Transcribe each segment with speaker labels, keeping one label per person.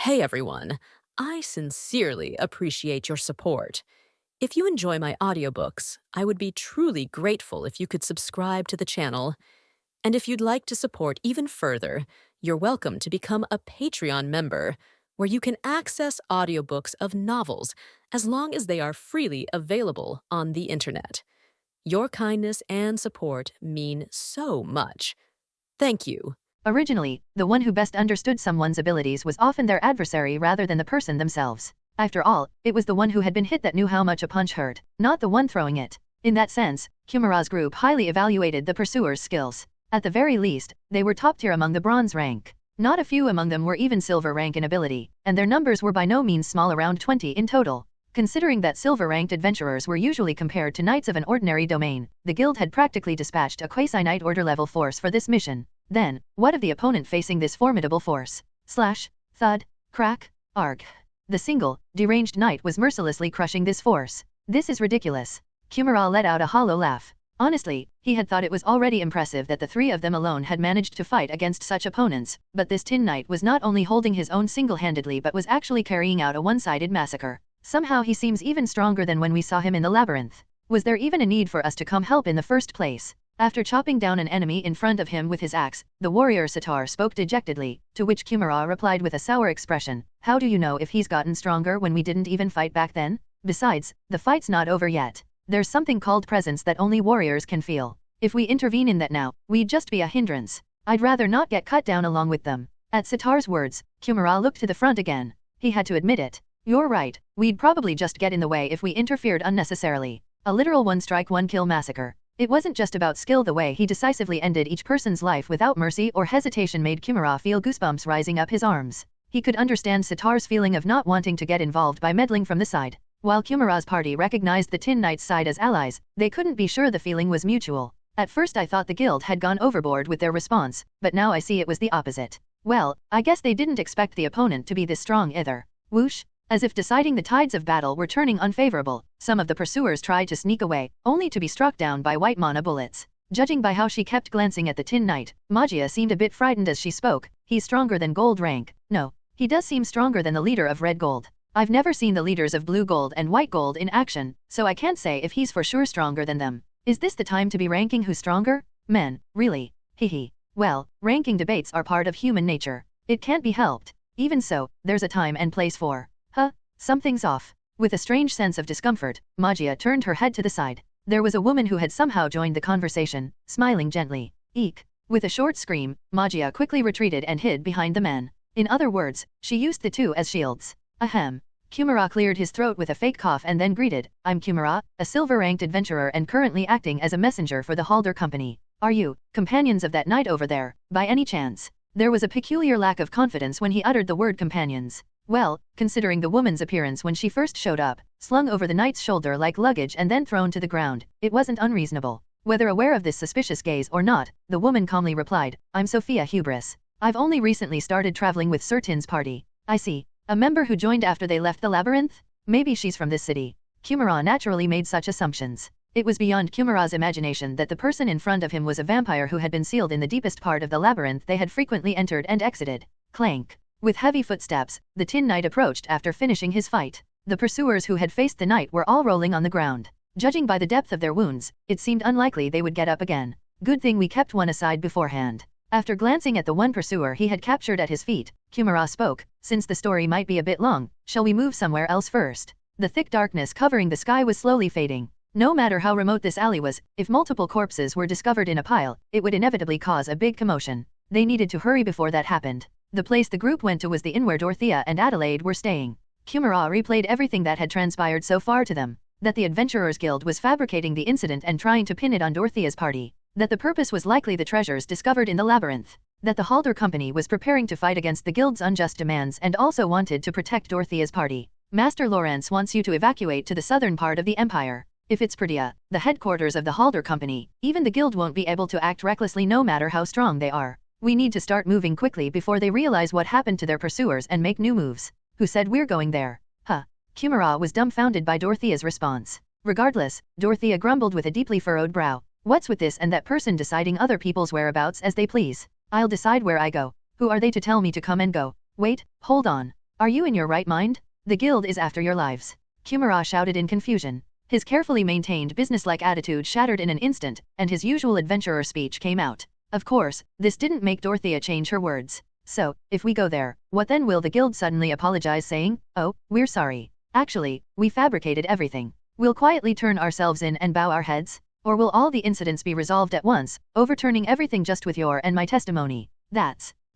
Speaker 1: Hey everyone, I sincerely appreciate your support. If you enjoy my audiobooks, I would be truly grateful if you could subscribe to the channel. And if you'd like to support even further, you're welcome to become a Patreon member, where you can access audiobooks of novels as long as they are freely available on the internet. Your kindness and support mean so much. Thank you.
Speaker 2: Originally, the one who best understood someone's abilities was often their adversary rather than the person themselves. After all, it was the one who had been hit that knew how much a punch hurt, not the one throwing it. In that sense, Kumara's group highly evaluated the pursuers' skills. At the very least, they were top tier among the bronze rank. Not a few among them were even silver rank in ability, and their numbers were by no means small, around 20 in total. Considering that silver-ranked adventurers were usually compared to knights of an ordinary domain, the guild had practically dispatched a quasi-knight order level force for this mission. Then, what of the opponent facing this formidable force? Slash, thud, crack, arg. The single, deranged knight was mercilessly crushing this force. This is ridiculous. Kumara let out a hollow laugh. Honestly, he had thought it was already impressive that the three of them alone had managed to fight against such opponents, but this Tin Knight was not only holding his own single-handedly but was actually carrying out a one-sided massacre. Somehow he seems even stronger than when we saw him in the labyrinth. Was there even a need for us to come help in the first place? After chopping down an enemy in front of him with his axe, the warrior Sitar spoke dejectedly, to which Kumara replied with a sour expression, "How do you know if he's gotten stronger when we didn't even fight back then? Besides, the fight's not over yet. There's something called presence that only warriors can feel. If we intervene in that now, we'd just be a hindrance. I'd rather not get cut down along with them." At Sitar's words, Kumara looked to the front again. He had to admit it. "You're right, we'd probably just get in the way if we interfered unnecessarily." A literal one-strike one-kill massacre. It wasn't just about skill. The way he decisively ended each person's life without mercy or hesitation made Kumara feel goosebumps rising up his arms. He could understand Sitar's feeling of not wanting to get involved by meddling from the side. While Kumara's party recognized the Tin Knight's side as allies, they couldn't be sure the feeling was mutual. At first I thought the guild had gone overboard with their response, but now I see it was the opposite. Well, I guess they didn't expect the opponent to be this strong either. Whoosh! As if deciding the tides of battle were turning unfavorable, some of the pursuers tried to sneak away, only to be struck down by white mana bullets. Judging by how she kept glancing at the Tin Knight, Magia seemed a bit frightened as she spoke. "He's stronger than gold rank." "No, he does seem stronger than the leader of red gold. I've never seen the leaders of blue gold and white gold in action, so I can't say if he's for sure stronger than them. Is this the time to be ranking who's stronger? Men, really? Hehe. Well, ranking debates are part of human nature. It can't be helped. Even so, there's a time and place for. Something's off." With a strange sense of discomfort, Magia turned her head to the side. There was a woman who had somehow joined the conversation, smiling gently. Eek! With a short scream, Magia quickly retreated and hid behind the man. In other words, she used the two as shields. Ahem. Kumara cleared his throat with a fake cough and then greeted, "I'm Kumara, a silver-ranked adventurer and currently acting as a messenger for the Halder Company. Are you, companions of that knight over there, by any chance?" There was a peculiar lack of confidence when he uttered the word companions. Well, considering the woman's appearance when she first showed up, slung over the knight's shoulder like luggage and then thrown to the ground, it wasn't unreasonable. Whether aware of this suspicious gaze or not, the woman calmly replied, "I'm Sophia Hubris. I've only recently started traveling with Sir Tin's party." "I see. A member who joined after they left the labyrinth? Maybe she's from this city." Kumara naturally made such assumptions. It was beyond Kumara's imagination that the person in front of him was a vampire who had been sealed in the deepest part of the labyrinth they had frequently entered and exited. Clank. With heavy footsteps, the Tin Knight approached after finishing his fight. The pursuers who had faced the knight were all rolling on the ground. Judging by the depth of their wounds, it seemed unlikely they would get up again. Good thing we kept one aside beforehand. After glancing at the one pursuer he had captured at his feet, Kumara spoke, "Since the story might be a bit long, shall we move somewhere else first?" The thick darkness covering the sky was slowly fading. No matter how remote this alley was, if multiple corpses were discovered in a pile, it would inevitably cause a big commotion. They needed to hurry before that happened. The place the group went to was the inn where Dorothea and Adelaide were staying. Kumara replayed everything that had transpired so far to them. That the Adventurers Guild was fabricating the incident and trying to pin it on Dorothea's party. That the purpose was likely the treasures discovered in the labyrinth. That the Halder Company was preparing to fight against the guild's unjust demands and also wanted to protect Dorothea's party. Master Lawrence wants you to evacuate to the southern part of the empire. If it's Perdia, the headquarters of the Halder Company, even the guild won't be able to act recklessly no matter how strong they are. We need to start moving quickly before they realize what happened to their pursuers and make new moves. Who said we're going there? Kumara was dumbfounded by Dorothea's response. Regardless, Dorothea grumbled with a deeply furrowed brow. What's with this and that person deciding other people's whereabouts as they please? I'll decide where I go. Who are they to tell me to come and go? Wait, hold on. Are you in your right mind? The guild is after your lives. Kumara shouted in confusion. His carefully maintained businesslike attitude shattered in an instant, and his usual adventurer speech came out. Of course, this didn't make Dorothea change her words. So, if we go there, what then? Will the guild suddenly apologize saying, "Oh, we're sorry. Actually, we fabricated everything. We'll quietly turn ourselves in and bow our heads? Or will all the incidents be resolved at once, overturning everything just with your and my testimony?"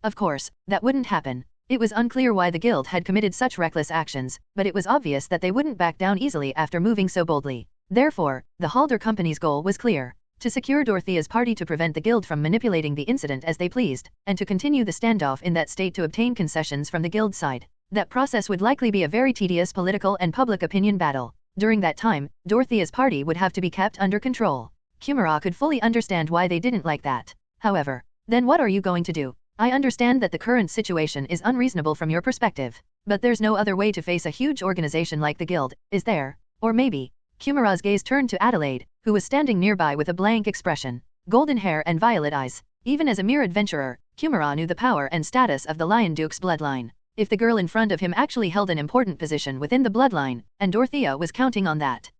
Speaker 2: Of course, that wouldn't happen. It was unclear why the guild had committed such reckless actions, but it was obvious that they wouldn't back down easily after moving so boldly. Therefore, the Halder Company's goal was clear: to secure Dorothea's party, to prevent the guild from manipulating the incident as they pleased, and to continue the standoff in that state to obtain concessions from the guild side. That process would likely be a very tedious political and public opinion battle. During that time, Dorothea's party would have to be kept under control. Kumara could fully understand why they didn't like that. However, then what are you going to do? I understand that the current situation is unreasonable from your perspective, but there's no other way to face a huge organization like the guild, is there? Or maybe... Kumara's gaze turned to Adelaide, who was standing nearby with a blank expression, golden hair and violet eyes. Even as a mere adventurer, Kumara knew the power and status of the Lion Duke's bloodline. If the girl in front of him actually held an important position within the bloodline, and Dorothea was counting on that.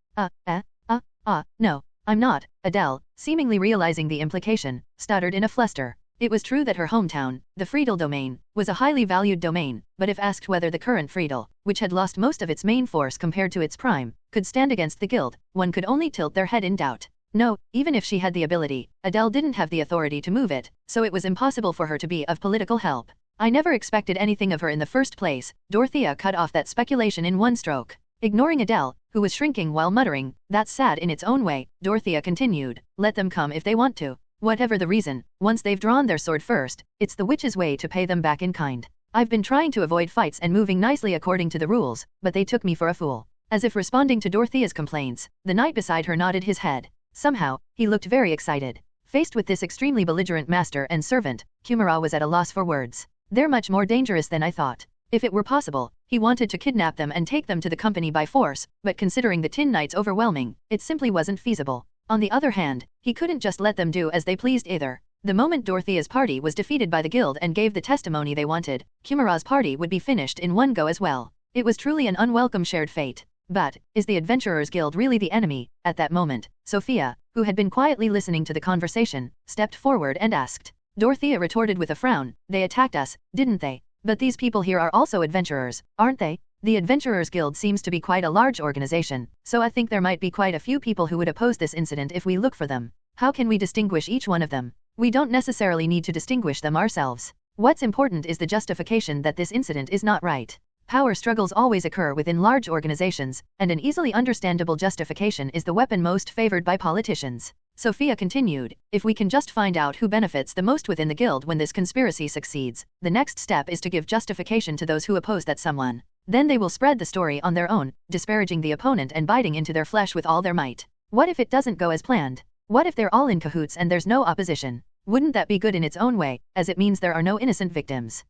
Speaker 2: No, I'm not, Adele, seemingly realizing the implication, stuttered in a fluster. It was true that her hometown, the Friedel domain, was a highly valued domain, but if asked whether the current Friedel, which had lost most of its main force compared to its prime, could stand against the guild, one could only tilt their head in doubt. No, even if she had the ability, Adele didn't have the authority to move it, so it was impossible for her to be of political help. I never expected anything of her in the first place. Dorothea cut off that speculation in one stroke. Ignoring Adele, who was shrinking while muttering, "That's sad in its own way," Dorothea continued, "Let them come if they want to. Whatever the reason, once they've drawn their sword first, it's the witch's way to pay them back in kind. I've been trying to avoid fights and moving nicely according to the rules, but they took me for a fool." As if responding to Dorothea's complaints, the knight beside her nodded his head. Somehow, he looked very excited. Faced with this extremely belligerent master and servant, Kumara was at a loss for words. "They're much more dangerous than I thought. If it were possible, he wanted to kidnap them and take them to the company by force, but considering the Tin Knight's overwhelming, it simply wasn't feasible. On the other hand, he couldn't just let them do as they pleased either. The moment Dorothea's party was defeated by the guild and gave the testimony they wanted, Kumara's party would be finished in one go as well. It was truly an unwelcome shared fate. But, is the Adventurers Guild really the enemy? At that moment, Sophia, who had been quietly listening to the conversation, stepped forward and asked. Dorothea retorted with a frown, "They attacked us, didn't they? But these people here are also adventurers, aren't they? The Adventurers Guild seems to be quite a large organization, so I think there might be quite a few people who would oppose this incident if we look for them. How can we distinguish each one of them? We don't necessarily need to distinguish them ourselves. What's important is the justification that this incident is not right. Power struggles always occur within large organizations, and an easily understandable justification is the weapon most favored by politicians." Sophia continued, "If we can just find out who benefits the most within the guild when this conspiracy succeeds, the next step is to give justification to those who oppose that someone. Then they will spread the story on their own, disparaging the opponent and biting into their flesh with all their might. What if it doesn't go as planned? What if they're all in cahoots and there's no opposition? Wouldn't that be good in its own way, as it means there are no innocent victims?"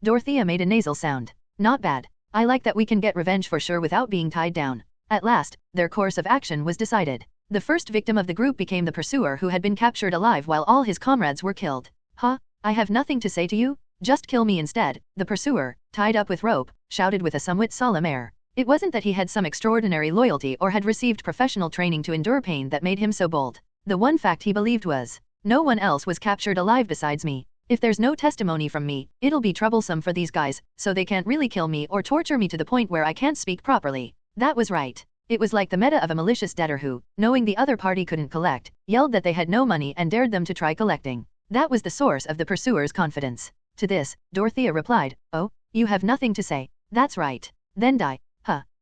Speaker 2: Dorothea made a nasal sound. "Not bad. I like that we can get revenge for sure without being tied down." At last, their course of action was decided. The first victim of the group became the pursuer who had been captured alive while all his comrades were killed. I have nothing to say to you? Just kill me instead," the pursuer, tied up with rope, shouted with a somewhat solemn air. It wasn't that he had some extraordinary loyalty or had received professional training to endure pain that made him so bold. The one fact he believed was, "No one else was captured alive besides me. If there's no testimony from me, it'll be troublesome for these guys, so they can't really kill me or torture me to the point where I can't speak properly." That was right. It was like the meta of a malicious debtor who, knowing the other party couldn't collect, yelled that they had no money and dared them to try collecting. That was the source of the pursuer's confidence. To this, Dorothea replied, "Oh, you have nothing to say? That's right. Then die.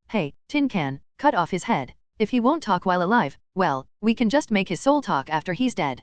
Speaker 2: Hey, Tin Can, cut off his head. If he won't talk while alive, well, we can just make his soul talk after he's dead."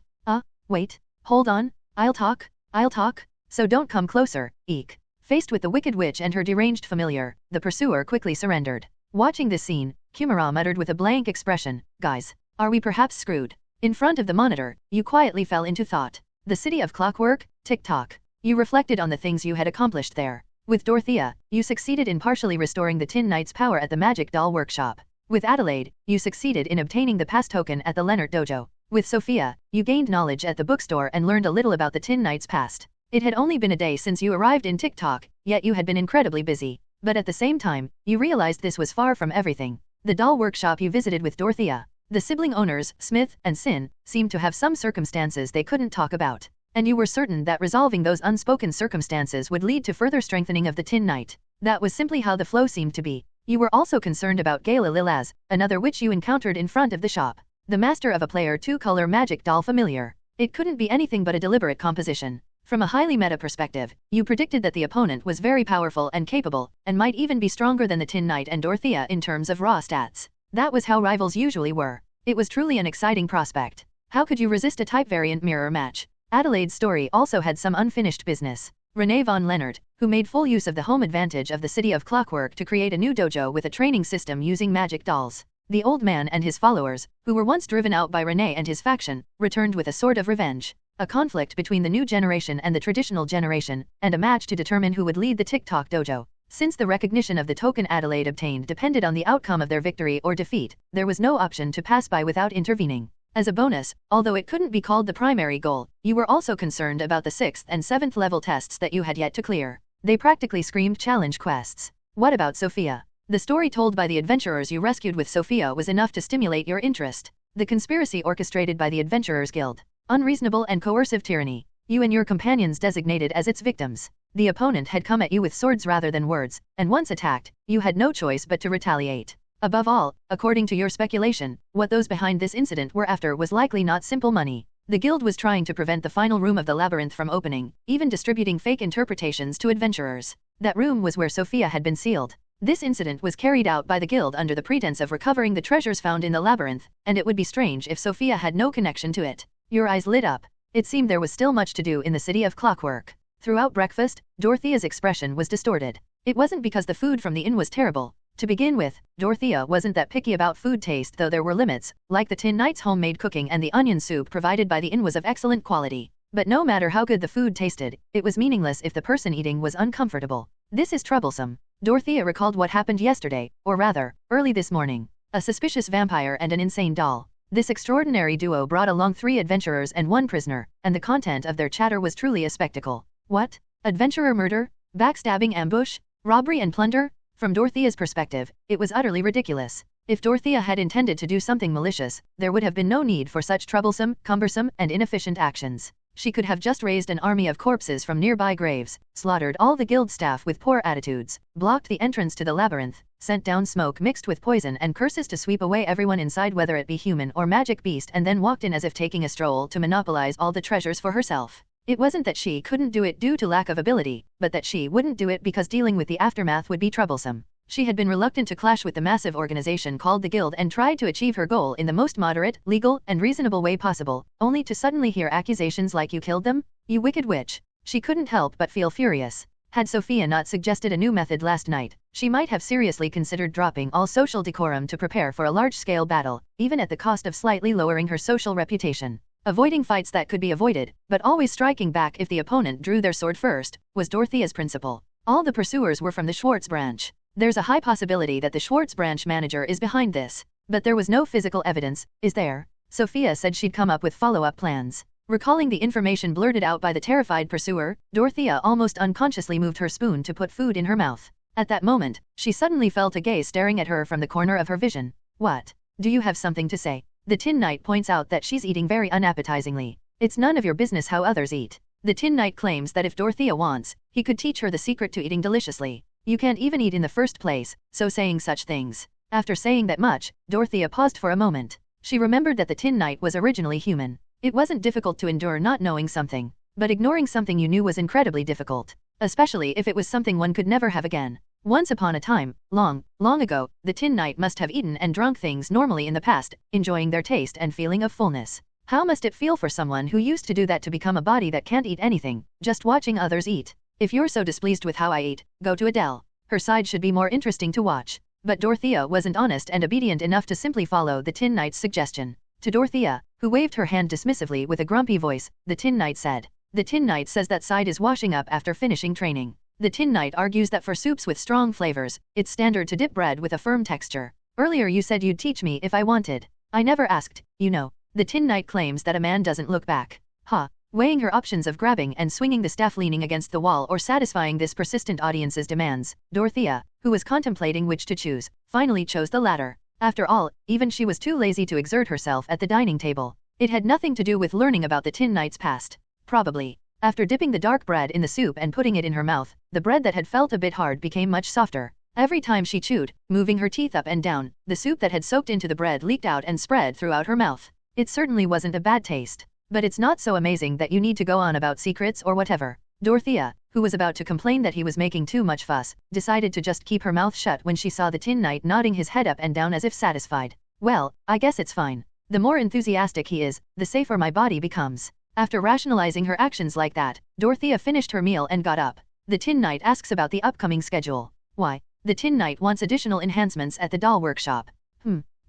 Speaker 2: Wait, hold on, I'll talk. So don't come closer, eek." Faced with the wicked witch and her deranged familiar, the pursuer quickly surrendered. Watching this scene, Kumara muttered with a blank expression, "Guys, are we perhaps screwed?" In front of the monitor, you quietly fell into thought. The city of clockwork, tick-tock. You reflected on the things you had accomplished there. With Dorothea, you succeeded in partially restoring the Tin Knight's power at the Magic Doll Workshop. With Adelaide, you succeeded in obtaining the pass token at the Leonard Dojo. With Sophia, you gained knowledge at the bookstore and learned a little about the Tin Knight's past. It had only been a day since you arrived in TikTok, yet you had been incredibly busy. But at the same time, you realized this was far from everything. The doll workshop you visited with Dorothea. The sibling owners, Smith and Sin, seemed to have some circumstances they couldn't talk about. And you were certain that resolving those unspoken circumstances would lead to further strengthening of the Tin Knight. That was simply how the flow seemed to be. You were also concerned about Gala Lilaz, another witch you encountered in front of the shop. The master of a player 2-color magic doll familiar. It couldn't be anything but a deliberate composition. From a highly meta perspective, you predicted that the opponent was very powerful and capable, and might even be stronger than the Tin Knight and Dorothea in terms of raw stats. That was how rivals usually were. It was truly an exciting prospect. How could you resist a type variant mirror match? Adelaide's story also had some unfinished business. Renee von Leonard, who made full use of the home advantage of the City of Clockwork to create a new dojo with a training system using magic dolls. The old man and his followers, who were once driven out by Renee and his faction, returned with a sort of revenge. A conflict between the new generation and the traditional generation, and a match to determine who would lead the TikTok dojo. Since the recognition of the token Adelaide obtained depended on the outcome of their victory or defeat, there was no option to pass by without intervening. As a bonus, although it couldn't be called the primary goal, you were also concerned about the 6th and 7th level tests that you had yet to clear. They practically screamed challenge quests. What about Sophia? The story told by the adventurers you rescued with Sophia was enough to stimulate your interest. The conspiracy orchestrated by the Adventurers Guild. Unreasonable and coercive tyranny. You and your companions designated as its victims. The opponent had come at you with swords rather than words, and once attacked, you had no choice but to retaliate. Above all, according to your speculation, what those behind this incident were after was likely not simple money. The guild was trying to prevent the final room of the labyrinth from opening, even distributing fake interpretations to adventurers. That room was where Sophia had been sealed. This incident was carried out by the guild under the pretense of recovering the treasures found in the labyrinth, and it would be strange if Sophia had no connection to it. Your eyes lit up. It seemed there was still much to do in the City of Clockwork. Throughout breakfast, Dorothea's expression was distorted. It wasn't because the food from the inn was terrible. To begin with, Dorothea wasn't that picky about food taste, though there were limits, like the Tin Knight's homemade cooking, and the onion soup provided by the inn was of excellent quality. But no matter how good the food tasted, it was meaningless if the person eating was uncomfortable. This is troublesome. Dorothea recalled what happened yesterday, or rather, early this morning. A suspicious vampire and an insane doll. This extraordinary duo brought along 3 adventurers and 1 prisoner, and the content of their chatter was truly a spectacle. What? Adventurer murder? Backstabbing ambush? Robbery and plunder? From Dorothea's perspective, it was utterly ridiculous. If Dorothea had intended to do something malicious, there would have been no need for such troublesome, cumbersome, and inefficient actions. She could have just raised an army of corpses from nearby graves, slaughtered all the guild staff with poor attitudes, blocked the entrance to the labyrinth, sent down smoke mixed with poison and curses to sweep away everyone inside, whether it be human or magic beast, and then walked in as if taking a stroll to monopolize all the treasures for herself. It wasn't that she couldn't do it due to lack of ability, but that she wouldn't do it because dealing with the aftermath would be troublesome. She had been reluctant to clash with the massive organization called the Guild and tried to achieve her goal in the most moderate, legal, and reasonable way possible, only to suddenly hear accusations like "you killed them? You wicked witch." She couldn't help but feel furious. Had Sophia not suggested a new method last night, she might have seriously considered dropping all social decorum to prepare for a large-scale battle, even at the cost of slightly lowering her social reputation. Avoiding fights that could be avoided, but always striking back if the opponent drew their sword first, was Dorothea's principle. All the pursuers were from the Schwartz branch. There's a high possibility that the Schwartz branch manager is behind this. But there was no physical evidence, is there? Sophia said she'd come up with follow-up plans. Recalling the information blurted out by the terrified pursuer, Dorothea almost unconsciously moved her spoon to put food in her mouth. At that moment, she suddenly felt a gaze staring at her from the corner of her vision. What? Do you have something to say? The Tin Knight points out that she's eating very unappetizingly. It's none of your business how others eat. The Tin Knight claims that if Dorothea wants, he could teach her the secret to eating deliciously. You can't even eat in the first place, so saying such things. After saying that much, Dorothea paused for a moment. She remembered that the Tin Knight was originally human. It wasn't difficult to endure not knowing something, but ignoring something you knew was incredibly difficult, especially if it was something one could never have again. Once upon a time, long, long ago, the Tin Knight must have eaten and drunk things normally in the past, enjoying their taste and feeling of fullness. How must it feel for someone who used to do that to become a body that can't eat anything, just watching others eat? If you're so displeased with how I eat, go to Adele. Her side should be more interesting to watch. But Dorothea wasn't honest and obedient enough to simply follow the Tin Knight's suggestion. To Dorothea, who waved her hand dismissively with a grumpy voice, the Tin Knight said, "The Tin Knight says that side is washing up after finishing training." The Tin Knight argues that for soups with strong flavors, it's standard to dip bread with a firm texture. Earlier you said you'd teach me if I wanted. I never asked, you know. The Tin Knight claims that a man doesn't look back. Ha. weighing her options of grabbing and swinging the staff, leaning against the wall, or satisfying this persistent audience's demands. Dorothea, who was contemplating which to choose, finally chose the latter. After all, even she was too lazy to exert herself at the dining table. It had nothing to do with learning about the Tin Knight's past. Probably. After dipping the dark bread in the soup and putting it in her mouth, the bread that had felt a bit hard became much softer. Every time she chewed, moving her teeth up and down, the soup that had soaked into the bread leaked out and spread throughout her mouth. It certainly wasn't a bad taste. But it's not so amazing that you need to go on about secrets or whatever. Dorothea, who was about to complain that he was making too much fuss, decided to just keep her mouth shut when she saw the Tin Knight nodding his head up and down as if satisfied. Well, I guess it's fine. The more enthusiastic he is, the safer my body becomes. After rationalizing her actions like that, Dorothea finished her meal and got up. The Tin Knight asks about the upcoming schedule. Why? The Tin Knight wants additional enhancements at the doll workshop.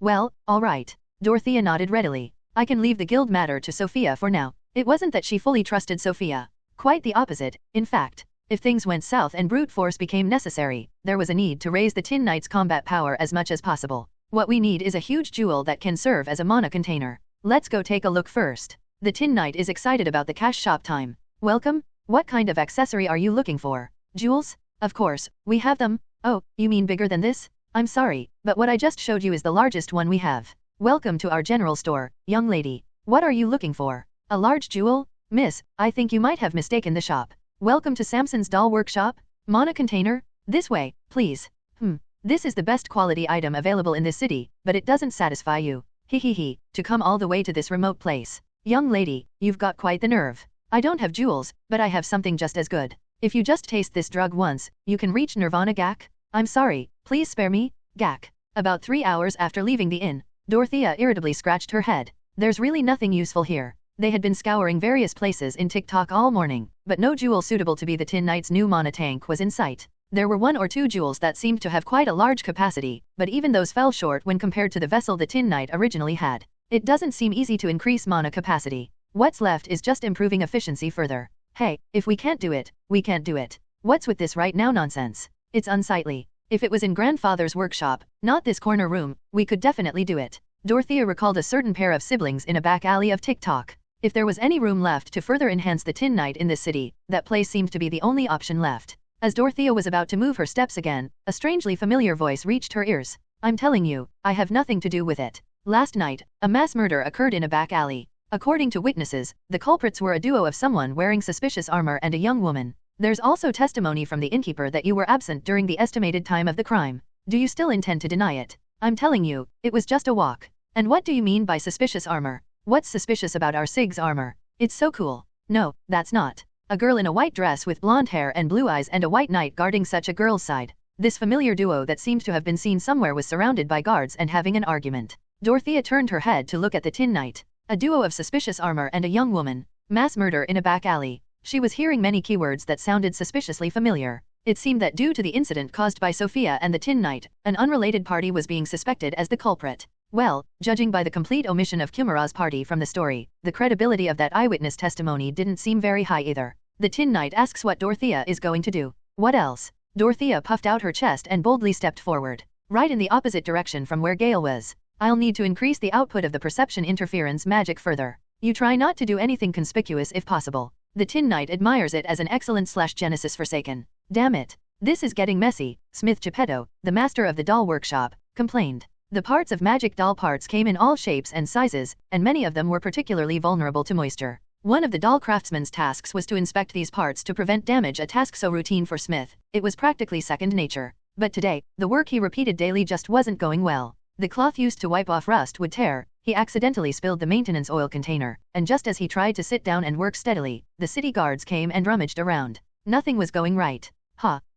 Speaker 2: Well, alright. Dorothea nodded readily. I can leave the guild matter to Sophia for now. It wasn't that she fully trusted Sophia. Quite the opposite, in fact. If things went south and brute force became necessary, there was a need to raise the Tin Knight's combat power as much as possible. What we need is a huge jewel that can serve as a mana container. Let's go take a look first. The Tin Knight is excited about the cash shop time. Welcome? What kind of accessory are you looking for? Jewels? Of course, we have them. Oh, you mean bigger than this? I'm sorry, but what I just showed you is the largest one we have. Welcome to our general store, young lady. What are you looking for? A large jewel? Miss, I think you might have mistaken the shop. Welcome to Samson's doll workshop? Mana container? This way, please. This is the best quality item available in this city, but it doesn't satisfy you. Hehehe, to come all the way to this remote place. Young lady, you've got quite the nerve. I don't have jewels, but I have something just as good. If you just taste this drug once, you can reach Nirvana. Gak? I'm sorry, please spare me. Gak. About 3 hours after leaving the inn, Dorothea irritably scratched her head. There's really nothing useful here. They had been scouring various places in TikTok all morning, but no jewel suitable to be the Tin Knight's new mana tank was in sight. There were 1 or 2 jewels that seemed to have quite a large capacity, but even those fell short when compared to the vessel the Tin Knight originally had. It doesn't seem easy to increase mana capacity. What's left is just improving efficiency further. Hey, if we can't do it, we can't do it. What's with this right now nonsense? It's unsightly. If it was in grandfather's workshop, not this corner room, we could definitely do it. Dorothea recalled a certain pair of siblings in a back alley of TikTok. If there was any room left to further enhance the Tin Knight in this city, that place seemed to be the only option left. As Dorothea was about to move her steps again, a strangely familiar voice reached her ears. I'm telling you, I have nothing to do with it. Last night, a mass murder occurred in a back alley. According to witnesses, the culprits were a duo of someone wearing suspicious armor and a young woman. There's also testimony from the innkeeper that you were absent during the estimated time of the crime. Do you still intend to deny it? I'm telling you, it was just a walk. And what do you mean by suspicious armor? What's suspicious about our Sig's armor? It's so cool. No, that's not. A girl in a white dress with blonde hair and blue eyes and a white knight guarding such a girl's side. This familiar duo that seemed to have been seen somewhere was surrounded by guards and having an argument. Dorothea turned her head to look at the Tin Knight. A duo of suspicious armor and a young woman. Mass murder in a back alley. She was hearing many keywords that sounded suspiciously familiar. It seemed that due to the incident caused by Sophia and the Tin Knight, an unrelated party was being suspected as the culprit. Well, judging by the complete omission of Kumara's party from the story, the credibility of that eyewitness testimony didn't seem very high either. The Tin Knight asks what Dorothea is going to do. What else? Dorothea puffed out her chest and boldly stepped forward. Right in the opposite direction from where Gale was. I'll need to increase the output of the perception interference magic further. You try not to do anything conspicuous if possible. The Tin Knight admires it as an excellent/Genesis Forsaken. Damn it. This is getting messy, Smith Geppetto, the master of the doll workshop, complained. The parts of magic doll parts came in all shapes and sizes, and many of them were particularly vulnerable to moisture. One of the doll craftsman's tasks was to inspect these parts to prevent damage, a task so routine for Smith, it was practically second nature. But today, the work he repeated daily just wasn't going well. The cloth used to wipe off rust would tear, he accidentally spilled the maintenance oil container, and just as he tried to sit down and work steadily, the city guards came and rummaged around. Nothing was going right.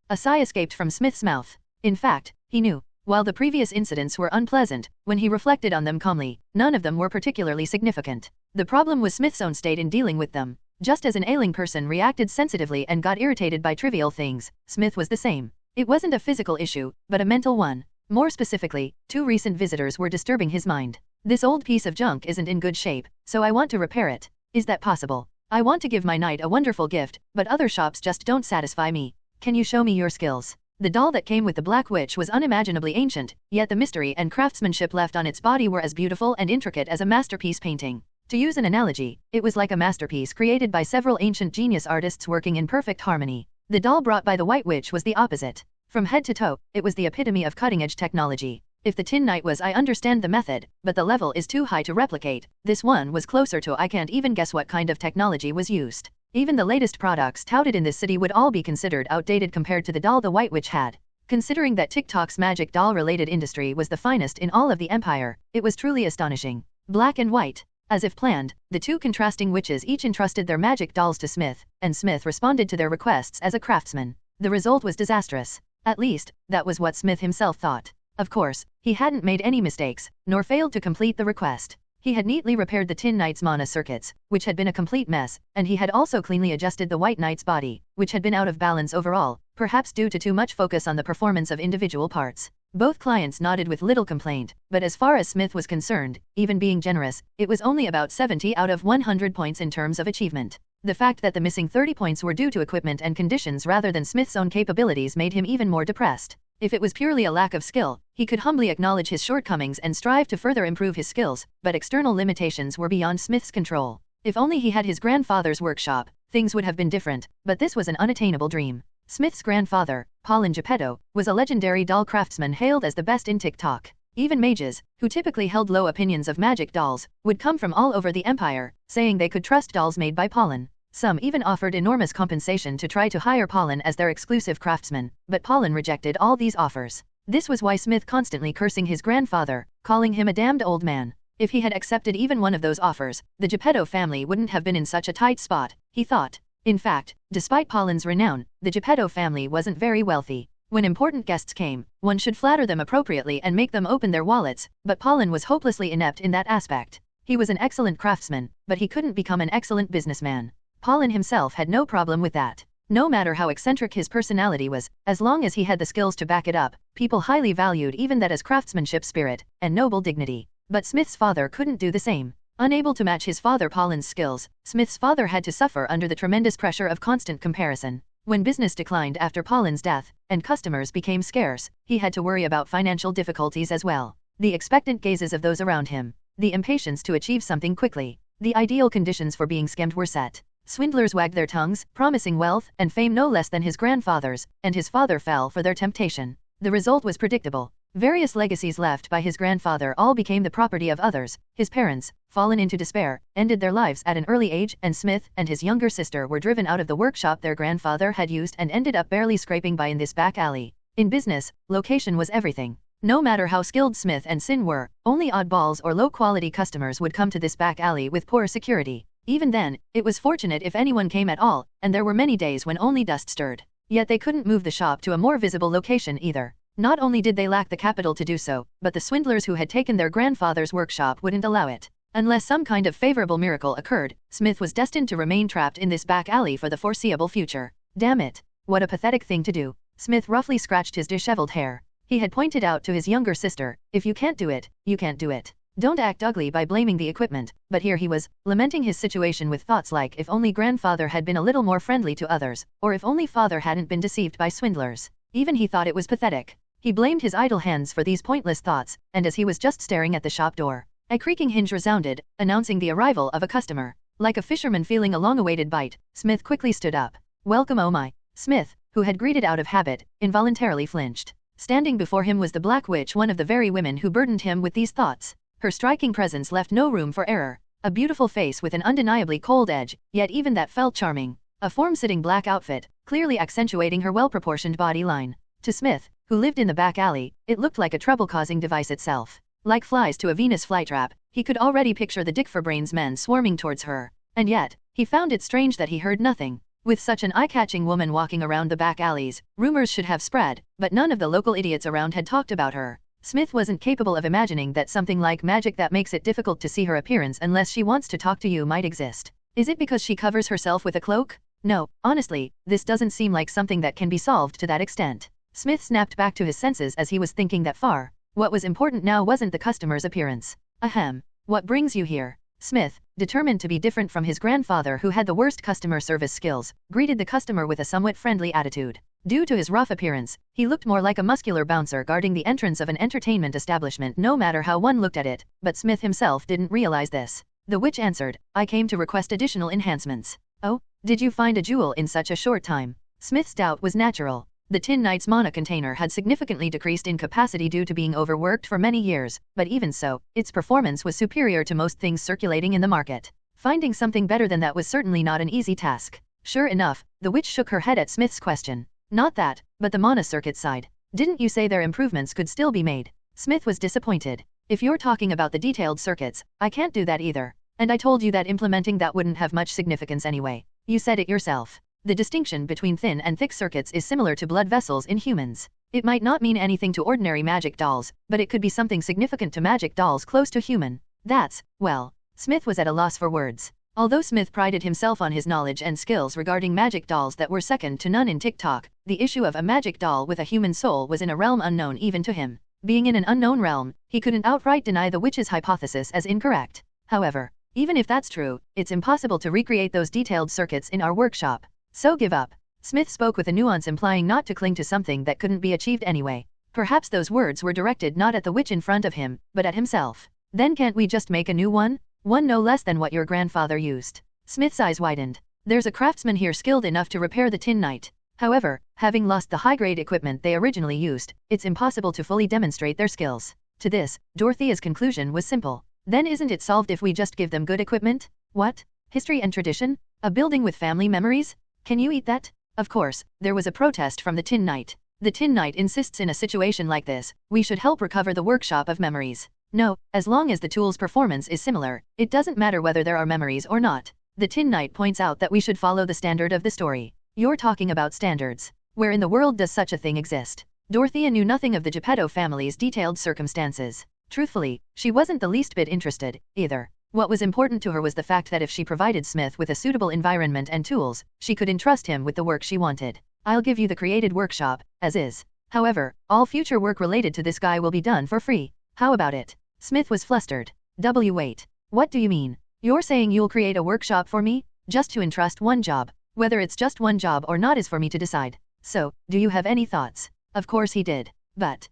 Speaker 2: A sigh escaped from Smith's mouth. In fact, he knew. While the previous incidents were unpleasant, when he reflected on them calmly, none of them were particularly significant. The problem was Smith's own state in dealing with them. Just as an ailing person reacted sensitively and got irritated by trivial things, Smith was the same. It wasn't a physical issue, but a mental one. More specifically, 2 recent visitors were disturbing his mind. This old piece of junk isn't in good shape, so I want to repair it. Is that possible? I want to give my knight a wonderful gift, but other shops just don't satisfy me. Can you show me your skills? The doll that came with the Black Witch was unimaginably ancient, yet the mystery and craftsmanship left on its body were as beautiful and intricate as a masterpiece painting. To use an analogy, it was like a masterpiece created by several ancient genius artists working in perfect harmony. The doll brought by the White Witch was the opposite. From head to toe, it was the epitome of cutting-edge technology. If the Tin Knight was I understand the method, but the level is too high to replicate, this one was closer to I can't even guess what kind of technology was used. Even the latest products touted in this city would all be considered outdated compared to the doll the White Witch had. Considering that TikTok's magic doll-related industry was the finest in all of the empire, it was truly astonishing. Black and white. As if planned, the two contrasting witches each entrusted their magic dolls to Smith, and Smith responded to their requests as a craftsman. The result was disastrous. At least, that was what Smith himself thought. Of course, he hadn't made any mistakes, nor failed to complete the request. He had neatly repaired the Tin Knight's mana circuits, which had been a complete mess, and he had also cleanly adjusted the White Knight's body, which had been out of balance overall, perhaps due to too much focus on the performance of individual parts. Both clients nodded with little complaint, but as far as Smith was concerned, even being generous, it was only about 70 out of 100 points in terms of achievement. The fact that the missing 30 points were due to equipment and conditions rather than Smith's own capabilities made him even more depressed. If it was purely a lack of skill, he could humbly acknowledge his shortcomings and strive to further improve his skills, but external limitations were beyond Smith's control. If only he had his grandfather's workshop, things would have been different, but this was an unattainable dream. Smith's grandfather, Paulin Geppetto, was a legendary doll craftsman hailed as the best in TikTok. Even mages, who typically held low opinions of magic dolls, would come from all over the empire, saying they could trust dolls made by Paulin. Some even offered enormous compensation to try to hire Paulin as their exclusive craftsman, but Paulin rejected all these offers. This was why Smith constantly cursing his grandfather, calling him a damned old man. If he had accepted even one of those offers, the Geppetto family wouldn't have been in such a tight spot, he thought. In fact, despite Paulin's renown, the Geppetto family wasn't very wealthy. When important guests came, one should flatter them appropriately and make them open their wallets, but Paulin was hopelessly inept in that aspect. He was an excellent craftsman, but he couldn't become an excellent businessman. Paulin himself had no problem with that. No matter how eccentric his personality was, as long as he had the skills to back it up, people highly valued even that as craftsmanship spirit and noble dignity. But Smith's father couldn't do the same. Unable to match his father Paulin's skills, Smith's father had to suffer under the tremendous pressure of constant comparison. When business declined after Paulin's death, and customers became scarce, he had to worry about financial difficulties as well. The expectant gazes of those around him, the impatience to achieve something quickly, the ideal conditions for being scammed were set. Swindlers wagged their tongues, promising wealth and fame no less than his grandfather's, and his father fell for their temptation. The result was predictable. Various legacies left by his grandfather all became the property of others. His parents, fallen into despair, ended their lives at an early age, and Smith and his younger sister were driven out of the workshop their grandfather had used and ended up barely scraping by in this back alley. In business, location was everything. No matter how skilled Smith and Sin were, only oddballs or low-quality customers would come to this back alley with poor security. Even then, it was fortunate if anyone came at all, and there were many days when only dust stirred. Yet they couldn't move the shop to a more visible location either. Not only did they lack the capital to do so, but the swindlers who had taken their grandfather's workshop wouldn't allow it. Unless some kind of favorable miracle occurred, Smith was destined to remain trapped in this back alley for the foreseeable future. Damn it. What a pathetic thing to do. Smith roughly scratched his disheveled hair. He had pointed out to his younger sister, if you can't do it, you can't do it. Don't act ugly by blaming the equipment, but here he was, lamenting his situation with thoughts like if only grandfather had been a little more friendly to others, or if only father hadn't been deceived by swindlers. Even he thought it was pathetic. He blamed his idle hands for these pointless thoughts, and as he was just staring at the shop door, a creaking hinge resounded, announcing the arrival of a customer. Like a fisherman feeling a long-awaited bite, Smith quickly stood up. Welcome, oh my. Smith, who had greeted out of habit, involuntarily flinched. Standing before him was the Black Witch, one of the very women who burdened him with these thoughts. Her striking presence left no room for error. A beautiful face with an undeniably cold edge, yet even that felt charming. A form-sitting black outfit, clearly accentuating her well-proportioned body line. To Smith, who lived in the back alley, it looked like a trouble-causing device itself. Like flies to a Venus flytrap, he could already picture the dick-for-brains men swarming towards her. And yet, he found it strange that he heard nothing. With such an eye-catching woman walking around the back alleys, rumors should have spread, but none of the local idiots around had talked about her. Smith wasn't capable of imagining that something like magic that makes it difficult to see her appearance unless she wants to talk to you might exist. Is it because she covers herself with a cloak? No, honestly, this doesn't seem like something that can be solved to that extent. Smith snapped back to his senses as he was thinking that far. What was important now wasn't the customer's appearance. Ahem. What brings you here? Smith, determined to be different from his grandfather who had the worst customer service skills, greeted the customer with a somewhat friendly attitude. Due to his rough appearance, he looked more like a muscular bouncer guarding the entrance of an entertainment establishment no matter how one looked at it, but Smith himself didn't realize this. The witch answered, I came to request additional enhancements. Oh, did you find a jewel in such a short time? Smith's doubt was natural. The Tin Knight's mana container had significantly decreased in capacity due to being overworked for many years, but even so, its performance was superior to most things circulating in the market. Finding something better than that was certainly not an easy task. Sure enough, the witch shook her head at Smith's question. Not that, but the mana circuit side. Didn't you say their improvements could still be made? Smith was disappointed. If you're talking about the detailed circuits, I can't do that either. And I told you that implementing that wouldn't have much significance anyway. You said it yourself. The distinction between thin and thick circuits is similar to blood vessels in humans. It might not mean anything to ordinary magic dolls, but it could be something significant to magic dolls close to human. That's, well, Smith was at a loss for words. Although Smith prided himself on his knowledge and skills regarding magic dolls that were second to none in TikTok, the issue of a magic doll with a human soul was in a realm unknown even to him. Being in an unknown realm, he couldn't outright deny the witch's hypothesis as incorrect. However, even if that's true, it's impossible to recreate those detailed circuits in our workshop. So give up. Smith spoke with a nuance implying not to cling to something that couldn't be achieved anyway. Perhaps those words were directed not at the witch in front of him, but at himself. Then can't we just make a new one? One no less than what your grandfather used. Smith's eyes widened. There's a craftsman here skilled enough to repair the Tin Knight. However, having lost the high-grade equipment they originally used, it's impossible to fully demonstrate their skills. To this, Dorothea's conclusion was simple. Then isn't it solved if we just give them good equipment? What? History and tradition? A building with family memories? Can you eat that? Of course, there was a protest from the Tin Knight. The Tin Knight insists in a situation like this, we should help recover the workshop of memories. No, as long as the tool's performance is similar, it doesn't matter whether there are memories or not. The Tin Knight points out that we should follow the standard of the story. You're talking about standards. Where in the world does such a thing exist? Dorothea knew nothing of the Geppetto family's detailed circumstances. Truthfully, she wasn't the least bit interested, either. What was important to her was the fact that if she provided Smith with a suitable environment and tools, she could entrust him with the work she wanted. I'll give you the created workshop, as is. However, all future work related to this guy will be done for free. How about it? Smith was flustered. Wait. What do you mean? You're saying you'll create a workshop for me? Just to entrust one job. Whether it's just one job or not is for me to decide. So, do you have any thoughts? Of course he did. But,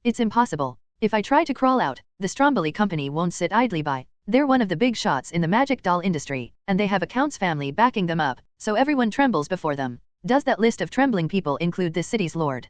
Speaker 2: it's impossible. If I try to crawl out, the Stromboli company won't sit idly by. They're one of the big shots in the magic doll industry, and they have a Count's family backing them up, so everyone trembles before them. Does that list of trembling people include this city's lord?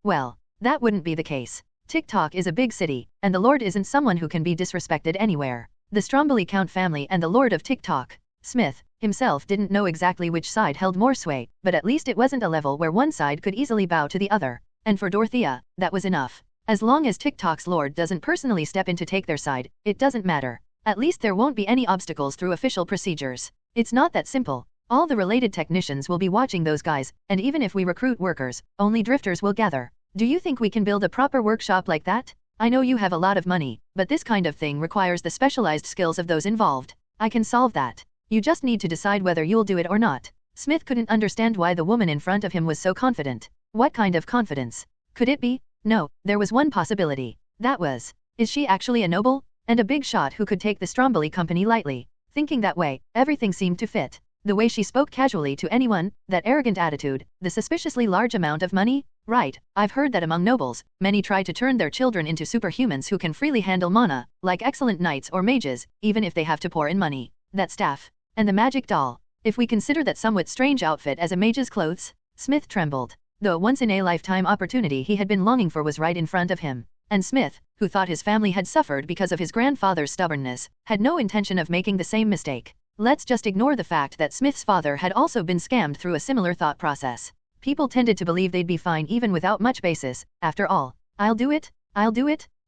Speaker 2: Well, that wouldn't be the case. TikTok is a big city, and the lord isn't someone who can be disrespected anywhere. The Stromboli Count family and the lord of TikTok. Smith, himself didn't know exactly which side held more sway, but at least it wasn't a level where one side could easily bow to the other. And for Dorothea, that was enough. As long as TikTok's lord doesn't personally step in to take their side, it doesn't matter. At least there won't be any obstacles through official procedures. It's not that simple. All the related technicians will be watching those guys, and even if we recruit workers, only drifters will gather. Do you think we can build a proper workshop like that? I know you have a lot of money, but this kind of thing requires the specialized skills of those involved. I can solve that. You just need to decide whether you'll do it or not. Smith couldn't understand why the woman in front of him was so confident. What kind of confidence? Could it be? No, there was one possibility. That was, is she actually a noble? And a big shot who could take the Stromboli company lightly? Thinking that way, everything seemed to fit. The way she spoke casually to anyone, that arrogant attitude, the suspiciously large amount of money? Right, I've heard that among nobles, many try to turn their children into superhumans who can freely handle mana, like excellent knights or mages, even if they have to pour in money. That staff. And the magic doll. If we consider that somewhat strange outfit as a mage's clothes, Smith trembled. The once-in-a-lifetime opportunity he had been longing for was right in front of him. And Smith, who thought his family had suffered because of his grandfather's stubbornness, had no intention of making the same mistake. Let's just ignore the fact that Smith's father had also been scammed through a similar thought process. People tended to believe they'd be fine even without much basis. After all, I'll do it.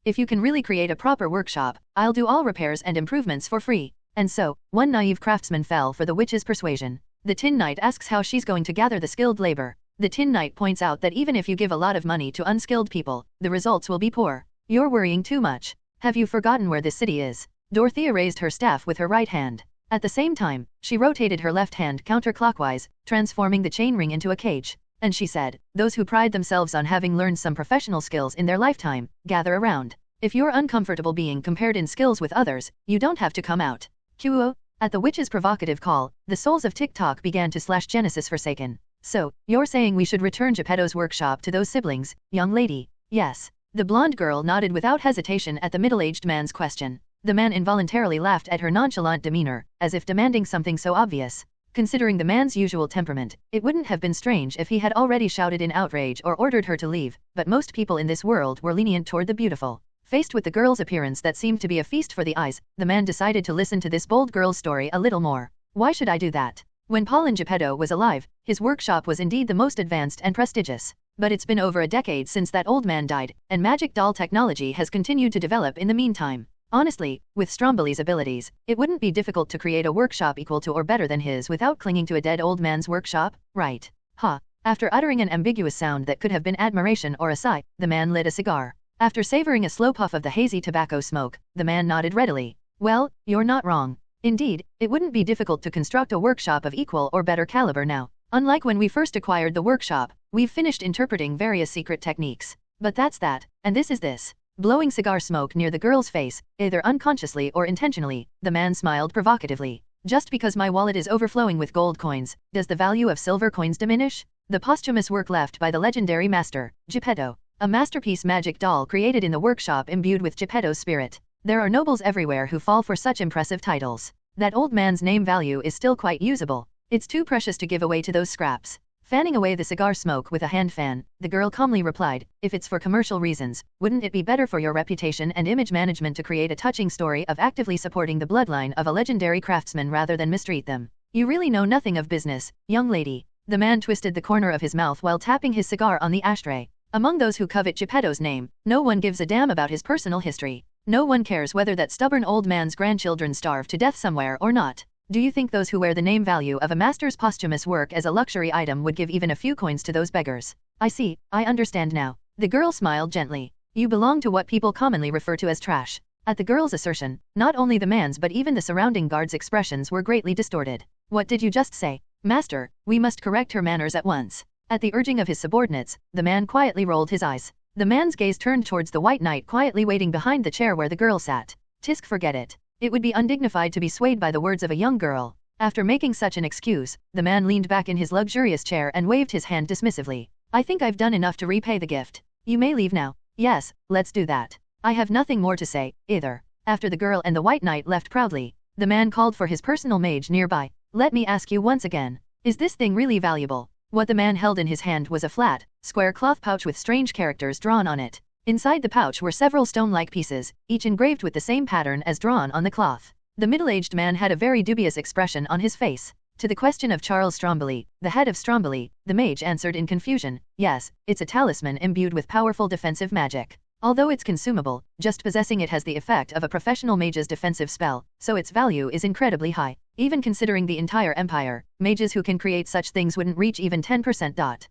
Speaker 2: If you can really create a proper workshop, I'll do all repairs and improvements for free. And so, one naive craftsman fell for the witch's persuasion. The Tin Knight asks how she's going to gather the skilled labor. The Tin Knight points out that even if you give a lot of money to unskilled people, the results will be poor. You're worrying too much. Have you forgotten where this city is? Dorothea raised her staff with her right hand. At the same time, she rotated her left hand counterclockwise, transforming the chain ring into a cage. And she said, those who pride themselves on having learned some professional skills in their lifetime, gather around. If you're uncomfortable being compared in skills with others, you don't have to come out. QO. At the witch's provocative call, the souls of TikTok began to slash Genesis Forsaken. So, you're saying we should return Geppetto's workshop to those siblings, young lady? Yes. The blonde girl nodded without hesitation at the middle-aged man's question. The man involuntarily laughed at her nonchalant demeanor, as if demanding something so obvious. Considering the man's usual temperament, it wouldn't have been strange if he had already shouted in outrage or ordered her to leave, but most people in this world were lenient toward the beautiful. Faced with the girl's appearance that seemed to be a feast for the eyes, the man decided to listen to this bold girl's story a little more. Why should I do that? When Paul Geppetto was alive, his workshop was indeed the most advanced and prestigious. But it's been over a decade since that old man died, and magic doll technology has continued to develop in the meantime. Honestly, with Stromboli's abilities, it wouldn't be difficult to create a workshop equal to or better than his without clinging to a dead old man's workshop, right? Ha! After uttering an ambiguous sound that could have been admiration or a sigh, the man lit a cigar. After savoring a slow puff of the hazy tobacco smoke, the man nodded readily. Well, you're not wrong. Indeed, it wouldn't be difficult to construct a workshop of equal or better caliber now. Unlike when we first acquired the workshop, we've finished interpreting various secret techniques. But that's that, and this is this. Blowing cigar smoke near the girl's face, either unconsciously or intentionally, the man smiled provocatively. Just because my wallet is overflowing with gold coins, does the value of silver coins diminish? The posthumous work left by the legendary master, Geppetto. A masterpiece magic doll created in the workshop imbued with Geppetto's spirit. There are nobles everywhere who fall for such impressive titles. That old man's name value is still quite usable. It's too precious to give away to those scraps. Fanning away the cigar smoke with a hand fan, the girl calmly replied, if it's for commercial reasons, wouldn't it be better for your reputation and image management to create a touching story of actively supporting the bloodline of a legendary craftsman rather than mistreat them? You really know nothing of business, young lady. The man twisted the corner of his mouth while tapping his cigar on the ashtray. Among those who covet Geppetto's name, no one gives a damn about his personal history. No one cares whether that stubborn old man's grandchildren starve to death somewhere or not. Do you think those who wear the name value of a master's posthumous work as a luxury item would give even a few coins to those beggars? I see, I understand now. The girl smiled gently. You belong to what people commonly refer to as trash. At the girl's assertion, not only the man's but even the surrounding guards' expressions were greatly distorted. What did you just say? Master, we must correct her manners at once. At the urging of his subordinates, the man quietly rolled his eyes. The man's gaze turned towards the white knight quietly waiting behind the chair where the girl sat. Tisk, forget it. It would be undignified to be swayed by the words of a young girl. After making such an excuse, the man leaned back in his luxurious chair and waved his hand dismissively. I think I've done enough to repay the gift. You may leave now. Yes, let's do that. I have nothing more to say, either. After the girl and the white knight left proudly, the man called for his personal mage nearby. Let me ask you once again, is this thing really valuable? What the man held in his hand was a flat, square cloth pouch with strange characters drawn on it. Inside the pouch were several stone-like pieces, each engraved with the same pattern as drawn on the cloth. The middle-aged man had a very dubious expression on his face. To the question of Charles Stromboli, the head of Stromboli, the mage answered in confusion, yes, it's a talisman imbued with powerful defensive magic. Although it's consumable, just possessing it has the effect of a professional mage's defensive spell, so its value is incredibly high. Even considering the entire empire, mages who can create such things wouldn't reach even 10%.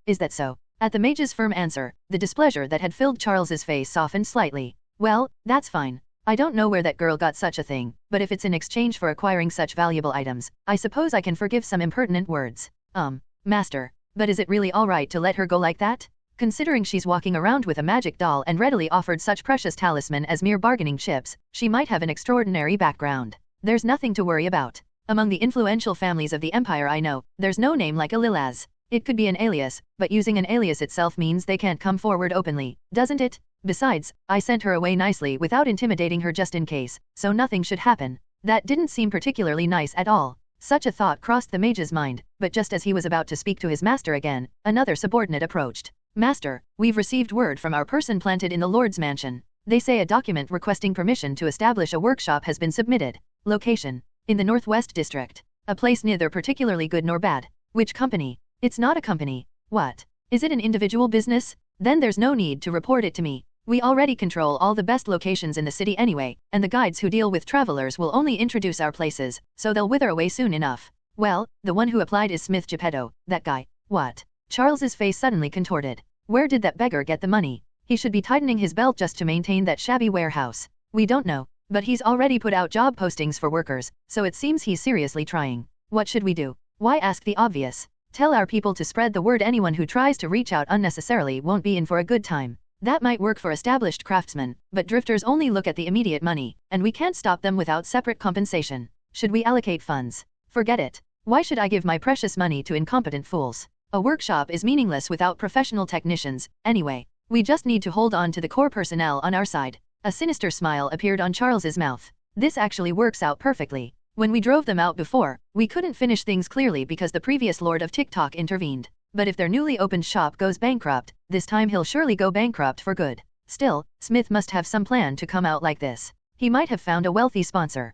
Speaker 2: Is that so? At the mage's firm answer, the displeasure that had filled Charles's face softened slightly. Well, that's fine. I don't know where that girl got such a thing, but if it's in exchange for acquiring such valuable items, I suppose I can forgive some impertinent words. Master, but is it really alright to let her go like that? Considering she's walking around with a magic doll and readily offered such precious talisman as mere bargaining chips, she might have an extraordinary background. There's nothing to worry about. Among the influential families of the empire I know, there's no name like a Lilaz. It could be an alias, but using an alias itself means they can't come forward openly, doesn't it? Besides, I sent her away nicely without intimidating her just in case, so nothing should happen. That didn't seem particularly nice at all. Such a thought crossed the mage's mind, but just as he was about to speak to his master again, another subordinate approached. Master, we've received word from our person planted in the Lord's mansion. They say a document requesting permission to establish a workshop has been submitted. Location: in the Northwest District. A place neither particularly good nor bad. Which company? It's not a company. What? Is it an individual business? Then there's no need to report it to me. We already control all the best locations in the city anyway, and the guides who deal with travelers will only introduce our places, so they'll wither away soon enough. Well, the one who applied is Smith Geppetto, that guy. What? Charles's face suddenly contorted. Where did that beggar get the money? He should be tightening his belt just to maintain that shabby warehouse. We don't know, but he's already put out job postings for workers, so it seems he's seriously trying. What should we do? Why ask the obvious? Tell our people to spread the word. Anyone who tries to reach out unnecessarily won't be in for a good time. That might work for established craftsmen, but drifters only look at the immediate money, and we can't stop them without separate compensation. Should we allocate funds? Forget it. Why should I give my precious money to incompetent fools? A workshop is meaningless without professional technicians, anyway. We just need to hold on to the core personnel on our side. A sinister smile appeared on Charles's mouth. This actually works out perfectly. When we drove them out before, we couldn't finish things clearly because the previous lord of TikTok intervened. But if their newly opened shop goes bankrupt, this time he'll surely go bankrupt for good. Still, Smith must have some plan to come out like this. He might have found a wealthy sponsor.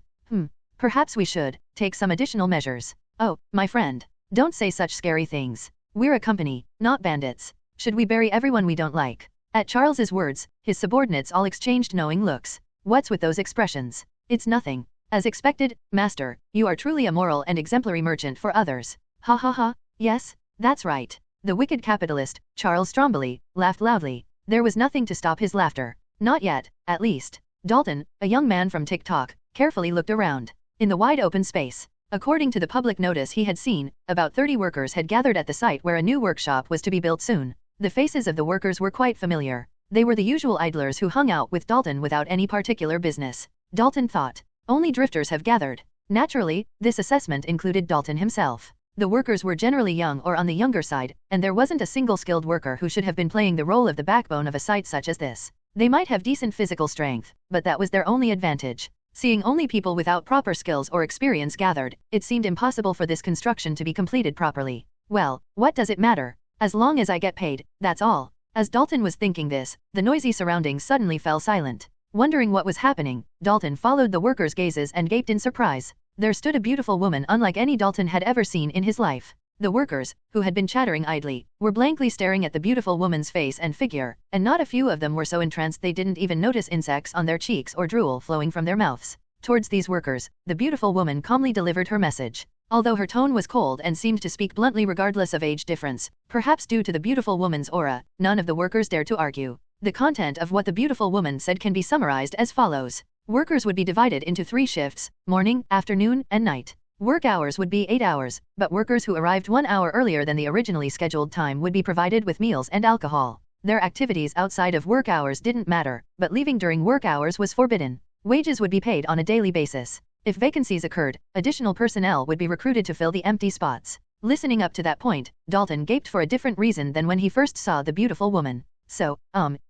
Speaker 2: Perhaps we should take some additional measures. Oh, my friend. Don't say such scary things. We're a company, not bandits. Should we bury everyone we don't like? At Charles's words, his subordinates all exchanged knowing looks. What's with those expressions? It's nothing. As expected, master, you are truly a moral and exemplary merchant for others. Ha ha ha, yes, that's right. The wicked capitalist, Charles Stromboli, laughed loudly. There was nothing to stop his laughter. Not yet, at least. Dalton, a young man from TikTok, carefully looked around. In the wide open space, according to the public notice he had seen, about 30 workers had gathered at the site where a new workshop was to be built soon. The faces of the workers were quite familiar. They were the usual idlers who hung out with Dalton without any particular business. Dalton thought. Only drifters have gathered. Naturally, this assessment included Dalton himself. The workers were generally young or on the younger side, and there wasn't a single skilled worker who should have been playing the role of the backbone of a site such as this. They might have decent physical strength, but that was their only advantage. Seeing only people without proper skills or experience gathered, it seemed impossible for this construction to be completed properly. Well, what does it matter? As long as I get paid, that's all. As Dalton was thinking this, the noisy surroundings suddenly fell silent. Wondering what was happening, Dalton followed the workers' gazes and gaped in surprise. There stood a beautiful woman unlike any Dalton had ever seen in his life. The workers, who had been chattering idly, were blankly staring at the beautiful woman's face and figure, and not a few of them were so entranced they didn't even notice insects on their cheeks or drool flowing from their mouths. Towards these workers, the beautiful woman calmly delivered her message. Although her tone was cold and seemed to speak bluntly regardless of age difference, perhaps due to the beautiful woman's aura, none of the workers dared to argue. The content of what the beautiful woman said can be summarized as follows. Workers would be divided into 3 shifts, morning, afternoon, and night. Work hours would be 8 hours, but workers who arrived 1 hour earlier than the originally scheduled time would be provided with meals and alcohol. Their activities outside of work hours didn't matter, but leaving during work hours was forbidden. Wages would be paid on a daily basis. If vacancies occurred, additional personnel would be recruited to fill the empty spots. Listening up to that point, Dalton gaped for a different reason than when he first saw the beautiful woman. So,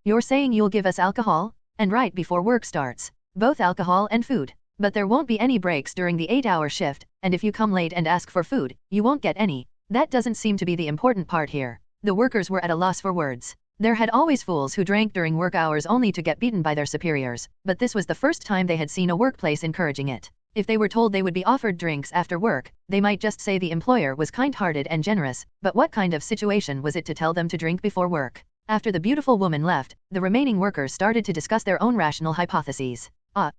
Speaker 2: you're saying you'll give us alcohol? And right before work starts. Both alcohol and food. But there won't be any breaks during the 8-hour shift, and if you come late and ask for food, you won't get any. That doesn't seem to be the important part here. The workers were at a loss for words. There had always fools who drank during work hours only to get beaten by their superiors, but this was the first time they had seen a workplace encouraging it. If they were told they would be offered drinks after work, they might just say the employer was kind-hearted and generous, but what kind of situation was it to tell them to drink before work? After the beautiful woman left, the remaining workers started to discuss their own rational hypotheses.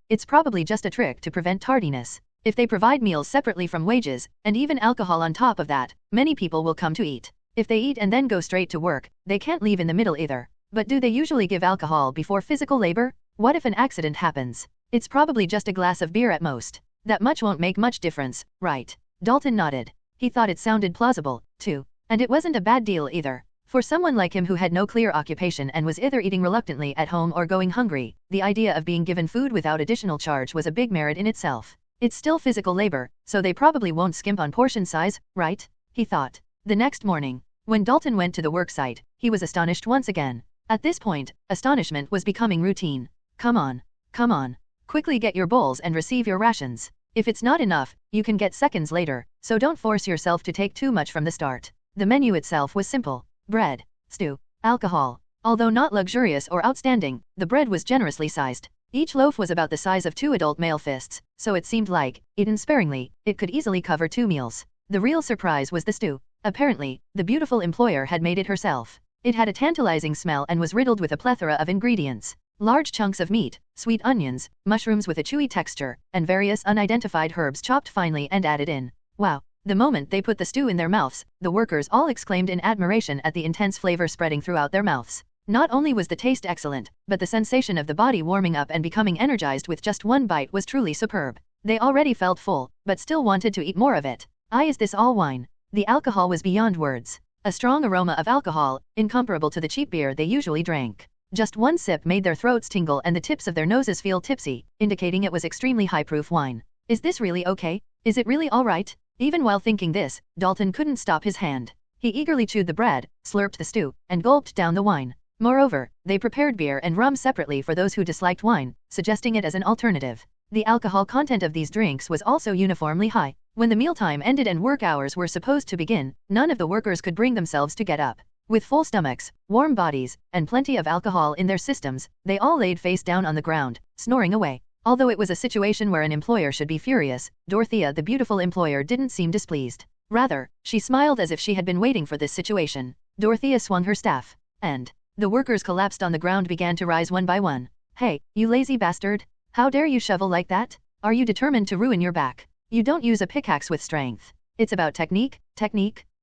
Speaker 2: It's probably just a trick to prevent tardiness. If they provide meals separately from wages, and even alcohol on top of that, many people will come to eat. If they eat and then go straight to work, they can't leave in the middle either. But do they usually give alcohol before physical labor? What if an accident happens? It's probably just a glass of beer at most. That much won't make much difference, right? Dalton nodded. He thought it sounded plausible, too. And it wasn't a bad deal either. For someone like him who had no clear occupation and was either eating reluctantly at home or going hungry, the idea of being given food without additional charge was a big merit in itself. It's still physical labor, so they probably won't skimp on portion size, right? He thought. The next morning, when Dalton went to the worksite, he was astonished once again. At this point, astonishment was becoming routine. Come on. Quickly get your bowls and receive your rations. If it's not enough, you can get seconds later, so don't force yourself to take too much from the start. The menu itself was simple. Bread, stew, alcohol. Although not luxurious or outstanding, the bread was generously sized. Each loaf was about the size of 2 adult male fists, so it seemed like, eaten sparingly, it could easily cover 2 meals. The real surprise was the stew. Apparently, the beautiful employer had made it herself. It had a tantalizing smell and was riddled with a plethora of ingredients. Large chunks of meat, sweet onions, mushrooms with a chewy texture, and various unidentified herbs chopped finely and added in. Wow. The moment they put the stew in their mouths, the workers all exclaimed in admiration at the intense flavor spreading throughout their mouths. Not only was the taste excellent, but the sensation of the body warming up and becoming energized with just one bite was truly superb. They already felt full, but still wanted to eat more of it. Is this all wine? The alcohol was beyond words. A strong aroma of alcohol, incomparable to the cheap beer they usually drank. Just one sip made their throats tingle and the tips of their noses feel tipsy, indicating it was extremely high-proof wine. Is this really okay? Is it really all right? Even while thinking this, Dalton couldn't stop his hand. He eagerly chewed the bread, slurped the stew, and gulped down the wine. Moreover, they prepared beer and rum separately for those who disliked wine, suggesting it as an alternative. The alcohol content of these drinks was also uniformly high. When the mealtime ended and work hours were supposed to begin, none of the workers could bring themselves to get up. With full stomachs, warm bodies, and plenty of alcohol in their systems, they all laid face down on the ground, snoring away. Although it was a situation where an employer should be furious, Dorothea, the beautiful employer, didn't seem displeased. Rather, she smiled as if she had been waiting for this situation. Dorothea swung her staff, and the workers collapsed on the ground, began to rise one by one. Hey, you lazy bastard! How dare you shovel like that? Are you determined to ruin your back? You don't use a pickaxe with strength. It's about technique.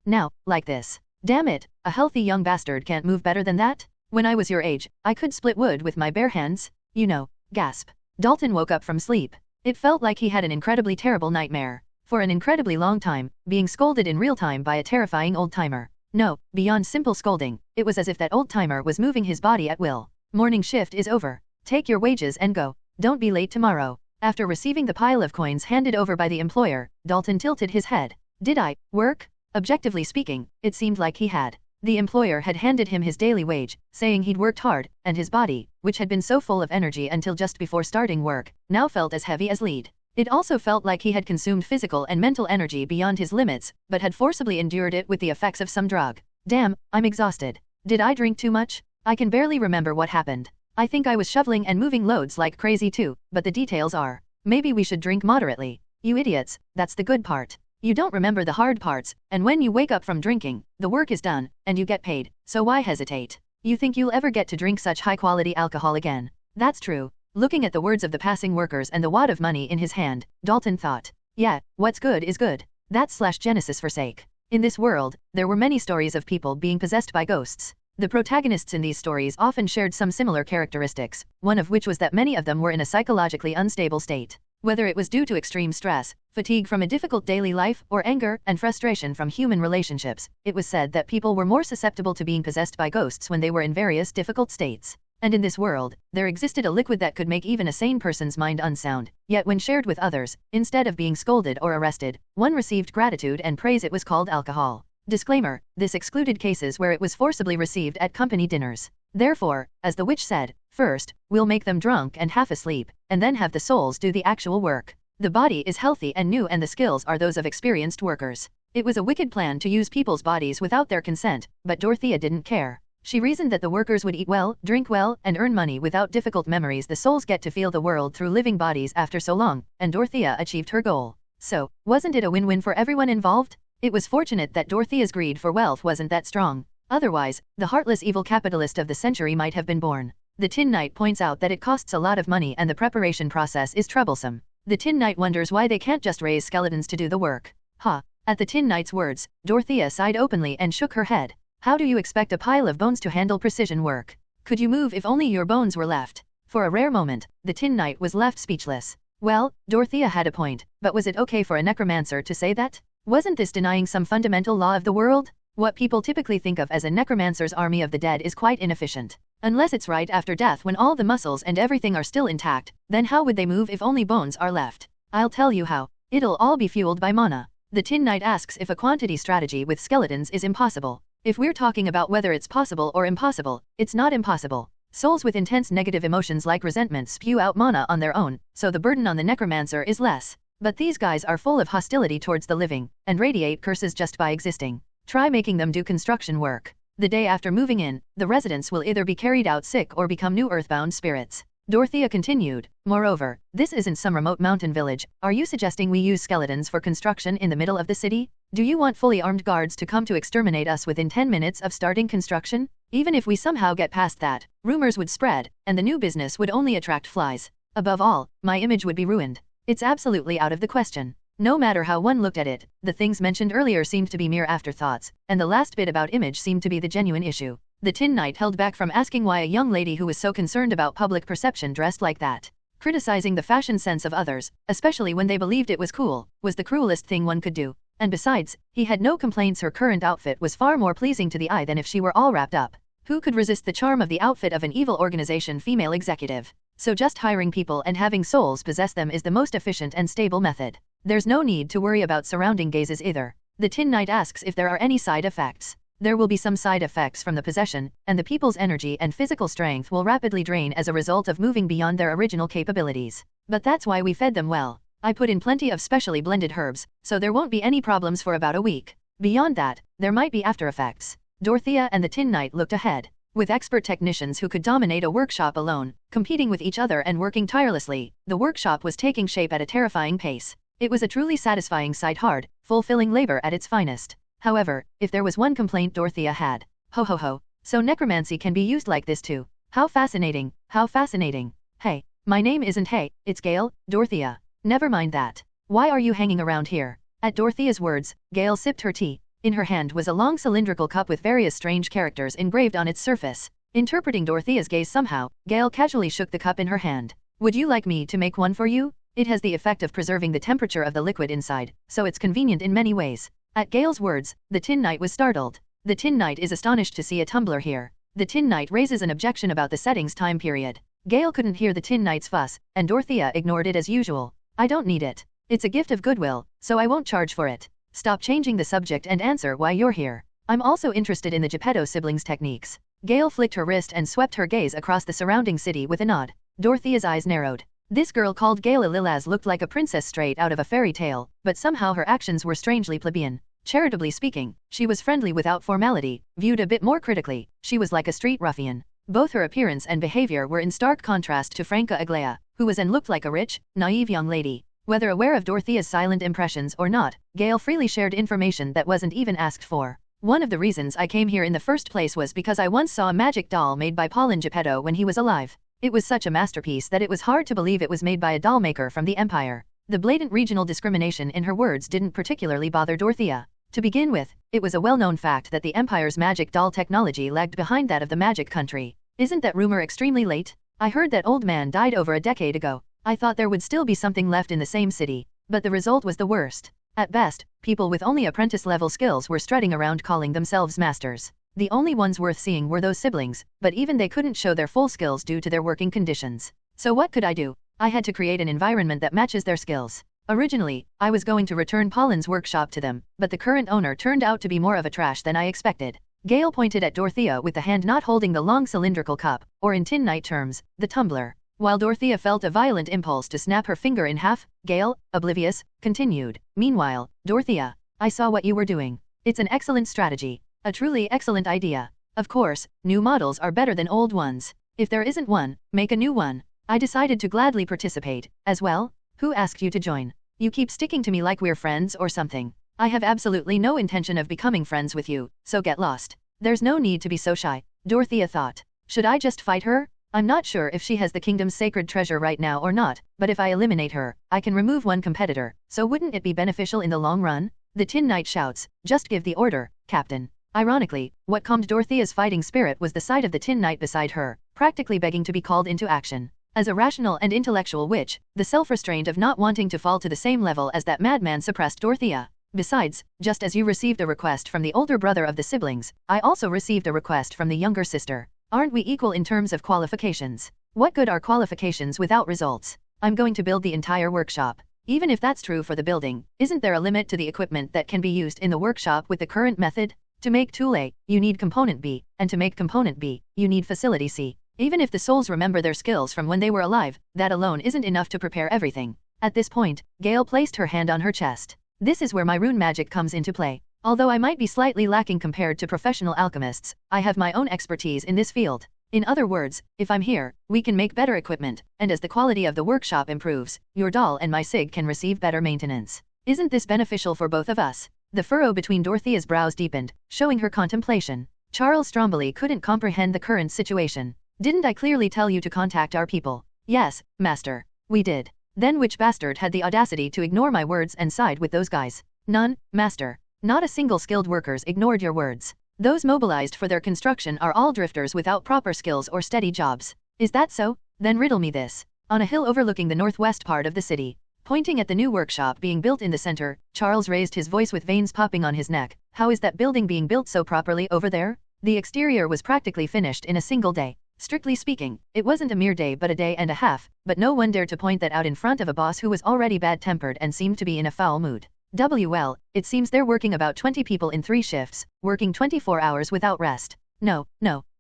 Speaker 2: Now, like this. Damn it, a healthy young bastard can't move better than that? When I was your age, I could split wood with my bare hands. You know. Gasp. Dalton woke up from sleep. It felt like he had an incredibly terrible nightmare. For an incredibly long time, being scolded in real time by a terrifying old-timer. No, beyond simple scolding, it was as if that old-timer was moving his body at will. Morning shift is over. Take your wages and go. Don't be late tomorrow. After receiving the pile of coins handed over by the employer, Dalton tilted his head. Did I work? Objectively speaking, it seemed like he had. The employer had handed him his daily wage, saying he'd worked hard, and his body, which had been so full of energy until just before starting work, now felt as heavy as lead. It also felt like he had consumed physical and mental energy beyond his limits, but had forcibly endured it with the effects of some drug. Damn, I'm exhausted. Did I drink too much? I can barely remember what happened. I think I was shoveling and moving loads like crazy too, but the details are. Maybe we should drink moderately. You idiots, that's the good part. You don't remember the hard parts, and when you wake up from drinking, the work is done, and you get paid, so why hesitate? You think you'll ever get to drink such high-quality alcohol again? That's true. Looking at the words of the passing workers and the wad of money in his hand, Dalton thought, yeah, what's good is good. That's Genesis for sake. In this world, there were many stories of people being possessed by ghosts. The protagonists in these stories often shared some similar characteristics, one of which was that many of them were in a psychologically unstable state. Whether it was due to extreme stress, fatigue from a difficult daily life, or anger and frustration from human relationships, it was said that people were more susceptible to being possessed by ghosts when they were in various difficult states. And in this world, there existed a liquid that could make even a sane person's mind unsound, yet when shared with others, instead of being scolded or arrested, one received gratitude and praise. It was called alcohol. Disclaimer, this excluded cases where it was forcibly received at company dinners. Therefore, as the witch said, first, we'll make them drunk and half asleep, and then have the souls do the actual work. The body is healthy and new and the skills are those of experienced workers. It was a wicked plan to use people's bodies without their consent, but Dorothea didn't care. She reasoned that the workers would eat well, drink well, and earn money without difficult memories. The souls get to feel the world through living bodies after so long, and Dorothea achieved her goal. So, wasn't it a win-win for everyone involved? It was fortunate that Dorothea's greed for wealth wasn't that strong. Otherwise, the heartless evil capitalist of the century might have been born. The Tin Knight points out that it costs a lot of money and the preparation process is troublesome. The Tin Knight wonders why they can't just raise skeletons to do the work. At the Tin Knight's words, Dorothea sighed openly and shook her head. How do you expect a pile of bones to handle precision work? Could you move if only your bones were left? For a rare moment, the Tin Knight was left speechless. Well, Dorothea had a point, but was it okay for a necromancer to say that? Wasn't this denying some fundamental law of the world? What people typically think of as a necromancer's army of the dead is quite inefficient. Unless it's right after death when all the muscles and everything are still intact, then how would they move if only bones are left? I'll tell you how. It'll all be fueled by mana. The Tin Knight asks if a quantity strategy with skeletons is impossible. If we're talking about whether it's possible or impossible, it's not impossible. Souls with intense negative emotions like resentment spew out mana on their own, so the burden on the necromancer is less. But these guys are full of hostility towards the living, and radiate curses just by existing. Try making them do construction work. The day after moving in, the residents will either be carried out sick or become new earthbound spirits. Dorothea continued, moreover, this isn't some remote mountain village. Are you suggesting we use skeletons for construction in the middle of the city? Do you want fully armed guards to come to exterminate us within 10 minutes of starting construction? Even if we somehow get past that, rumors would spread, and the new business would only attract flies. Above all, my image would be ruined. It's absolutely out of the question. No matter how one looked at it, the things mentioned earlier seemed to be mere afterthoughts, and the last bit about image seemed to be the genuine issue. The Tin Knight held back from asking why a young lady who was so concerned about public perception dressed like that. Criticizing the fashion sense of others, especially when they believed it was cool, was the cruelest thing one could do. And besides, he had no complaints. Her current outfit was far more pleasing to the eye than if she were all wrapped up. Who could resist the charm of the outfit of an evil organization female executive? So just hiring people and having souls possess them is the most efficient and stable method. There's no need to worry about surrounding gazes either. The Tin Knight asks if there are any side effects. There will be some side effects from the possession, and the people's energy and physical strength will rapidly drain as a result of moving beyond their original capabilities. But that's why we fed them well. I put in plenty of specially blended herbs, so there won't be any problems for about a week. Beyond that, there might be after effects. Dorothea and the Tin Knight looked ahead. With expert technicians who could dominate a workshop alone, competing with each other and working tirelessly, the workshop was taking shape at a terrifying pace. It was a truly satisfying sight, hard, fulfilling labor at its finest. However, if there was one complaint Dorothea had. Ho ho ho. So necromancy can be used like this too. How fascinating, how fascinating. Hey, my name isn't Hey, it's Gale, Dorothea. Never mind that. Why are you hanging around here? At Dorothea's words, Gale sipped her tea. In her hand was a long cylindrical cup with various strange characters engraved on its surface. Interpreting Dorothea's gaze somehow, Gale casually shook the cup in her hand. Would you like me to make one for you? It has the effect of preserving the temperature of the liquid inside, so it's convenient in many ways. At Gale's words, the Tin Knight was startled. The Tin Knight is astonished to see a tumbler here. The Tin Knight raises an objection about the settings time period. Gale couldn't hear the Tin Knight's fuss, and Dorothea ignored it as usual. I don't need it. It's a gift of goodwill, so I won't charge for it. Stop changing the subject and answer why you're here. I'm also interested in the Geppetto siblings' techniques. Gale flicked her wrist and swept her gaze across the surrounding city with a nod. Dorothea's eyes narrowed. This girl called Gale Lilaz looked like a princess straight out of a fairy tale, but somehow her actions were strangely plebeian. Charitably speaking, she was friendly without formality. Viewed a bit more critically, she was like a street ruffian. Both her appearance and behavior were in stark contrast to Franca Aglaya, who was and looked like a rich, naive young lady. Whether aware of Dorothea's silent impressions or not, Gale freely shared information that wasn't even asked for. One of the reasons I came here in the first place was because I once saw a magic doll made by Paulin Geppetto when he was alive. It was such a masterpiece that it was hard to believe it was made by a doll maker from the Empire. The blatant regional discrimination in her words didn't particularly bother Dorothea. To begin with, it was a well-known fact that the Empire's magic doll technology lagged behind that of the magic country. Isn't that rumor extremely late? I heard that old man died over a decade ago. I thought there would still be something left in the same city, but the result was the worst. At best, people with only apprentice-level skills were strutting around calling themselves masters. The only ones worth seeing were those siblings, but even they couldn't show their full skills due to their working conditions. So what could I do? I had to create an environment that matches their skills. Originally, I was going to return Paulin's workshop to them, but the current owner turned out to be more of a trash than I expected. Gale pointed at Dorothea with the hand not holding the long cylindrical cup, or in Tin Knight terms, the tumbler. While Dorothea felt a violent impulse to snap her finger in half, Gale, oblivious, continued. Meanwhile, Dorothea, I saw what you were doing. It's an excellent strategy. A truly excellent idea. Of course, new models are better than old ones. If there isn't one, make a new one. I decided to gladly participate, as well. Who asked you to join? You keep sticking to me like we're friends or something. I have absolutely no intention of becoming friends with you, so get lost. There's no need to be so shy, Dorothea thought. Should I just fight her? I'm not sure if she has the kingdom's sacred treasure right now or not, but if I eliminate her, I can remove one competitor, so wouldn't it be beneficial in the long run? The Tin Knight shouts, just give the order, Captain. Ironically, what calmed Dorothea's fighting spirit was the sight of the Tin Knight beside her, practically begging to be called into action. As a rational and intellectual witch, the self-restraint of not wanting to fall to the same level as that madman suppressed Dorothea. Besides, just as you received a request from the older brother of the siblings, I also received a request from the younger sister. Aren't we equal in terms of qualifications? What good are qualifications without results? I'm going to build the entire workshop. Even if that's true for the building, isn't there a limit to the equipment that can be used in the workshop with the current method? To make tool A, you need component B, and to make component B, you need facility C. Even if the souls remember their skills from when they were alive, that alone isn't enough to prepare everything. At this point, Gale placed her hand on her chest. This is where my rune magic comes into play. Although I might be slightly lacking compared to professional alchemists, I have my own expertise in this field. In other words, if I'm here, we can make better equipment, and as the quality of the workshop improves, your doll and my sig can receive better maintenance. Isn't this beneficial for both of us? The furrow between Dorothea's brows deepened, showing her contemplation. Charles Stromboli couldn't comprehend the current situation. Didn't I clearly tell you to contact our people? Yes, master. We did. Then which bastard had the audacity to ignore my words and side with those guys? None, master. Not a single skilled workers ignored your words. Those mobilized for their construction are all drifters without proper skills or steady jobs. Is that so? Then riddle me this. On a hill overlooking the northwest part of the city, pointing at the new workshop being built in the center, Charles raised his voice with veins popping on his neck. How is that building being built so properly over there? The exterior was practically finished in a single day. Strictly speaking, it wasn't a mere day but a day and a half, but no one dared to point that out in front of a boss who was already bad-tempered and seemed to be in a foul mood. Well, it seems they're working about 20 people in 3 shifts, working 24 hours without rest. No,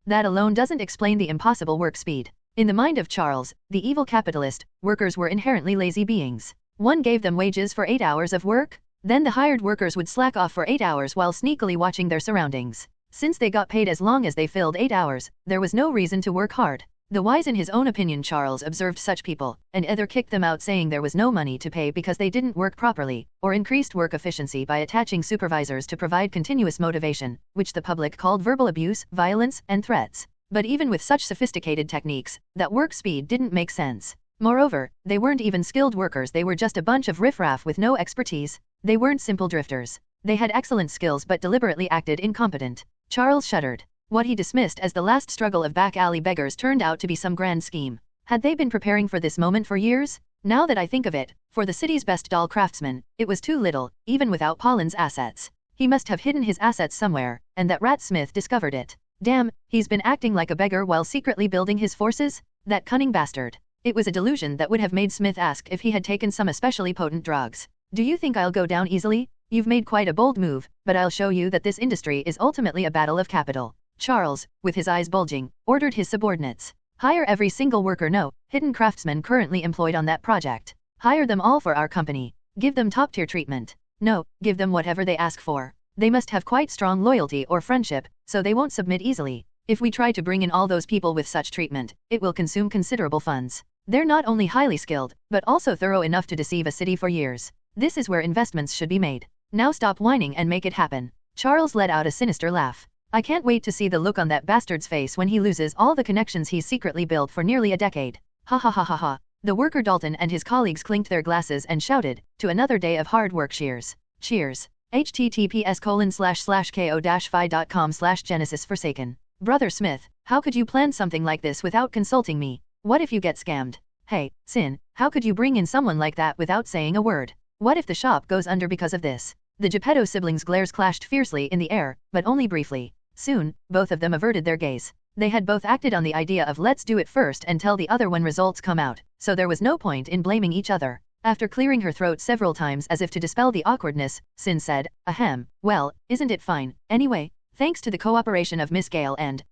Speaker 2: that alone doesn't explain the impossible work speed. In the mind of Charles, the evil capitalist, workers were inherently lazy beings. One gave them wages for 8 hours of work, then the hired workers would slack off for 8 hours while sneakily watching their surroundings. Since they got paid as long as they filled 8 hours, there was no reason to work hard. The wise in his own opinion Charles observed such people, and either kicked them out saying there was no money to pay because they didn't work properly, or increased work efficiency by attaching supervisors to provide continuous motivation, which the public called verbal abuse, violence, and threats. But even with such sophisticated techniques, that work speed didn't make sense. Moreover, they weren't even skilled workers, they were just a bunch of riffraff with no expertise. They weren't simple drifters. They had excellent skills but deliberately acted incompetent. Charles shuddered. What he dismissed as the last struggle of back-alley beggars turned out to be some grand scheme. Had they been preparing for this moment for years? Now that I think of it, for the city's best doll craftsman, it was too little, even without Pollen's assets. He must have hidden his assets somewhere, and that rat Smith discovered it. Damn, he's been acting like a beggar while secretly building his forces? That cunning bastard. It was a delusion that would have made Smith ask if he had taken some especially potent drugs. Do you think I'll go down easily? You've made quite a bold move, but I'll show you that this industry is ultimately a battle of capital. Charles, with his eyes bulging, ordered his subordinates. Hire every single worker, no, hidden craftsman currently employed on that project. Hire them all for our company. Give them top-tier treatment. No, give them whatever they ask for. They must have quite strong loyalty or friendship, so they won't submit easily. If we try to bring in all those people with such treatment, it will consume considerable funds. They're not only highly skilled, but also thorough enough to deceive a city for years. This is where investments should be made. Now stop whining and make it happen. Charles let out a sinister laugh. I can't wait to see the look on that bastard's face when he loses all the connections he's secretly built for nearly a decade. Ha ha ha ha ha. The worker Dalton and his colleagues clinked their glasses and shouted, to another day of hard work. Cheers. Cheers. https://ko-fi.com/Genesis Forsaken. Brother Smith, how could you plan something like this without consulting me? What if you get scammed? Hey, Sin, how could you bring in someone like that without saying a word? What if the shop goes under because of this? The Geppetto siblings' glares clashed fiercely in the air, but only briefly. Soon, both of them averted their gaze. They had both acted on the idea of let's do it first and tell the other when results come out, so there was no point in blaming each other. After clearing her throat several times as if to dispel the awkwardness, Sin said, ahem, well, isn't it fine, anyway? Thanks to the cooperation of Miss Gale and,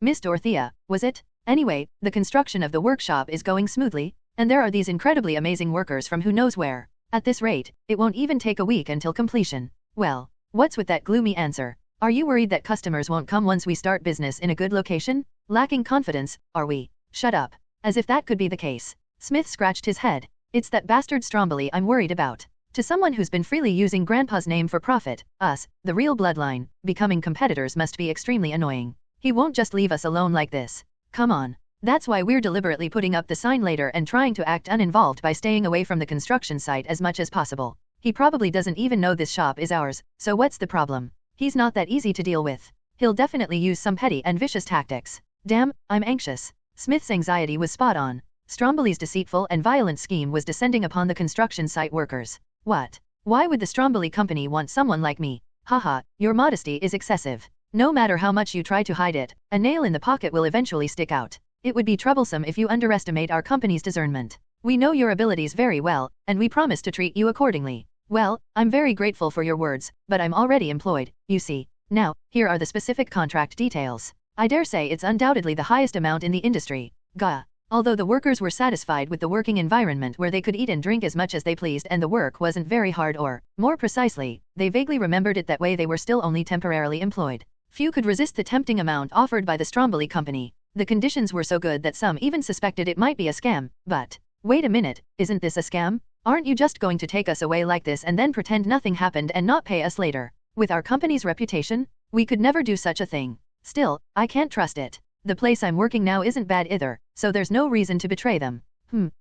Speaker 2: Miss Dorothea, was it? Anyway, the construction of the workshop is going smoothly, and there are these incredibly amazing workers from who knows where. At this rate, it won't even take a week until completion. Well, what's with that gloomy answer? Are you worried that customers won't come once we start business in a good location? Lacking confidence, are we? Shut up. As if that could be the case. Smith scratched his head. It's that bastard Stromboli I'm worried about. To someone who's been freely using Grandpa's name for profit, us, the real bloodline, becoming competitors must be extremely annoying. He won't just leave us alone like this. Come on. That's why we're deliberately putting up the sign later and trying to act uninvolved by staying away from the construction site as much as possible. He probably doesn't even know this shop is ours, so what's the problem? He's not that easy to deal with. He'll definitely use some petty and vicious tactics. Damn, I'm anxious. Smith's anxiety was spot on. Stromboli's deceitful and violent scheme was descending upon the construction site workers. What? Why would the Stromboli company want someone like me? Haha, your modesty is excessive. No matter how much you try to hide it, a nail in the pocket will eventually stick out. It would be troublesome if you underestimate our company's discernment. We know your abilities very well, and we promise to treat you accordingly. Well, I'm very grateful for your words, but I'm already employed, you see. Now, here are the specific contract details. I dare say it's undoubtedly the highest amount in the industry. Gah. Although the workers were satisfied with the working environment where they could eat and drink as much as they pleased and the work wasn't very hard or, more precisely, they vaguely remembered it that way they were still only temporarily employed. Few could resist the tempting amount offered by the Stromboli company. The conditions were so good that some even suspected it might be a scam, but, wait a minute, isn't this a scam? Aren't you just going to take us away like this and then pretend nothing happened and not pay us later? With our company's reputation, we could never do such a thing. Still, I can't trust it. The place I'm working now isn't bad either, so there's no reason to betray them.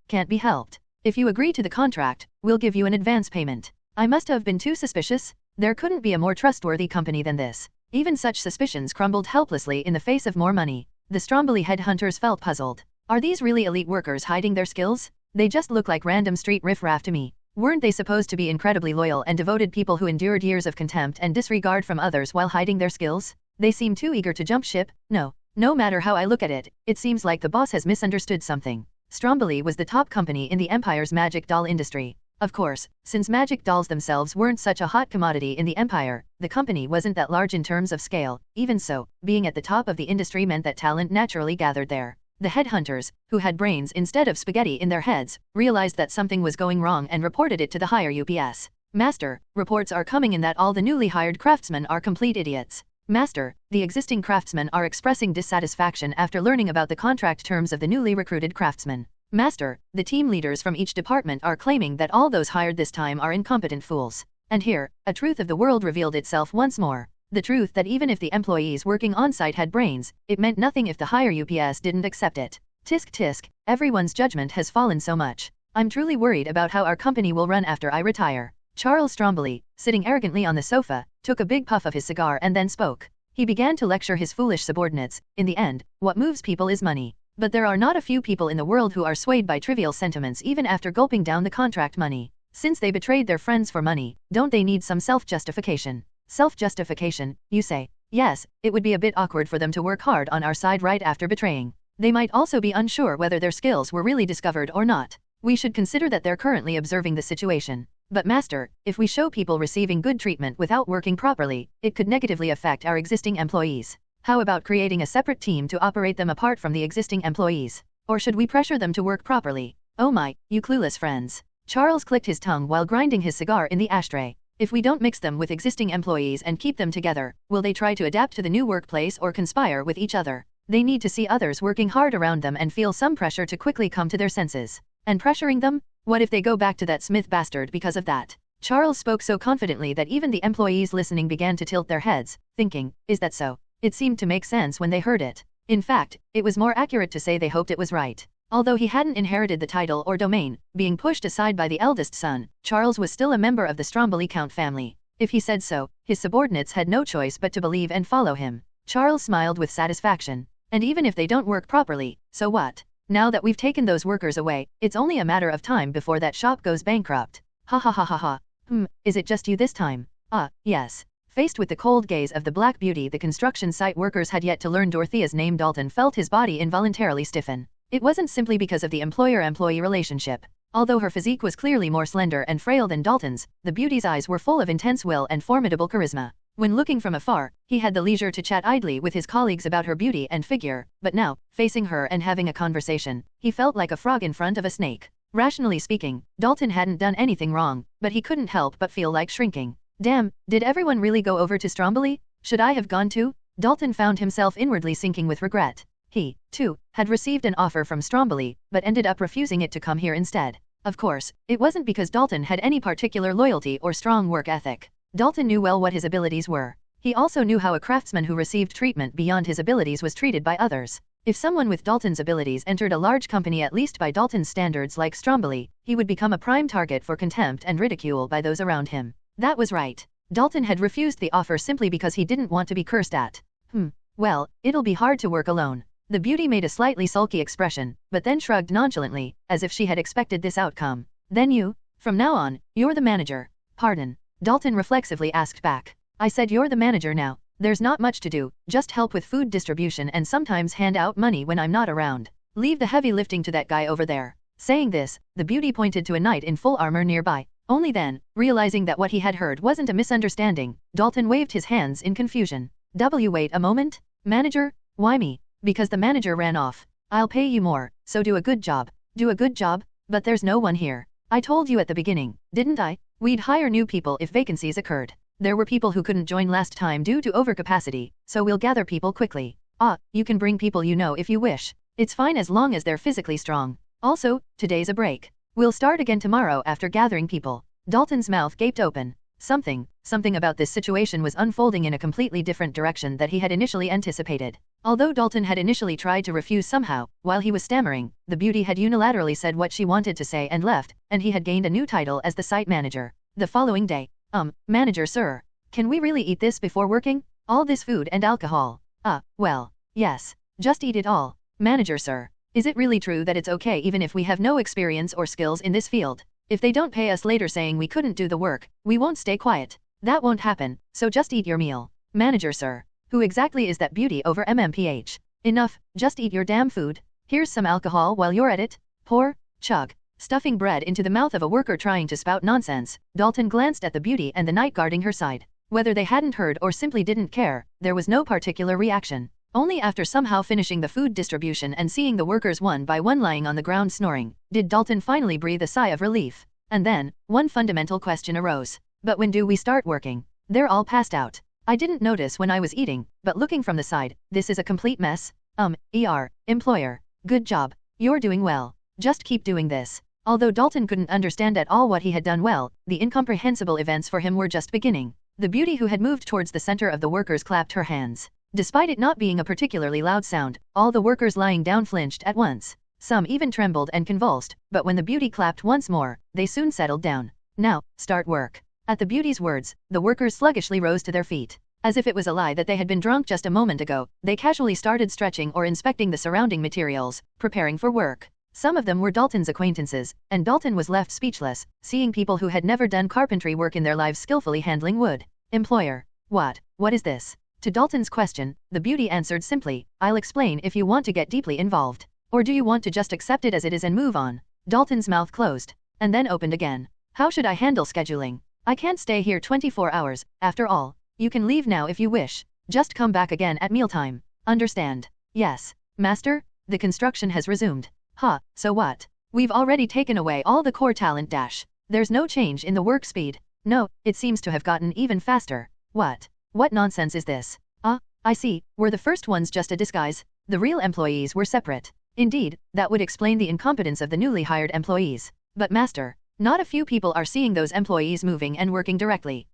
Speaker 2: Can't be helped. If you agree to the contract, we'll give you an advance payment. I must have been too suspicious. There couldn't be a more trustworthy company than this. Even such suspicions crumbled helplessly in the face of more money. The Stromboli headhunters felt puzzled. Are these really elite workers hiding their skills? They just look like random street riffraff to me. Weren't they supposed to be incredibly loyal and devoted people who endured years of contempt and disregard from others while hiding their skills? They seem too eager to jump ship. No matter how I look at it, it seems like the boss has misunderstood something. Stromboli was the top company in the Empire's magic doll industry. Of course, since magic dolls themselves weren't such a hot commodity in the empire, the company wasn't that large in terms of scale. Even so, being at the top of the industry meant that talent naturally gathered there. The headhunters, who had brains instead of spaghetti in their heads, realized that something was going wrong and reported it to the higher UPS. Master, reports are coming in that all the newly hired craftsmen are complete idiots. Master, the existing craftsmen are expressing dissatisfaction after learning about the contract terms of the newly recruited craftsmen. Master, the team leaders from each department are claiming that all those hired this time are incompetent fools. And here, a truth of the world revealed itself once more. The truth that even if the employees working on-site had brains, it meant nothing if the higher UPS didn't accept it. Tisk tisk, everyone's judgment has fallen so much. I'm truly worried about how our company will run after I retire. Charles Stromboli, sitting arrogantly on the sofa, took a big puff of his cigar and then spoke. He began to lecture his foolish subordinates. In the end, what moves people is money. But there are not a few people in the world who are swayed by trivial sentiments even after gulping down the contract money. Since they betrayed their friends for money, don't they need some self-justification? Self-justification, you say? Yes, it would be a bit awkward for them to work hard on our side right after betraying. They might also be unsure whether their skills were really discovered or not. We should consider that they're currently observing the situation. But Master, if we show people receiving good treatment without working properly, it could negatively affect our existing employees. How about creating a separate team to operate them apart from the existing employees? Or should we pressure them to work properly? Oh my, you clueless friends. Charles clicked his tongue while grinding his cigar in the ashtray. If we don't mix them with existing employees and keep them together, will they try to adapt to the new workplace or conspire with each other? They need to see others working hard around them and feel some pressure to quickly come to their senses. And pressuring them? What if they go back to that Smith bastard because of that? Charles spoke so confidently that even the employees listening began to tilt their heads, thinking, is that so? It seemed to make sense when they heard it. In fact, it was more accurate to say they hoped it was right. Although he hadn't inherited the title or domain, being pushed aside by the eldest son, Charles was still a member of the Stromboli Count family. If he said so, his subordinates had no choice but to believe and follow him. Charles smiled with satisfaction. And even if they don't work properly, so what? Now that we've taken those workers away, it's only a matter of time before that shop goes bankrupt. Ha ha ha ha ha. Is it just you this time? Yes. Faced with the cold gaze of the Black Beauty the construction site workers had yet to learn Dorothea's name. Dalton felt his body involuntarily stiffen. It wasn't simply because of the employer-employee relationship. Although her physique was clearly more slender and frail than Dalton's, the beauty's eyes were full of intense will and formidable charisma. When looking from afar, he had the leisure to chat idly with his colleagues about her beauty and figure, but now, facing her and having a conversation, he felt like a frog in front of a snake. Rationally speaking, Dalton hadn't done anything wrong, but he couldn't help but feel like shrinking. Damn, did everyone really go over to Stromboli? Should I have gone too? Dalton found himself inwardly sinking with regret. He, too, had received an offer from Stromboli, but ended up refusing it to come here instead. Of course, it wasn't because Dalton had any particular loyalty or strong work ethic. Dalton knew well what his abilities were. He also knew how a craftsman who received treatment beyond his abilities was treated by others. If someone with Dalton's abilities entered a large company at least by Dalton's standards like Stromboli, he would become a prime target for contempt and ridicule by those around him. That was right. Dalton had refused the offer simply because he didn't want to be cursed at. Well, it'll be hard to work alone. The beauty made a slightly sulky expression, but then shrugged nonchalantly, as if she had expected this outcome. Then you? From now on, you're the manager. Pardon? Dalton reflexively asked back. I said you're the manager now. There's not much to do, just help with food distribution and sometimes hand out money when I'm not around. Leave the heavy lifting to that guy over there. Saying this, the beauty pointed to a knight in full armor nearby. Only then, realizing that what he had heard wasn't a misunderstanding, Dalton waved his hands in confusion. Wait a moment? Manager? Why me? Because the manager ran off. I'll pay you more, so do a good job. Do a good job? But there's no one here. I told you at the beginning, didn't I? We'd hire new people if vacancies occurred. There were people who couldn't join last time due to overcapacity, so we'll gather people quickly. You can bring people you know if you wish. It's fine as long as they're physically strong. Also, today's a break. We'll start again tomorrow after gathering people. Dalton's mouth gaped open. Something about this situation was unfolding in a completely different direction that he had initially anticipated. Although Dalton had initially tried to refuse somehow, while he was stammering, the beauty had unilaterally said what she wanted to say and left, and he had gained a new title as the site manager. The following day, manager sir, can we really eat this before working? All this food and alcohol? Well, yes. Just eat it all. Manager sir, is it really true that it's okay even if we have no experience or skills in this field? If they don't pay us later saying we couldn't do the work, we won't stay quiet. That won't happen, so just eat your meal. Manager sir, who exactly is that beauty over MMPH? Enough, just eat your damn food. Here's some alcohol while you're at it. Pour, chug, stuffing bread into the mouth of a worker trying to spout nonsense. Dalton glanced at the beauty and the knight guarding her side. Whether they hadn't heard or simply didn't care, there was no particular reaction. Only after somehow finishing the food distribution and seeing the workers one by one lying on the ground snoring, did Dalton finally breathe a sigh of relief. And then, one fundamental question arose. But when do we start working? They're all passed out. I didn't notice when I was eating, but looking from the side, this is a complete mess. Employer. Good job. You're doing well. Just keep doing this. Although Dalton couldn't understand at all what he had done well, the incomprehensible events for him were just beginning. The beauty who had moved towards the center of the workers clapped her hands. Despite it not being a particularly loud sound, all the workers lying down flinched at once. Some even trembled and convulsed, but when the beauty clapped once more, they soon settled down. Now, start work. At the beauty's words, the workers sluggishly rose to their feet. As if it was a lie that they had been drunk just a moment ago, they casually started stretching or inspecting the surrounding materials, preparing for work. Some of them were Dalton's acquaintances, and Dalton was left speechless, seeing people who had never done carpentry work in their lives skillfully handling wood. Employer. What is this? To Dalton's question, the beauty answered simply, I'll explain if you want to get deeply involved. Or do you want to just accept it as it is and move on? Dalton's mouth closed, and then opened again. How should I handle scheduling? I can't stay here 24 hours, after all. You can leave now if you wish. Just come back again at mealtime. Understand? Yes. Master? The construction has resumed. So what? We've already taken away all the core talent dash. There's no change in the work speed. No, it seems to have gotten even faster. What nonsense is this? I see, were the first ones just a disguise? The real employees were separate. Indeed, that would explain the incompetence of the newly hired employees. But master, not a few people are seeing those employees moving and working directly.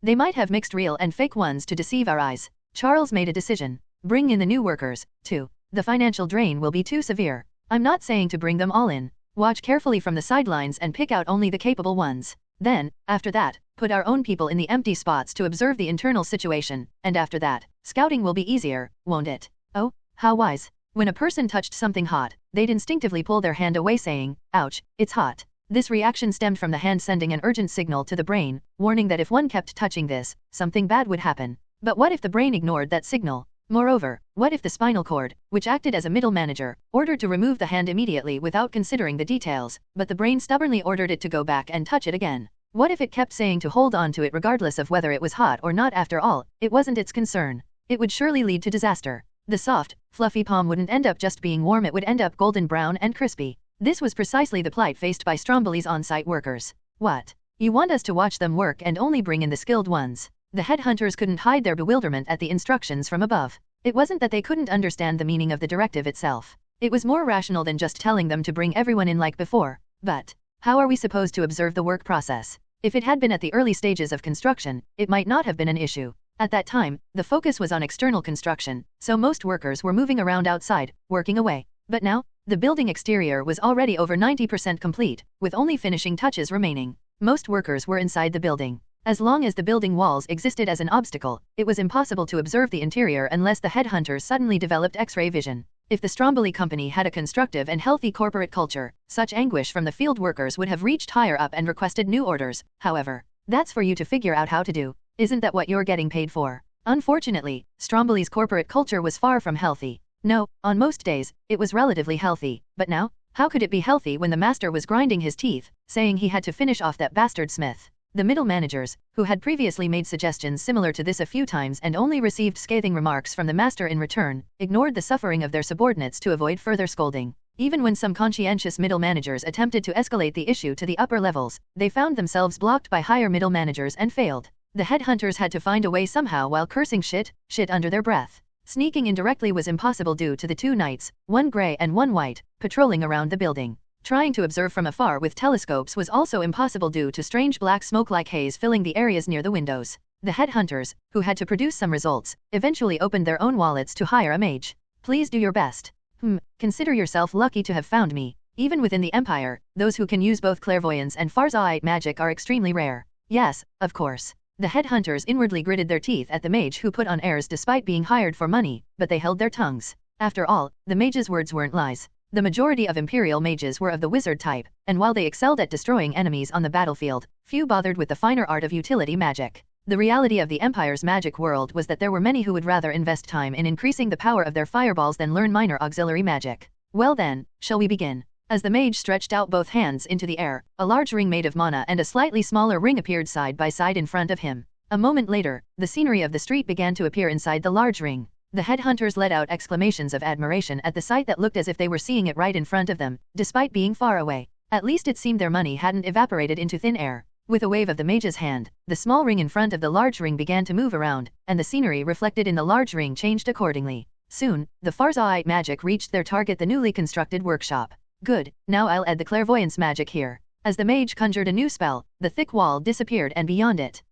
Speaker 2: They might have mixed real and fake ones to deceive our eyes. Charles made a decision. Bring in the new workers, too. The financial drain will be too severe. I'm not saying to bring them all in. Watch carefully from the sidelines and pick out only the capable ones. Then, after that, put our own people in the empty spots to observe the internal situation, and after that, scouting will be easier, won't it? Oh, how wise. When a person touched something hot, they'd instinctively pull their hand away saying, ouch, it's hot. This reaction stemmed from the hand sending an urgent signal to the brain, warning that if one kept touching this, something bad would happen. But what if the brain ignored that signal? Moreover, what if the spinal cord, which acted as a middle manager, ordered to remove the hand immediately without considering the details, but the brain stubbornly ordered it to go back and touch it again? What if it kept saying to hold on to it regardless of whether it was hot or not? After all, it wasn't its concern. It would surely lead to disaster. The soft, fluffy palm wouldn't end up just being warm, it would end up golden brown and crispy. This was precisely the plight faced by Stromboli's on-site workers. What? You want us to watch them work and only bring in the skilled ones? The headhunters couldn't hide their bewilderment at the instructions from above. It wasn't that they couldn't understand the meaning of the directive itself. It was more rational than just telling them to bring everyone in like before. But how are we supposed to observe the work process? If it had been at the early stages of construction, it might not have been an issue. At that time, the focus was on external construction, so most workers were moving around outside, working away. But now, the building exterior was already over 90% complete, with only finishing touches remaining. Most workers were inside the building. As long as the building walls existed as an obstacle, it was impossible to observe the interior unless the headhunters suddenly developed X-ray vision. If the Stromboli company had a constructive and healthy corporate culture, such anguish from the field workers would have reached higher up and requested new orders. However, that's for you to figure out how to do. Isn't that what you're getting paid for? Unfortunately, Stromboli's corporate culture was far from healthy. No, on most days, it was relatively healthy. But now, how could it be healthy when the master was grinding his teeth, saying he had to finish off that bastard Smith? The middle managers, who had previously made suggestions similar to this a few times and only received scathing remarks from the master in return, ignored the suffering of their subordinates to avoid further scolding. Even when some conscientious middle managers attempted to escalate the issue to the upper levels, they found themselves blocked by higher middle managers and failed. The headhunters had to find a way somehow while cursing shit under their breath. Sneaking indirectly was impossible due to the two knights, one gray and one white, patrolling around the building. Trying to observe from afar with telescopes was also impossible due to strange black smoke-like haze filling the areas near the windows. The headhunters, who had to produce some results, eventually opened their own wallets to hire a mage. Please do your best. Consider yourself lucky to have found me. Even within the Empire, those who can use both clairvoyance and Farsaite magic are extremely rare. Yes, of course. The headhunters inwardly gritted their teeth at the mage who put on airs despite being hired for money, but they held their tongues. After all, the mage's words weren't lies. The majority of Imperial mages were of the wizard type, and while they excelled at destroying enemies on the battlefield, few bothered with the finer art of utility magic. The reality of the Empire's magic world was that there were many who would rather invest time in increasing the power of their fireballs than learn minor auxiliary magic. Well then, shall we begin? As the mage stretched out both hands into the air, a large ring made of mana and a slightly smaller ring appeared side by side in front of him. A moment later, the scenery of the street began to appear inside the large ring. The headhunters let out exclamations of admiration at the sight that looked as if they were seeing it right in front of them, despite being far away. At least it seemed their money hadn't evaporated into thin air. With a wave of the mage's hand, the small ring in front of the large ring began to move around, and the scenery reflected in the large ring changed accordingly. Soon, the Farzaite magic reached their target, the newly constructed workshop. Good, now I'll add the clairvoyance magic here. As the mage conjured a new spell, the thick wall disappeared and beyond it,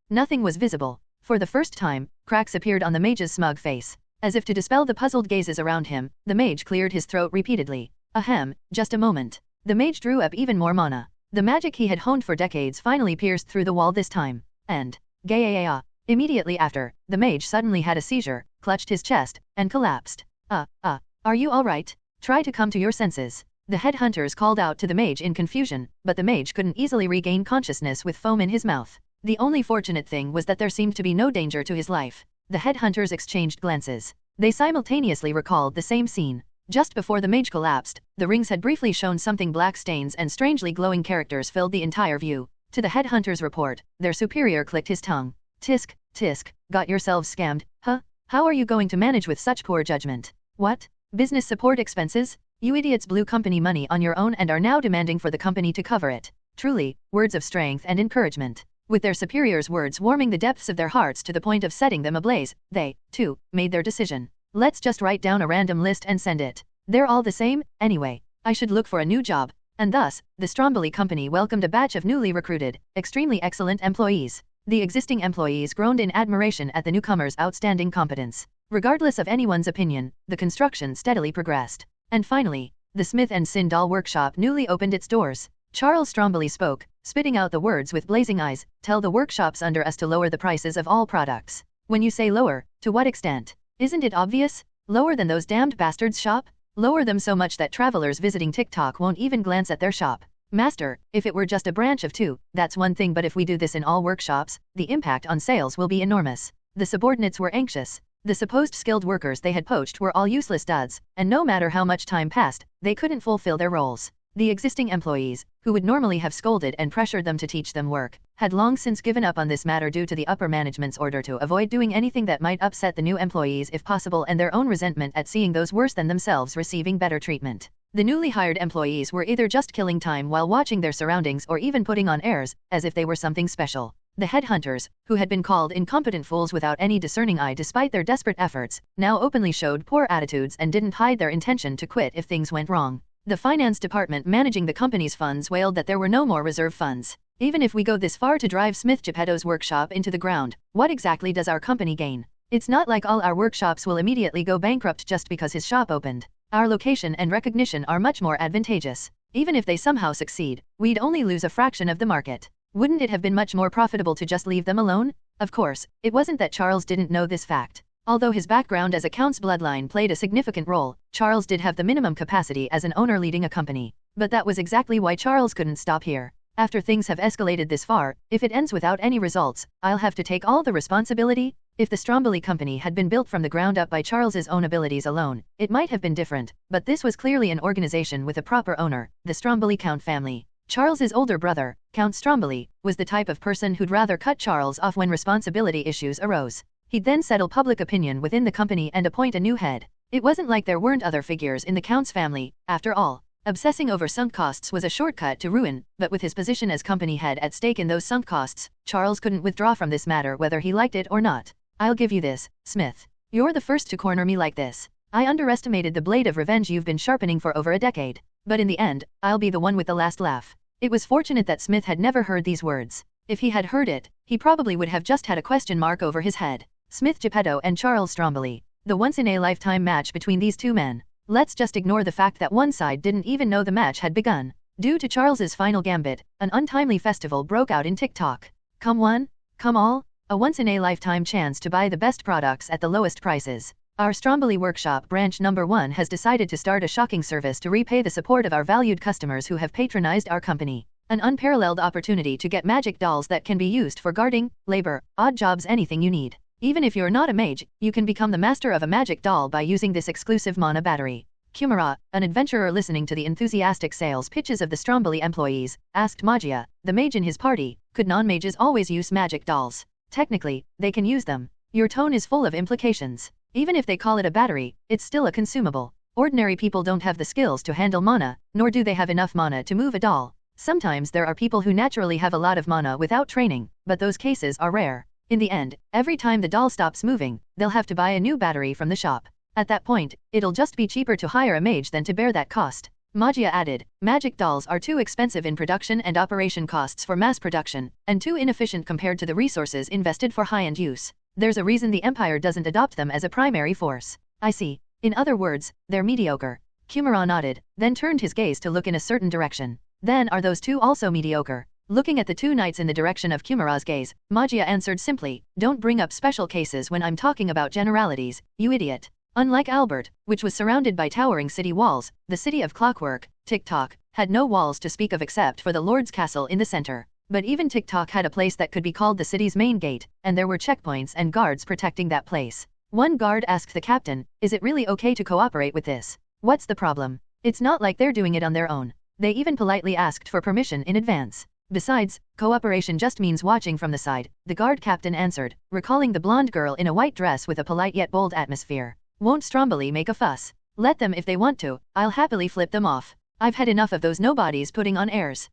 Speaker 2: nothing was visible. For the first time, cracks appeared on the mage's smug face. As if to dispel the puzzled gazes around him, the mage cleared his throat repeatedly. Ahem, just a moment. The mage drew up even more mana. The magic he had honed for decades finally pierced through the wall this time. And, gaya. Immediately after, the mage suddenly had a seizure, clutched his chest, and collapsed. Are you alright? Try to come to your senses. The headhunters called out to the mage in confusion, but the mage couldn't easily regain consciousness with foam in his mouth. The only fortunate thing was that there seemed to be no danger to his life. The headhunters exchanged glances. They simultaneously recalled the same scene. Just before the mage collapsed, the rings had briefly shown something black stains and strangely glowing characters filled the entire view. To the headhunters' report, their superior clicked his tongue. Tisk, got yourselves scammed, huh? How are you going to manage with such poor judgment? What? Business support expenses? You idiots blew company money on your own and are now demanding for the company to cover it. Truly, words of strength and encouragement. With their superiors' words warming the depths of their hearts to the point of setting them ablaze, they, too, made their decision. Let's just write down a random list and send it. They're all the same, anyway. I should look for a new job. And thus, the Stromboli company welcomed a batch of newly recruited, extremely excellent employees. The existing employees groaned in admiration at the newcomers' outstanding competence. Regardless of anyone's opinion, the construction steadily progressed. And finally, the Smith & Sin doll workshop newly opened its doors. Charles Stromboli spoke, spitting out the words with blazing eyes. Tell the workshops under us to lower the prices of all products. When you say lower, to what extent? Isn't it obvious? Lower than those damned bastards' shop? Lower them so much that travelers visiting TikTok won't even glance at their shop. Master, if it were just a branch of two, that's one thing, but if we do this in all workshops, the impact on sales will be enormous. The subordinates were anxious. The supposed skilled workers they had poached were all useless duds, and no matter how much time passed, they couldn't fulfill their roles. The existing employees, who would normally have scolded and pressured them to teach them work, had long since given up on this matter due to the upper management's order to avoid doing anything that might upset the new employees if possible, and their own resentment at seeing those worse than themselves receiving better treatment. The newly hired employees were either just killing time while watching their surroundings or even putting on airs, as if they were something special. The headhunters, who had been called incompetent fools without any discerning eye despite their desperate efforts, now openly showed poor attitudes and didn't hide their intention to quit if things went wrong. The finance department managing the company's funds wailed that there were no more reserve funds. Even if we go this far to drive Smith Geppetto's workshop into the ground, what exactly does our company gain? It's not like all our workshops will immediately go bankrupt just because his shop opened. Our location and recognition are much more advantageous. Even if they somehow succeed, we'd only lose a fraction of the market. Wouldn't it have been much more profitable to just leave them alone? Of course, it wasn't that Charles didn't know this fact. Although his background as a count's bloodline played a significant role, Charles did have the minimum capacity as an owner leading a company. But that was exactly why Charles couldn't stop here. After things have escalated this far, if it ends without any results, I'll have to take all the responsibility? If the Stromboli company had been built from the ground up by Charles's own abilities alone, it might have been different, but this was clearly an organization with a proper owner, the Stromboli Count family. Charles's older brother, Count Stromboli, was the type of person who'd rather cut Charles off when responsibility issues arose. He'd then settle public opinion within the company and appoint a new head. It wasn't like there weren't other figures in the Count's family, after all. Obsessing over sunk costs was a shortcut to ruin, but with his position as company head at stake in those sunk costs, Charles couldn't withdraw from this matter whether he liked it or not. I'll give you this, Smith. You're the first to corner me like this. I underestimated the blade of revenge you've been sharpening for over a decade. But in the end, I'll be the one with the last laugh. It was fortunate that Smith had never heard these words. If he had heard it, he probably would have just had a question mark over his head. Smith Geppetto and Charles Stromboli. The once-in-a-lifetime match between these two men. Let's just ignore the fact that one side didn't even know the match had begun. Due to Charles's final gambit, an untimely festival broke out in TikTok. Come one, come all, a once-in-a-lifetime chance to buy the best products at the lowest prices. Our Stromboli Workshop Branch Number 1 has decided to start a shocking service to repay the support of our valued customers who have patronized our company. An unparalleled opportunity to get magic dolls that can be used for guarding, labor, odd jobs, anything you need. Even if you're not a mage, you can become the master of a magic doll by using this exclusive mana battery. Kumara, an adventurer listening to the enthusiastic sales pitches of the Stromboli employees, asked Magia, the mage in his party, could non-mages always use magic dolls? Technically, they can use them. Your tone is full of implications. Even if they call it a battery, it's still a consumable. Ordinary people don't have the skills to handle mana, nor do they have enough mana to move a doll. Sometimes there are people who naturally have a lot of mana without training, but those cases are rare. In the end, every time the doll stops moving, they'll have to buy a new battery from the shop. At that point, it'll just be cheaper to hire a mage than to bear that cost. Magia added, magic dolls are too expensive in production and operation costs for mass production, and too inefficient compared to the resources invested for high-end use. There's a reason the Empire doesn't adopt them as a primary force. I see. In other words, they're mediocre. Kumara nodded, then turned his gaze to look in a certain direction. Then are those two also mediocre? Looking at the two knights in the direction of Kumara's gaze, Magia answered simply, don't bring up special cases when I'm talking about generalities, you idiot. Unlike Albert, which was surrounded by towering city walls, the city of clockwork, Tick-Tock, had no walls to speak of except for the Lord's castle in the center. But even Tick-Tock had a place that could be called the city's main gate, and there were checkpoints and guards protecting that place. One guard asked the captain, is it really okay to cooperate with this? What's the problem? It's not like they're doing it on their own. They even politely asked for permission in advance. Besides, cooperation just means watching from the side, the guard captain answered, recalling the blonde girl in a white dress with a polite yet bold atmosphere. Won't Stromboli make a fuss? Let them if they want to, I'll happily flip them off. I've had enough of those nobodies putting on airs.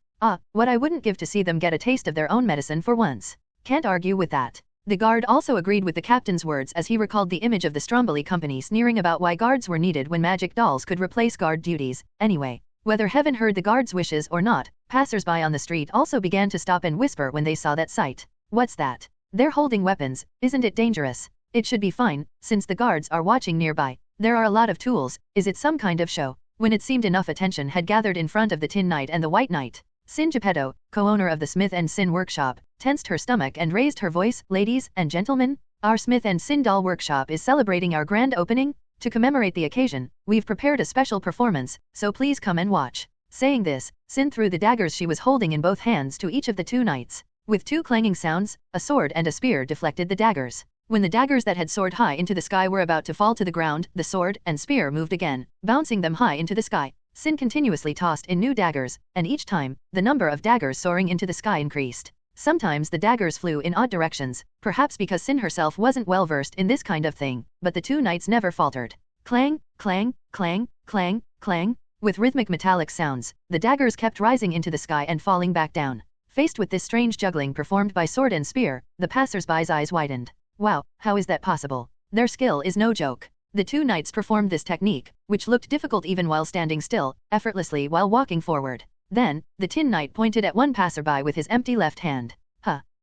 Speaker 2: What I wouldn't give to see them get a taste of their own medicine for once. Can't argue with that. The guard also agreed with the captain's words as he recalled the image of the Stromboli company sneering about why guards were needed when magic dolls could replace guard duties. Anyway, whether heaven heard the guard's wishes or not, passers-by on the street also began to stop and whisper when they saw that sight. What's that? They're holding weapons, isn't it dangerous? It should be fine, since the guards are watching nearby. There are a lot of tools, is it some kind of show? When it seemed enough attention had gathered in front of the Tin Knight and the White Knight, Sin Geppetto, co-owner of the Smith & Sin workshop, tensed her stomach and raised her voice, ladies and gentlemen, our Smith & Sin doll workshop is celebrating our grand opening. To commemorate the occasion, we've prepared a special performance, so please come and watch. Saying this, Sin threw the daggers she was holding in both hands to each of the two knights. With two clanging sounds, a sword and a spear deflected the daggers. When the daggers that had soared high into the sky were about to fall to the ground, the sword and spear moved again, bouncing them high into the sky. Sin continuously tossed in new daggers, and each time, the number of daggers soaring into the sky increased. Sometimes the daggers flew in odd directions, perhaps because Sin herself wasn't well versed in this kind of thing, but the two knights never faltered. Clang, clang, clang, clang, clang. With rhythmic metallic sounds, the daggers kept rising into the sky and falling back down. Faced with this strange juggling performed by sword and spear, the passers-by's eyes widened. Wow, how is that possible? Their skill is no joke. The two knights performed this technique, which looked difficult even while standing still, effortlessly while walking forward. Then, the Tin Knight pointed at one passerby with his empty left hand.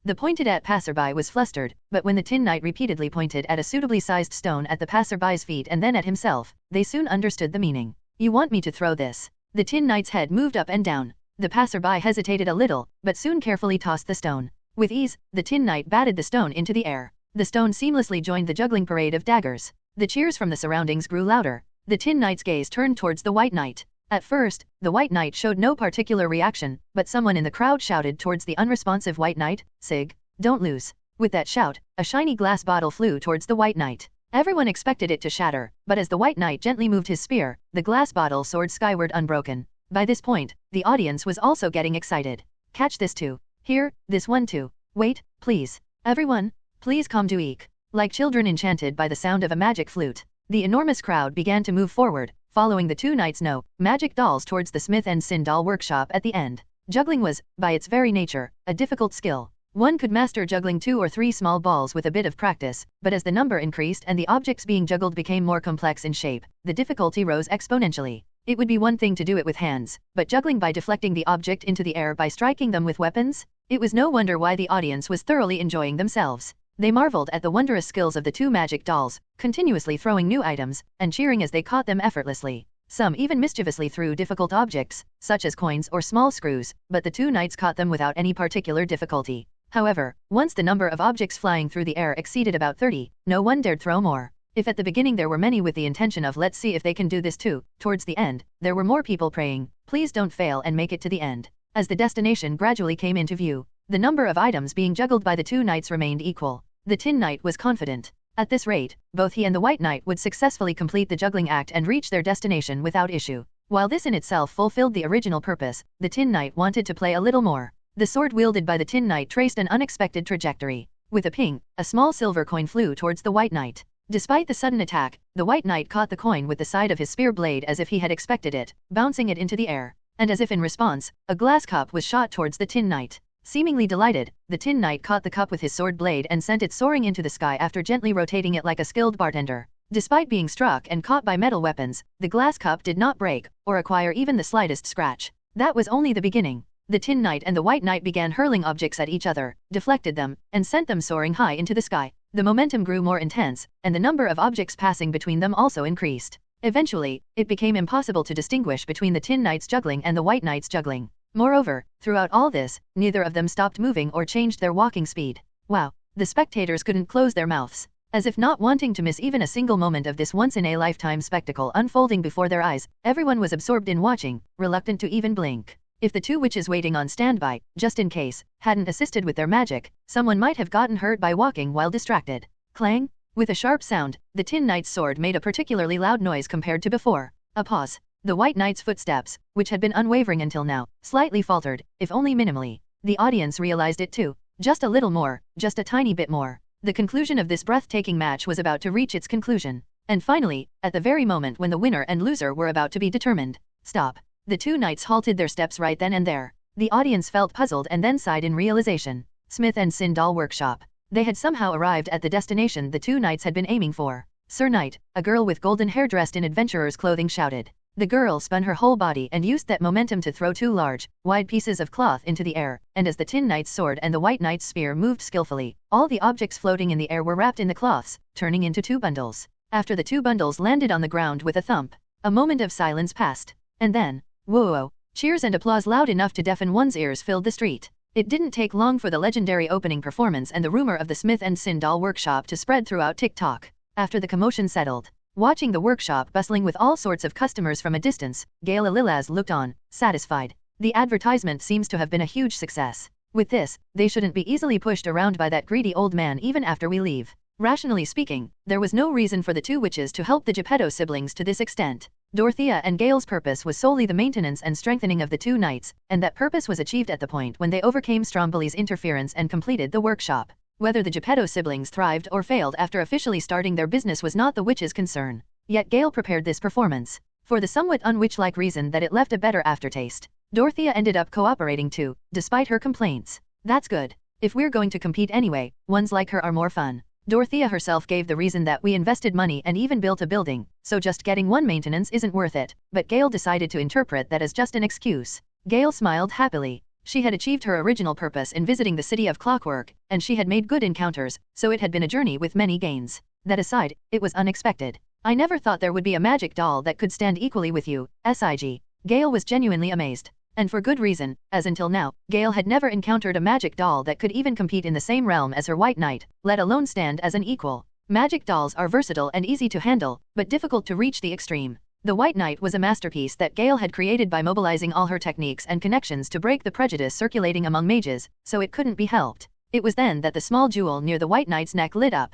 Speaker 2: The pointed at passerby was flustered, but when the Tin Knight repeatedly pointed at a suitably sized stone at the passerby's feet and then at himself, they soon understood the meaning. You want me to throw this? The Tin Knight's head moved up and down. The passerby hesitated a little, but soon carefully tossed the stone. With ease, the Tin Knight batted the stone into the air. The stone seamlessly joined the juggling parade of daggers. The cheers from the surroundings grew louder. The Tin Knight's gaze turned towards the White Knight. At first, the White Knight showed no particular reaction, but someone in the crowd shouted towards the unresponsive White Knight, Sig, don't lose. With that shout, a shiny glass bottle flew towards the White Knight. Everyone expected it to shatter, but as the White Knight gently moved his spear, the glass bottle soared skyward unbroken. By this point, the audience was also getting excited. Catch this too. Here, this one too. Wait, please. Everyone, please come to eek. Like children enchanted by the sound of a magic flute, the enormous crowd began to move forward, following the two knights' magic dolls towards the Smith & Sin doll workshop at the end. Juggling was, by its very nature, a difficult skill. One could master juggling 2 or 3 small balls with a bit of practice, but as the number increased and the objects being juggled became more complex in shape, the difficulty rose exponentially. It would be one thing to do it with hands, but juggling by deflecting the object into the air by striking them with weapons? It was no wonder why the audience was thoroughly enjoying themselves. They marveled at the wondrous skills of the two magic dolls, continuously throwing new items, and cheering as they caught them effortlessly. Some even mischievously threw difficult objects, such as coins or small screws, but the two knights caught them without any particular difficulty. However, once the number of objects flying through the air exceeded about 30, no one dared throw more. If at the beginning there were many with the intention of let's see if they can do this too, towards the end, there were more people praying, please don't fail and make it to the end. As the destination gradually came into view, the number of items being juggled by the two knights remained equal. The Tin Knight was confident. At this rate, both he and the White Knight would successfully complete the juggling act and reach their destination without issue. While this in itself fulfilled the original purpose, the Tin Knight wanted to play a little more. The sword wielded by the Tin Knight traced an unexpected trajectory. With a ping, a small silver coin flew towards the White Knight. Despite the sudden attack, the White Knight caught the coin with the side of his spear blade as if he had expected it, bouncing it into the air. And as if in response, a glass cup was shot towards the Tin Knight. Seemingly delighted, the Tin Knight caught the cup with his sword blade and sent it soaring into the sky after gently rotating it like a skilled bartender. Despite being struck and caught by metal weapons, the glass cup did not break, or acquire even the slightest scratch. That was only the beginning. The Tin Knight and the White Knight began hurling objects at each other, deflected them, and sent them soaring high into the sky. The momentum grew more intense, and the number of objects passing between them also increased. Eventually, it became impossible to distinguish between the Tin Knight's juggling and the White Knight's juggling. Moreover, throughout all this, neither of them stopped moving or changed their walking speed. Wow! The spectators couldn't close their mouths. As if not wanting to miss even a single moment of this once-in-a-lifetime spectacle unfolding before their eyes, everyone was absorbed in watching, reluctant to even blink. If the two witches waiting on standby, just in case, hadn't assisted with their magic, someone might have gotten hurt by walking while distracted. Clang! With a sharp sound, the Tin Knight's sword made a particularly loud noise compared to before. A pause. The White Knight's footsteps, which had been unwavering until now, slightly faltered, if only minimally. The audience realized it too. Just a little more, just a tiny bit more. The conclusion of this breathtaking match was about to reach its conclusion. And finally, at the very moment when the winner and loser were about to be determined. Stop. The two knights halted their steps right then and there. The audience felt puzzled and then sighed in realization. Smith and Sin Doll Workshop. They had somehow arrived at the destination the two knights had been aiming for. Sir Knight, a girl with golden hair dressed in adventurer's clothing shouted. The girl spun her whole body and used that momentum to throw two large, wide pieces of cloth into the air, and as the Tin Knight's sword and the White Knight's spear moved skillfully, all the objects floating in the air were wrapped in the cloths, turning into two bundles. After the two bundles landed on the ground with a thump, a moment of silence passed. And then, whoa! Cheers and applause loud enough to deafen one's ears filled the street. It didn't take long for the legendary opening performance and the rumor of the Smith and Sin Doll Workshop to spread throughout TikTok. After the commotion settled, watching the workshop bustling with all sorts of customers from a distance, Gail Alilaz looked on, satisfied. The advertisement seems to have been a huge success. With this, they shouldn't be easily pushed around by that greedy old man even after we leave. Rationally speaking, there was no reason for the two witches to help the Geppetto siblings to this extent. Dorothea and Gail's purpose was solely the maintenance and strengthening of the two knights, and that purpose was achieved at the point when they overcame Stromboli's interference and completed the workshop. Whether the Geppetto siblings thrived or failed after officially starting their business was not the witches' concern. Yet Gail prepared this performance. For the somewhat unwitch-like reason that it left a better aftertaste. Dorothea ended up cooperating too, despite her complaints. That's good. If we're going to compete anyway, ones like her are more fun. Dorothea herself gave the reason that we invested money and even built a building, so just getting one maintenance isn't worth it, but Gail decided to interpret that as just an excuse. Gail smiled happily. She had achieved her original purpose in visiting the City of Clockwork, and she had made good encounters, so it had been a journey with many gains. That aside, it was unexpected. I never thought there would be a magic doll that could stand equally with you, Sig. Gail was genuinely amazed. And for good reason, as until now, Gail had never encountered a magic doll that could even compete in the same realm as her White Knight, let alone stand as an equal. Magic dolls are versatile and easy to handle, but difficult to reach the extreme. The White Knight was a masterpiece that Gail had created by mobilizing all her techniques and connections to break the prejudice circulating among mages, so it couldn't be helped. It was then that the small jewel near the White Knight's neck lit up.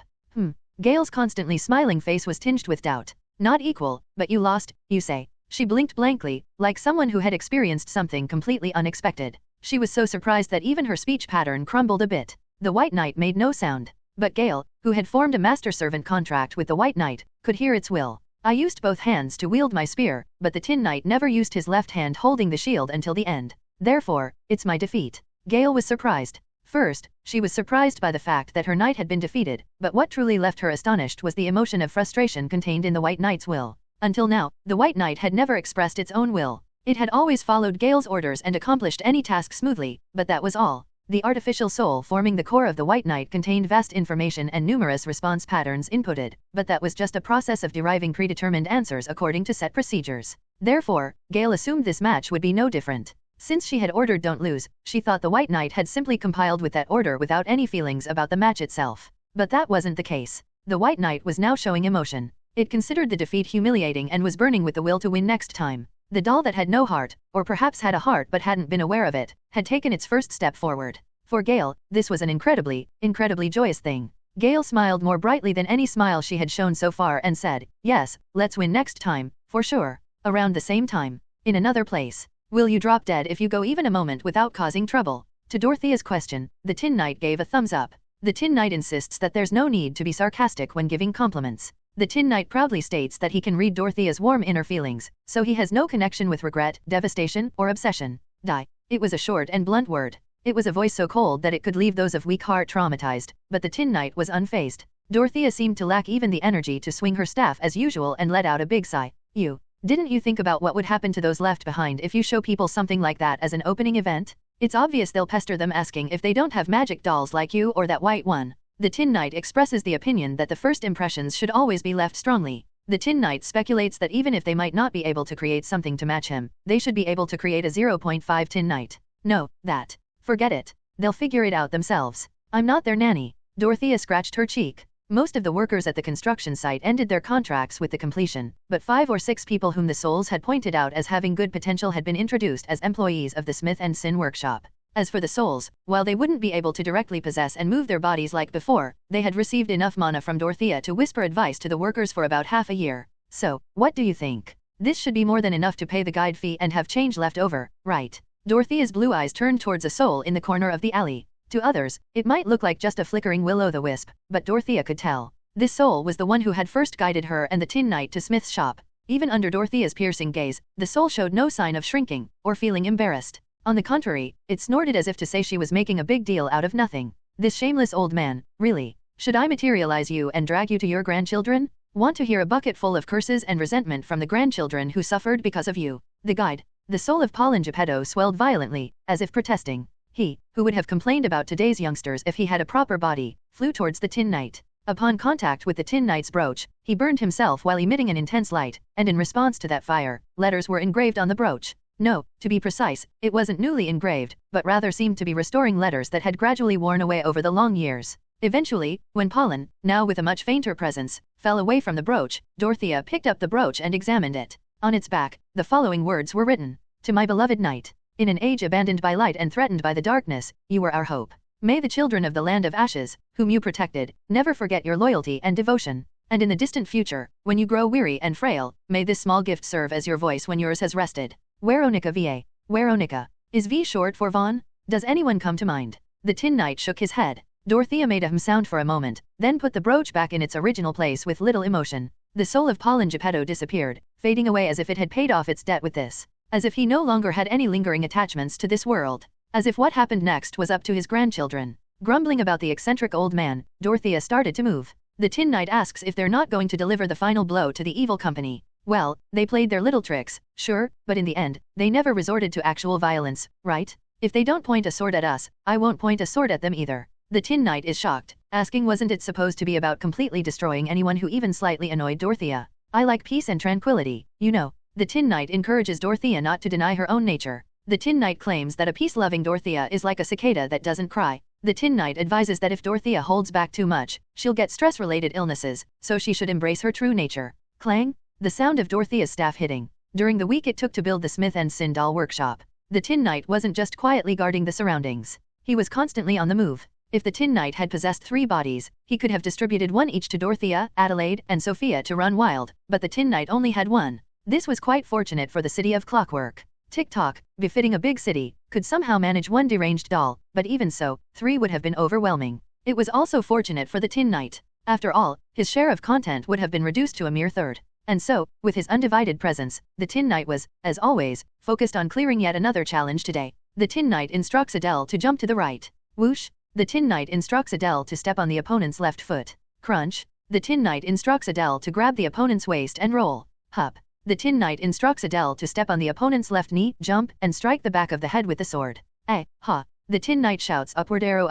Speaker 2: Gail's constantly smiling face was tinged with doubt. Not equal, but you lost, you say. She blinked blankly, like someone who had experienced something completely unexpected. She was so surprised that even her speech pattern crumbled a bit. The White Knight made no sound. But Gail, who had formed a master-servant contract with the White Knight, could hear its will. I used both hands to wield my spear, but the Tin Knight never used his left hand holding the shield until the end. Therefore, it's my defeat. Gail was surprised. First, she was surprised by the fact that her knight had been defeated, but what truly left her astonished was the emotion of frustration contained in the White Knight's will. Until now, the White Knight had never expressed its own will. It had always followed Gail's orders and accomplished any task smoothly, but that was all. The artificial soul forming the core of the White Knight contained vast information and numerous response patterns inputted, but that was just a process of deriving predetermined answers according to set procedures. Therefore, Gail assumed this match would be no different. Since she had ordered "Don't lose," she thought the White Knight had simply compiled with that order without any feelings about the match itself. But that wasn't the case. The White Knight was now showing emotion. It considered the defeat humiliating and was burning with the will to win next time. The doll that had no heart, or perhaps had a heart but hadn't been aware of it, had taken its first step forward. For Gail, this was an incredibly joyous thing. Gale smiled more brightly than any smile she had shown so far and said, yes, let's win next time, for sure. Around the same time. In another place. Will you drop dead if you go even a moment without causing trouble? To Dorothea's question, the Tin Knight gave a thumbs up. The Tin Knight insists that there's no need to be sarcastic when giving compliments. The Tin Knight proudly states that he can read Dorothea's warm inner feelings, so he has no connection with regret, devastation, or obsession. Die. It was a short and blunt word. It was a voice so cold that it could leave those of weak heart traumatized, but the Tin Knight was unfazed. Dorothea seemed to lack even the energy to swing her staff as usual and let out a big sigh. Didn't you think about what would happen to those left behind if you show people something like that as an opening event? It's obvious they'll pester them asking if they don't have magic dolls like you or that white one. The Tin Knight expresses the opinion that the first impressions should always be left strongly. The Tin Knight speculates that even if they might not be able to create something to match him, they should be able to create a 0.5 Tin Knight. No, that. Forget it. They'll figure it out themselves. I'm not their nanny. Dorothea scratched her cheek. Most of the workers at the construction site ended their contracts with the completion, but 5 or 6 people whom the souls had pointed out as having good potential had been introduced as employees of the Smith and Sin workshop. As for the souls, while they wouldn't be able to directly possess and move their bodies like before, they had received enough mana from Dorothea to whisper advice to the workers for about half a year. So, what do you think? This should be more than enough to pay the guide fee and have change left over, right? Dorothea's blue eyes turned towards a soul in the corner of the alley. To others, it might look like just a flickering will-o'-the-wisp, but Dorothea could tell. This soul was the one who had first guided her and the Tin Knight to Smith's shop. Even under Dorothea's piercing gaze, the soul showed no sign of shrinking, or feeling embarrassed. On the contrary, it snorted as if to say she was making a big deal out of nothing. This shameless old man, really. Should I materialize you and drag you to your grandchildren? Want to hear a bucket full of curses and resentment from the grandchildren who suffered because of you? The guide. The soul of Pollen Geppetto swelled violently, as if protesting. He, who would have complained about today's youngsters if he had a proper body, flew towards the Tin Knight. Upon contact with the Tin Knight's brooch, he burned himself while emitting an intense light, and in response to that fire, letters were engraved on the brooch. No, to be precise, it wasn't newly engraved, but rather seemed to be restoring letters that had gradually worn away over the long years. Eventually, when Pollen, now with a much fainter presence, fell away from the brooch, Dorothea picked up the brooch and examined it. On its back, the following words were written. To my beloved knight. In an age abandoned by light and threatened by the darkness, you were our hope. May the children of the land of ashes, whom you protected, never forget your loyalty and devotion. And in the distant future, when you grow weary and frail, may this small gift serve as your voice when yours has rested. Veronica VA. Veronica. Is V short for Vaughn? Does anyone come to mind? The Tin Knight shook his head. Dorothea made a sound for a moment, then put the brooch back in its original place with little emotion. The soul of Pollen Geppetto disappeared, fading away as if it had paid off its debt with this. As if he no longer had any lingering attachments to this world. As if what happened next was up to his grandchildren. Grumbling about the eccentric old man, Dorothea started to move. The Tin Knight asks if they're not going to deliver the final blow to the evil company. Well, they played their little tricks, sure, but in the end, they never resorted to actual violence, right? If they don't point a sword at us, I won't point a sword at them either. The Tin Knight is shocked, asking wasn't it supposed to be about completely destroying anyone who even slightly annoyed Dorothea? I like peace and tranquility, you know. The Tin Knight encourages Dorothea not to deny her own nature. The Tin Knight claims that a peace-loving Dorothea is like a cicada that doesn't cry. The Tin Knight advises that if Dorothea holds back too much, she'll get stress-related illnesses, so she should embrace her true nature. Clang! The sound of Dorothea's staff hitting. During the week it took to build the Smith and Sin doll workshop, the Tin Knight wasn't just quietly guarding the surroundings. He was constantly on the move. If the Tin Knight had possessed 3 bodies, he could have distributed one each to Dorothea, Adelaide, and Sophia to run wild, but the Tin Knight only had one. This was quite fortunate for the city of Clockwork. Tick-tock, befitting a big city, could somehow manage one deranged doll, but even so, 3 would have been overwhelming. It was also fortunate for the Tin Knight. After all, his share of content would have been reduced to a mere third. And so, with his undivided presence, the Tin Knight was, as always, focused on clearing yet another challenge today. The Tin Knight instructs Adele to jump to the right. Whoosh! The Tin Knight instructs Adele to step on the opponent's left foot. Crunch! The Tin Knight instructs Adele to grab the opponent's waist and roll. Hup! The Tin Knight instructs Adele to step on the opponent's left knee, jump, and strike the back of the head with the sword. Ha! The Tin Knight shouts upward arrow,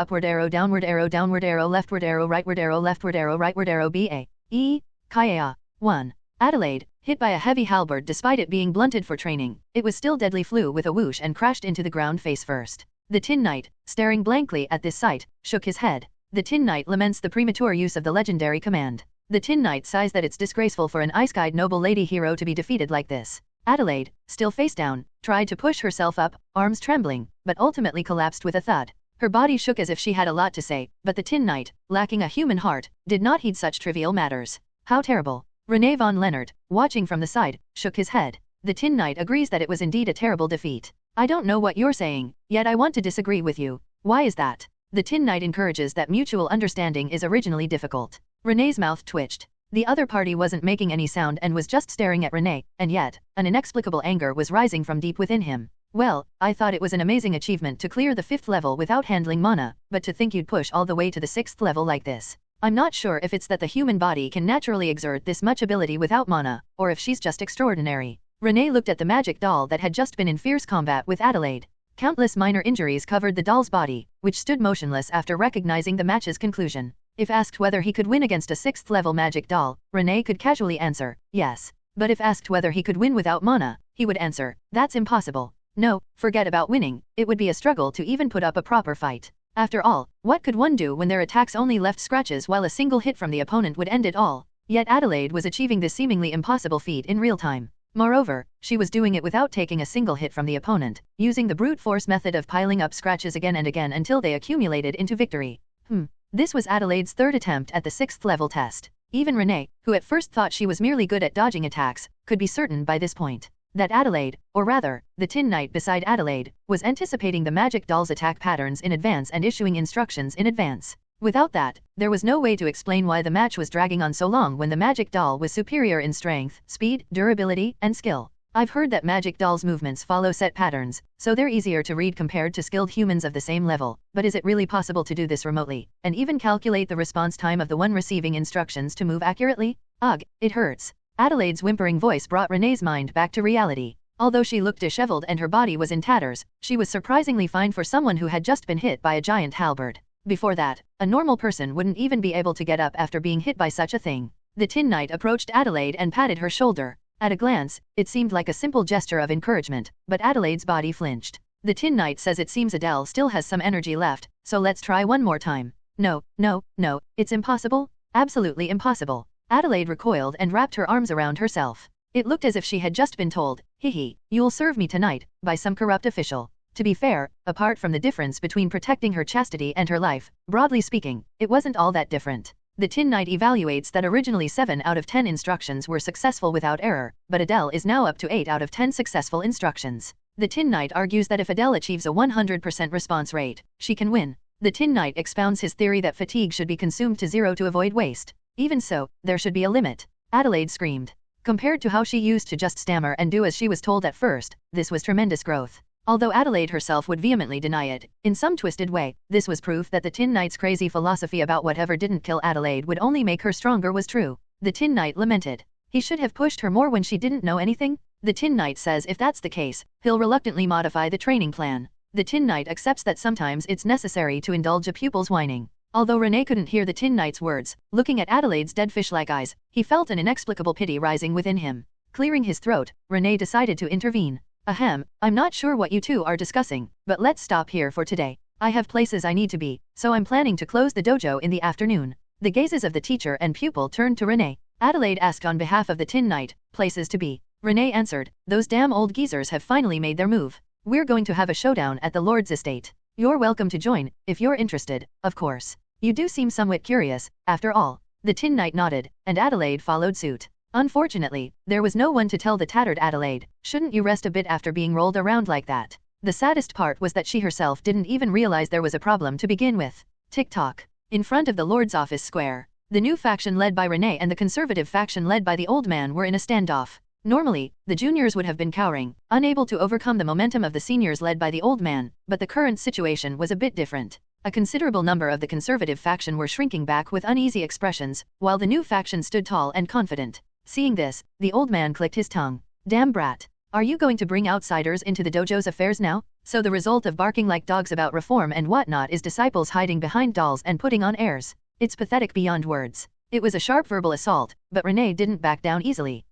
Speaker 2: downward arrow, leftward arrow, rightward arrow, B-A-E, Kaya. 1. Adelaide, hit by a heavy halberd despite it being blunted for training, it was still deadly, flew with a whoosh and crashed into the ground face first. The Tin Knight, staring blankly at this sight, shook his head. The Tin Knight laments the premature use of the legendary command. The Tin Knight sighs that it's disgraceful for an ice-eyed noble lady hero to be defeated like this. Adelaide, still face down, tried to push herself up, arms trembling, but ultimately collapsed with a thud. Her body shook as if she had a lot to say, but the Tin Knight, lacking a human heart, did not heed such trivial matters. How terrible. René von Leonard, watching from the side, shook his head. The Tin Knight agrees that it was indeed a terrible defeat. I don't know what you're saying, yet I want to disagree with you. Why is that? The Tin Knight encourages that mutual understanding is originally difficult. René's mouth twitched. The other party wasn't making any sound and was just staring at René, and yet, an inexplicable anger was rising from deep within him. Well, I thought it was an amazing achievement to clear the 5th level without handling mana, but to think you'd push all the way to the 6th level like this. I'm not sure if it's that the human body can naturally exert this much ability without mana, or if she's just extraordinary. René looked at the magic doll that had just been in fierce combat with Adelaide. Countless minor injuries covered the doll's body, which stood motionless after recognizing the match's conclusion. If asked whether he could win against a 6th level magic doll, René could casually answer, yes. But if asked whether he could win without mana, he would answer, that's impossible. No, forget about winning, it would be a struggle to even put up a proper fight. After all, what could one do when their attacks only left scratches while a single hit from the opponent would end it all? Yet Adelaide was achieving this seemingly impossible feat in real time. Moreover, she was doing it without taking a single hit from the opponent, using the brute force method of piling up scratches again and again until they accumulated into victory. This was Adelaide's 3rd attempt at the 6th level test. Even René, who at first thought she was merely good at dodging attacks, could be certain by this point that Adelaide, or rather, the Tin Knight beside Adelaide, was anticipating the magic doll's attack patterns in advance and issuing instructions in advance. Without that, there was no way to explain why the match was dragging on so long when the magic doll was superior in strength, speed, durability, and skill. I've heard that magic doll's movements follow set patterns, so they're easier to read compared to skilled humans of the same level, but is it really possible to do this remotely, and even calculate the response time of the one receiving instructions to move accurately? Ugh, it hurts. Adelaide's whimpering voice brought René's mind back to reality. Although she looked disheveled and her body was in tatters, she was surprisingly fine for someone who had just been hit by a giant halberd. Before that, a normal person wouldn't even be able to get up after being hit by such a thing. The Tin Knight approached Adelaide and patted her shoulder. At a glance, it seemed like a simple gesture of encouragement, but Adelaide's body flinched. The Tin Knight says it seems Adele still has some energy left, so let's try one more time. No, it's impossible? Absolutely impossible. Adelaide recoiled and wrapped her arms around herself. It looked as if she had just been told, you'll serve me tonight, by some corrupt official. To be fair, apart from the difference between protecting her chastity and her life, broadly speaking, it wasn't all that different. The Tin Knight evaluates that originally 7 out of 10 instructions were successful without error, but Adele is now up to 8 out of 10 successful instructions. The Tin Knight argues that if Adele achieves a 100% response rate, she can win. The Tin Knight expounds his theory that fatigue should be consumed to 0 to avoid waste. Even so, there should be a limit. Adelaide screamed. Compared to how she used to just stammer and do as she was told at first, this was tremendous growth. Although Adelaide herself would vehemently deny it, in some twisted way, this was proof that the Tin Knight's crazy philosophy about whatever didn't kill Adelaide would only make her stronger was true. The Tin Knight lamented. He should have pushed her more when she didn't know anything? The Tin Knight says if that's the case, he'll reluctantly modify the training plan. The Tin Knight accepts that sometimes it's necessary to indulge a pupil's whining. Although René couldn't hear the Tin Knight's words, looking at Adelaide's dead fish-like eyes, he felt an inexplicable pity rising within him. Clearing his throat, René decided to intervene. Ahem, I'm not sure what you two are discussing, but let's stop here for today. I have places I need to be, so I'm planning to close the dojo in the afternoon. The gazes of the teacher and pupil turned to René. Adelaide asked on behalf of the Tin Knight, places to be. René answered, those damn old geezers have finally made their move. We're going to have a showdown at the Lord's estate. You're welcome to join, if you're interested, of course. You do seem somewhat curious, after all. The Tin Knight nodded, and Adelaide followed suit. Unfortunately, there was no one to tell the tattered Adelaide, shouldn't you rest a bit after being rolled around like that? The saddest part was that she herself didn't even realize there was a problem to begin with. Tick-tock. In front of the Lord's office square, the new faction led by René and the conservative faction led by the old man were in a standoff. Normally, the juniors would have been cowering, unable to overcome the momentum of the seniors led by the old man, but the current situation was a bit different. A considerable number of the conservative faction were shrinking back with uneasy expressions, while the new faction stood tall and confident. Seeing this, the old man clicked his tongue. Damn brat. Are you going to bring outsiders into the dojo's affairs now? So the result of barking like dogs about reform and whatnot is disciples hiding behind dolls and putting on airs. It's pathetic beyond words. It was a sharp verbal assault, but René didn't back down easily.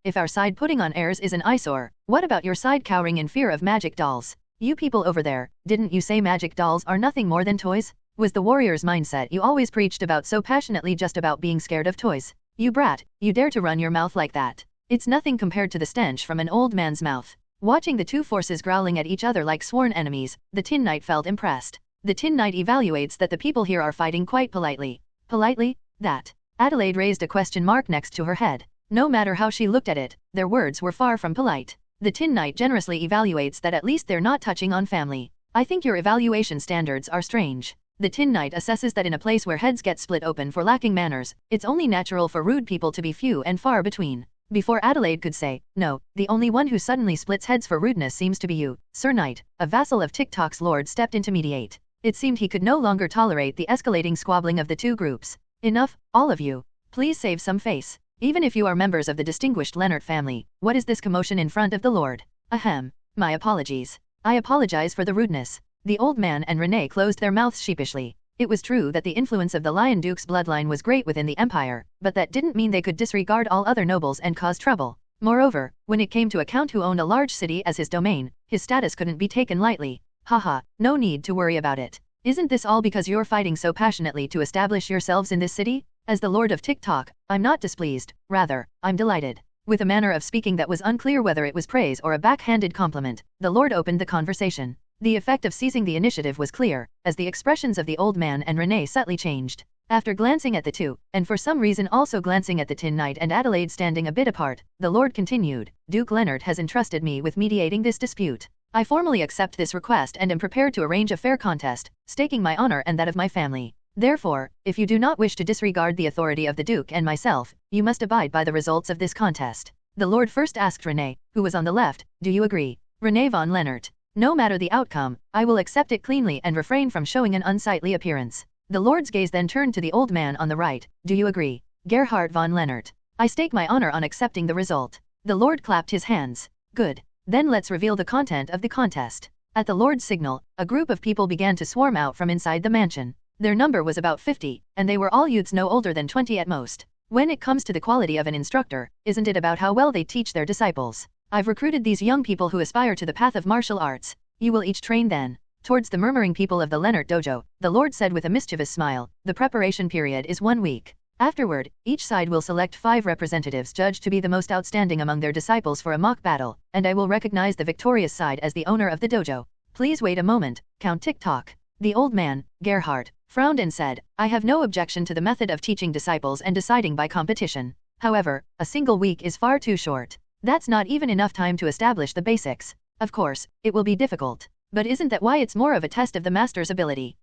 Speaker 2: If our side putting on airs is an eyesore, what about your side cowering in fear of magic dolls? You people over there, didn't you say magic dolls are nothing more than toys? Was the warrior's mindset you always preached about so passionately just about being scared of toys? You brat, you dare to run your mouth like that. It's nothing compared to the stench from an old man's mouth. Watching the two forces growling at each other like sworn enemies, the Tin Knight felt impressed. The Tin Knight evaluates that the people here are fighting quite politely. Politely? That. Adelaide raised a question mark next to her head. No matter how she looked at it, their words were far from polite. The Tin Knight generously evaluates that at least they're not touching on family. I think your evaluation standards are strange. The Tin Knight assesses that in a place where heads get split open for lacking manners, it's only natural for rude people to be few and far between. Before Adelaide could say, no, the only one who suddenly splits heads for rudeness seems to be you, Sir Knight, a vassal of TikTok's lord stepped in to mediate. It seemed he could no longer tolerate the escalating squabbling of the two groups. Enough, all of you. Please save some face. Even if you are members of the distinguished Leonard family, what is this commotion in front of the lord? Ahem. My apologies. I apologize for the rudeness. The old man and Renee closed their mouths sheepishly. It was true that the influence of the Lion Duke's bloodline was great within the empire, but that didn't mean they could disregard all other nobles and cause trouble. Moreover, when it came to a count who owned a large city as his domain, his status couldn't be taken lightly. Haha, no need to worry about it. Isn't this all because you're fighting so passionately to establish yourselves in this city? As the Lord of TikTok, I'm not displeased, rather, I'm delighted. With a manner of speaking that was unclear whether it was praise or a backhanded compliment, the Lord opened the conversation. The effect of seizing the initiative was clear, as the expressions of the old man and Renee subtly changed. After glancing at the two, and for some reason also glancing at the Tin Knight and Adelaide standing a bit apart, the Lord continued, Duke Leonard has entrusted me with mediating this dispute. I formally accept this request and am prepared to arrange a fair contest, staking my honor and that of my family. Therefore, if you do not wish to disregard the authority of the Duke and myself, you must abide by the results of this contest. The Lord first asked Renee, who was on the left, do you agree? Renee von Leonard. No matter the outcome, I will accept it cleanly and refrain from showing an unsightly appearance. The Lord's gaze then turned to the old man on the right. Do you agree? Gerhard von Leonard. I stake my honor on accepting the result. The Lord clapped his hands. Good. Then let's reveal the content of the contest. At the Lord's signal, a group of people began to swarm out from inside the mansion. Their number was about 50, and they were all youths no older than 20 at most. When it comes to the quality of an instructor, isn't it about how well they teach their disciples? I've recruited these young people who aspire to the path of martial arts. You will each train then. Towards the murmuring people of the Leonard dojo, the Lord said with a mischievous smile, the preparation period is 1 week. Afterward, each side will select 5 representatives judged to be the most outstanding among their disciples for a mock battle, and I will recognize the victorious side as the owner of the dojo. Please wait a moment, Count TikTok. The old man, Gerhard, frowned and said, I have no objection to the method of teaching disciples and deciding by competition. However, a single week is far too short. That's not even enough time to establish the basics. Of course, it will be difficult. But isn't that why it's more of a test of the master's ability?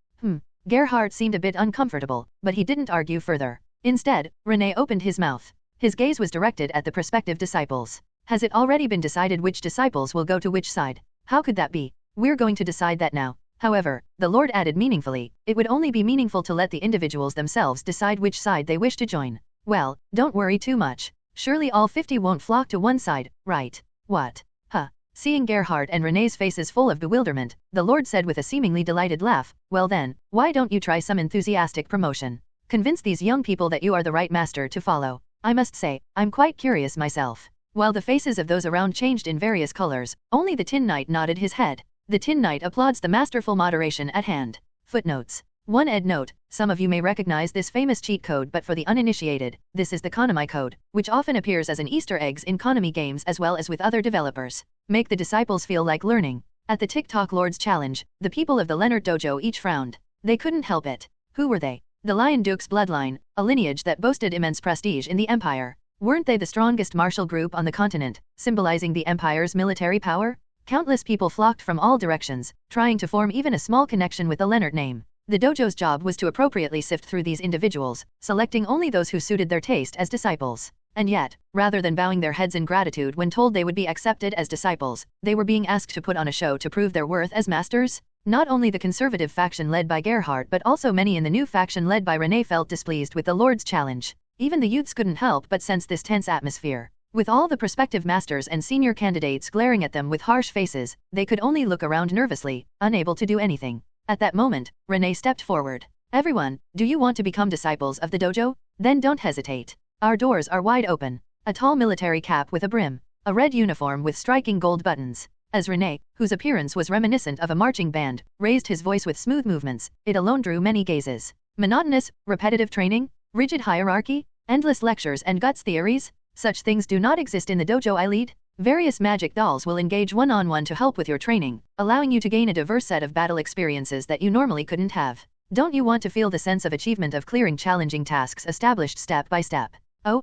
Speaker 2: Gerhard seemed a bit uncomfortable, but he didn't argue further. Instead, Renee opened his mouth. His gaze was directed at the prospective disciples. Has it already been decided which disciples will go to which side? How could that be? We're going to decide that now. However, the Lord added meaningfully, it would only be meaningful to let the individuals themselves decide which side they wish to join. Well, don't worry too much. Surely all 50 won't flock to one side, right? What? Huh. Seeing Gerhard and Renee's faces full of bewilderment, the Lord said with a seemingly delighted laugh, well then, why don't you try some enthusiastic promotion? Convince these young people that you are the right master to follow. I must say, I'm quite curious myself. While the faces of those around changed in various colors, only the Tin Knight nodded his head. The Tin Knight applauds the masterful moderation at hand. Footnotes. 1 Ed note, some of you may recognize this famous cheat code, but for the uninitiated, this is the Konami code, which often appears as an Easter eggs in Konami games as well as with other developers. Make the disciples feel like learning. At the TikTok Lord's challenge, the people of the Leonard Dojo each frowned. They couldn't help it. Who were they? The Lion Duke's bloodline, a lineage that boasted immense prestige in the empire. Weren't they the strongest martial group on the continent, symbolizing the empire's military power? Countless people flocked from all directions, trying to form even a small connection with the Leonard name. The dojo's job was to appropriately sift through these individuals, selecting only those who suited their taste as disciples. And yet, rather than bowing their heads in gratitude when told they would be accepted as disciples, they were being asked to put on a show to prove their worth as masters. Not only the conservative faction led by Gerhard but also many in the new faction led by Renee felt displeased with the Lord's challenge. Even the youths couldn't help but sense this tense atmosphere. With all the prospective masters and senior candidates glaring at them with harsh faces, they could only look around nervously, unable to do anything. At that moment, Renee stepped forward. Everyone, do you want to become disciples of the dojo? Then don't hesitate. Our doors are wide open. A tall military cap with a brim. A red uniform with striking gold buttons. As Renee, whose appearance was reminiscent of a marching band, raised his voice with smooth movements, it alone drew many gazes. Monotonous, repetitive training? Rigid hierarchy? Endless lectures and guts theories? Such things do not exist in the dojo I lead. Various magic dolls will engage one-on-one to help with your training, allowing you to gain a diverse set of battle experiences that you normally couldn't have. Don't you want to feel the sense of achievement of clearing challenging tasks established step by step? Oh.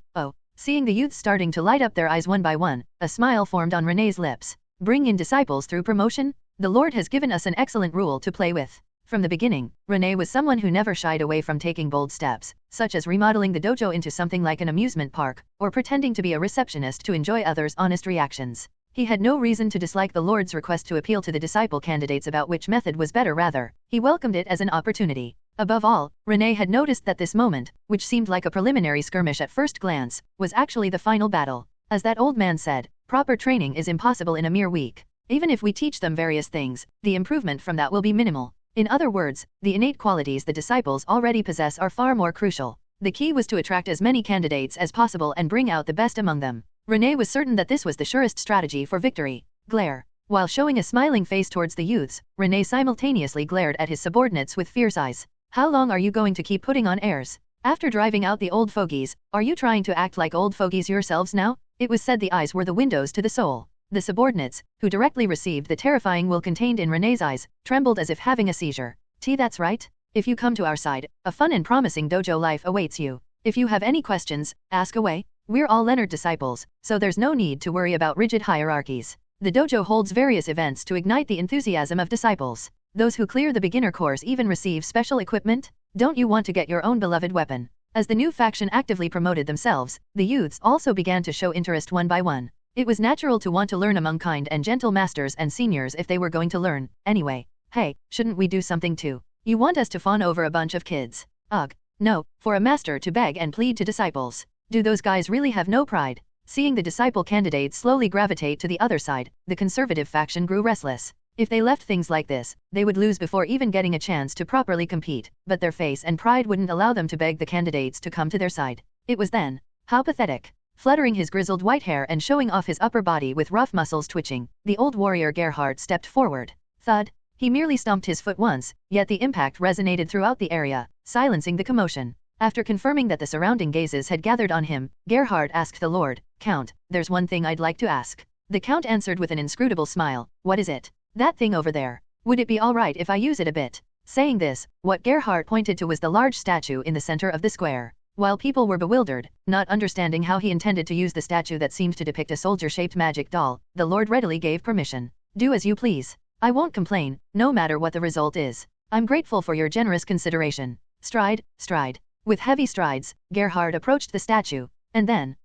Speaker 2: Seeing the youths starting to light up their eyes one by one, a smile formed on Renee's lips. Bring in disciples through promotion? The Lord has given us an excellent rule to play with. From the beginning, Renee was someone who never shied away from taking bold steps, such as remodeling the dojo into something like an amusement park, or pretending to be a receptionist to enjoy others' honest reactions. He had no reason to dislike the Lord's request to appeal to the disciple candidates about which method was better. Rather, he welcomed it as an opportunity. Above all, Renee had noticed that this moment, which seemed like a preliminary skirmish at first glance, was actually the final battle. As that old man said, proper training is impossible in a mere week. Even if we teach them various things, the improvement from that will be minimal. In other words, the innate qualities the disciples already possess are far more crucial. The key was to attract as many candidates as possible and bring out the best among them. Renee was certain that this was the surest strategy for victory. Glare. While showing a smiling face towards the youths, Renee simultaneously glared at his subordinates with fierce eyes. How long are you going to keep putting on airs? After driving out the old fogies, are you trying to act like old fogies yourselves now? It was said the eyes were the windows to the soul. The subordinates, who directly received the terrifying will contained in Renee's eyes, trembled as if having a seizure. That's right. If you come to our side, a fun and promising dojo life awaits you. If you have any questions, ask away. We're all Leonard disciples, so there's no need to worry about rigid hierarchies. The dojo holds various events to ignite the enthusiasm of disciples. Those who clear the beginner course even receive special equipment. Don't you want to get your own beloved weapon? As the new faction actively promoted themselves, the youths also began to show interest one by one. It was natural to want to learn among kind and gentle masters and seniors if they were going to learn, anyway. Hey, shouldn't we do something too? You want us to fawn over a bunch of kids? Ugh. No, for a master to beg and plead to disciples. Do those guys really have no pride? Seeing the disciple candidates slowly gravitate to the other side, the conservative faction grew restless. If they left things like this, they would lose before even getting a chance to properly compete, but their face and pride wouldn't allow them to beg the candidates to come to their side. It was then. How pathetic. Fluttering his grizzled white hair and showing off his upper body with rough muscles twitching, the old warrior Gerhardt stepped forward. Thud. He merely stomped his foot once, yet the impact resonated throughout the area, silencing the commotion. After confirming that the surrounding gazes had gathered on him, Gerhardt asked the Lord, Count, there's one thing I'd like to ask. The Count answered with an inscrutable smile. What is it? That thing over there. Would it be alright if I use it a bit? Saying this, what Gerhardt pointed to was the large statue in the center of the square. While people were bewildered, not understanding how he intended to use the statue that seemed to depict a soldier-shaped magic doll, the Lord readily gave permission. Do as you please. I won't complain, no matter what the result is. I'm grateful for your generous consideration. Stride. With heavy strides, Gerhardt approached the statue, and then,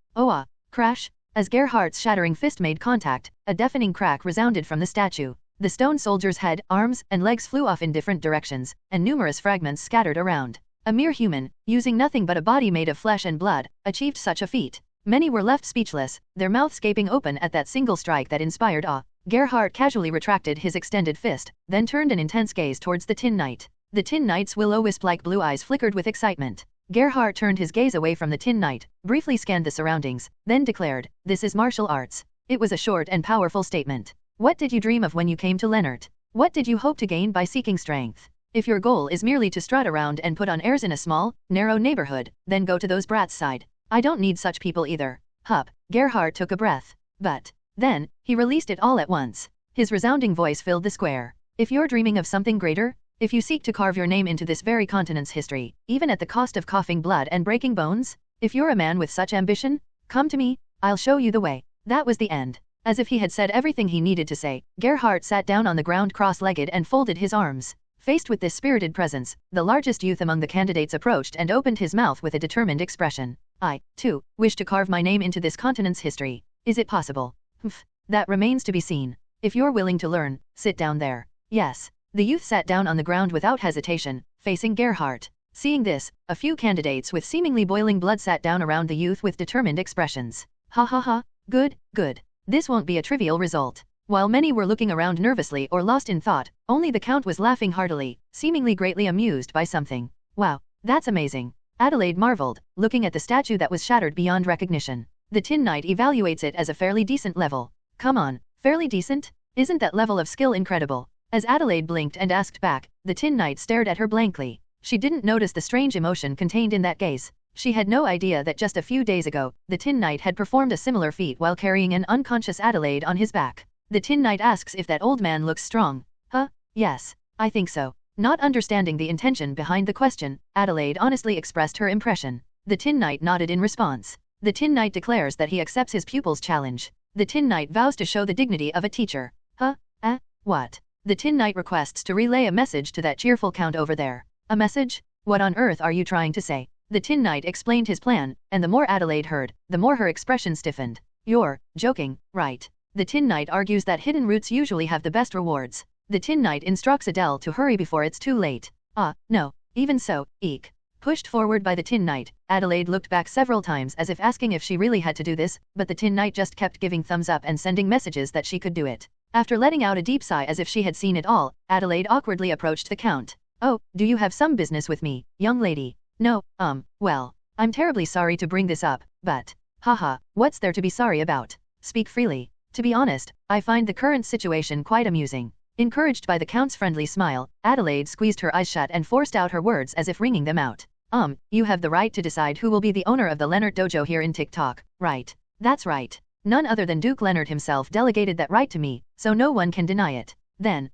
Speaker 2: crash! As Gerhardt's shattering fist made contact, a deafening crack resounded from the statue. The stone soldier's head, arms, and legs flew off in different directions, and numerous fragments scattered around. A mere human, using nothing but a body made of flesh and blood, achieved such a feat. Many were left speechless, their mouths gaping open at that single strike that inspired awe. Gerhardt casually retracted his extended fist, then turned an intense gaze towards the Tin Knight. The Tin Knight's will-o-wisp-like blue eyes flickered with excitement. Gerhardt turned his gaze away from the Tin Knight, briefly scanned the surroundings, then declared, "This is martial arts." It was a short and powerful statement. What did you dream of when you came to Lennart? What did you hope to gain by seeking strength? If your goal is merely to strut around and put on airs in a small, narrow neighborhood, then go to those brats' side. I don't need such people either. Hup. Gerhardt took a breath. But then, he released it all at once. His resounding voice filled the square. If you're dreaming of something greater, if you seek to carve your name into this very continent's history, even at the cost of coughing blood and breaking bones, if you're a man with such ambition, come to me, I'll show you the way. That was the end. As if he had said everything he needed to say, Gerhardt sat down on the ground cross-legged and folded his arms. Faced with this spirited presence, the largest youth among the candidates approached and opened his mouth with a determined expression. I, too, wish to carve my name into this continent's history. Is it possible? That remains to be seen. If you're willing to learn, sit down there. Yes. The youth sat down on the ground without hesitation, facing Gerhardt. Seeing this, a few candidates with seemingly boiling blood sat down around the youth with determined expressions. Ha. Good. This won't be a trivial result. While many were looking around nervously or lost in thought, only the Count was laughing heartily, seemingly greatly amused by something. Wow, that's amazing. Adelaide marveled, looking at the statue that was shattered beyond recognition. The Tin Knight evaluates it as a fairly decent level. Come on, fairly decent? Isn't that level of skill incredible? As Adelaide blinked and asked back, the Tin Knight stared at her blankly. She didn't notice the strange emotion contained in that gaze. She had no idea that just a few days ago, the Tin Knight had performed a similar feat while carrying an unconscious Adelaide on his back. The Tin Knight asks if that old man looks strong. Huh? Yes, I think so. Not understanding the intention behind the question, Adelaide honestly expressed her impression. The Tin Knight nodded in response. The Tin Knight declares that he accepts his pupil's challenge. The Tin Knight vows to show the dignity of a teacher. Huh? What? The Tin Knight requests to relay a message to that cheerful count over there. A message? What on earth are you trying to say? The Tin Knight explained his plan, and the more Adelaide heard, the more her expression stiffened. You're joking, right? The Tin Knight argues that hidden routes usually have the best rewards. The Tin Knight instructs Adele to hurry before it's too late. No. Even so, eek. Pushed forward by the Tin Knight, Adelaide looked back several times as if asking if she really had to do this, but the Tin Knight just kept giving thumbs up and sending messages that she could do it. After letting out a deep sigh as if she had seen it all, Adelaide awkwardly approached the Count. Oh, do you have some business with me, young lady? No, well, I'm terribly sorry to bring this up, but, haha, what's there to be sorry about? Speak freely. To be honest, I find the current situation quite amusing. Encouraged by the Count's friendly smile, Adelaide squeezed her eyes shut and forced out her words as if wringing them out. You have the right to decide who will be the owner of the Leonard Dojo here in TikTok, right? That's right. None other than Duke Leonard himself delegated that right to me, so no one can deny it. Then,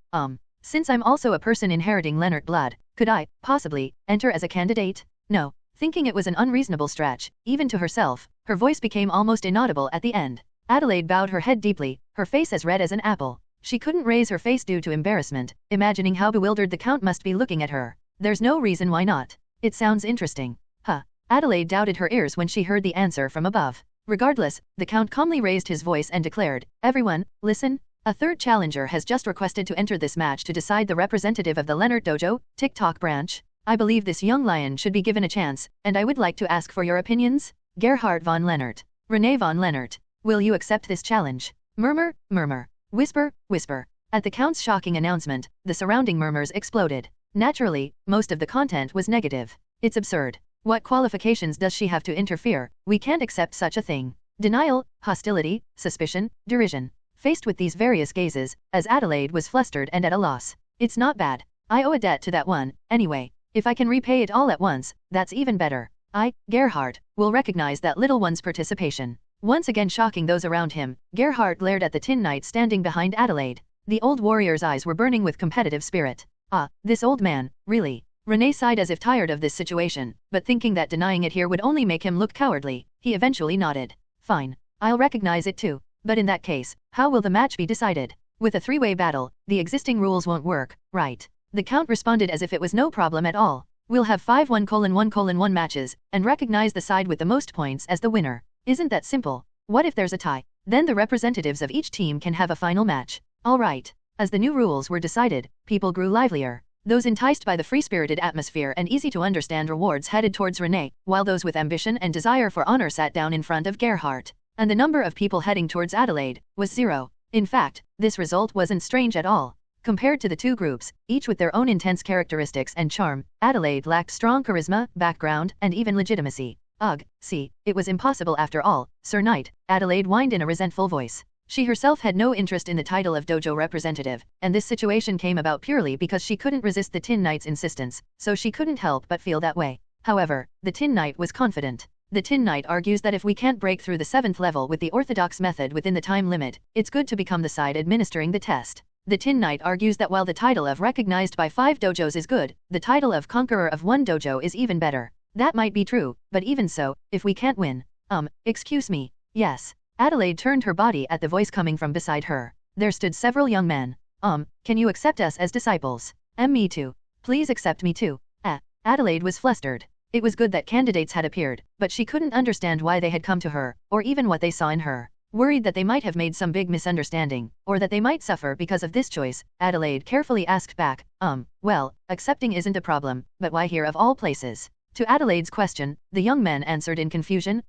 Speaker 2: since I'm also a person inheriting Leonard blood, could I, possibly, enter as a candidate? No. Thinking it was an unreasonable stretch, even to herself, her voice became almost inaudible at the end. Adelaide bowed her head deeply, her face as red as an apple. She couldn't raise her face due to embarrassment, imagining how bewildered the Count must be looking at her. There's no reason why not. It sounds interesting. Huh. Adelaide doubted her ears when she heard the answer from above. Regardless, the Count calmly raised his voice and declared, "Everyone, listen. A third challenger has just requested to enter this match to decide the representative of the Leonard Dojo, TikTok branch. I believe this young lion should be given a chance, and I would like to ask for your opinions. Gerhard von Leonard. Renee von Leonard. Will you accept this challenge?" Murmur, murmur. Whisper, whisper. At the Count's shocking announcement, the surrounding murmurs exploded. Naturally, most of the content was negative. It's absurd. What qualifications does she have to interfere? We can't accept such a thing. Denial, hostility, suspicion, derision. Faced with these various gazes, as Adelaide was flustered and at a loss. It's not bad. I owe a debt to that one, anyway. If I can repay it all at once, that's even better. I, Gerhard, will recognize that little one's participation. Once again shocking those around him, Gerhard glared at the Tin Knight standing behind Adelaide. The old warrior's eyes were burning with competitive spirit. This old man, really. Renee sighed as if tired of this situation, but thinking that denying it here would only make him look cowardly, he eventually nodded. Fine. I'll recognize it too. But in that case, how will the match be decided? With a three-way battle, the existing rules won't work, right? The Count responded as if it was no problem at all. We'll have 5-1:1:1 matches, and recognize the side with the most points as the winner. Isn't that simple? What if there's a tie? Then the representatives of each team can have a final match. All right. As the new rules were decided, people grew livelier. Those enticed by the free-spirited atmosphere and easy-to-understand rewards headed towards Renee, while those with ambition and desire for honor sat down in front of Gerhardt. And the number of people heading towards Adelaide was 0. In fact, this result wasn't strange at all. Compared to the two groups, each with their own intense characteristics and charm, Adelaide lacked strong charisma, background, and even legitimacy. Ugh, see, it was impossible after all, Sir Knight, Adelaide whined in a resentful voice. She herself had no interest in the title of dojo representative, and this situation came about purely because she couldn't resist the Tin Knight's insistence, so she couldn't help but feel that way. However, the Tin Knight was confident. The Tin Knight argues that if we can't break through the 7th level with the orthodox method within the time limit, it's good to become the side administering the test. The Tin Knight argues that while the title of recognized by 5 dojos is good, the title of conqueror of 1 dojo is even better. That might be true, but even so, if we can't win. Excuse me. Yes. Adelaide turned her body at the voice coming from beside her. There stood several young men. Can you accept us as disciples? Me too. Please accept me too. Adelaide was flustered. It was good that candidates had appeared, but she couldn't understand why they had come to her, or even what they saw in her. Worried that they might have made some big misunderstanding, or that they might suffer because of this choice, Adelaide carefully asked back, well, accepting isn't a problem, but why here of all places? To Adelaide's question, the young men answered in confusion,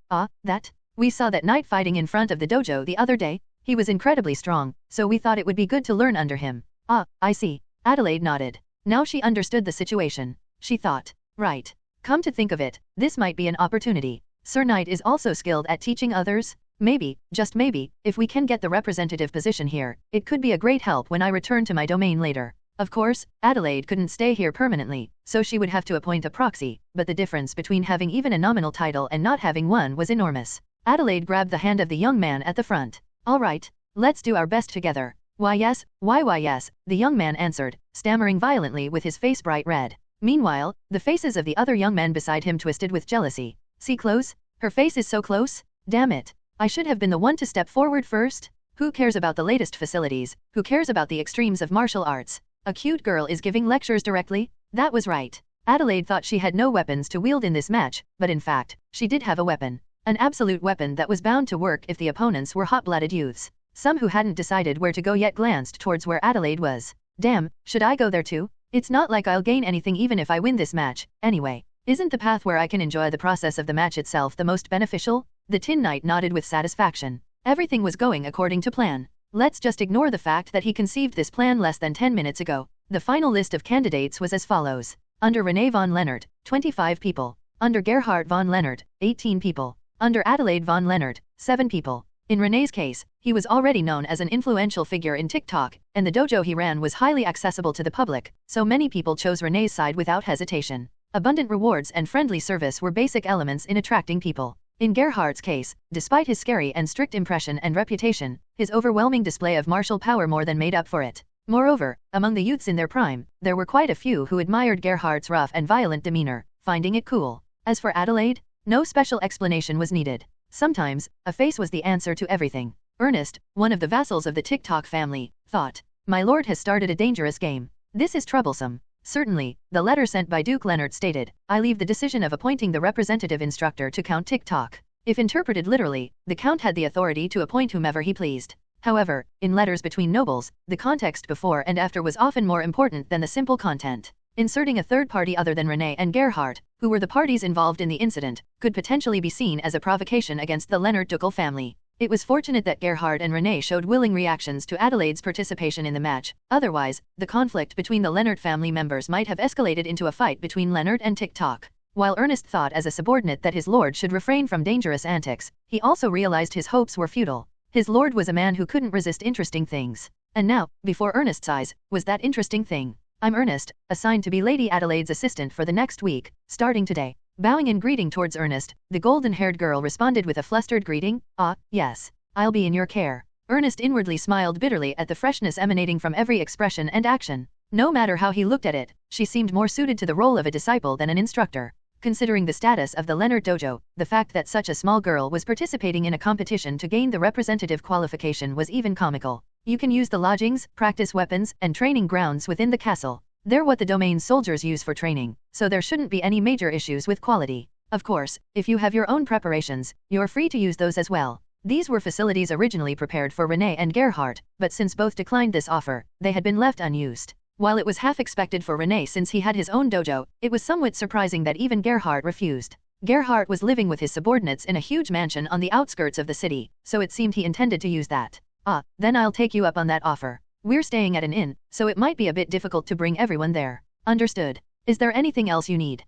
Speaker 2: that? We saw that knight fighting in front of the dojo the other day. He was incredibly strong, so we thought it would be good to learn under him. I see. Adelaide nodded. Now she understood the situation. She thought, right. Come to think of it, this might be an opportunity. Sir Knight is also skilled at teaching others. Maybe, just maybe, if we can get the representative position here, it could be a great help when I return to my domain later. Of course, Adelaide couldn't stay here permanently, so she would have to appoint a proxy, but the difference between having even a nominal title and not having one was enormous. Adelaide grabbed the hand of the young man at the front. All right, let's do our best together. Why yes, why yes, the young man answered, stammering violently with his face bright red. Meanwhile, the faces of the other young men beside him twisted with jealousy. See close? Her face is so close? Damn it. I should have been the one to step forward first. Who cares about the latest facilities? Who cares about the extremes of martial arts? A cute girl is giving lectures directly? That was right. Adelaide thought she had no weapons to wield in this match, but in fact, she did have a weapon. An absolute weapon that was bound to work if the opponents were hot-blooded youths. Some who hadn't decided where to go yet glanced towards where Adelaide was. Damn, should I go there too? It's not like I'll gain anything even if I win this match, anyway. Isn't the path where I can enjoy the process of the match itself the most beneficial? The Tin Knight nodded with satisfaction. Everything was going according to plan. Let's just ignore the fact that he conceived this plan less than 10 minutes ago. The final list of candidates was as follows. Under Renee von Leonard, 25 people. Under Gerhard von Leonard, 18 people. Under Adelaide von Leonard, 7 people. In Renee's case, he was already known as an influential figure in TikTok, and the dojo he ran was highly accessible to the public, so many people chose Renee's side without hesitation. Abundant rewards and friendly service were basic elements in attracting people. In Gerhard's case, despite his scary and strict impression and reputation, his overwhelming display of martial power more than made up for it. Moreover, among the youths in their prime, there were quite a few who admired Gerhard's rough and violent demeanor, finding it cool. As for Adelaide, no special explanation was needed. Sometimes, a face was the answer to everything. Ernest, one of the vassals of the TikTok family, thought, "My lord has started a dangerous game. This is troublesome." Certainly, the letter sent by Duke Leonard stated, "I leave the decision of appointing the representative instructor to Count TikTok." If interpreted literally, the Count had the authority to appoint whomever he pleased. However, in letters between nobles, the context before and after was often more important than the simple content. Inserting a third party other than Renee and Gerhard, who were the parties involved in the incident, could potentially be seen as a provocation against the Leonard ducal family. It was fortunate that Gerhard and Renee showed willing reactions to Adelaide's participation in the match, otherwise, the conflict between the Leonard family members might have escalated into a fight between Leonard and TikTok. While Ernest thought as a subordinate that his lord should refrain from dangerous antics, he also realized his hopes were futile. His lord was a man who couldn't resist interesting things. And now, before Ernest's eyes, was that interesting thing. "I'm Ernest, assigned to be Lady Adelaide's assistant for the next week, starting today." Bowing in greeting towards Ernest, the golden-haired girl responded with a flustered greeting, "Ah, yes. I'll be in your care." Ernest inwardly smiled bitterly at the freshness emanating from every expression and action. No matter how he looked at it, she seemed more suited to the role of a disciple than an instructor. Considering the status of the Leonard dojo, the fact that such a small girl was participating in a competition to gain the representative qualification was even comical. You can use the lodgings, practice weapons, and training grounds within the castle. They're what the domain's soldiers use for training, so there shouldn't be any major issues with quality. Of course, if you have your own preparations, you're free to use those as well. These were facilities originally prepared for Renee and Gerhard, but since both declined this offer, they had been left unused. While it was half expected for Renee since he had his own dojo, it was somewhat surprising that even Gerhard refused. Gerhard was living with his subordinates in a huge mansion on the outskirts of the city, so it seemed he intended to use that. "Ah, then I'll take you up on that offer. We're staying at an inn, so it might be a bit difficult to bring everyone there." "Understood. Is there anything else you need?"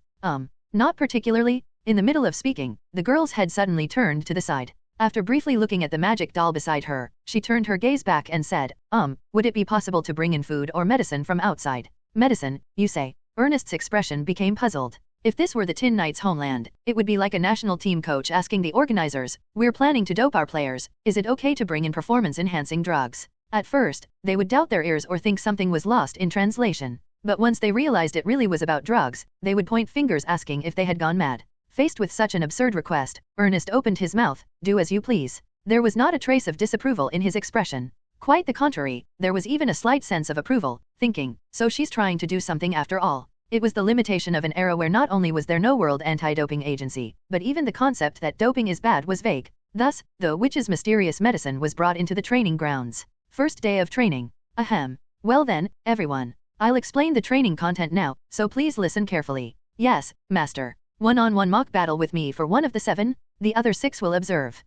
Speaker 2: Not particularly." In the middle of speaking, the girl's head suddenly turned to the side. After briefly looking at the magic doll beside her, she turned her gaze back and said, would it be possible to bring in food or medicine from outside?" "Medicine, you say?" Ernest's expression became puzzled. If this were the Tin Knight's homeland, it would be like a national team coach asking the organizers, "We're planning to dope our players, is it okay to bring in performance-enhancing drugs?" At first, they would doubt their ears or think something was lost in translation. But once they realized it really was about drugs, they would point fingers asking if they had gone mad. Faced with such an absurd request, Ernest opened his mouth, "Do as you please." There was not a trace of disapproval in his expression. Quite the contrary, there was even a slight sense of approval, thinking, so she's trying to do something after all. It was the limitation of an era where not only was there no world anti-doping agency, but even the concept that doping is bad was vague. Thus, the witch's mysterious medicine was brought into the training grounds. First day of training. Ahem. Well then, everyone. I'll explain the training content now, so please listen carefully. Yes, master. One-on-one mock battle with me for one of the 7, the other 6 will observe.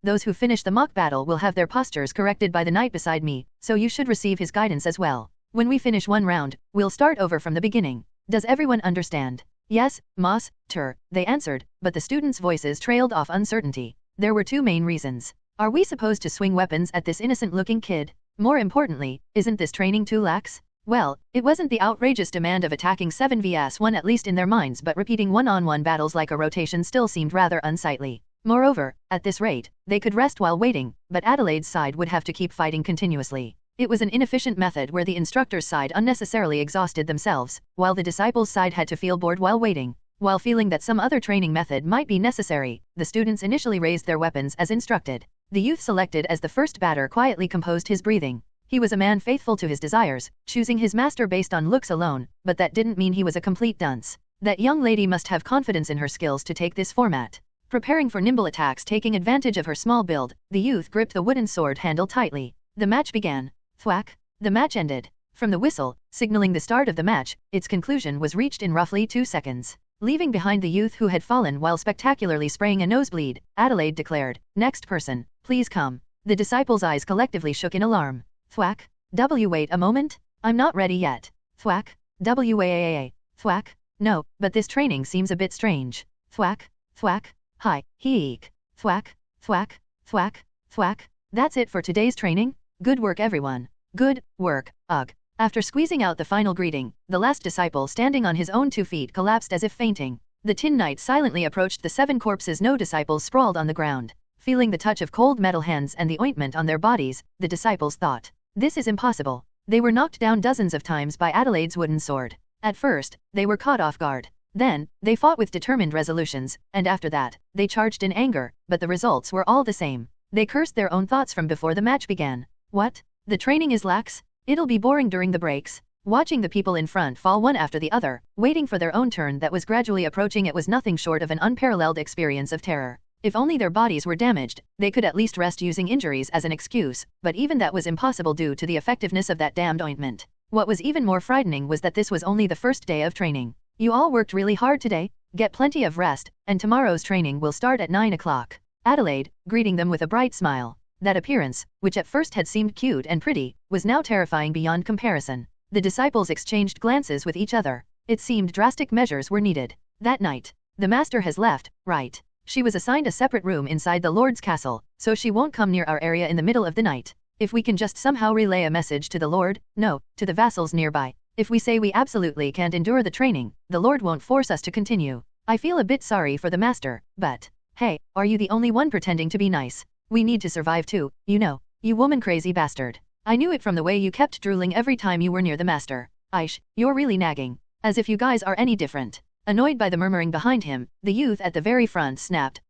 Speaker 2: Those who finish the mock battle will have their postures corrected by the knight beside me, so you should receive his guidance as well. When we finish one round, we'll start over from the beginning. Does everyone understand? Yes, master, they answered, but the students' voices trailed off uncertainty. There were 2 main reasons. Are we supposed to swing weapons at this innocent-looking kid? More importantly, isn't this training too lax? Well, it wasn't the outrageous demand of attacking 7 vs 1 at least in their minds, but repeating one-on-one battles like a rotation still seemed rather unsightly. Moreover, at this rate, they could rest while waiting, but Adelaide's side would have to keep fighting continuously. It was an inefficient method where the instructor's side unnecessarily exhausted themselves, while the disciples' side had to feel bored while waiting. While feeling that some other training method might be necessary, the students initially raised their weapons as instructed. The youth selected as the first batter quietly composed his breathing. He was a man faithful to his desires, choosing his master based on looks alone, but that didn't mean he was a complete dunce. That young lady must have confidence in her skills to take this format. Preparing for nimble attacks, taking advantage of her small build, the youth gripped the wooden sword handle tightly. The match began. Thwack. The match ended. From the whistle, signaling the start of the match, its conclusion was reached in roughly 2 seconds. Leaving behind the youth who had fallen while spectacularly spraying a nosebleed, Adelaide declared, "Next person, please come." The disciples' eyes collectively shook in alarm. Thwack. Wait a moment? I'm not ready yet. Thwack. Thwack. No, but this training seems a bit strange. Thwack. Thwack. Hi, heek. Thwack. Thwack. Thwack. Thwack. That's it for today's training? Good work everyone. Good work, ugh. After squeezing out the final greeting, the last disciple standing on his own 2 feet collapsed as if fainting. The Tin Knight silently approached the 7 corpses. No disciples sprawled on the ground. Feeling the touch of cold metal hands and the ointment on their bodies, the disciples thought, "This is impossible." They were knocked down dozens of times by Adelaide's wooden sword. At first, they were caught off guard. Then, they fought with determined resolutions, and after that, they charged in anger, but the results were all the same. They cursed their own thoughts from before the match began. What? The training is lax? It'll be boring during the breaks. Watching the people in front fall one after the other, waiting for their own turn that was gradually approaching, it was nothing short of an unparalleled experience of terror. If only their bodies were damaged, they could at least rest using injuries as an excuse, but even that was impossible due to the effectiveness of that damned ointment. What was even more frightening was that this was only the first day of training. You all worked really hard today, get plenty of rest, and tomorrow's training will start at 9 o'clock. Adelaide, greeting them with a bright smile. That appearance, which at first had seemed cute and pretty, was now terrifying beyond comparison. The disciples exchanged glances with each other. It seemed drastic measures were needed. That night, the master has left, right? She was assigned a separate room inside the Lord's castle, so she won't come near our area in the middle of the night. If we can just somehow relay a message to the Lord, no, to the vassals nearby. If we say we absolutely can't endure the training, the Lord won't force us to continue. I feel a bit sorry for the master, but, hey, are you the only one pretending to be nice? We need to survive too, you know. You woman-crazy bastard. I knew it from the way you kept drooling every time you were near the master. Aish, you're really nagging. As if you guys are any different. Annoyed by the murmuring behind him, the youth at the very front snapped,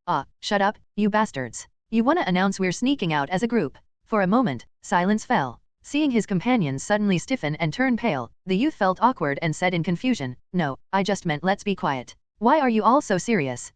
Speaker 2: shut up, you bastards. You wanna announce we're sneaking out as a group? For a moment, silence fell. Seeing his companions suddenly stiffen and turn pale, the youth felt awkward and said in confusion, "No, I just meant let's be quiet. Why are you all so serious?"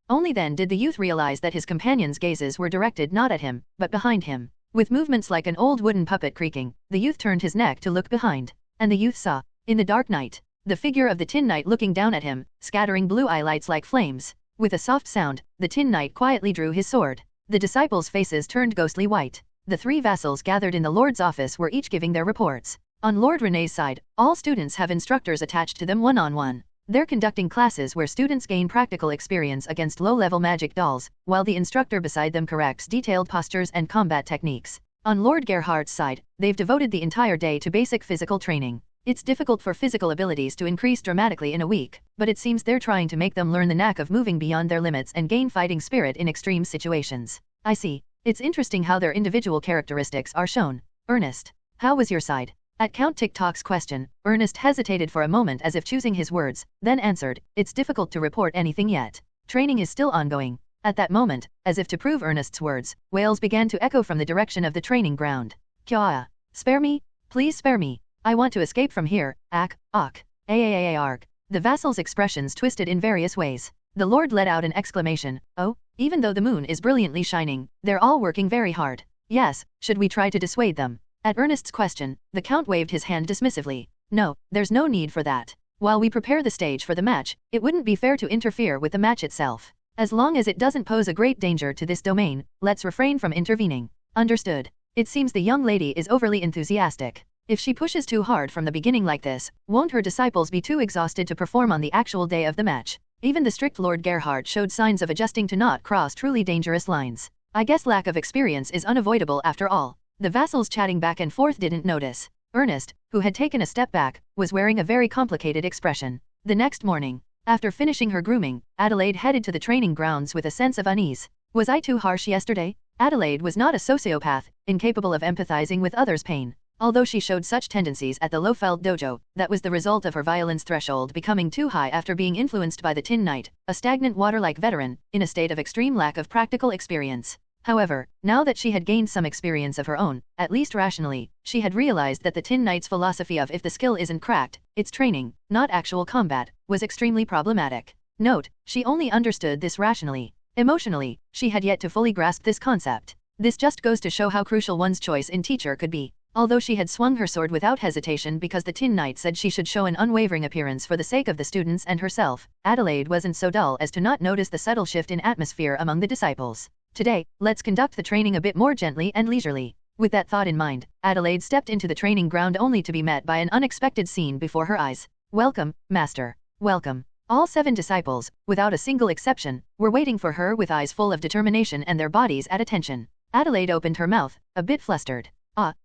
Speaker 2: Only then did the youth realize that his companions' gazes were directed not at him, but behind him. With movements like an old wooden puppet creaking, the youth turned his neck to look behind. And the youth saw, in the dark night, the figure of the Tin Knight looking down at him, scattering blue eye lights like flames. With a soft sound, the Tin Knight quietly drew his sword. The disciples' faces turned ghostly white. The 3 vassals gathered in the Lord's office were each giving their reports. On Lord Rene's side, all students have instructors attached to them one-on-one. They're conducting classes where students gain practical experience against low-level magic dolls, while the instructor beside them corrects detailed postures and combat techniques. On Lord Gerhardt's side, they've devoted the entire day to basic physical training. It's difficult for physical abilities to increase dramatically in a week, but it seems they're trying to make them learn the knack of moving beyond their limits and gain fighting spirit in extreme situations. I see. It's interesting how their individual characteristics are shown. Ernest, how was your side? At Count Tick-Tock's question, Ernest hesitated for a moment as if choosing his words, then answered, "It's difficult to report anything yet. Training is still ongoing." At that moment, as if to prove Ernest's words, wails began to echo from the direction of the training ground. "Kya? Spare me? Please spare me. I want to escape from here, ak, ak, arg." The vassals' expressions twisted in various ways. The Lord let out an exclamation, "Oh, even though the moon is brilliantly shining, they're all working very hard. Yes, should we try to dissuade them?" At Ernest's question, the Count waved his hand dismissively. "No, there's no need for that. While we prepare the stage for the match, it wouldn't be fair to interfere with the match itself. As long as it doesn't pose a great danger to this domain, let's refrain from intervening." Understood. It seems the young lady is overly enthusiastic. If she pushes too hard from the beginning like this, won't her disciples be too exhausted to perform on the actual day of the match? Even the strict Lord Gerhardt showed signs of adjusting to not cross truly dangerous lines. I guess lack of experience is unavoidable after all. The vassals chatting back and forth didn't notice. Ernest, who had taken a step back, was wearing a very complicated expression. The next morning, after finishing her grooming, Adelaide headed to the training grounds with a sense of unease. Was I too harsh yesterday? Adelaide was not a sociopath, incapable of empathizing with others' pain. Although she showed such tendencies at the Lowfeld dojo, that was the result of her violence threshold becoming too high after being influenced by the Tin Knight, a stagnant water-like veteran, in a state of extreme lack of practical experience. However, now that she had gained some experience of her own, at least rationally, she had realized that the Tin Knight's philosophy of if the skill isn't cracked, it's training, not actual combat, was extremely problematic. Note, she only understood this rationally. Emotionally, she had yet to fully grasp this concept. This just goes to show how crucial one's choice in teacher could be. Although she had swung her sword without hesitation because the Tin Knight said she should show an unwavering appearance for the sake of the students and herself, Adelaide wasn't so dull as to not notice the subtle shift in atmosphere among the disciples. Today, let's conduct the training a bit more gently and leisurely. With that thought in mind, Adelaide stepped into the training ground only to be met by an unexpected scene before her eyes. Welcome, Master. Welcome. All 7 disciples, without a single exception, were waiting for her with eyes full of determination and their bodies at attention. Adelaide opened her mouth, a bit flustered.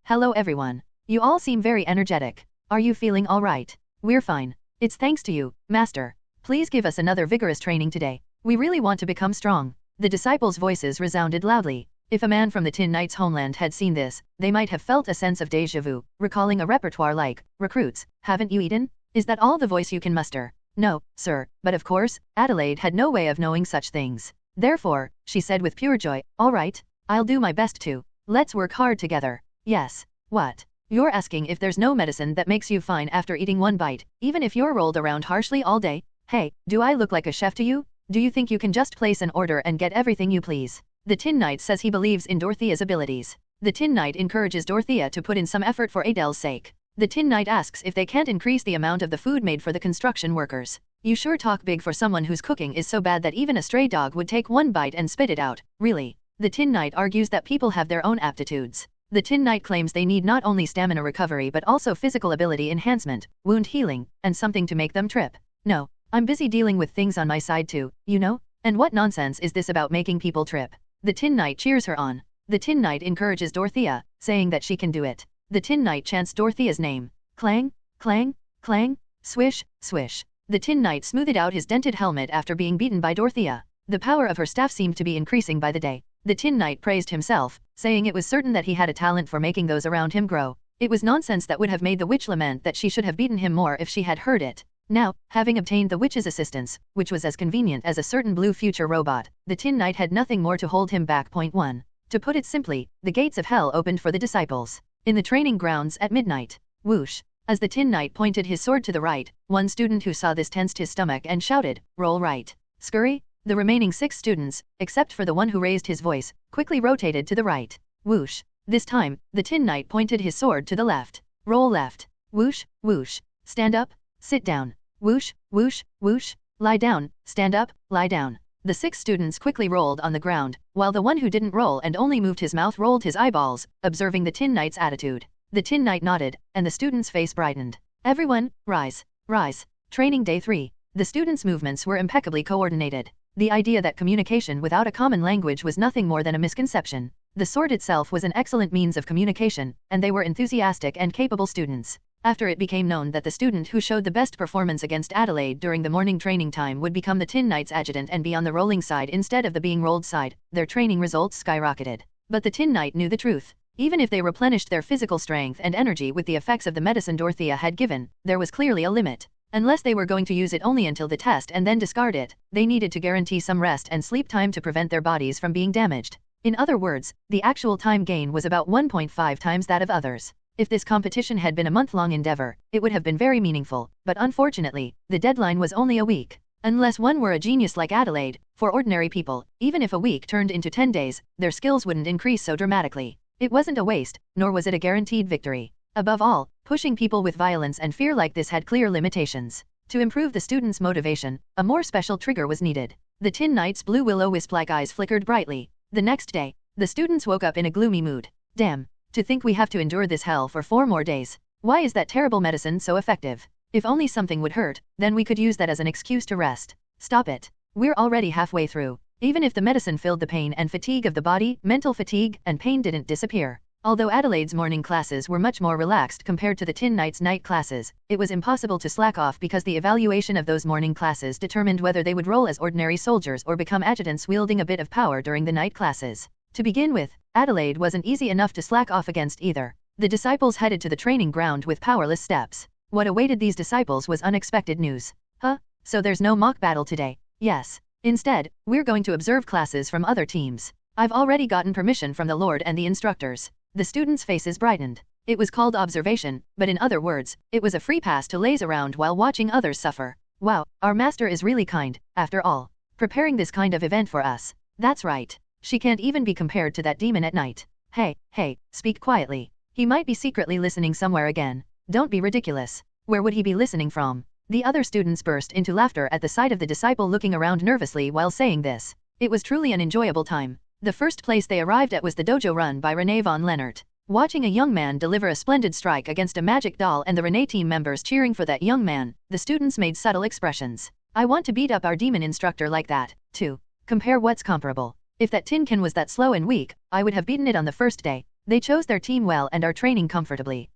Speaker 2: Hello everyone. You all seem very energetic. Are you feeling all right? We're fine. It's thanks to you, Master. Please give us another vigorous training today. We really want to become strong. The disciples' voices resounded loudly. If a man from the Tin Knight's homeland had seen this, they might have felt a sense of déjà vu, recalling a repertoire like, "Recruits, haven't you eaten? Is that all the voice you can muster?" No, sir, but of course, Adelaide had no way of knowing such things. Therefore, she said with pure joy, "All right, I'll do my best to. Let's work hard together." Yes. What? You're asking if there's no medicine that makes you fine after eating one bite, even if you're rolled around harshly all day? Hey, do I look like a chef to you? Do you think you can just place an order and get everything you please? The Tin Knight says he believes in Dorothea's abilities. The Tin Knight encourages Dorothea to put in some effort for Adele's sake. The Tin Knight asks if they can't increase the amount of the food made for the construction workers. You sure talk big for someone whose cooking is so bad that even a stray dog would take one bite and spit it out, really. The Tin Knight argues that people have their own aptitudes. The Tin Knight claims they need not only stamina recovery but also physical ability enhancement, wound healing, and something to make them trip. No, I'm busy dealing with things on my side too, you know? And what nonsense is this about making people trip? The Tin Knight cheers her on. The Tin Knight encourages Dorothea, saying that she can do it. The Tin Knight chants Dorothea's name. Clang, clang, clang, swish, swish. The Tin Knight smoothed out his dented helmet after being beaten by Dorothea. The power of her staff seemed to be increasing by the day. The Tin Knight praised himself, saying it was certain that he had a talent for making those around him grow. It was nonsense that would have made the witch lament that she should have beaten him more if she had heard it. Now, having obtained the witch's assistance, which was as convenient as a certain blue future robot, the Tin Knight had nothing more to hold him back. Point 1. To put it simply, the gates of hell opened for the disciples. In the training grounds at midnight. Whoosh. As the Tin Knight pointed his sword to the right, one student who saw this tensed his stomach and shouted, "Roll right." Scurry. The remaining 6 students, except for the one who raised his voice, quickly rotated to the right. Whoosh. This time, the Tin Knight pointed his sword to the left. Roll left. Whoosh, whoosh. Stand up. Sit down. Whoosh, whoosh, whoosh. Lie down. Stand up. Lie down. The 6 students quickly rolled on the ground, while the one who didn't roll and only moved his mouth rolled his eyeballs, observing the Tin Knight's attitude. The Tin Knight nodded, and the student's face brightened. Everyone, rise. Rise. Training day 3. The students' movements were impeccably coordinated. The idea that communication without a common language was nothing more than a misconception. The sword itself was an excellent means of communication, and they were enthusiastic and capable students. After it became known that the student who showed the best performance against Adelaide during the morning training time would become the Tin Knight's adjutant and be on the rolling side instead of the being rolled side, their training results skyrocketed. But the Tin Knight knew the truth. Even if they replenished their physical strength and energy with the effects of the medicine Dorothea had given, there was clearly a limit. Unless they were going to use it only until the test and then discard it, they needed to guarantee some rest and sleep time to prevent their bodies from being damaged. In other words, the actual time gain was about 1.5 times that of others. If this competition had been a month-long endeavor, it would have been very meaningful, but unfortunately, the deadline was only a week. Unless one were a genius like Adelaide, for ordinary people, even if a week turned into 10 days, their skills wouldn't increase so dramatically. It wasn't a waste, nor was it a guaranteed victory. Above all, pushing people with violence and fear like this had clear limitations. To improve the students' motivation, a more special trigger was needed. The Tin Knight's blue will-o-wisp-like eyes flickered brightly. The next day, the students woke up in a gloomy mood. Damn, to think we have to endure this hell for 4 more days. Why is that terrible medicine so effective? If only something would hurt, then we could use that as an excuse to rest. Stop it. We're already halfway through. Even if the medicine filled the pain and fatigue of the body, mental fatigue and pain didn't disappear. Although Adelaide's morning classes were much more relaxed compared to the Tin Knight's night classes, it was impossible to slack off because the evaluation of those morning classes determined whether they would roll as ordinary soldiers or become adjutants wielding a bit of power during the night classes. To begin with, Adelaide wasn't easy enough to slack off against either. The disciples headed to the training ground with powerless steps. What awaited these disciples was unexpected news. Huh? So there's no mock battle today? Yes. Instead, we're going to observe classes from other teams. I've already gotten permission from the Lord and the instructors. The students' faces brightened. It was called observation, but in other words, it was a free pass to laze around while watching others suffer. Wow, our master is really kind, after all, preparing this kind of event for us. That's right. She can't even be compared to that demon at night. Hey, speak quietly. He might be secretly listening somewhere again. Don't be ridiculous. Where would he be listening from? The other students burst into laughter at the sight of the disciple looking around nervously while saying this. It was truly an enjoyable time. The first place they arrived at was the dojo run by Renee von Lennart. Watching a young man deliver a splendid strike against a magic doll and the Renee team members cheering for that young man, the students made subtle expressions. I want to beat up our demon instructor like that, too. Compare what's comparable. If that tinkin was that slow and weak, I would have beaten it on the first day. They chose their team well and are training comfortably.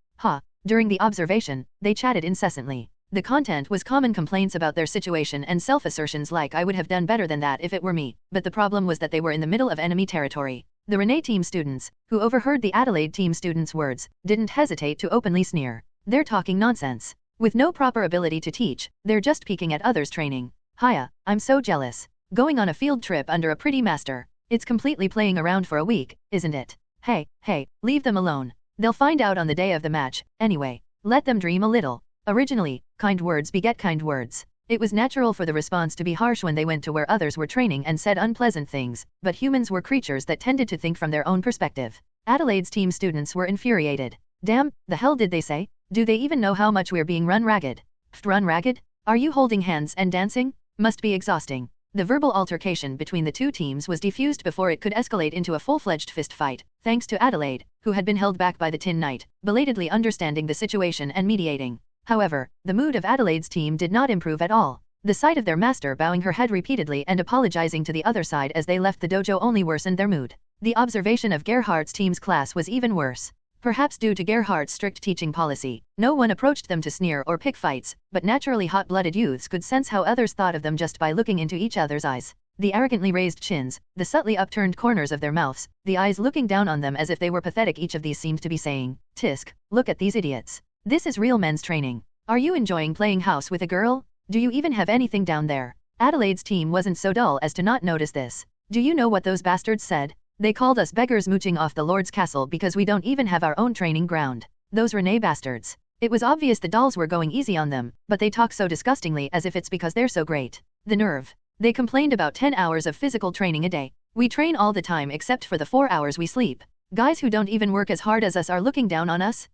Speaker 2: During the observation, they chatted incessantly. The content was common complaints about their situation and self-assertions like I would have done better than that if it were me, but the problem was that they were in the middle of enemy territory. The Renee team students, who overheard the Adelaide team students' words, didn't hesitate to openly sneer. They're talking nonsense. With no proper ability to teach, they're just peeking at others' training. Hiya, I'm so jealous. Going on a field trip under a pretty master. It's completely playing around for a week, isn't it? Hey, leave them alone. They'll find out on the day of the match, anyway. Let them dream a little. Originally, kind words beget kind words. It was natural for the response to be harsh when they went to where others were training and said unpleasant things, but humans were creatures that tended to think from their own perspective. Adelaide's team students were infuriated. Damn, the hell did they say? Do they even know how much we're being run ragged? Run ragged? Are you holding hands and dancing? Must be exhausting. The verbal altercation between the two teams was diffused before it could escalate into a full-fledged fist fight, thanks to Adelaide, who had been held back by the Tin Knight, belatedly understanding the situation and mediating. However, the mood of Adelaide's team did not improve at all. The sight of their master bowing her head repeatedly and apologizing to the other side as they left the dojo only worsened their mood. The observation of Gerhardt's team's class was even worse. Perhaps due to Gerhardt's strict teaching policy, no one approached them to sneer or pick fights, but naturally hot-blooded youths could sense how others thought of them just by looking into each other's eyes. The arrogantly raised chins, the subtly upturned corners of their mouths, the eyes looking down on them as if they were pathetic, each of these seemed to be saying, "Tisk, look at these idiots. This is real men's training. Are you enjoying playing house with a girl? Do you even have anything down there?" Adelaide's team wasn't so dull as to not notice this. Do you know what those bastards said? They called us beggars mooching off the Lord's castle because we don't even have our own training ground. Those Renee bastards. It was obvious the dolls were going easy on them, but they talk so disgustingly as if it's because they're so great. The nerve. They complained about 10 hours of physical training a day. We train all the time except for the 4 hours we sleep. Guys who don't even work as hard as us are looking down on us?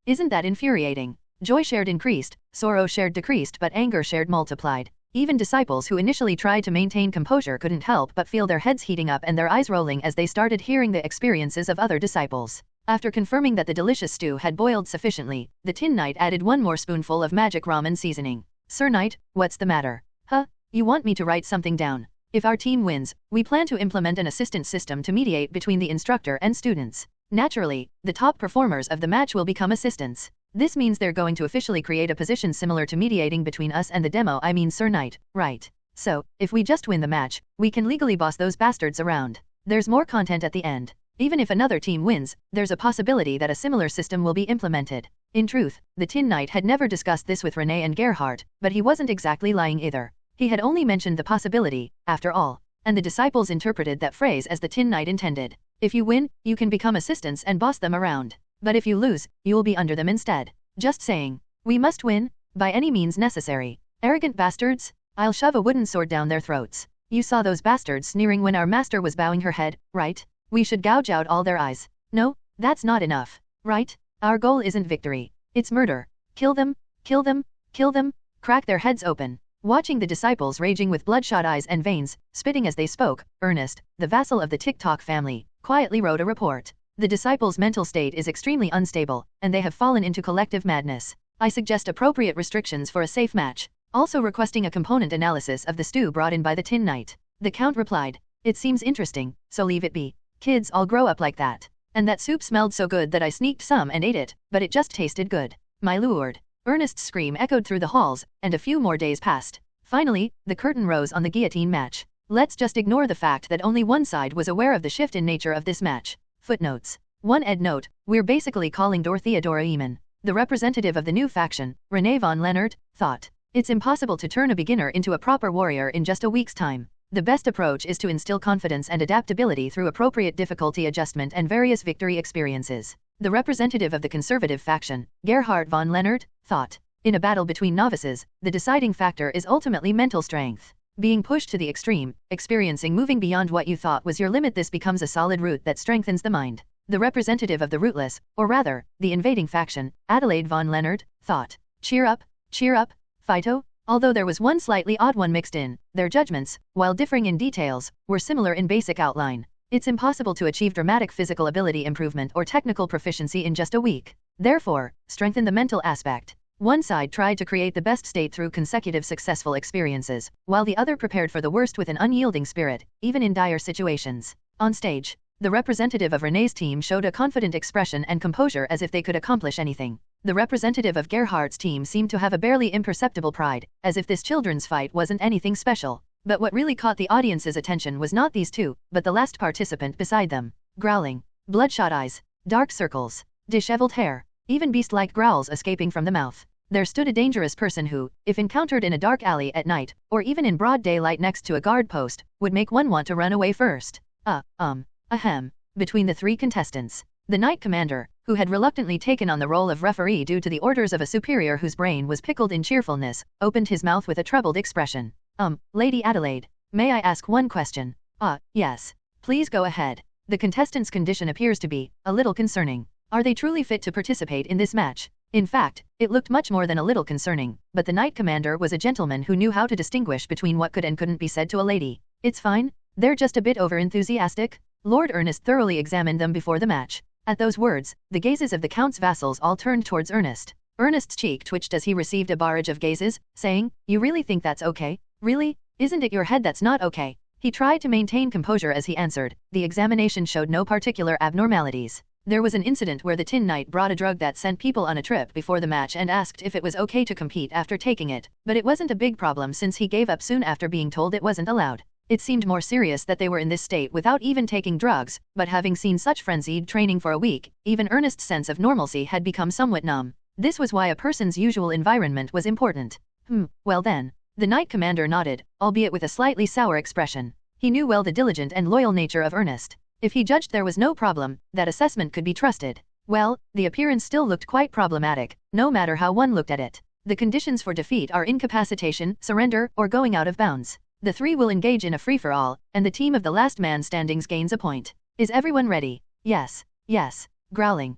Speaker 2: Isn't that infuriating? Joy shared increased, sorrow shared decreased, but anger shared multiplied. Even disciples who initially tried to maintain composure couldn't help but feel their heads heating up and their eyes rolling as they started hearing the experiences of other disciples. After confirming that the delicious stew had boiled sufficiently, the Tin Knight added one more spoonful of magic ramen seasoning. "Sir Knight, what's the matter? You want me to write something down? If our team wins, we plan to implement an assistant system to mediate between the instructor and students. Naturally, the top performers of the match will become assistants. This means they're going to officially create a position similar to mediating between us and the demo, I mean Sir Knight, right? So, if we just win the match, we can legally boss those bastards around. There's more content at the end. Even if another team wins, there's a possibility that a similar system will be implemented." In truth, the Tin Knight had never discussed this with Renee and Gerhardt, but he wasn't exactly lying either. He had only mentioned the possibility, after all, and the disciples interpreted that phrase as the Tin Knight intended. If you win, you can become assistants and boss them around. But if you lose, you'll be under them instead. Just saying. We must win, by any means necessary. Arrogant bastards, I'll shove a wooden sword down their throats. You saw those bastards sneering when our master was bowing her head, right? We should gouge out all their eyes. No, that's not enough, right? Our goal isn't victory. It's murder. Kill them, kill them, kill them, crack their heads open. Watching the disciples raging with bloodshot eyes and veins, spitting as they spoke, Ernest, the vassal of the TikTok family, quietly wrote a report. The disciples' mental state is extremely unstable, and they have fallen into collective madness. I suggest appropriate restrictions for a safe match, also requesting a component analysis of the stew brought in by the Tin Knight. The Count replied, "It seems interesting, so leave it be. Kids all grow up like that. And that soup smelled so good that I sneaked some and ate it, but it just tasted good. My lord. Ernest's scream echoed through the halls, and a few more days passed. Finally, the curtain rose on the guillotine match. Let's just ignore the fact that only one side was aware of the shift in nature of this match. Footnotes. 1 Ed note, we're basically calling Dorothea Dora Eamon. The representative of the new faction, Renee von Leonard, thought. It's impossible to turn a beginner into a proper warrior in just a week's time. The best approach is to instill confidence and adaptability through appropriate difficulty adjustment and various victory experiences. The representative of the conservative faction, Gerhard von Leonard, thought. In a battle between novices, the deciding factor is ultimately mental strength. Being pushed to the extreme, experiencing moving beyond what you thought was your limit, this becomes a solid root that strengthens the mind. The representative of the rootless, or rather, the invading faction, Adelaide von Leonard, thought. Cheer up, Phyto. Although there was one slightly odd one mixed in, their judgments, while differing in details, were similar in basic outline. It's impossible to achieve dramatic physical ability improvement or technical proficiency in just a week. Therefore, strengthen the mental aspect. One side tried to create the best state through consecutive successful experiences, while the other prepared for the worst with an unyielding spirit, even in dire situations. On stage, the representative of Renee's team showed a confident expression and composure as if they could accomplish anything. The representative of Gerhardt's team seemed to have a barely imperceptible pride, as if this children's fight wasn't anything special. But what really caught the audience's attention was not these two, but the last participant beside them. Growling, bloodshot eyes, dark circles, disheveled hair, even beast-like growls escaping from the mouth. There stood a dangerous person who, if encountered in a dark alley at night, or even in broad daylight next to a guard post, would make one want to run away first. Ahem. Between the three contestants, the knight commander, who had reluctantly taken on the role of referee due to the orders of a superior whose brain was pickled in cheerfulness, opened his mouth with a troubled expression. Lady Adelaide, may I ask one question? Yes. Please go ahead. The contestant's condition appears to be a little concerning. Are they truly fit to participate in this match? In fact, it looked much more than a little concerning, but the knight commander was a gentleman who knew how to distinguish between what could and couldn't be said to a lady. It's fine. They're just a bit overenthusiastic. Lord Ernest thoroughly examined them before the match. At those words, the gazes of the count's vassals all turned towards Ernest. Ernest's cheek twitched as he received a barrage of gazes, saying, "You really think that's okay? Really? Isn't it your head that's not okay?" He tried to maintain composure as he answered. The examination showed no particular abnormalities. There was an incident where the Tin Knight brought a drug that sent people on a trip before the match and asked if it was okay to compete after taking it, but it wasn't a big problem since he gave up soon after being told it wasn't allowed. It seemed more serious that they were in this state without even taking drugs, but having seen such frenzied training for a week, even Ernest's sense of normalcy had become somewhat numb. This was why a person's usual environment was important. Well then. The knight commander nodded, albeit with a slightly sour expression. He knew well the diligent and loyal nature of Ernest. If he judged there was no problem, that assessment could be trusted. Well, the appearance still looked quite problematic, no matter how one looked at it. The conditions for defeat are incapacitation, surrender, or going out of bounds. The three will engage in a free-for-all, and the team of the last man standings gains a point. Is everyone ready? Yes. Growling.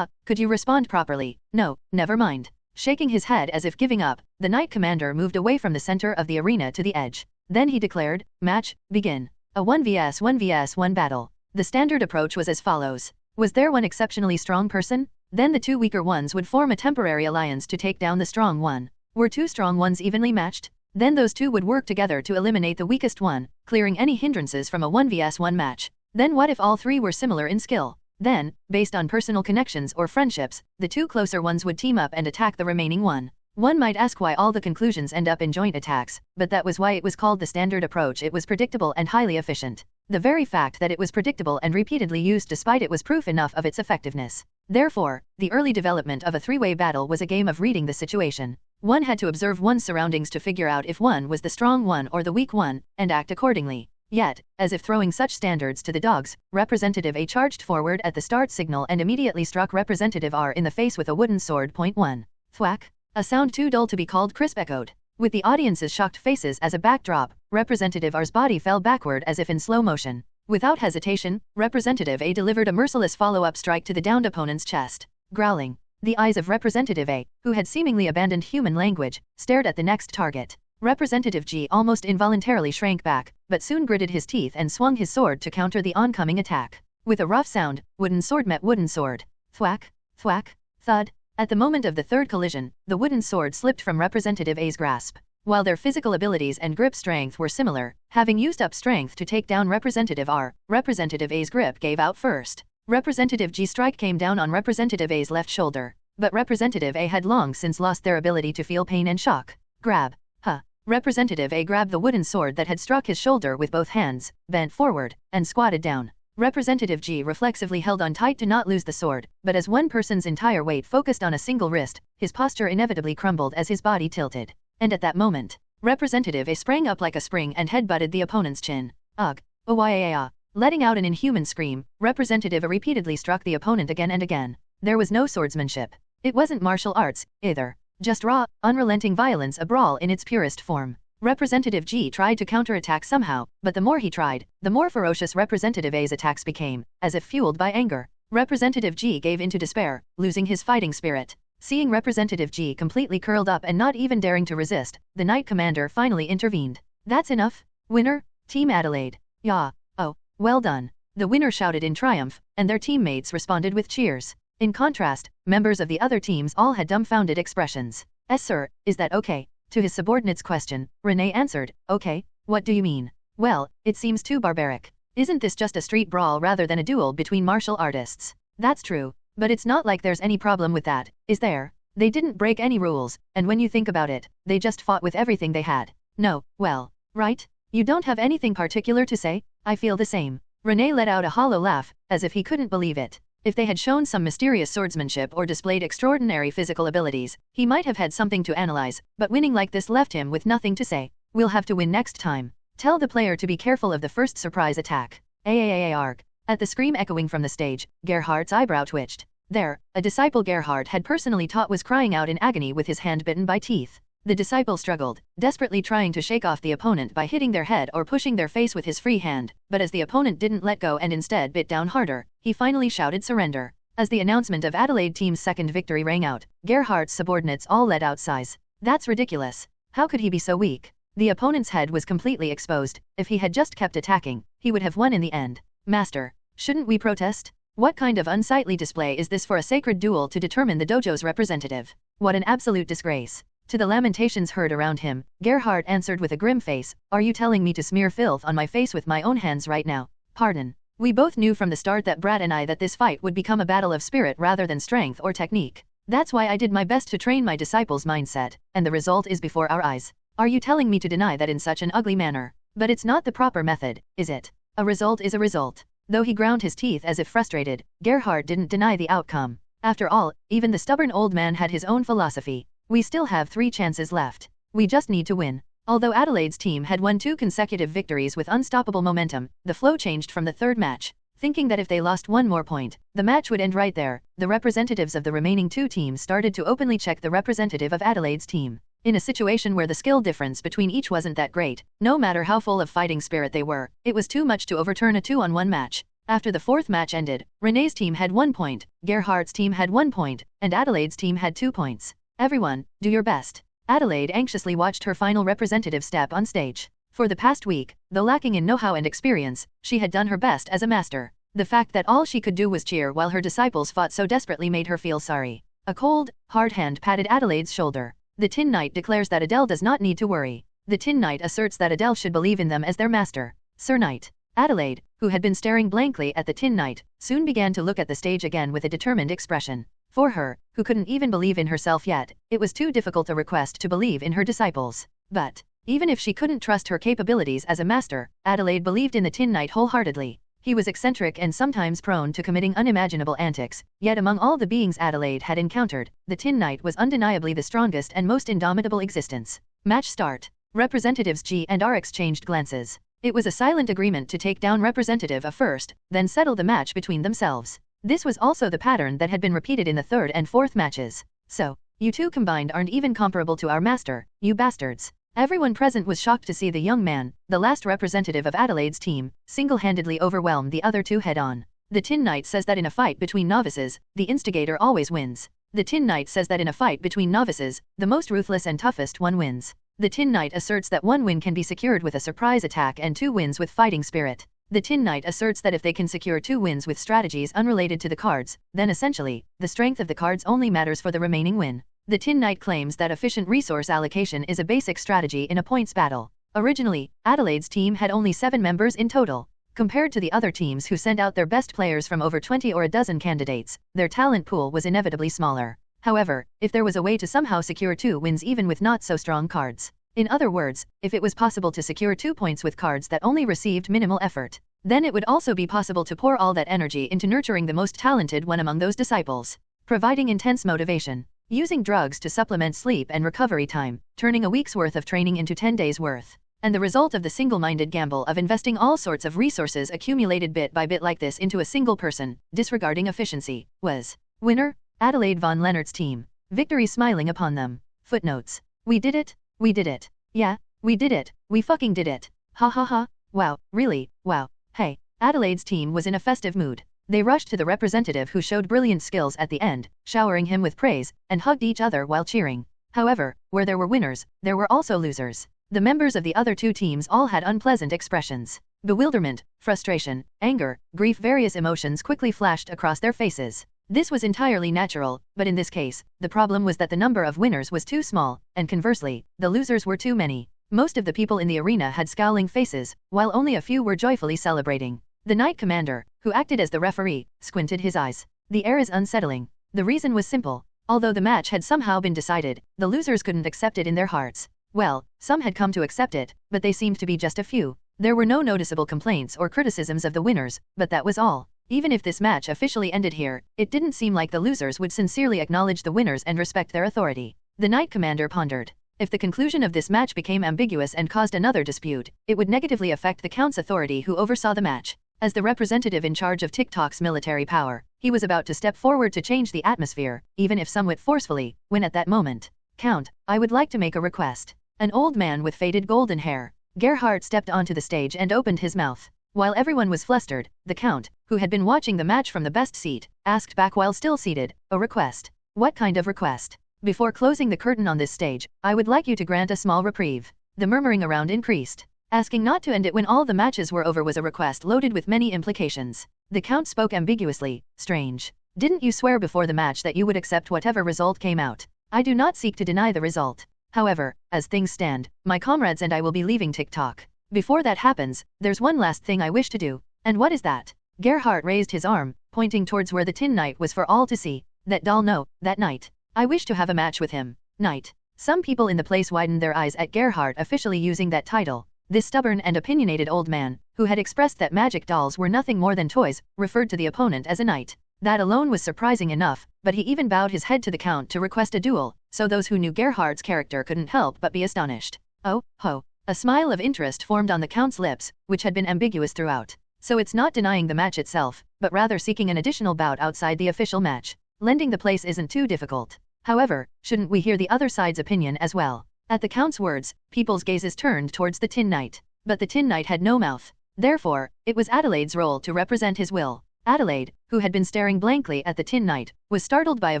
Speaker 2: Could you respond properly? No, never mind. Shaking his head as if giving up, the knight commander moved away from the center of the arena to the edge. Then he declared, "Match, begin." A 1vs1 battle. The standard approach was as follows. Was there one exceptionally strong person? Then the two weaker ones would form a temporary alliance to take down the strong one. Were two strong ones evenly matched? Then those two would work together to eliminate the weakest one, clearing any hindrances from a 1vs1 match. Then what if all three were similar in skill? Then, based on personal connections or friendships, the two closer ones would team up and attack the remaining one. One might ask why all the conclusions end up in joint attacks, but that was why it was called the standard approach. It was predictable and highly efficient. The very fact that it was predictable and repeatedly used despite it was proof enough of its effectiveness. Therefore, the early development of a three-way battle was a game of reading the situation. One had to observe one's surroundings to figure out if one was the strong one or the weak one, and act accordingly. Yet, as if throwing such standards to the dogs, Representative A charged forward at the start signal and immediately struck Representative R in the face with a wooden sword. Point 1. Thwack. A sound too dull to be called crisp echoed. With the audience's shocked faces as a backdrop, Representative R's body fell backward as if in slow motion. Without hesitation, Representative A delivered a merciless follow-up strike to the downed opponent's chest. Growling. The eyes of Representative A, who had seemingly abandoned human language, stared at the next target. Representative G almost involuntarily shrank back, but soon gritted his teeth and swung his sword to counter the oncoming attack. With a rough sound, wooden sword met wooden sword. Thwack, thwack, thud. At the moment of the third collision, the wooden sword slipped from Representative A's grasp. While their physical abilities and grip strength were similar, having used up strength to take down Representative R, Representative A's grip gave out first. Representative G's strike came down on Representative A's left shoulder, but Representative A had long since lost their ability to feel pain and shock. Grab. Huh. Representative A grabbed the wooden sword that had struck his shoulder with both hands, bent forward, and squatted down. Representative G reflexively held on tight to not lose the sword, but as one person's entire weight focused on a single wrist, his posture inevitably crumbled as his body tilted. And at that moment, Representative A sprang up like a spring and headbutted the opponent's chin. Ugh. Oh. Letting out an inhuman scream, Representative A repeatedly struck the opponent again and again. There was no swordsmanship. It wasn't martial arts, either. Just raw, unrelenting violence, a brawl in its purest form. Representative G tried to counterattack somehow, but the more he tried, the more ferocious Representative A's attacks became, as if fueled by anger. Representative G gave into despair, losing his fighting spirit. Seeing Representative G completely curled up and not even daring to resist, the Knight Commander finally intervened. That's enough. Winner, Team Adelaide. Yeah. Oh, well done. The winner shouted in triumph, and their teammates responded with cheers. In contrast, members of the other teams all had dumbfounded expressions. Sir, is that okay? To his subordinate's question, Renee answered, okay, what do you mean? Well, it seems too barbaric. Isn't this just a street brawl rather than a duel between martial artists? That's true, but it's not like there's any problem with that, is there? They didn't break any rules, and when you think about it, they just fought with everything they had. No, well, right? You don't have anything particular to say? I feel the same. Renee let out a hollow laugh, as if he couldn't believe it. If they had shown some mysterious swordsmanship or displayed extraordinary physical abilities, he might have had something to analyze, but winning like this left him with nothing to say. We'll have to win next time. Tell the player to be careful of the first surprise attack. Arg. At the scream echoing from the stage, Gerhardt's eyebrow twitched. There, a disciple Gerhardt had personally taught was crying out in agony with his hand bitten by teeth. The disciple struggled, desperately trying to shake off the opponent by hitting their head or pushing their face with his free hand, but as the opponent didn't let go and instead bit down harder, he finally shouted surrender. As the announcement of Adelaide team's second victory rang out, Gerhardt's subordinates all let out sighs. That's ridiculous. How could he be so weak? The opponent's head was completely exposed. If he had just kept attacking, he would have won in the end. Master, shouldn't we protest? What kind of unsightly display is this for a sacred duel to determine the dojo's representative? What an absolute disgrace. To the lamentations heard around him, Gerhardt answered with a grim face, are you telling me to smear filth on my face with my own hands right now? Pardon. We both knew from the start that Brad and I that this fight would become a battle of spirit rather than strength or technique. That's why I did my best to train my disciples' mindset, and the result is before our eyes. Are you telling me to deny that in such an ugly manner? But it's not the proper method, is it? A result is a result. Though he ground his teeth as if frustrated, Gerhardt didn't deny the outcome. After all, even the stubborn old man had his own philosophy. We still have 3 chances left. We just need to win. Although Adelaide's team had won 2 consecutive victories with unstoppable momentum, the flow changed from the third match. Thinking that if they lost 1 more point, the match would end right there, the representatives of the remaining 2 teams started to openly check the representative of Adelaide's team. In a situation where the skill difference between each wasn't that great, no matter how full of fighting spirit they were, it was too much to overturn a 2-on-1 match. After the 4th match ended, Renee's team had 1 point, Gerhardt's team had 1 point, and Adelaide's team had 2 points. Everyone, do your best. Adelaide anxiously watched her final representative step on stage. For the past week, though lacking in know-how and experience, she had done her best as a master. The fact that all she could do was cheer while her disciples fought so desperately made her feel sorry. A cold, hard hand patted Adelaide's shoulder. The Tin Knight declares that Adele does not need to worry. The Tin Knight asserts that Adele should believe in them as their master. Sir Knight. Adelaide, who had been staring blankly at the Tin Knight, soon began to look at the stage again with a determined expression. For her, who couldn't even believe in herself yet, it was too difficult a request to believe in her disciples. But, even if she couldn't trust her capabilities as a master, Adelaide believed in the Tin Knight wholeheartedly. He was eccentric and sometimes prone to committing unimaginable antics, yet among all the beings Adelaide had encountered, the Tin Knight was undeniably the strongest and most indomitable existence. Match start. Representatives G and R exchanged glances. It was a silent agreement to take down Representative A first, then settle the match between themselves. This was also the pattern that had been repeated in the 3rd and 4th matches. So, you 2 combined aren't even comparable to our master, you bastards. Everyone present was shocked to see the young man, the last representative of Adelaide's team, single-handedly overwhelm the other 2 head-on. The Tin Knight says that in a fight between novices, the instigator always wins. The Tin Knight says that in a fight between novices, the most ruthless and toughest one wins. The Tin Knight asserts that 1 win can be secured with a surprise attack and 2 wins with fighting spirit. The Tin Knight asserts that if they can secure 2 wins with strategies unrelated to the cards, then essentially, the strength of the cards only matters for the remaining win. The Tin Knight claims that efficient resource allocation is a basic strategy in a points battle. Originally, Adelaide's team had only 7 members in total. Compared to the other teams who sent out their best players from over 20 or a dozen candidates, their talent pool was inevitably smaller. However, if there was a way to somehow secure 2 wins even with not so strong cards, in other words, if it was possible to secure 2 points with cards that only received minimal effort, then it would also be possible to pour all that energy into nurturing the most talented one among those disciples, providing intense motivation, using drugs to supplement sleep and recovery time, turning a week's worth of training into 10 days' worth. And the result of the single-minded gamble of investing all sorts of resources accumulated bit by bit like this into a single person, disregarding efficiency, was winner, Adelaide von Leonard's team. Victory smiling upon them. Footnotes. We did it. We did it. Yeah, we did it. We fucking did it. Ha ha ha. Wow, really, wow. Hey, Adelaide's team was in a festive mood. They rushed to the representative who showed brilliant skills at the end, showering him with praise, and hugged each other while cheering. However, where there were winners, there were also losers. The members of the other 2 teams all had unpleasant expressions. Bewilderment, frustration, anger, grief, various emotions quickly flashed across their faces. This was entirely natural, but in this case, the problem was that the number of winners was too small, and conversely, the losers were too many. Most of the people in the arena had scowling faces, while only a few were joyfully celebrating. The Knight Commander, who acted as the referee, squinted his eyes. The air is unsettling. The reason was simple. Although the match had somehow been decided, the losers couldn't accept it in their hearts. Well, some had come to accept it, but they seemed to be just a few. There were no noticeable complaints or criticisms of the winners, but that was all. Even if this match officially ended here, it didn't seem like the losers would sincerely acknowledge the winners and respect their authority. The Knight Commander pondered. If the conclusion of this match became ambiguous and caused another dispute, it would negatively affect the Count's authority who oversaw the match. As the representative in charge of TikTok's military power, he was about to step forward to change the atmosphere, even if somewhat forcefully, when at that moment, Count, I would like to make a request. An old man with faded golden hair, Gerhardt, stepped onto the stage and opened his mouth. While everyone was flustered, the Count, who had been watching the match from the best seat, asked back while still seated, a request. What kind of request? Before closing the curtain on this stage, I would like you to grant a small reprieve. The murmuring around increased. Asking not to end it when all the matches were over was a request loaded with many implications. The Count spoke ambiguously. Strange. Didn't you swear before the match that you would accept whatever result came out? I do not seek to deny the result. However, as things stand, my comrades and I will be leaving TikTok. Before that happens, there's one last thing I wish to do. And what is that? Gerhardt raised his arm, pointing towards where the Tin Knight was for all to see. That doll, no, that knight. I wish to have a match with him. Knight. Some people in the place widened their eyes at Gerhardt officially using that title. This stubborn and opinionated old man, who had expressed that magic dolls were nothing more than toys, referred to the opponent as a knight. That alone was surprising enough, but he even bowed his head to the Count to request a duel, so those who knew Gerhardt's character couldn't help but be astonished. Oh, ho. A smile of interest formed on the Count's lips, which had been ambiguous throughout. So it's not denying the match itself, but rather seeking an additional bout outside the official match. Lending the place isn't too difficult. However, shouldn't we hear the other side's opinion as well? At the Count's words, people's gazes turned towards the Tin Knight. But the Tin Knight had no mouth. Therefore, it was Adelaide's role to represent his will. Adelaide, who had been staring blankly at the Tin Knight, was startled by a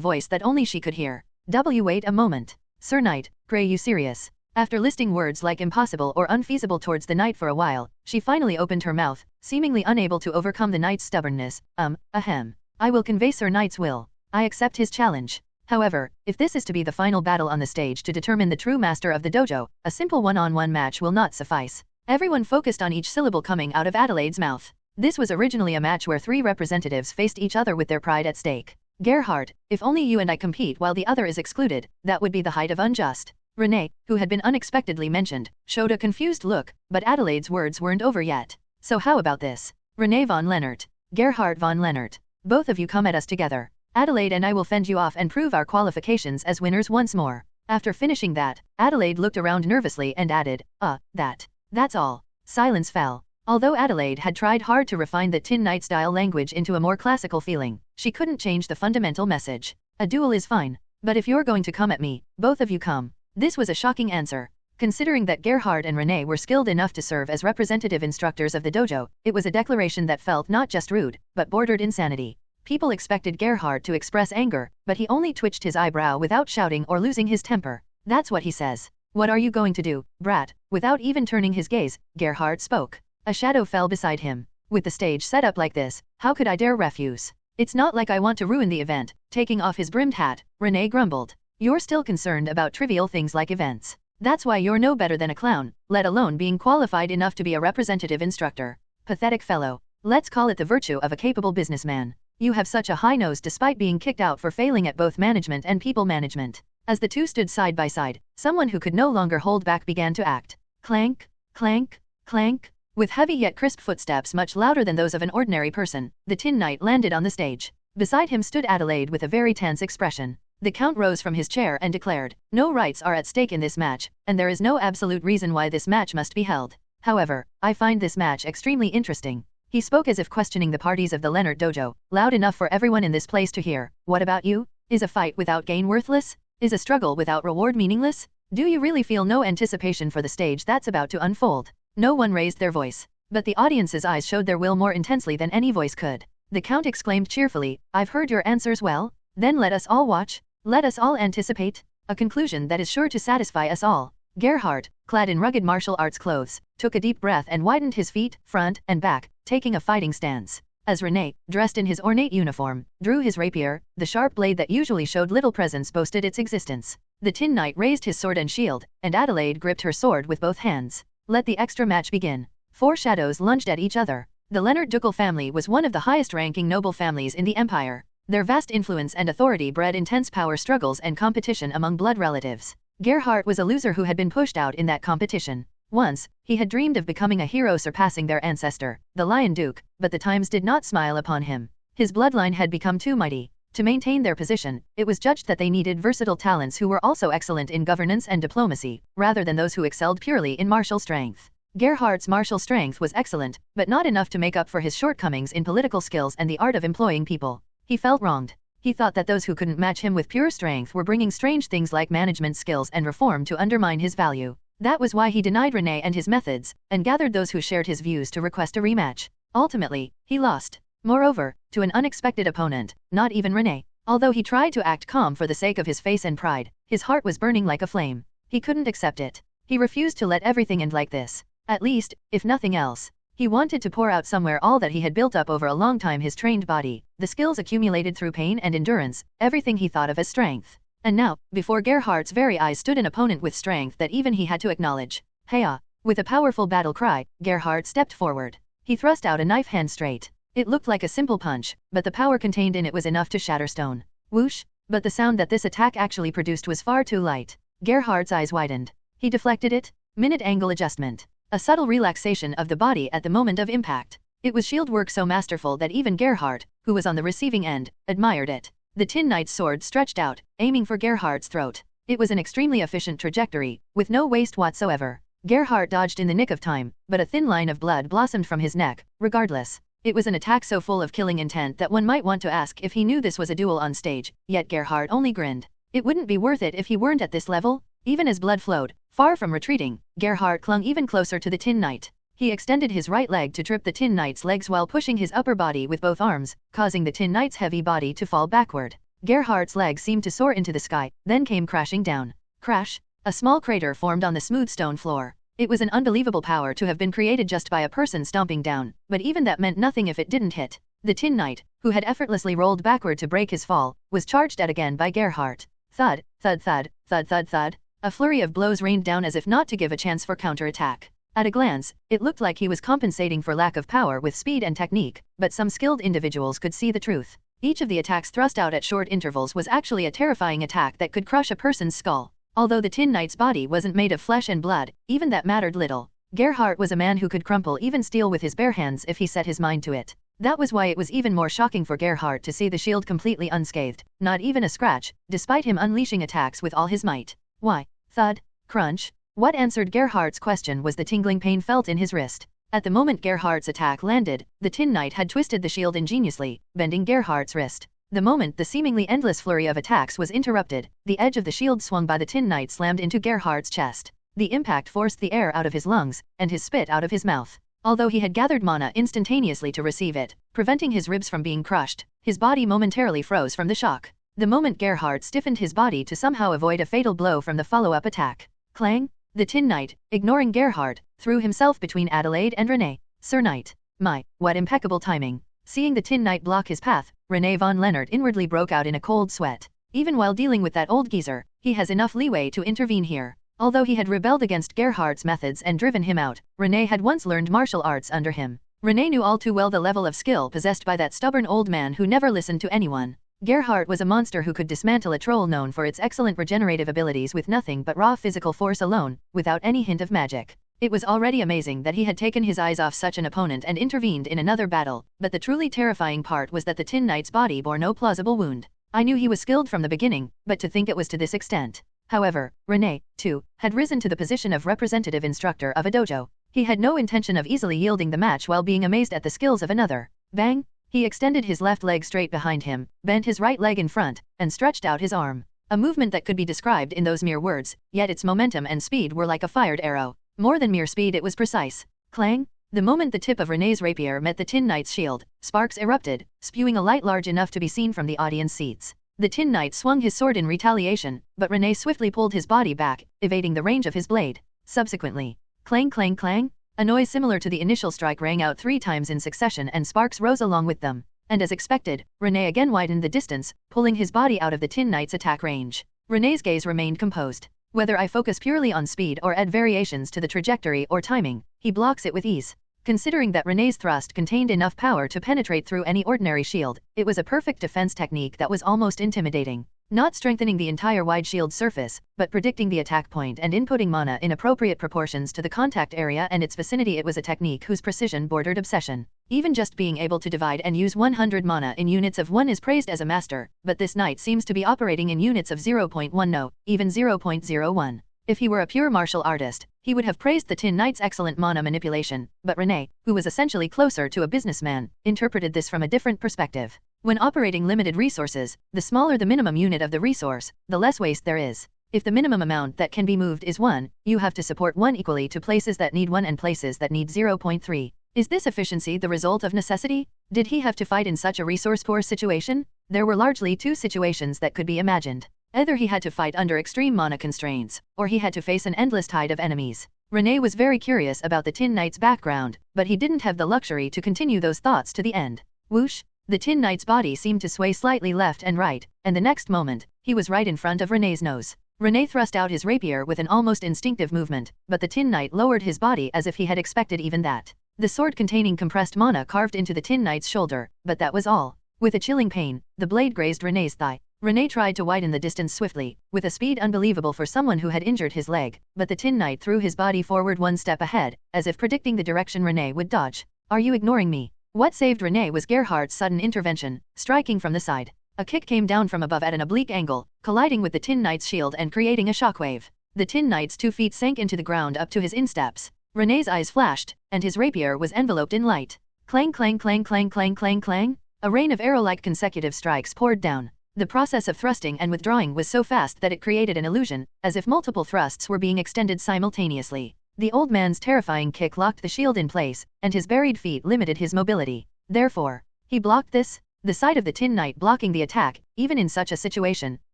Speaker 2: voice that only she could hear. Wait a moment. Sir Knight, pray you serious? After listing words like impossible or unfeasible towards the knight for a while, she finally opened her mouth, seemingly unable to overcome the knight's stubbornness. Ahem. I will convey Sir Knight's will. I accept his challenge. However, if this is to be the final battle on the stage to determine the true master of the dojo, a simple one-on-one match will not suffice. Everyone focused on each syllable coming out of Adelaide's mouth. This was originally a match where 3 representatives faced each other with their pride at stake. Gerhardt, if only you and I compete while the other is excluded, that would be the height of unjust. Renee, who had been unexpectedly mentioned, showed a confused look, but Adelaide's words weren't over yet. So how about this? Renee von Leonard. Gerhardt von Leonard. Both of you come at us together. Adelaide and I will fend you off and prove our qualifications as winners once more. After finishing that, Adelaide looked around nervously and added, that's all. Silence fell. Although Adelaide had tried hard to refine the Tin Knight style language into a more classical feeling, she couldn't change the fundamental message. A duel is fine. But if you're going to come at me, both of you come. This was a shocking answer. Considering that Gerhardt and Renee were skilled enough to serve as representative instructors of the dojo, it was a declaration that felt not just rude, but bordered insanity. People expected Gerhardt to express anger, but he only twitched his eyebrow without shouting or losing his temper. That's what he says. What are you going to do, brat? Without even turning his gaze, Gerhardt spoke. A shadow fell beside him. With the stage set up like this, how could I dare refuse? It's not like I want to ruin the event. Taking off his brimmed hat, Renee grumbled. You're still concerned about trivial things like events. That's why you're no better than a clown, let alone being qualified enough to be a representative instructor. Pathetic fellow. Let's call it the virtue of a capable businessman. You have such a high nose despite being kicked out for failing at both management and people management. As the two stood side by side, someone who could no longer hold back began to act. Clank, clank, clank. With heavy yet crisp footsteps much louder than those of an ordinary person, the Tin Knight landed on the stage. Beside him stood Adelaide with a very tense expression. The Count rose from his chair and declared, "No rights are at stake in this match, and there is no absolute reason why this match must be held. However, I find this match extremely interesting." He spoke as if questioning the parties of the Leonard Dojo, loud enough for everyone in this place to hear. "What about you? Is a fight without gain worthless? Is a struggle without reward meaningless? Do you really feel no anticipation for the stage that's about to unfold?" No one raised their voice, but the audience's eyes showed their will more intensely than any voice could. The Count exclaimed cheerfully, "I've heard your answers well. Then let us all watch. Let us all anticipate a conclusion that is sure to satisfy us all." Gerhardt, clad in rugged martial arts clothes, took a deep breath and widened his feet, front and back, taking a fighting stance. As René, dressed in his ornate uniform, drew his rapier, the sharp blade that usually showed little presence boasted its existence. The Tin Knight raised his sword and shield, and Adelaide gripped her sword with both hands. Let the extra match begin. Four shadows lunged at each other. The Leonard Ducal family was one of the highest-ranking noble families in the empire. Their vast influence and authority bred intense power struggles and competition among blood relatives. Gerhardt was a loser who had been pushed out in that competition. Once, he had dreamed of becoming a hero surpassing their ancestor, the Lion Duke, but the times did not smile upon him. His bloodline had become too mighty. To maintain their position, it was judged that they needed versatile talents who were also excellent in governance and diplomacy, rather than those who excelled purely in martial strength. Gerhardt's martial strength was excellent, but not enough to make up for his shortcomings in political skills and the art of employing people. He felt wronged. He thought that those who couldn't match him with pure strength were bringing strange things like management skills and reform to undermine his value. That was why he denied René and his methods, and gathered those who shared his views to request a rematch. Ultimately, he lost. Moreover, to an unexpected opponent, not even René. Although he tried to act calm for the sake of his face and pride, his heart was burning like a flame. He couldn't accept it. He refused to let everything end like this. At least, if nothing else. He wanted to pour out somewhere all that he had built up over a long time, his trained body, the skills accumulated through pain and endurance, everything he thought of as strength. And now, before Gerhardt's very eyes stood an opponent with strength that even he had to acknowledge. "Heya!" With a powerful battle cry, Gerhardt stepped forward. He thrust out a knife hand straight. It looked like a simple punch, but the power contained in it was enough to shatter stone. Whoosh! But the sound that this attack actually produced was far too light. Gerhardt's eyes widened. He deflected it. Minute angle adjustment. A subtle relaxation of the body at the moment of impact. It was shield work so masterful that even Gerhardt, who was on the receiving end, admired it. The Tin Knight's sword stretched out, aiming for Gerhardt's throat. It was an extremely efficient trajectory, with no waste whatsoever. Gerhardt dodged in the nick of time, but a thin line of blood blossomed from his neck. Regardless, it was an attack so full of killing intent that one might want to ask if he knew this was a duel on stage, yet Gerhardt only grinned. It wouldn't be worth it if he weren't at this level. Even as blood flowed, far from retreating, Gerhardt clung even closer to the Tin Knight. He extended his right leg to trip the Tin Knight's legs while pushing his upper body with both arms, causing the Tin Knight's heavy body to fall backward. Gerhardt's legs seemed to soar into the sky, then came crashing down. Crash! A small crater formed on the smooth stone floor. It was an unbelievable power to have been created just by a person stomping down, but even that meant nothing if it didn't hit. The Tin Knight, who had effortlessly rolled backward to break his fall, was charged at again by Gerhardt. Thud, thud thud, thud thud thud. A flurry of blows rained down as if not to give a chance for counterattack. At a glance, it looked like he was compensating for lack of power with speed and technique, but some skilled individuals could see the truth. Each of the attacks thrust out at short intervals was actually a terrifying attack that could crush a person's skull. Although the Tin Knight's body wasn't made of flesh and blood, even that mattered little. Gerhardt was a man who could crumple even steel with his bare hands if he set his mind to it. That was why it was even more shocking for Gerhardt to see the shield completely unscathed, not even a scratch, despite him unleashing attacks with all his might. Why? Thud, crunch. What answered Gerhardt's question was the tingling pain felt in his wrist. At the moment Gerhardt's attack landed, the Tin Knight had twisted the shield ingeniously, bending Gerhardt's wrist. The moment the seemingly endless flurry of attacks was interrupted, the edge of the shield swung by the Tin Knight slammed into Gerhardt's chest. The impact forced the air out of his lungs, and his spit out of his mouth. Although he had gathered mana instantaneously to receive it, preventing his ribs from being crushed, his body momentarily froze from the shock. The moment Gerhardt stiffened his body to somehow avoid a fatal blow from the follow-up attack. Clang! The Tin Knight, ignoring Gerhardt, threw himself between Adelaide and René. Sir Knight. My, what impeccable timing. Seeing the Tin Knight block his path, René von Leonard inwardly broke out in a cold sweat. Even while dealing with that old geezer, he has enough leeway to intervene here. Although he had rebelled against Gerhardt's methods and driven him out, René had once learned martial arts under him. Renee knew all too well the level of skill possessed by that stubborn old man who never listened to anyone. Gerhardt was a monster who could dismantle a troll known for its excellent regenerative abilities with nothing but raw physical force alone, without any hint of magic. It was already amazing that he had taken his eyes off such an opponent and intervened in another battle, but the truly terrifying part was that the Tin Knight's body bore no plausible wound. I knew he was skilled from the beginning, but to think it was to this extent. However, Renee, too, had risen to the position of representative instructor of a dojo. He had no intention of easily yielding the match while being amazed at the skills of another. Bang! He extended his left leg straight behind him, bent his right leg in front, and stretched out his arm. A movement that could be described in those mere words, yet its momentum and speed were like a fired arrow. More than mere speed, it was precise. Clang! The moment the tip of Renee's rapier met the Tin Knight's shield, sparks erupted, spewing a light large enough to be seen from the audience seats. The Tin Knight swung his sword in retaliation, but Renee swiftly pulled his body back, evading the range of his blade. Subsequently, clang clang clang, a noise similar to the initial strike rang out 3 times in succession and sparks rose along with them. And as expected, Renee again widened the distance, pulling his body out of the Tin Knight's attack range. Renee's gaze remained composed. Whether I focus purely on speed or add variations to the trajectory or timing, he blocks it with ease. Considering that Renee's thrust contained enough power to penetrate through any ordinary shield, it was a perfect defense technique that was almost intimidating. Not strengthening the entire wide shield surface, but predicting the attack point and inputting mana in appropriate proportions to the contact area and its vicinity, it was a technique whose precision bordered obsession. Even just being able to divide and use 100 mana in units of 1 is praised as a master, but this knight seems to be operating in units of 0.1, no, even 0.01. If he were a pure martial artist, he would have praised the Tin Knight's excellent mana manipulation, but Renee, who was essentially closer to a businessman, interpreted this from a different perspective. When operating limited resources, the smaller the minimum unit of the resource, the less waste there is. If the minimum amount that can be moved is 1, you have to support 1 equally to places that need 1 and places that need 0.3. Is this efficiency the result of necessity? Did he have to fight in such a resource-poor situation? There were largely 2 situations that could be imagined. Either he had to fight under extreme mana constraints, or he had to face an endless tide of enemies. Renee was very curious about the Tin Knight's background, but he didn't have the luxury to continue those thoughts to the end. Whoosh! The Tin Knight's body seemed to sway slightly left and right, and the next moment, he was right in front of Renee's nose. Renee thrust out his rapier with an almost instinctive movement, but the Tin Knight lowered his body as if he had expected even that. The sword containing compressed mana carved into the Tin Knight's shoulder, but that was all. With a chilling pain, the blade grazed Renee's thigh. Renee tried to widen the distance swiftly, with a speed unbelievable for someone who had injured his leg, but the Tin Knight threw his body forward 1 step ahead, as if predicting the direction Renee would dodge. Are you ignoring me? What saved Renee was Gerhardt's sudden intervention, striking from the side. A kick came down from above at an oblique angle, colliding with the Tin Knight's shield and creating a shockwave. The Tin Knight's 2 feet sank into the ground up to his insteps. Renee's eyes flashed, and his rapier was enveloped in light. Clang clang clang clang clang clang clang. A rain of arrow-like consecutive strikes poured down. The process of thrusting and withdrawing was so fast that it created an illusion, as if multiple thrusts were being extended simultaneously. The old man's terrifying kick locked the shield in place, and his buried feet limited his mobility. Therefore, he blocked this. The sight of the Tin Knight blocking the attack, even in such a situation,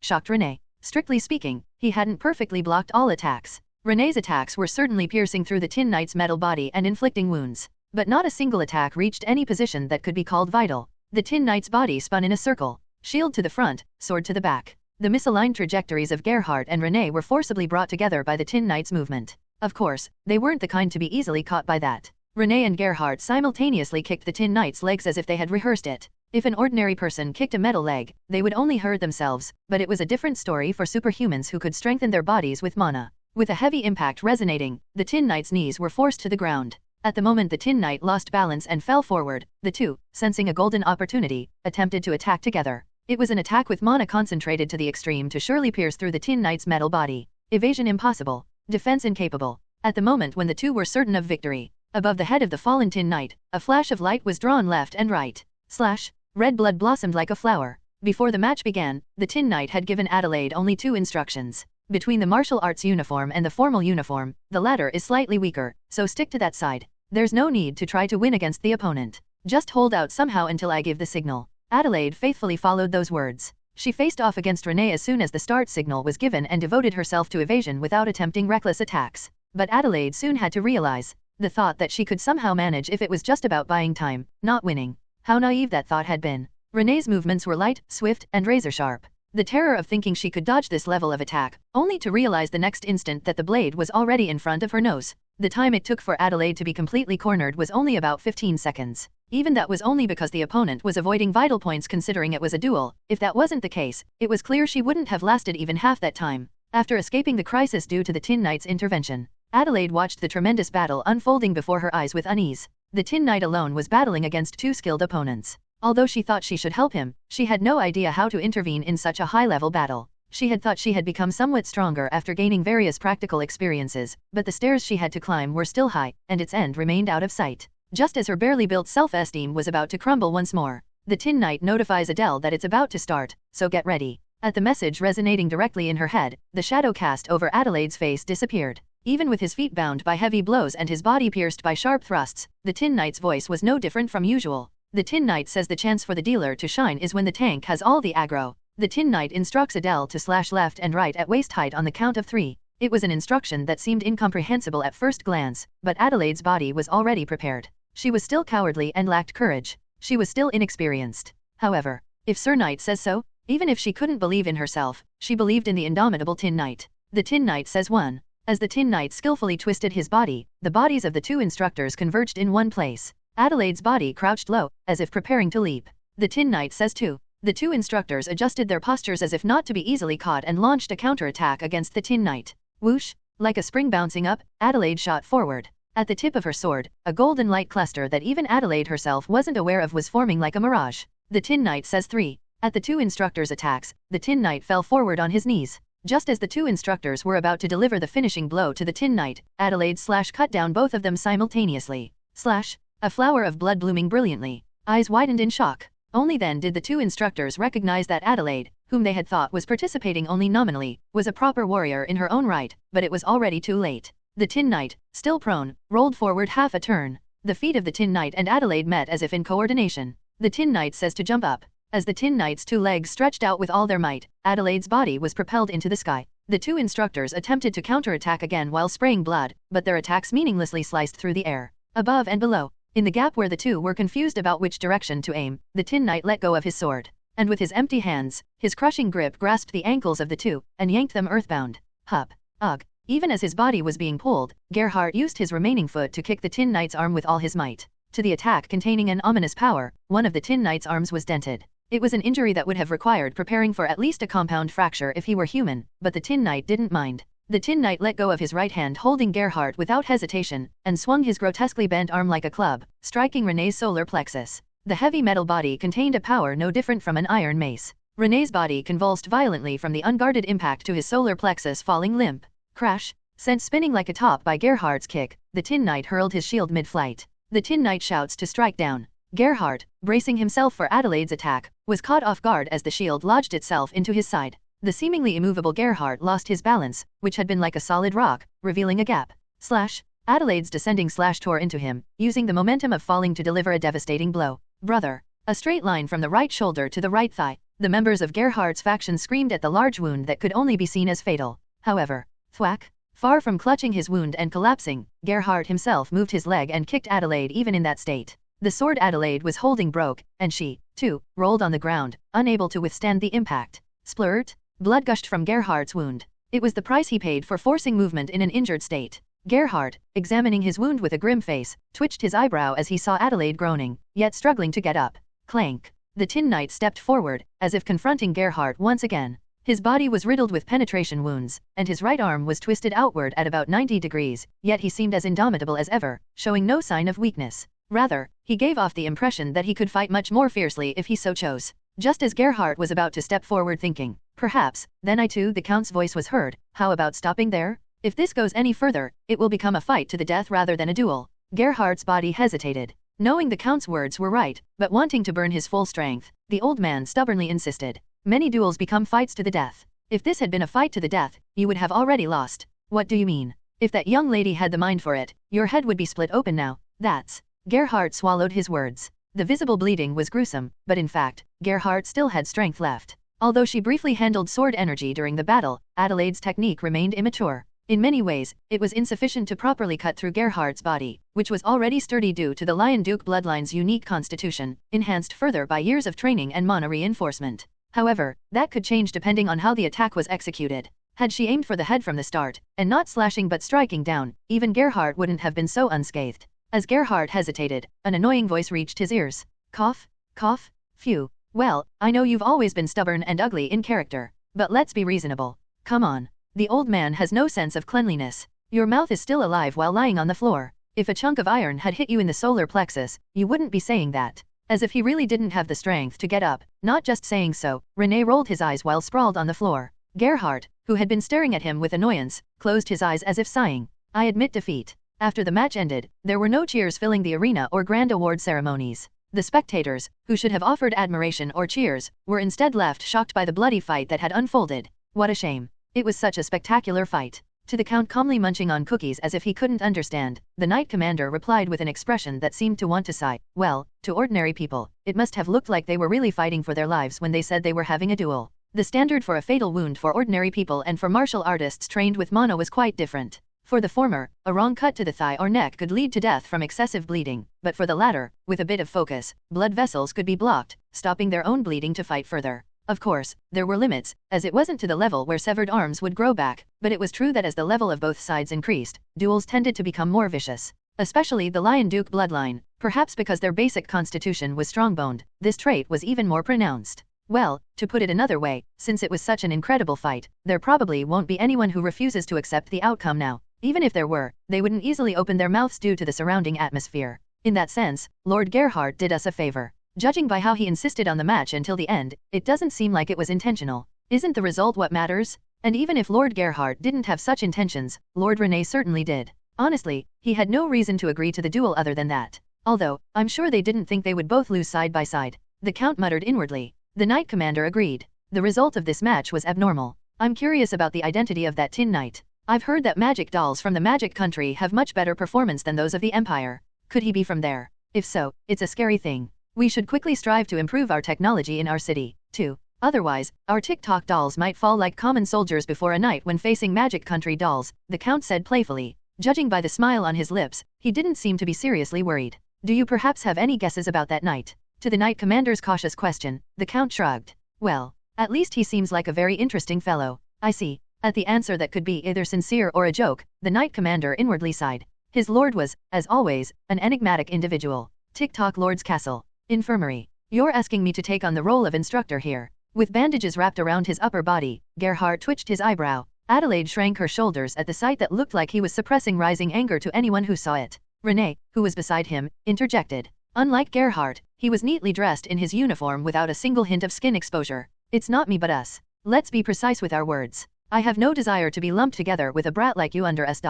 Speaker 2: shocked Renee. Strictly speaking, he hadn't perfectly blocked all attacks. Renee's attacks were certainly piercing through the Tin Knight's metal body and inflicting wounds. But not a single attack reached any position that could be called vital. The Tin Knight's body spun in a circle. Shield to the front, sword to the back. The misaligned trajectories of Gerhardt and Renee were forcibly brought together by the Tin Knight's movement. Of course, they weren't the kind to be easily caught by that. Renee and Gerhardt simultaneously kicked the Tin Knight's legs as if they had rehearsed it. If an ordinary person kicked a metal leg, they would only hurt themselves, but it was a different story for superhumans who could strengthen their bodies with mana. With a heavy impact resonating, the Tin Knight's knees were forced to the ground. At the moment the Tin Knight lost balance and fell forward, the two, sensing a golden opportunity, attempted to attack together. It was an attack with mana concentrated to the extreme to surely pierce through the Tin Knight's metal body. Evasion impossible. Defense incapable. At the moment when the two were certain of victory, above the head of the fallen Tin Knight, a flash of light was drawn left and right. Slash. Red blood blossomed like a flower. Before the match began, the Tin Knight had given Adelaide only 2 instructions. Between the martial arts uniform and the formal uniform, the latter is slightly weaker, so stick to that side. There's no need to try to win against the opponent. Just hold out somehow until I give the signal. Adelaide faithfully followed those words. She faced off against Renee as soon as the start signal was given and devoted herself to evasion without attempting reckless attacks. But Adelaide soon had to realize the thought that she could somehow manage if it was just about buying time, not winning. How naive that thought had been. Renee's movements were light, swift, and razor-sharp. The terror of thinking she could dodge this level of attack, only to realize the next instant that the blade was already in front of her nose, The time it took for Adelaide to be completely cornered was only about 15 seconds. Even that was only because the opponent was avoiding vital points considering it was a duel. If that wasn't the case, it was clear she wouldn't have lasted even half that time. After escaping the crisis due to the Tin Knight's intervention, Adelaide watched the tremendous battle unfolding before her eyes with unease. The Tin Knight alone was battling against two skilled opponents. Although she thought she should help him, she had no idea how to intervene in such a high-level battle. She had thought she had become somewhat stronger after gaining various practical experiences, but the stairs she had to climb were still high, and its end remained out of sight. Just as her barely built self-esteem was about to crumble once more, the Tin Knight notifies Adele that it's about to start, so get ready. At the message resonating directly in her head, the shadow cast over Adelaide's face disappeared. Even with his feet bound by heavy blows and his body pierced by sharp thrusts, the Tin Knight's voice was no different from usual. The Tin Knight says the chance for the dealer to shine is when the tank has all the aggro. The Tin Knight instructs Adele to slash left and right at waist height on the count of 3. It was an instruction that seemed incomprehensible at first glance, but Adelaide's body was already prepared. She was still cowardly and lacked courage. She was still inexperienced. However, if Sir Knight says so, even if she couldn't believe in herself, she believed in the indomitable Tin Knight. The Tin Knight says 1. As the Tin Knight skillfully twisted his body, the bodies of the two instructors converged in one place. Adelaide's body crouched low, as if preparing to leap. The Tin Knight says 2. The two instructors adjusted their postures as if not to be easily caught and launched a counterattack against the Tin Knight. Whoosh! Like a spring bouncing up, Adelaide shot forward. At the tip of her sword, a golden light cluster that even Adelaide herself wasn't aware of was forming like a mirage. The Tin Knight says 3. At the two instructors' attacks, the Tin Knight fell forward on his knees. Just as the two instructors were about to deliver the finishing blow to the Tin Knight, Adelaide cut down both of them simultaneously. Slash! A flower of blood blooming brilliantly. Eyes widened in shock. Only then did the two instructors recognize that Adelaide, whom they had thought was participating only nominally, was a proper warrior in her own right, but it was already too late. The Tin Knight, still prone, rolled forward half a turn. The feet of the Tin Knight and Adelaide met as if in coordination. The Tin Knight says to jump up. As the Tin Knight's two legs stretched out with all their might, Adelaide's body was propelled into the sky. The two instructors attempted to counterattack again while spraying blood, but their attacks meaninglessly sliced through the air. Above and below, in the gap where the two were confused about which direction to aim, the Tin Knight let go of his sword. And with his empty hands, his crushing grip grasped the ankles of the two, and yanked them earthbound. Hup. Ugh. Even as his body was being pulled, Gerhardt used his remaining foot to kick the Tin Knight's arm with all his might. To the attack containing an ominous power, one of the Tin Knight's arms was dented. It was an injury that would have required preparing for at least a compound fracture if he were human, but the Tin Knight didn't mind. The Tin Knight let go of his right hand holding Gerhardt without hesitation, and swung his grotesquely bent arm like a club, striking Renee's solar plexus. The heavy metal body contained a power no different from an iron mace. Renee's body convulsed violently from the unguarded impact to his solar plexus falling limp. Crash! Sent spinning like a top by Gerhardt's kick, the Tin Knight hurled his shield mid-flight. The Tin Knight shouts to strike down. Gerhardt, bracing himself for Adelaide's attack, was caught off guard as the shield lodged itself into his side. The seemingly immovable Gerhardt lost his balance, which had been like a solid rock, revealing a gap. Slash! Adelaide's descending slash tore into him, using the momentum of falling to deliver a devastating blow. Brother! A straight line from the right shoulder to the right thigh. The members of Gerhardt's faction screamed at the large wound that could only be seen as fatal. However, thwack! Far from clutching his wound and collapsing, Gerhardt himself moved his leg and kicked Adelaide even in that state. The sword Adelaide was holding broke, and she, too, rolled on the ground, unable to withstand the impact. Splurt! Blood gushed from Gerhardt's wound. It was the price he paid for forcing movement in an injured state. Gerhardt, examining his wound with a grim face, twitched his eyebrow as he saw Adelaide groaning, yet struggling to get up. Clank! The Tin Knight stepped forward, as if confronting Gerhardt once again. His body was riddled with penetration wounds, and his right arm was twisted outward at about 90 degrees, yet he seemed as indomitable as ever, showing no sign of weakness. Rather, he gave off the impression that he could fight much more fiercely if he so chose. Just as Gerhardt was about to step forward thinking, perhaps, then I too, the Count's voice was heard, how about stopping there? If this goes any further, it will become a fight to the death rather than a duel. Gerhardt's body hesitated. Knowing the Count's words were right, but wanting to burn his full strength, the old man stubbornly insisted. Many duels become fights to the death. If this had been a fight to the death, you would have already lost. What do you mean? If that young lady had the mind for it, your head would be split open now. That's... Gerhardt swallowed his words. The visible bleeding was gruesome, but in fact, Gerhardt still had strength left. Although she briefly handled sword energy during the battle, Adelaide's technique remained immature. In many ways, it was insufficient to properly cut through Gerhardt's body, which was already sturdy due to the Lion Duke bloodline's unique constitution, enhanced further by years of training and mana reinforcement. However, that could change depending on how the attack was executed. Had she aimed for the head from the start, and not slashing but striking down, even Gerhardt wouldn't have been so unscathed. As Gerhardt hesitated, an annoying voice reached his ears. Cough, cough, phew. Well, I know you've always been stubborn and ugly in character, but let's be reasonable. Come on. The old man has no sense of cleanliness. Your mouth is still alive while lying on the floor. If a chunk of iron had hit you in the solar plexus, you wouldn't be saying that. As if he really didn't have the strength to get up, not just saying so, René rolled his eyes while sprawled on the floor. Gerhardt, who had been staring at him with annoyance, closed his eyes as if sighing. I admit defeat. After the match ended, there were no cheers filling the arena or grand award ceremonies. The spectators, who should have offered admiration or cheers, were instead left shocked by the bloody fight that had unfolded. What a shame. It was such a spectacular fight. To the Count calmly munching on cookies as if he couldn't understand, the Knight Commander replied with an expression that seemed to want to sigh. Well, to ordinary people, it must have looked like they were really fighting for their lives when they said they were having a duel. The standard for a fatal wound for ordinary people and for martial artists trained with mono was quite different. For the former, a wrong cut to the thigh or neck could lead to death from excessive bleeding, but for the latter, with a bit of focus, blood vessels could be blocked, stopping their own bleeding to fight further. Of course, there were limits, as it wasn't to the level where severed arms would grow back, but it was true that as the level of both sides increased, duels tended to become more vicious. Especially the Lion Duke bloodline, perhaps because their basic constitution was strong-boned, this trait was even more pronounced. Well, to put it another way, since it was such an incredible fight, there probably won't be anyone who refuses to accept the outcome now. Even if there were, they wouldn't easily open their mouths due to the surrounding atmosphere. In that sense, Lord Gerhardt did us a favor. Judging by how he insisted on the match until the end, it doesn't seem like it was intentional. Isn't the result what matters? And even if Lord Gerhardt didn't have such intentions, Lord René certainly did. Honestly, he had no reason to agree to the duel other than that. Although, I'm sure they didn't think they would both lose side by side. The Count muttered inwardly. The Knight Commander agreed. The result of this match was abnormal. I'm curious about the identity of that Tin Knight. I've heard that magic dolls from the magic country have much better performance than those of the Empire. Could he be from there? If so, it's a scary thing. We should quickly strive to improve our technology in our city, too. Otherwise, our TikTok dolls might fall like common soldiers before a knight when facing magic country dolls, the Count said playfully. Judging by the smile on his lips, he didn't seem to be seriously worried. Do you perhaps have any guesses about that knight? To the Knight Commander's cautious question, the Count shrugged. Well, at least he seems like a very interesting fellow. I see. At the answer that could be either sincere or a joke, the Knight Commander inwardly sighed. His lord was, as always, an enigmatic individual. TikTok Lord's Castle. Infirmary. You're asking me to take on the role of instructor here. With bandages wrapped around his upper body, Gerhardt twitched his eyebrow. Adelaide shrank her shoulders at the sight that looked like he was suppressing rising anger to anyone who saw it. René, who was beside him, interjected. Unlike Gerhardt, he was neatly dressed in his uniform without a single hint of skin exposure. It's not me but us. Let's be precise with our words. I have no desire to be lumped together with a brat like you under us.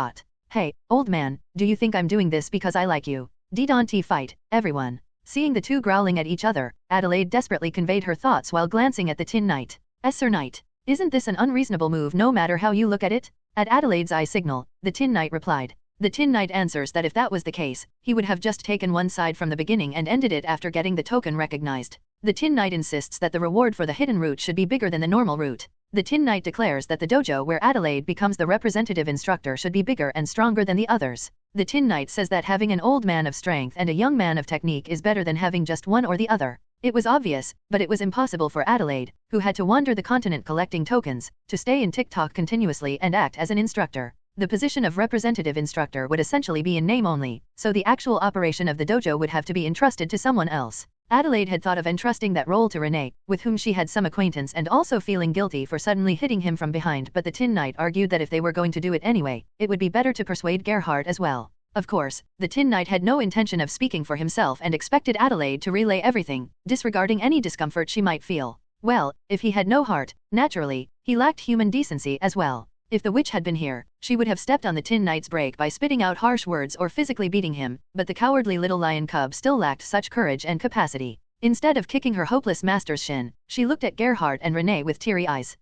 Speaker 2: Hey, old man, do you think I'm doing this because I like you? Don't fight, everyone. Seeing the two growling at each other, Adelaide desperately conveyed her thoughts while glancing at the Tin Knight. Sir Knight, isn't this an unreasonable move no matter how you look at it? At Adelaide's eye signal, the Tin Knight replied. The Tin Knight answers that if that was the case, he would have just taken one side from the beginning and ended it after getting the token recognized. The Tin Knight insists that the reward for the hidden route should be bigger than the normal route. The Tin Knight declares that the dojo where Adelaide becomes the representative instructor should be bigger and stronger than the others. The Tin Knight says that having an old man of strength and a young man of technique is better than having just one or the other. It was obvious, but it was impossible for Adelaide, who had to wander the continent collecting tokens, to stay in TikTok continuously and act as an instructor. The position of representative instructor would essentially be in name only, so the actual operation of the dojo would have to be entrusted to someone else. Adelaide had thought of entrusting that role to René, with whom she had some acquaintance and also feeling guilty for suddenly hitting him from behind, but the Tin Knight argued that if they were going to do it anyway, it would be better to persuade Gerhardt as well. Of course, the Tin Knight had no intention of speaking for himself and expected Adelaide to relay everything, disregarding any discomfort she might feel. Well, if he had no heart, naturally, he lacked human decency as well. If the witch had been here, she would have stepped on the Tin Knight's brake by spitting out harsh words or physically beating him, but the cowardly little lion cub still lacked such courage and capacity. Instead of kicking her hopeless master's shin, she looked at Gerhardt and René with teary eyes.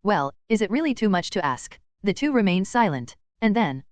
Speaker 2: Well, is it really too much to ask? The two remained silent. And then,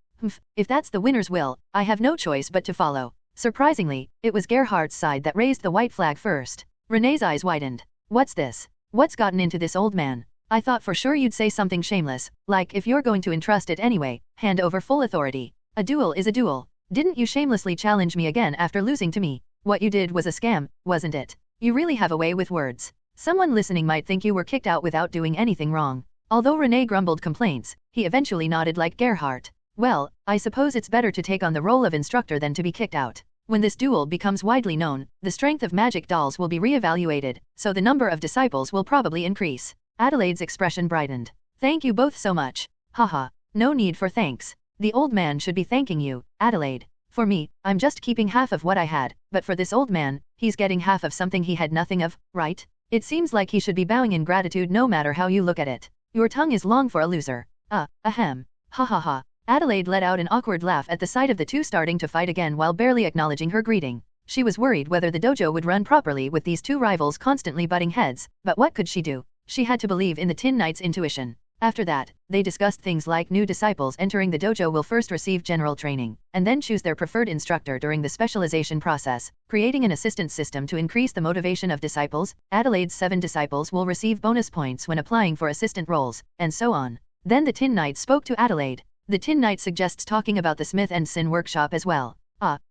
Speaker 2: if that's the winner's will, I have no choice but to follow. Surprisingly, it was Gerhardt's side that raised the white flag first. René's eyes widened. What's this? What's gotten into this old man? I thought for sure you'd say something shameless, like if you're going to entrust it anyway, hand over full authority. A duel is a duel. Didn't you shamelessly challenge me again after losing to me? What you did was a scam, wasn't it? You really have a way with words. Someone listening might think you were kicked out without doing anything wrong. Although Renee grumbled complaints, he eventually nodded like Gerhardt. Well, I suppose it's better to take on the role of instructor than to be kicked out. When this duel becomes widely known, the strength of magic dolls will be re-evaluated, so the number of disciples will probably increase. Adelaide's expression brightened. Thank you both so much. Haha, no need for thanks. The old man should be thanking you, Adelaide. For me, I'm just keeping half of what I had, but for this old man, he's getting half of something he had nothing of, right? It seems like he should be bowing in gratitude no matter how you look at it. Your tongue is long for a loser. Ahem. Ha ha ha. Adelaide let out an awkward laugh at the sight of the two starting to fight again while barely acknowledging her greeting. She was worried whether the dojo would run properly with these two rivals constantly butting heads, but what could she do? She had to believe in the Tin Knight's intuition. After that, they discussed things like new disciples entering the dojo will first receive general training, and then choose their preferred instructor during the specialization process, creating an assistance system to increase the motivation of disciples. Adelaide's 7 disciples will receive bonus points when applying for assistant roles, and so on. Then the Tin Knight spoke to Adelaide. The Tin Knight suggests talking about the Smith & Sin workshop as well.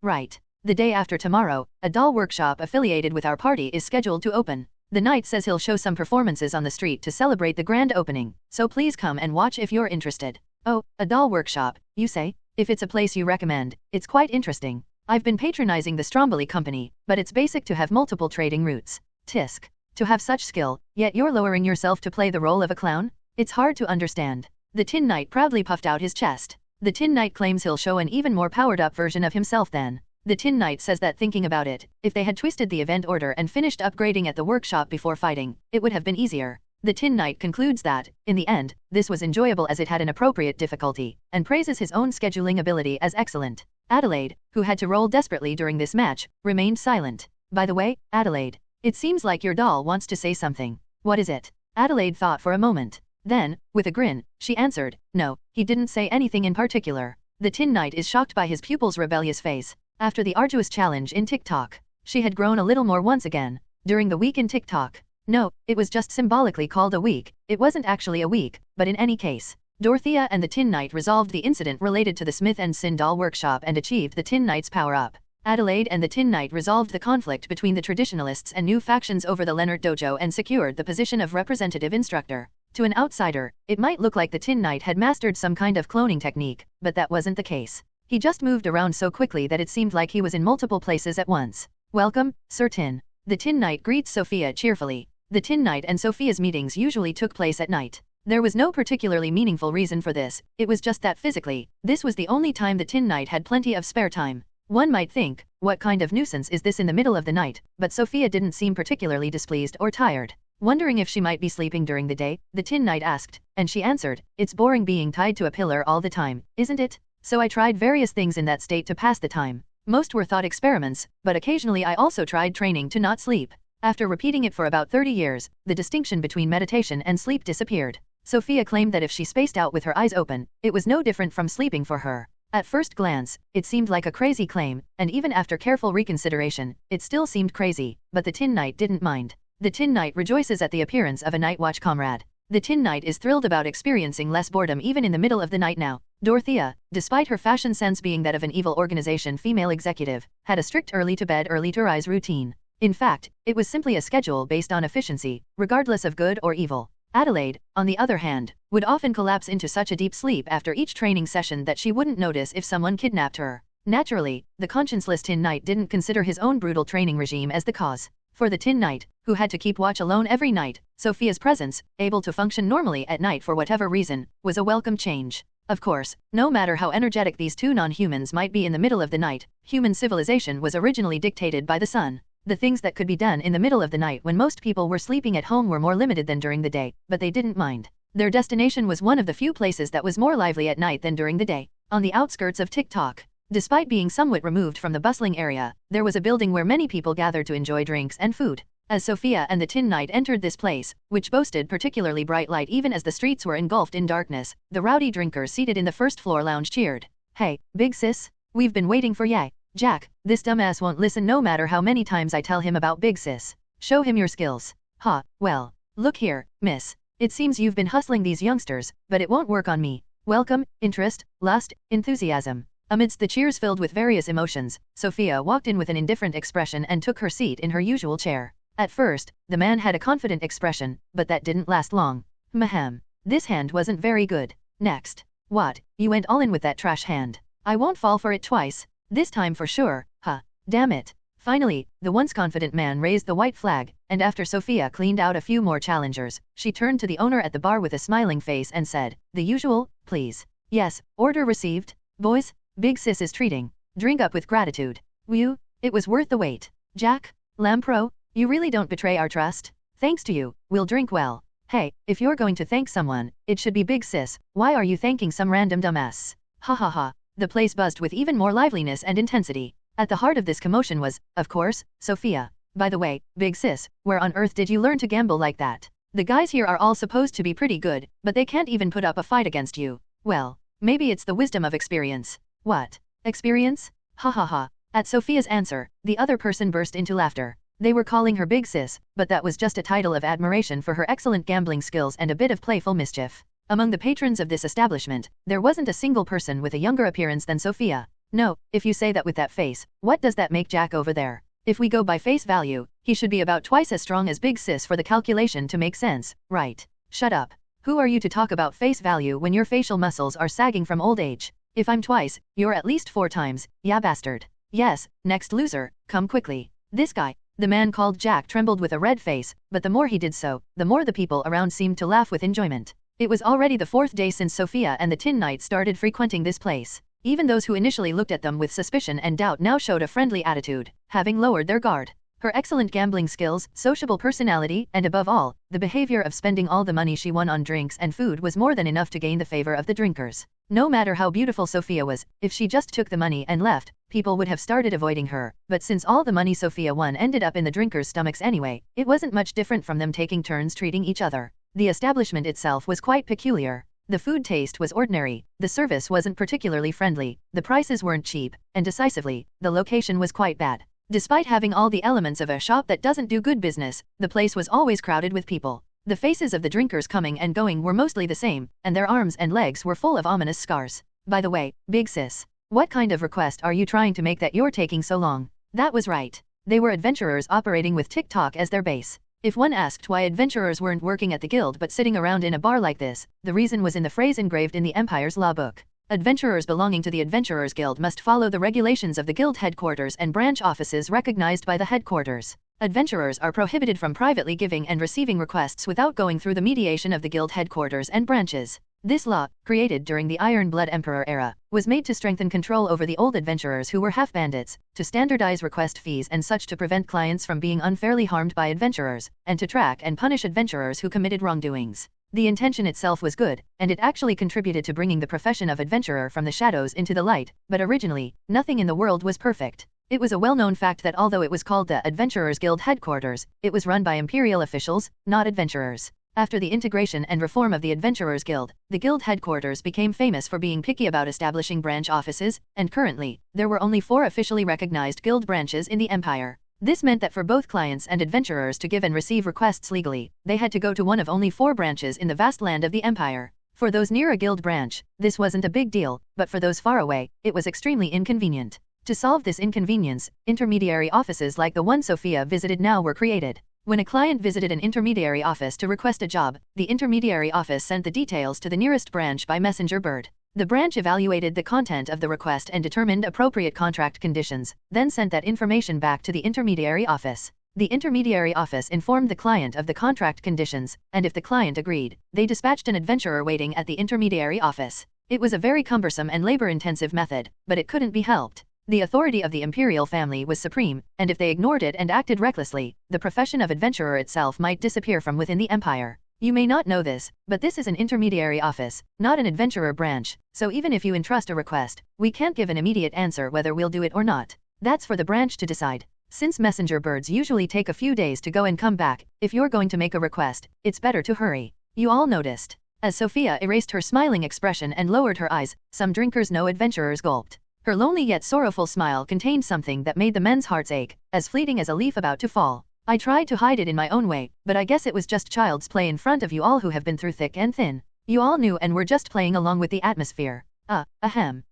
Speaker 2: Right. The day after tomorrow, a doll workshop affiliated with our party is scheduled to open. The knight says he'll show some performances on the street to celebrate the grand opening, so please come and watch if you're interested. Oh, a doll workshop, you say? If it's a place you recommend, it's quite interesting. I've been patronizing the Stromboli company, but it's basic to have multiple trading routes. Tisk. To have such skill, yet you're lowering yourself to play the role of a clown? It's hard to understand. The Tin Knight proudly puffed out his chest. The Tin Knight claims he'll show an even more powered-up version of himself then. The Tin Knight says that thinking about it, if they had twisted the event order and finished upgrading at the workshop before fighting, it would have been easier. The Tin Knight concludes that, in the end, this was enjoyable as it had an appropriate difficulty, and praises his own scheduling ability as excellent. Adelaide, who had to roll desperately during this match, remained silent. By the way, Adelaide, it seems like your doll wants to say something. What is it? Adelaide thought for a moment. Then, with a grin, she answered, no, he didn't say anything in particular. The Tin Knight is shocked by his pupil's rebellious face. After the arduous challenge in TikTok, she had grown a little more once again. During the week in TikTok. No, it was just symbolically called a week. It wasn't actually a week, but in any case. Dorothea and the Tin Knight resolved the incident related to the Smith & Sin doll workshop and achieved the Tin Knight's power-up. Adelaide and the Tin Knight resolved the conflict between the traditionalists and new factions over the Leonard Dojo and secured the position of representative instructor. To an outsider, it might look like the Tin Knight had mastered some kind of cloning technique, but that wasn't the case. He just moved around so quickly that it seemed like he was in multiple places at once. Welcome, Sir Tin. The Tin Knight greets Sophia cheerfully. The Tin Knight and Sophia's meetings usually took place at night. There was no particularly meaningful reason for this, it was just that physically, this was the only time the Tin Knight had plenty of spare time. One might think, what kind of nuisance is this in the middle of the night, but Sophia didn't seem particularly displeased or tired. Wondering if she might be sleeping during the day, the Tin Knight asked, and she answered, it's boring being tied to a pillar all the time, isn't it? So I tried various things in that state to pass the time. Most were thought experiments, but occasionally I also tried training to not sleep. After repeating it for about 30 years, the distinction between meditation and sleep disappeared. Sophia claimed that if she spaced out with her eyes open, it was no different from sleeping for her. At first glance, it seemed like a crazy claim, and even after careful reconsideration, it still seemed crazy, but the Tin Knight didn't mind. The Tin Knight rejoices at the appearance of a night watch comrade. The Tin Knight is thrilled about experiencing less boredom even in the middle of the night now. Dorothea, despite her fashion sense being that of an evil organization female executive, had a strict early to bed early to rise routine. In fact, it was simply a schedule based on efficiency, regardless of good or evil. Adelaide, on the other hand, would often collapse into such a deep sleep after each training session that she wouldn't notice if someone kidnapped her. Naturally, the conscienceless Tin Knight didn't consider his own brutal training regime as the cause. For the Tin Knight, who had to keep watch alone every night, Sophia's presence, able to function normally at night for whatever reason, was a welcome change. Of course, no matter how energetic these two non-humans might be in the middle of the night, human civilization was originally dictated by the sun. The things that could be done in the middle of the night when most people were sleeping at home were more limited than during the day, but they didn't mind. Their destination was one of the few places that was more lively at night than during the day. On the outskirts of TikTok. Despite being somewhat removed from the bustling area, there was a building where many people gathered to enjoy drinks and food. As Sophia and the Tin Knight entered this place, which boasted particularly bright light even as the streets were engulfed in darkness, the rowdy drinkers seated in the first floor lounge cheered. Hey, big sis, we've been waiting for ya. Jack, this dumbass won't listen no matter how many times I tell him about big sis. Show him your skills. Ha, well, look here, miss. It seems you've been hustling these youngsters, but it won't work on me. Welcome, interest, lust, enthusiasm. Amidst the cheers filled with various emotions, Sophia walked in with an indifferent expression and took her seat in her usual chair. At first, the man had a confident expression, but that didn't last long. Mahem. This hand wasn't very good. Next. What, you went all in with that trash hand. I won't fall for it twice. This time for sure, huh. Damn it. Finally, the once confident man raised the white flag, and after Sophia cleaned out a few more challengers, she turned to the owner at the bar with a smiling face and said, "The usual, please." "Yes, order received. Boys, Big Sis is treating. Drink up with gratitude." "Whew, it was worth the wait. Jack, Lampro, you really don't betray our trust. Thanks to you, we'll drink well. Hey, if you're going to thank someone, it should be Big Sis. Why are you thanking some random dumbass?" Ha ha ha. The place buzzed with even more liveliness and intensity. At the heart of this commotion was, of course, Sophia. "By the way, Big Sis, where on earth did you learn to gamble like that? The guys here are all supposed to be pretty good, but they can't even put up a fight against you." "Well, maybe it's the wisdom of experience." "What? Experience? Ha ha ha." At Sophia's answer, the other person burst into laughter. They were calling her Big Sis, but that was just a title of admiration for her excellent gambling skills and a bit of playful mischief. Among the patrons of this establishment, there wasn't a single person with a younger appearance than Sophia. No, if you say that with that face, what does that make Jack over there? If we go by face value, he should be about twice as strong as Big Sis for the calculation to make sense, right? Shut up. Who are you to talk about face value when your facial muscles are sagging from old age? If I'm twice, you're at least 4 times, yeah bastard. Yes, next loser, come quickly. This guy, the man called Jack, trembled with a red face, but the more he did so, the more the people around seemed to laugh with enjoyment. It was already the 4th day since Sophia and the Tin Knight started frequenting this place. Even those who initially looked at them with suspicion and doubt now showed a friendly attitude, having lowered their guard. Her excellent gambling skills, sociable personality, and above all, the behavior of spending all the money she won on drinks and food was more than enough to gain the favor of the drinkers. No matter how beautiful Sophia was, if she just took the money and left, people would have started avoiding her, but since all the money Sophia won ended up in the drinkers' stomachs anyway, it wasn't much different from them taking turns treating each other. The establishment itself was quite peculiar. The food taste was ordinary, the service wasn't particularly friendly, the prices weren't cheap, and decisively, the location was quite bad. Despite having all the elements of a shop that doesn't do good business, the place was always crowded with people. The faces of the drinkers coming and going were mostly the same, and their arms and legs were full of ominous scars. "By the way, Big Sis, what kind of request are you trying to make that you're taking so long?" That was right. They were adventurers operating with TikTok as their base. If one asked why adventurers weren't working at the guild but sitting around in a bar like this, the reason was in the phrase engraved in the Empire's law book. Adventurers belonging to the Adventurers Guild must follow the regulations of the guild headquarters and branch offices recognized by the headquarters. Adventurers are prohibited from privately giving and receiving requests without going through the mediation of the guild headquarters and branches. This law, created during the Iron Blood Emperor era, was made to strengthen control over the old adventurers who were half bandits, to standardize request fees and such to prevent clients from being unfairly harmed by adventurers, and to track and punish adventurers who committed wrongdoings. The intention itself was good, and it actually contributed to bringing the profession of adventurer from the shadows into the light, but originally, nothing in the world was perfect. It was a well-known fact that although it was called the Adventurers Guild headquarters, it was run by imperial officials, not adventurers. After the integration and reform of the Adventurers Guild, the guild headquarters became famous for being picky about establishing branch offices, and currently, there were only 4 officially recognized guild branches in the Empire. This meant that for both clients and adventurers to give and receive requests legally, they had to go to one of only 4 branches in the vast land of the Empire. For those near a guild branch, this wasn't a big deal, but for those far away, it was extremely inconvenient. To solve this inconvenience, intermediary offices like the one Sophia visited now were created. When a client visited an intermediary office to request a job, the intermediary office sent the details to the nearest branch by messenger bird. The branch evaluated the content of the request and determined appropriate contract conditions, then sent that information back to the intermediary office. The intermediary office informed the client of the contract conditions, and if the client agreed, they dispatched an adventurer waiting at the intermediary office. It was a very cumbersome and labor-intensive method, but it couldn't be helped. The authority of the imperial family was supreme, and if they ignored it and acted recklessly, the profession of adventurer itself might disappear from within the empire. You may not know this, but this is an intermediary office, not an adventurer branch, so even if you entrust a request, we can't give an immediate answer whether we'll do it or not. That's for the branch to decide. Since messenger birds usually take a few days to go and come back, if you're going to make a request, it's better to hurry. You all noticed. As Sophia erased her smiling expression and lowered her eyes, some drinkers no adventurers gulped. Her lonely yet sorrowful smile contained something that made the men's hearts ache, as fleeting as a leaf about to fall. I tried to hide it in my own way, but I guess it was just child's play in front of you all who have been through thick and thin. You all knew and were just playing along with the atmosphere. Ahem.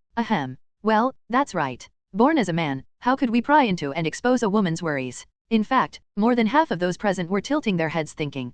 Speaker 2: Well, that's right. Born as a man, how could we pry into and expose a woman's worries? In fact, more than half of those present were tilting their heads thinking,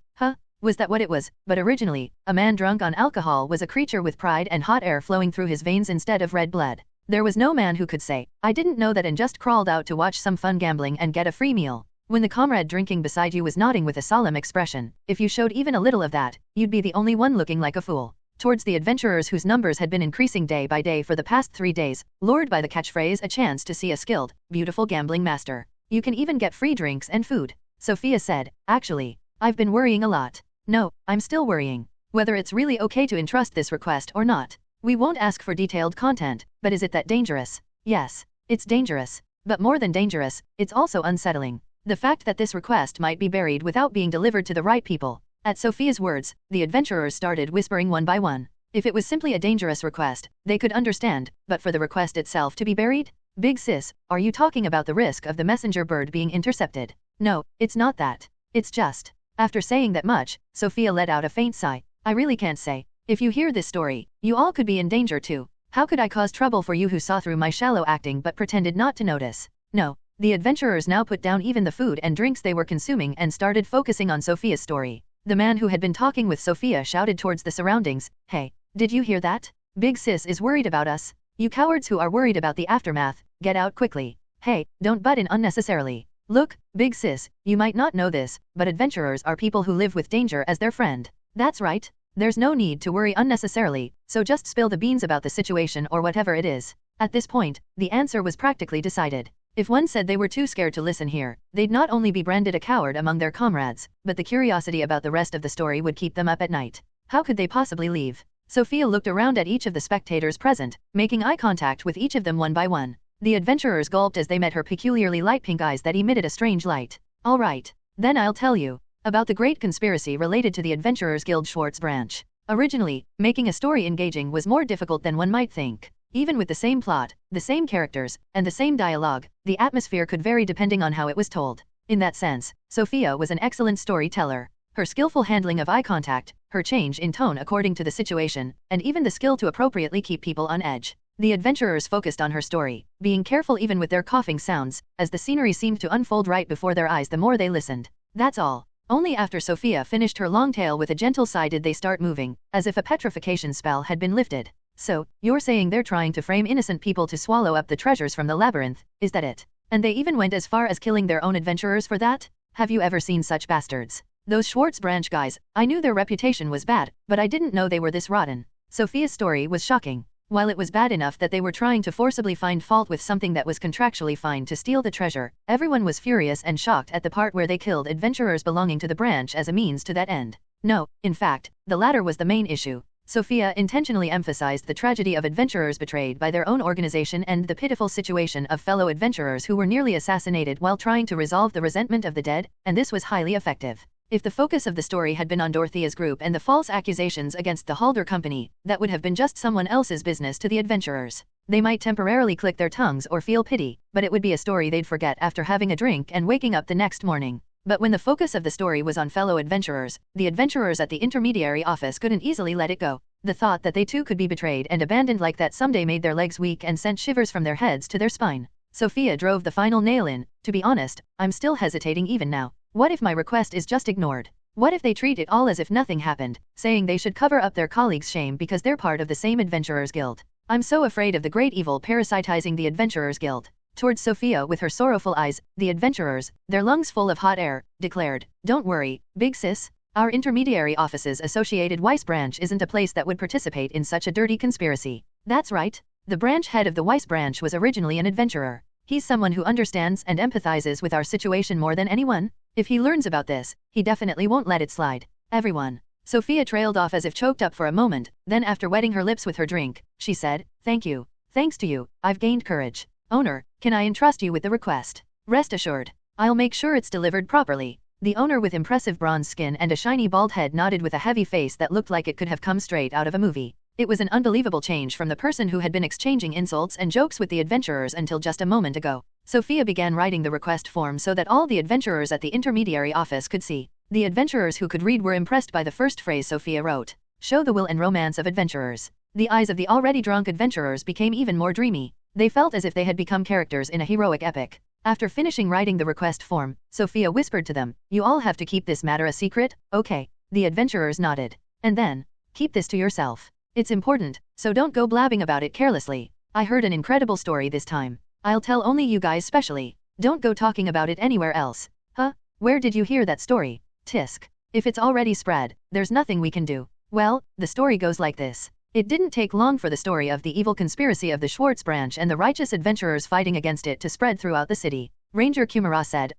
Speaker 2: Was that what it was? But originally, a man drunk on alcohol was a creature with pride and hot air flowing through his veins instead of red blood. There was no man who could say, I didn't know that, and just crawled out to watch some fun gambling and get a free meal. When the comrade drinking beside you was nodding with a solemn expression, if you showed even a little of that, you'd be the only one looking like a fool. Towards the adventurers whose numbers had been increasing day by day for the past 3 days, lured by the catchphrase a chance to see a skilled, beautiful gambling master. You can even get free drinks and food. Sophia said, actually, I've been worrying a lot. No, I'm still worrying. Whether it's really okay to entrust this request or not. We won't ask for detailed content, but is it that dangerous? Yes, it's dangerous. But more than dangerous, it's also unsettling. The fact that this request might be buried without being delivered to the right people. At Sophia's words, the adventurers started whispering one by one. If it was simply a dangerous request, they could understand, but for the request itself to be buried? Big sis, are you talking about the risk of the messenger bird being intercepted? No, it's not that. It's just. After saying that much, Sophia let out a faint sigh. I really can't say. If you hear this story, you all could be in danger too. How could I cause trouble for you who saw through my shallow acting but pretended not to notice? No. The adventurers now put down even the food and drinks they were consuming and started focusing on Sophia's story. The man who had been talking with Sophia shouted towards the surroundings, hey, did you hear that? Big sis is worried about us. You cowards who are worried about the aftermath, get out quickly. Hey, don't butt in unnecessarily. Look, big sis, you might not know this, but adventurers are people who live with danger as their friend. That's right. There's no need to worry unnecessarily, so just spill the beans about the situation or whatever it is. At this point, the answer was practically decided. If one said they were too scared to listen here, they'd not only be branded a coward among their comrades, but the curiosity about the rest of the story would keep them up at night. How could they possibly leave? Sophia looked around at each of the spectators present, making eye contact with each of them one by one. The adventurers gulped as they met her peculiarly light pink eyes that emitted a strange light. All right, then I'll tell you about the great conspiracy related to the Adventurers Guild Schwartz branch. Originally, making a story engaging was more difficult than one might think. Even with the same plot, the same characters, and the same dialogue, the atmosphere could vary depending on how it was told. In that sense, Sophia was an excellent storyteller. Her skillful handling of eye contact, her change in tone according to the situation, and even the skill to appropriately keep people on edge. The adventurers focused on her story, being careful even with their coughing sounds, as the scenery seemed to unfold right before their eyes the more they listened. That's all. Only after Sophia finished her long tale with a gentle sigh did they start moving, as if a petrification spell had been lifted. So, you're saying they're trying to frame innocent people to swallow up the treasures from the labyrinth, is that it? And they even went as far as killing their own adventurers for that? Have you ever seen such bastards? Those Schwartz branch guys, I knew their reputation was bad, but I didn't know they were this rotten. Sophia's story was shocking. While it was bad enough that they were trying to forcibly find fault with something that was contractually fine to steal the treasure, everyone was furious and shocked at the part where they killed adventurers belonging to the branch as a means to that end. No, in fact, the latter was the main issue. Sophia intentionally emphasized the tragedy of adventurers betrayed by their own organization and the pitiful situation of fellow adventurers who were nearly assassinated while trying to resolve the resentment of the dead, and this was highly effective. If the focus of the story had been on Dorothea's group and the false accusations against the Halder company, that would have been just someone else's business to the adventurers. They might temporarily click their tongues or feel pity, but it would be a story they'd forget after having a drink and waking up the next morning. But when the focus of the story was on fellow adventurers, the adventurers at the intermediary office couldn't easily let it go. The thought that they too could be betrayed and abandoned like that someday made their legs weak and sent shivers from their heads to their spine. Sophia drove the final nail in. To be honest, I'm still hesitating even now. What if my request is just ignored? What if they treat it all as if nothing happened, saying they should cover up their colleagues' shame because they're part of the same Adventurers Guild? I'm so afraid of the great evil parasitizing the Adventurers Guild. Towards Sophia with her sorrowful eyes, the adventurers, their lungs full of hot air, declared, Don't worry, big sis. Our intermediary office's associated Weiss branch isn't a place that would participate in such a dirty conspiracy. That's right. The branch head of the Weiss branch was originally an adventurer. He's someone who understands and empathizes with our situation more than anyone. If he learns about this, he definitely won't let it slide. Everyone. Sophia trailed off as if choked up for a moment, then after wetting her lips with her drink, she said, Thank you. Thanks to you, I've gained courage. Owner, can I entrust you with the request? Rest assured. I'll make sure it's delivered properly. The owner with impressive bronze skin and a shiny bald head nodded with a heavy face that looked like it could have come straight out of a movie. It was an unbelievable change from the person who had been exchanging insults and jokes with the adventurers until just a moment ago. Sophia began writing the request form so that all the adventurers at the intermediary office could see. The adventurers who could read were impressed by the first phrase Sophia wrote. Show the will and romance of adventurers. The eyes of the already drunk adventurers became even more dreamy. They felt as if they had become characters in a heroic epic. After finishing writing the request form, Sophia whispered to them, You all have to keep this matter a secret, okay? The adventurers nodded. And then, keep this to yourself. It's important, so don't go blabbing about it carelessly. I heard an incredible story this time. I'll tell only you guys specially. Don't go talking about it anywhere else. Huh? Where did you hear that story? Tisk. If it's already spread, there's nothing we can do. Well, the story goes like this. It didn't take long for the story of the evil conspiracy of the Schwartz branch and the righteous adventurers fighting against it to spread throughout the city. Ranger Kumara said,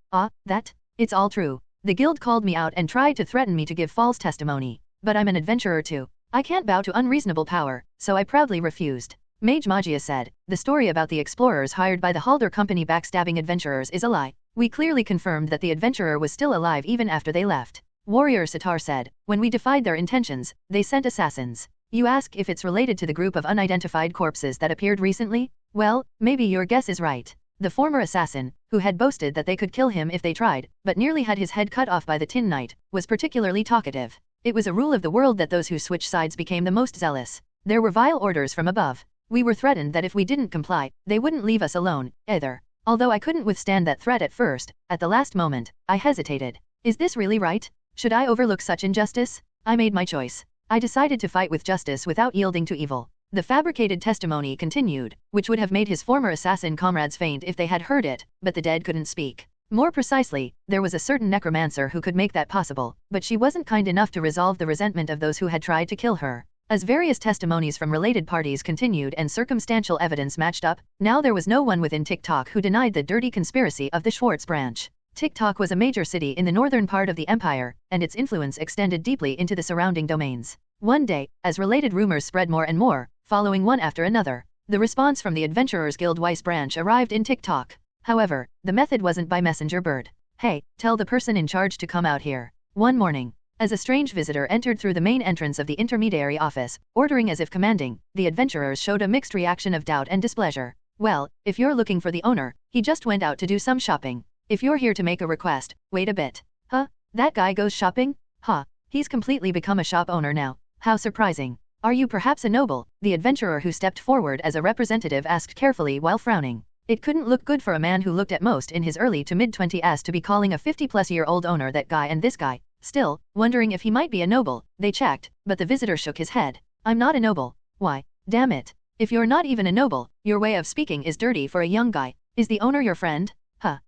Speaker 2: that? It's all true. The guild called me out and tried to threaten me to give false testimony. But I'm an adventurer too. I can't bow to unreasonable power, so I proudly refused. Mage Magia said, the story about the explorers hired by the Halder company backstabbing adventurers is a lie. We clearly confirmed that the adventurer was still alive even after they left. Warrior Sitar said, when we defied their intentions, they sent assassins. You ask if it's related to the group of unidentified corpses that appeared recently? Well, maybe your guess is right. The former assassin, who had boasted that they could kill him if they tried, but nearly had his head cut off by the Tin Knight, was particularly talkative. It was a rule of the world that those who switch sides became the most zealous. There were vile orders from above. We were threatened that if we didn't comply, they wouldn't leave us alone, either. Although I couldn't withstand that threat at first, at the last moment, I hesitated. Is this really right? Should I overlook such injustice? I made my choice. I decided to fight with justice without yielding to evil. The fabricated testimony continued, which would have made his former assassin comrades faint if they had heard it, but the dead couldn't speak. More precisely, there was a certain necromancer who could make that possible, but she wasn't kind enough to resolve the resentment of those who had tried to kill her. As various testimonies from related parties continued and circumstantial evidence matched up, now there was no one within TikTok who denied the dirty conspiracy of the Schwartz branch. TikTok was a major city in the northern part of the empire, and its influence extended deeply into the surrounding domains. One day, as related rumors spread more and more, following one after another, the response from the Adventurers Guild Weiss branch arrived in TikTok. However, the method wasn't by messenger bird. Hey, tell the person in charge to come out here. One morning, as a strange visitor entered through the main entrance of the intermediary office, ordering as if commanding, the adventurers showed a mixed reaction of doubt and displeasure. Well, if you're looking for the owner, he just went out to do some shopping. If you're here to make a request, wait a bit. Huh? That guy goes shopping? Huh? He's completely become a shop owner now. How surprising. Are you perhaps a noble? The adventurer who stepped forward as a representative asked carefully while frowning. It couldn't look good for a man who looked at most in his early to mid-20s to be calling a 50-plus-year-old owner that guy and this guy. Still, wondering if he might be a noble, they checked, but the visitor shook his head. I'm not a noble. Why? Damn it. If you're not even a noble, your way of speaking is dirty for a young guy. Is the owner your friend? Huh.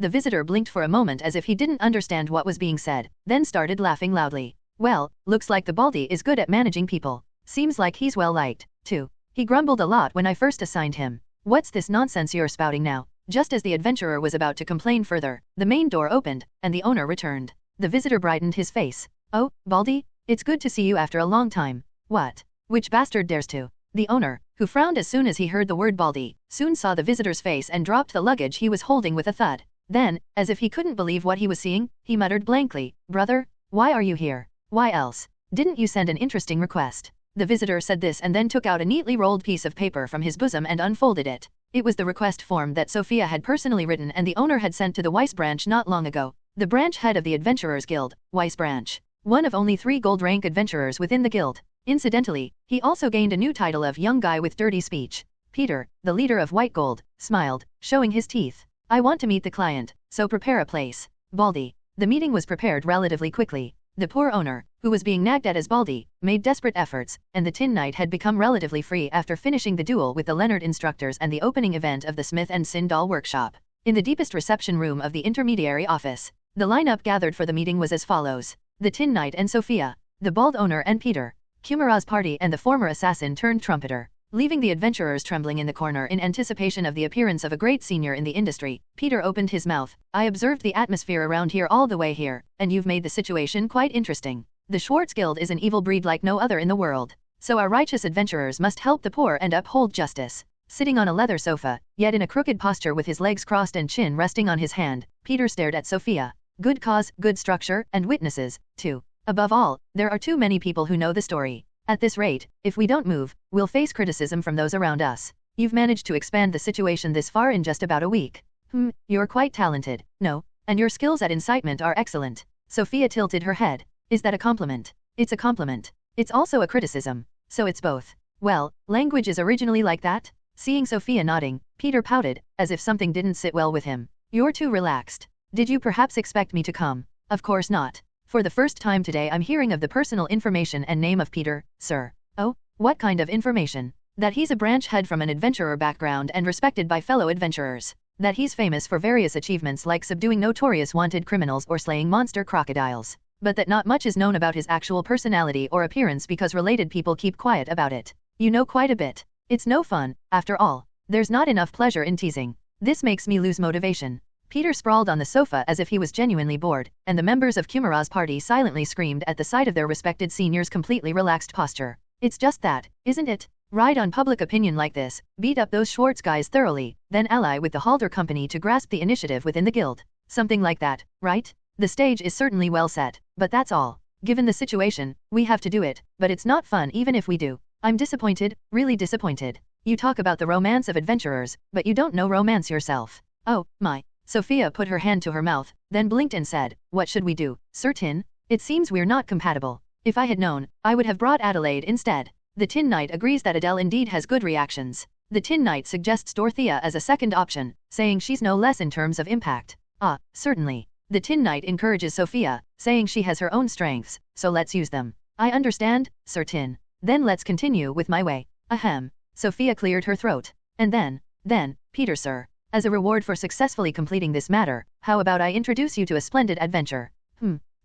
Speaker 2: The visitor blinked for a moment as if he didn't understand what was being said, then started laughing loudly. Well, looks like the Baldy is good at managing people. Seems like he's well liked, too. He grumbled a lot when I first assigned him. What's this nonsense you're spouting now? Just as the adventurer was about to complain further, the main door opened, and the owner returned. The visitor brightened his face. Oh, Baldy? It's good to see you after a long time. What? Which bastard dares to? The owner, who frowned as soon as he heard the word Baldy, soon saw the visitor's face and dropped the luggage he was holding with a thud. Then, as if he couldn't believe what he was seeing, he muttered blankly, Brother, why are you here? Why else? Didn't you send an interesting request? The visitor said this and then took out a neatly rolled piece of paper from his bosom and unfolded it. It was the request form that Sophia had personally written and the owner had sent to the Weiss branch not long ago. The branch head of the Adventurers Guild, Weiss branch. One of only 3 gold rank adventurers within the guild. Incidentally, he also gained a new title of Young Guy with Dirty Speech. Peter, the leader of White Gold, smiled, showing his teeth. I want to meet the client, so prepare a place. Baldy. The meeting was prepared relatively quickly. The poor owner, who was being nagged at as Baldy, made desperate efforts, and the Tin Knight had become relatively free after finishing the duel with the Leonard instructors and the opening event of the Smith and Sin doll workshop. In the deepest reception room of the intermediary office, the lineup gathered for the meeting was as follows. The Tin Knight and Sophia, the bald owner and Peter, Kumara's party and the former assassin turned trumpeter. Leaving the adventurers trembling in the corner in anticipation of the appearance of a great senior in the industry, Peter opened his mouth. I observed the atmosphere around here all the way here, and you've made the situation quite interesting. The Schwartz Guild is an evil breed like no other in the world. So our righteous adventurers must help the poor and uphold justice. Sitting on a leather sofa, yet in a crooked posture with his legs crossed and chin resting on his hand, Peter stared at Sophia. Good cause, good structure, and witnesses, too. Above all, there are too many people who know the story. At this rate, if we don't move, we'll face criticism from those around us. You've managed to expand the situation this far in just about a week. You're quite talented. No, and your skills at incitement are excellent. Sophia tilted her head. Is that a compliment? It's a compliment. It's also a criticism. So it's both. Well, language is originally like that? Seeing Sophia nodding, Peter pouted, as if something didn't sit well with him. You're too relaxed. Did you perhaps expect me to come? Of course not. For the first time today I'm hearing of the personal information and name of Peter, sir. Oh, what kind of information? That he's a branch head from an adventurer background and respected by fellow adventurers. That he's famous for various achievements like subduing notorious wanted criminals or slaying monster crocodiles. But that not much is known about his actual personality or appearance because related people keep quiet about it. You know quite a bit. It's no fun, after all. There's not enough pleasure in teasing. This makes me lose motivation. Peter sprawled on the sofa as if he was genuinely bored, and the members of Kumara's party silently screamed at the sight of their respected senior's completely relaxed posture. It's just that, isn't it? Ride on public opinion like this, beat up those Schwartz guys thoroughly, then ally with the Halder company to grasp the initiative within the guild. Something like that, right? The stage is certainly well set, but that's all. Given the situation, we have to do it, but it's not fun even if we do. I'm disappointed, really disappointed. You talk about the romance of adventurers, but you don't know romance yourself. Oh, my. Sophia put her hand to her mouth, then blinked and said, what should we do, Sir Tin? It seems we're not compatible. If I had known, I would have brought Adelaide instead. The Tin Knight agrees that Adele indeed has good reactions. The Tin Knight suggests Dorothea as a second option, saying she's no less in terms of impact. Ah, certainly. The Tin Knight encourages Sophia, saying she has her own strengths, so let's use them. I understand, Sir Tin. Then let's continue with my way. Ahem. Sophia cleared her throat. And then, Peter sir. As a reward for successfully completing this matter, how about I introduce you to a splendid adventure?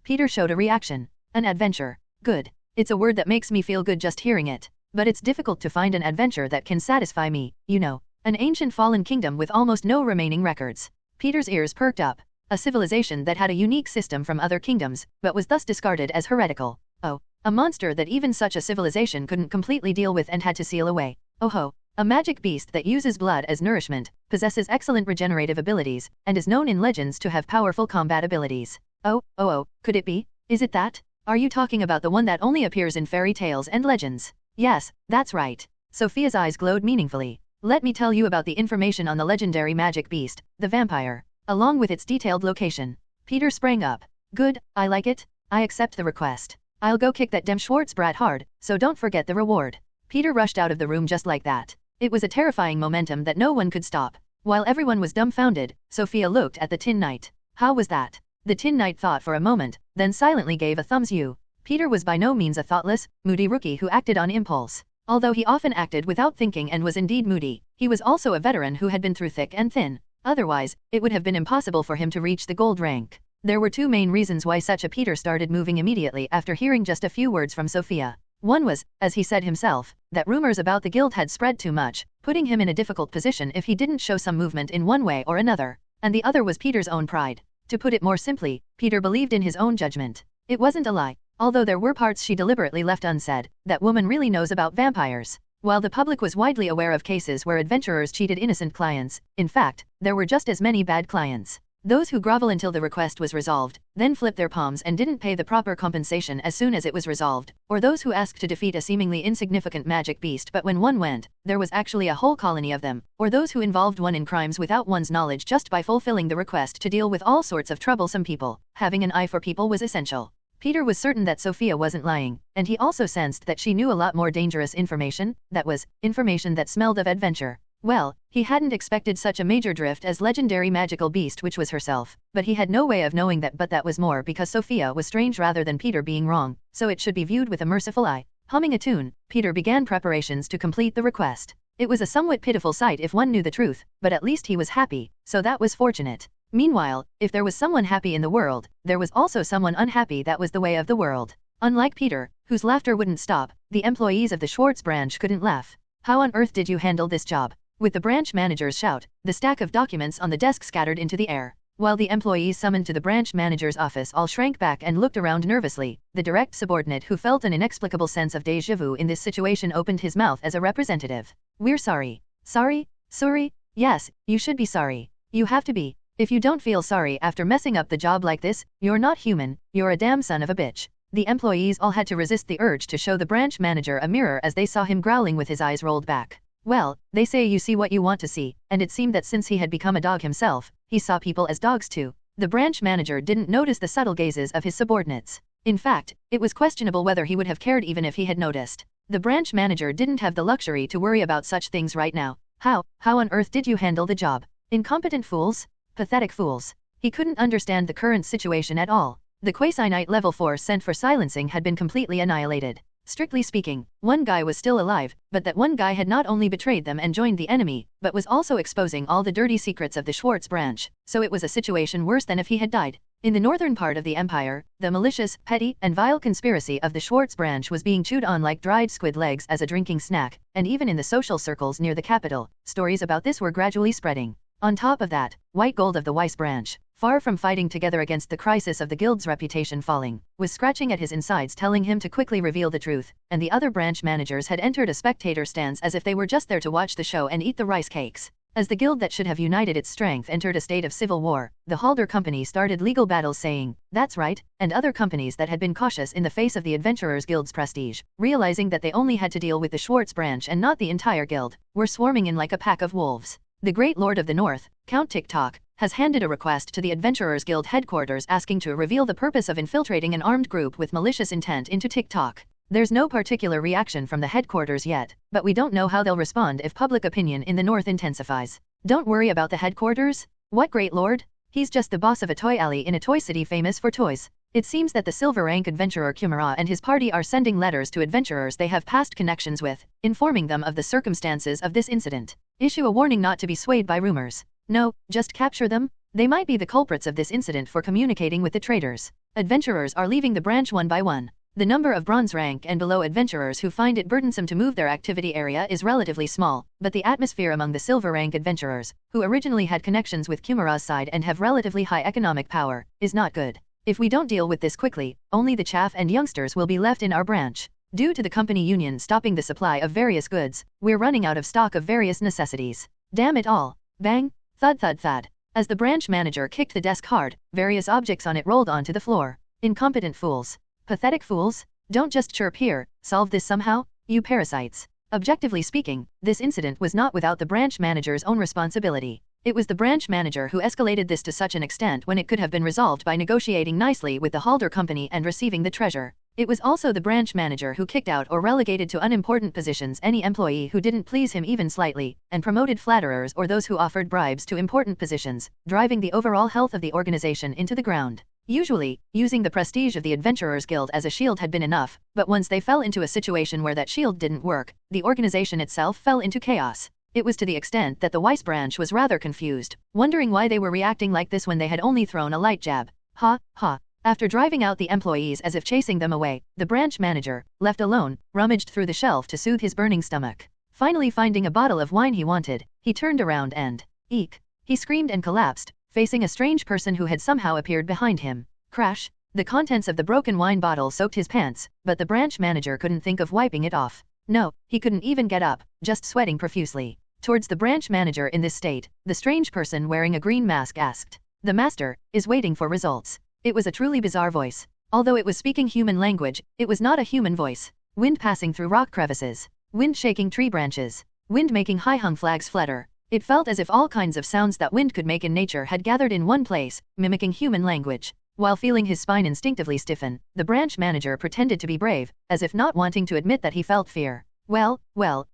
Speaker 2: Peter showed a reaction. An adventure. Good. It's a word that makes me feel good just hearing it. But it's difficult to find an adventure that can satisfy me, you know. An ancient fallen kingdom with almost no remaining records. Peter's ears perked up. A civilization that had a unique system from other kingdoms, but was thus discarded as heretical. Oh, a monster that even such a civilization couldn't completely deal with and had to seal away. Oh ho. A magic beast that uses blood as nourishment, possesses excellent regenerative abilities, and is known in legends to have powerful combat abilities. Oh, could it be? Is it that? Are you talking about the one that only appears in fairy tales and legends? Yes, that's right. Sophia's eyes glowed meaningfully. Let me tell you about the information on the legendary magic beast, the vampire, along with its detailed location. Peter sprang up. Good, I like it. I accept the request. I'll go kick that dem Schwartz brat hard, so don't forget the reward. Peter rushed out of the room just like that. It was a terrifying momentum that no one could stop. While everyone was dumbfounded, Sophia looked at the Tin Knight. How was that? The Tin Knight thought for a moment, then silently gave a thumbs U. Peter was by no means a thoughtless, moody rookie who acted on impulse. Although he often acted without thinking and was indeed moody, he was also a veteran who had been through thick and thin. Otherwise, it would have been impossible for him to reach the gold rank. There were two main reasons why such a Peter started moving immediately after hearing just a few words from Sophia. One was, as he said himself, that rumors about the guild had spread too much, putting him in a difficult position if he didn't show some movement in one way or another. And the other was Peter's own pride. To put it more simply, Peter believed in his own judgment. It wasn't a lie. Although there were parts she deliberately left unsaid, that woman really knows about vampires. While the public was widely aware of cases where adventurers cheated innocent clients, in fact, there were just as many bad clients. Those who grovel until the request was resolved, then flip their palms and didn't pay the proper compensation as soon as it was resolved, or those who asked to defeat a seemingly insignificant magic beast but when one went, there was actually a whole colony of them, or those who involved one in crimes without one's knowledge just by fulfilling the request to deal with all sorts of troublesome people. Having an eye for people was essential. Peter was certain that Sophia wasn't lying, and he also sensed that she knew a lot more dangerous information, that was, information that smelled of adventure. Well, he hadn't expected such a major drift as legendary magical beast which was herself, but he had no way of knowing that, but that was more because Sophia was strange rather than Peter being wrong, so it should be viewed with a merciful eye. Humming a tune, Peter began preparations to complete the request. It was a somewhat pitiful sight if one knew the truth, but at least he was happy, so that was fortunate. Meanwhile, if there was someone happy in the world, there was also someone unhappy. That was the way of the world. Unlike Peter, whose laughter wouldn't stop, the employees of the Schwartz branch couldn't laugh. How on earth did you handle this job? With the branch manager's shout, the stack of documents on the desk scattered into the air. While the employees summoned to the branch manager's office all shrank back and looked around nervously, the direct subordinate who felt an inexplicable sense of déjà vu in this situation opened his mouth as a representative. We're sorry. Sorry? Sorry? Yes, you should be sorry. You have to be. If you don't feel sorry after messing up the job like this, you're not human, you're a damn son of a bitch. The employees all had to resist the urge to show the branch manager a mirror as they saw him growling with his eyes rolled back. Well, they say you see what you want to see, and it seemed that since he had become a dog himself, he saw people as dogs too. The branch manager didn't notice the subtle gazes of his subordinates. In fact, it was questionable whether he would have cared even if he had noticed. The branch manager didn't have the luxury to worry about such things right now. How on earth did you handle the job? Incompetent fools? Pathetic fools. He couldn't understand the current situation at all. The Quasi-Knight level 4 sent for silencing had been completely annihilated. Strictly speaking, one guy was still alive, but that one guy had not only betrayed them and joined the enemy, but was also exposing all the dirty secrets of the Schwartz branch, so it was a situation worse than if he had died. In the northern part of the empire, the malicious, petty, and vile conspiracy of the Schwartz branch was being chewed on like dried squid legs as a drinking snack, and even in the social circles near the capital, stories about this were gradually spreading. On top of that, White Gold of the Weiss branch, far from fighting together against the crisis of the guild's reputation falling, was scratching at his insides telling him to quickly reveal the truth, and the other branch managers had entered a spectator stance as if they were just there to watch the show and eat the rice cakes. As the guild that should have united its strength entered a state of civil war, the Halder company started legal battles saying, "That's right," and other companies that had been cautious in the face of the Adventurers Guild's prestige, realizing that they only had to deal with the Schwartz branch and not the entire guild, were swarming in like a pack of wolves. The Great Lord of the North, Count TikTok, has handed a request to the Adventurers Guild headquarters asking to reveal the purpose of infiltrating an armed group with malicious intent into TikTok. There's no particular reaction from the headquarters yet, but we don't know how they'll respond if public opinion in the north intensifies. Don't worry about the headquarters. What Great Lord? He's just the boss of a toy alley in a toy city famous for toys. It seems that the silver rank adventurer Kumara and his party are sending letters to adventurers they have past connections with, informing them of the circumstances of this incident. Issue a warning not to be swayed by rumors. No, just capture them. They might be the culprits of this incident for communicating with the traitors. Adventurers are leaving the branch one by one. The number of bronze rank and below adventurers who find it burdensome to move their activity area is relatively small, but the atmosphere among the silver rank adventurers, who originally had connections with Kumara's side and have relatively high economic power, is not good. If we don't deal with this quickly, only the chaff and youngsters will be left in our branch. Due to the company union stopping the supply of various goods, we're running out of stock of various necessities. Damn it all. Bang, thud thud thud. As the branch manager kicked the desk hard, various objects on it rolled onto the floor. Incompetent fools. Pathetic fools. Don't just chirp here, solve this somehow, you parasites. Objectively speaking, this incident was not without the branch manager's own responsibility. It was the branch manager who escalated this to such an extent when it could have been resolved by negotiating nicely with the Halder company and receiving the treasure. It was also the branch manager who kicked out or relegated to unimportant positions any employee who didn't please him even slightly, and promoted flatterers or those who offered bribes to important positions, driving the overall health of the organization into the ground. Usually, using the prestige of the Adventurers Guild as a shield had been enough, but once they fell into a situation where that shield didn't work, the organization itself fell into chaos. It was to the extent that the Weiss branch was rather confused, wondering why they were reacting like this when they had only thrown a light jab. Ha, ha. After driving out the employees as if chasing them away, the branch manager, left alone, rummaged through the shelf to soothe his burning stomach. Finally finding a bottle of wine he wanted, he turned around and, eek, he screamed and collapsed, facing a strange person who had somehow appeared behind him. Crash. The contents of the broken wine bottle soaked his pants, but the branch manager couldn't think of wiping it off. No, he couldn't even get up, just sweating profusely. Towards the branch manager in this state, the strange person wearing a green mask asked. The master is waiting for results. It was a truly bizarre voice. Although it was speaking human language, it was not a human voice. Wind passing through rock crevices. Wind shaking tree branches. Wind making high-hung flags flutter. It felt as if all kinds of sounds that wind could make in nature had gathered in one place, mimicking human language. While feeling his spine instinctively stiffen, the branch manager pretended to be brave, as if not wanting to admit that he felt fear. Well,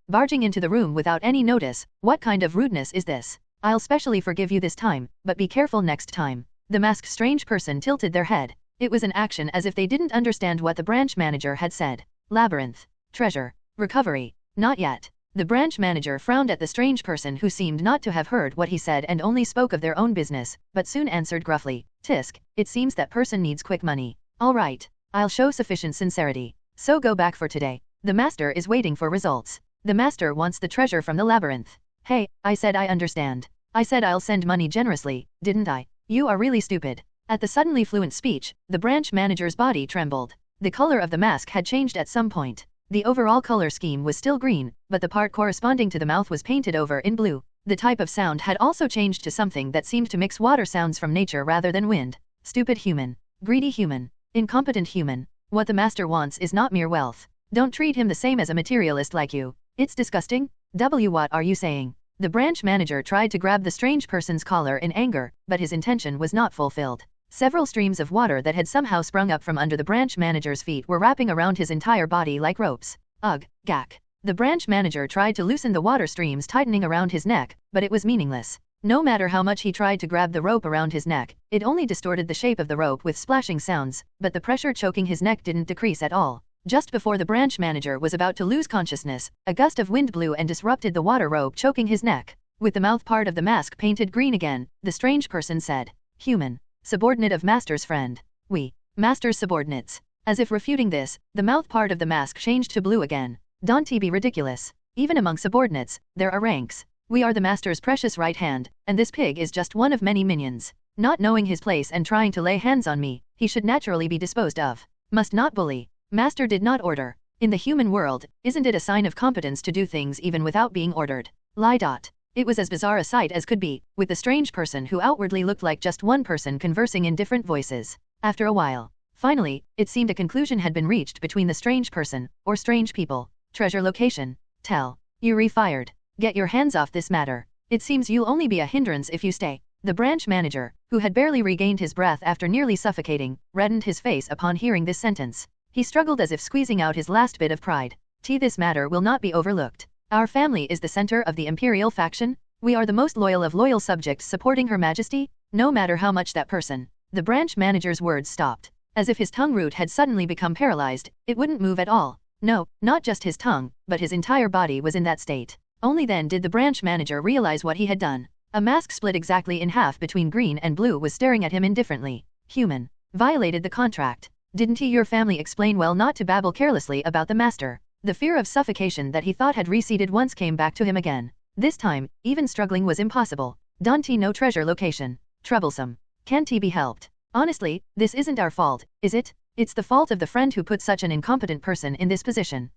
Speaker 2: barging into the room without any notice, what kind of rudeness is this? I'll specially forgive you this time, but be careful next time. The masked strange person tilted their head. It was an action as if they didn't understand what the branch manager had said. Labyrinth. Treasure. Recovery. Not yet. The branch manager frowned at the strange person who seemed not to have heard what he said and only spoke of their own business, but soon answered gruffly, Tisk, it seems that person needs quick money. All right. I'll show sufficient sincerity. So go back for today. The master is waiting for results. The master wants the treasure from the labyrinth. Hey, I said I understand. I said I'll send money generously, didn't I? You are really stupid. At the suddenly fluent speech, the branch manager's body trembled. The color of the mask had changed at some point. The overall color scheme was still green, but the part corresponding to the mouth was painted over in blue. The type of sound had also changed to something that seemed to mix water sounds from nature rather than wind. Stupid human. Greedy human. Incompetent human. What the master wants is not mere wealth. Don't treat him the same as a materialist like you. It's disgusting. What are you saying? The branch manager tried to grab the strange person's collar in anger, but his intention was not fulfilled. Several streams of water that had somehow sprung up from under the branch manager's feet were wrapping around his entire body like ropes. Ugh, gack. The branch manager tried to loosen the water streams tightening around his neck, but it was meaningless. No matter how much he tried to grab the rope around his neck, it only distorted the shape of the rope with splashing sounds, but the pressure choking his neck didn't decrease at all. Just before the branch manager was about to lose consciousness, a gust of wind blew and disrupted the water rope choking his neck. With the mouth part of the mask painted green again, the strange person said, "Human. Subordinate of Master's friend. We. Master's subordinates." As if refuting this, the mouth part of the mask changed to blue again. Don't be ridiculous. Even among subordinates, there are ranks. We are the Master's precious right hand, and this pig is just one of many minions. Not knowing his place and trying to lay hands on me, he should naturally be disposed of. Must not bully. Master did not order. In the human world, isn't it a sign of competence to do things even without being ordered? Lie. It was as bizarre a sight as could be, with the strange person who outwardly looked like just one person conversing in different voices. After a while, finally, it seemed a conclusion had been reached between the strange person, or strange people. Treasure location. Tell. You fired. Get your hands off this matter. It seems you'll only be a hindrance if you stay. The branch manager, who had barely regained his breath after nearly suffocating, reddened his face upon hearing this sentence. He struggled as if squeezing out his last bit of pride. This matter will not be overlooked. Our family is the center of the imperial faction. We are the most loyal of loyal subjects supporting Her Majesty, no matter how much that person. The branch manager's words stopped. As if his tongue root had suddenly become paralyzed, it wouldn't move at all. No, not just his tongue, but his entire body was in that state. Only then did the branch manager realize what he had done. A mask split exactly in half between green and blue was staring at him indifferently. Human. Violated the contract. Didn't your family explain well not to babble carelessly about the master? The fear of suffocation that he thought had receded once came back to him again. This time, even struggling was impossible. Don't know treasure location. Troublesome. Can't he be helped? Honestly, this isn't our fault, is it? It's the fault of the friend who put such an incompetent person in this position.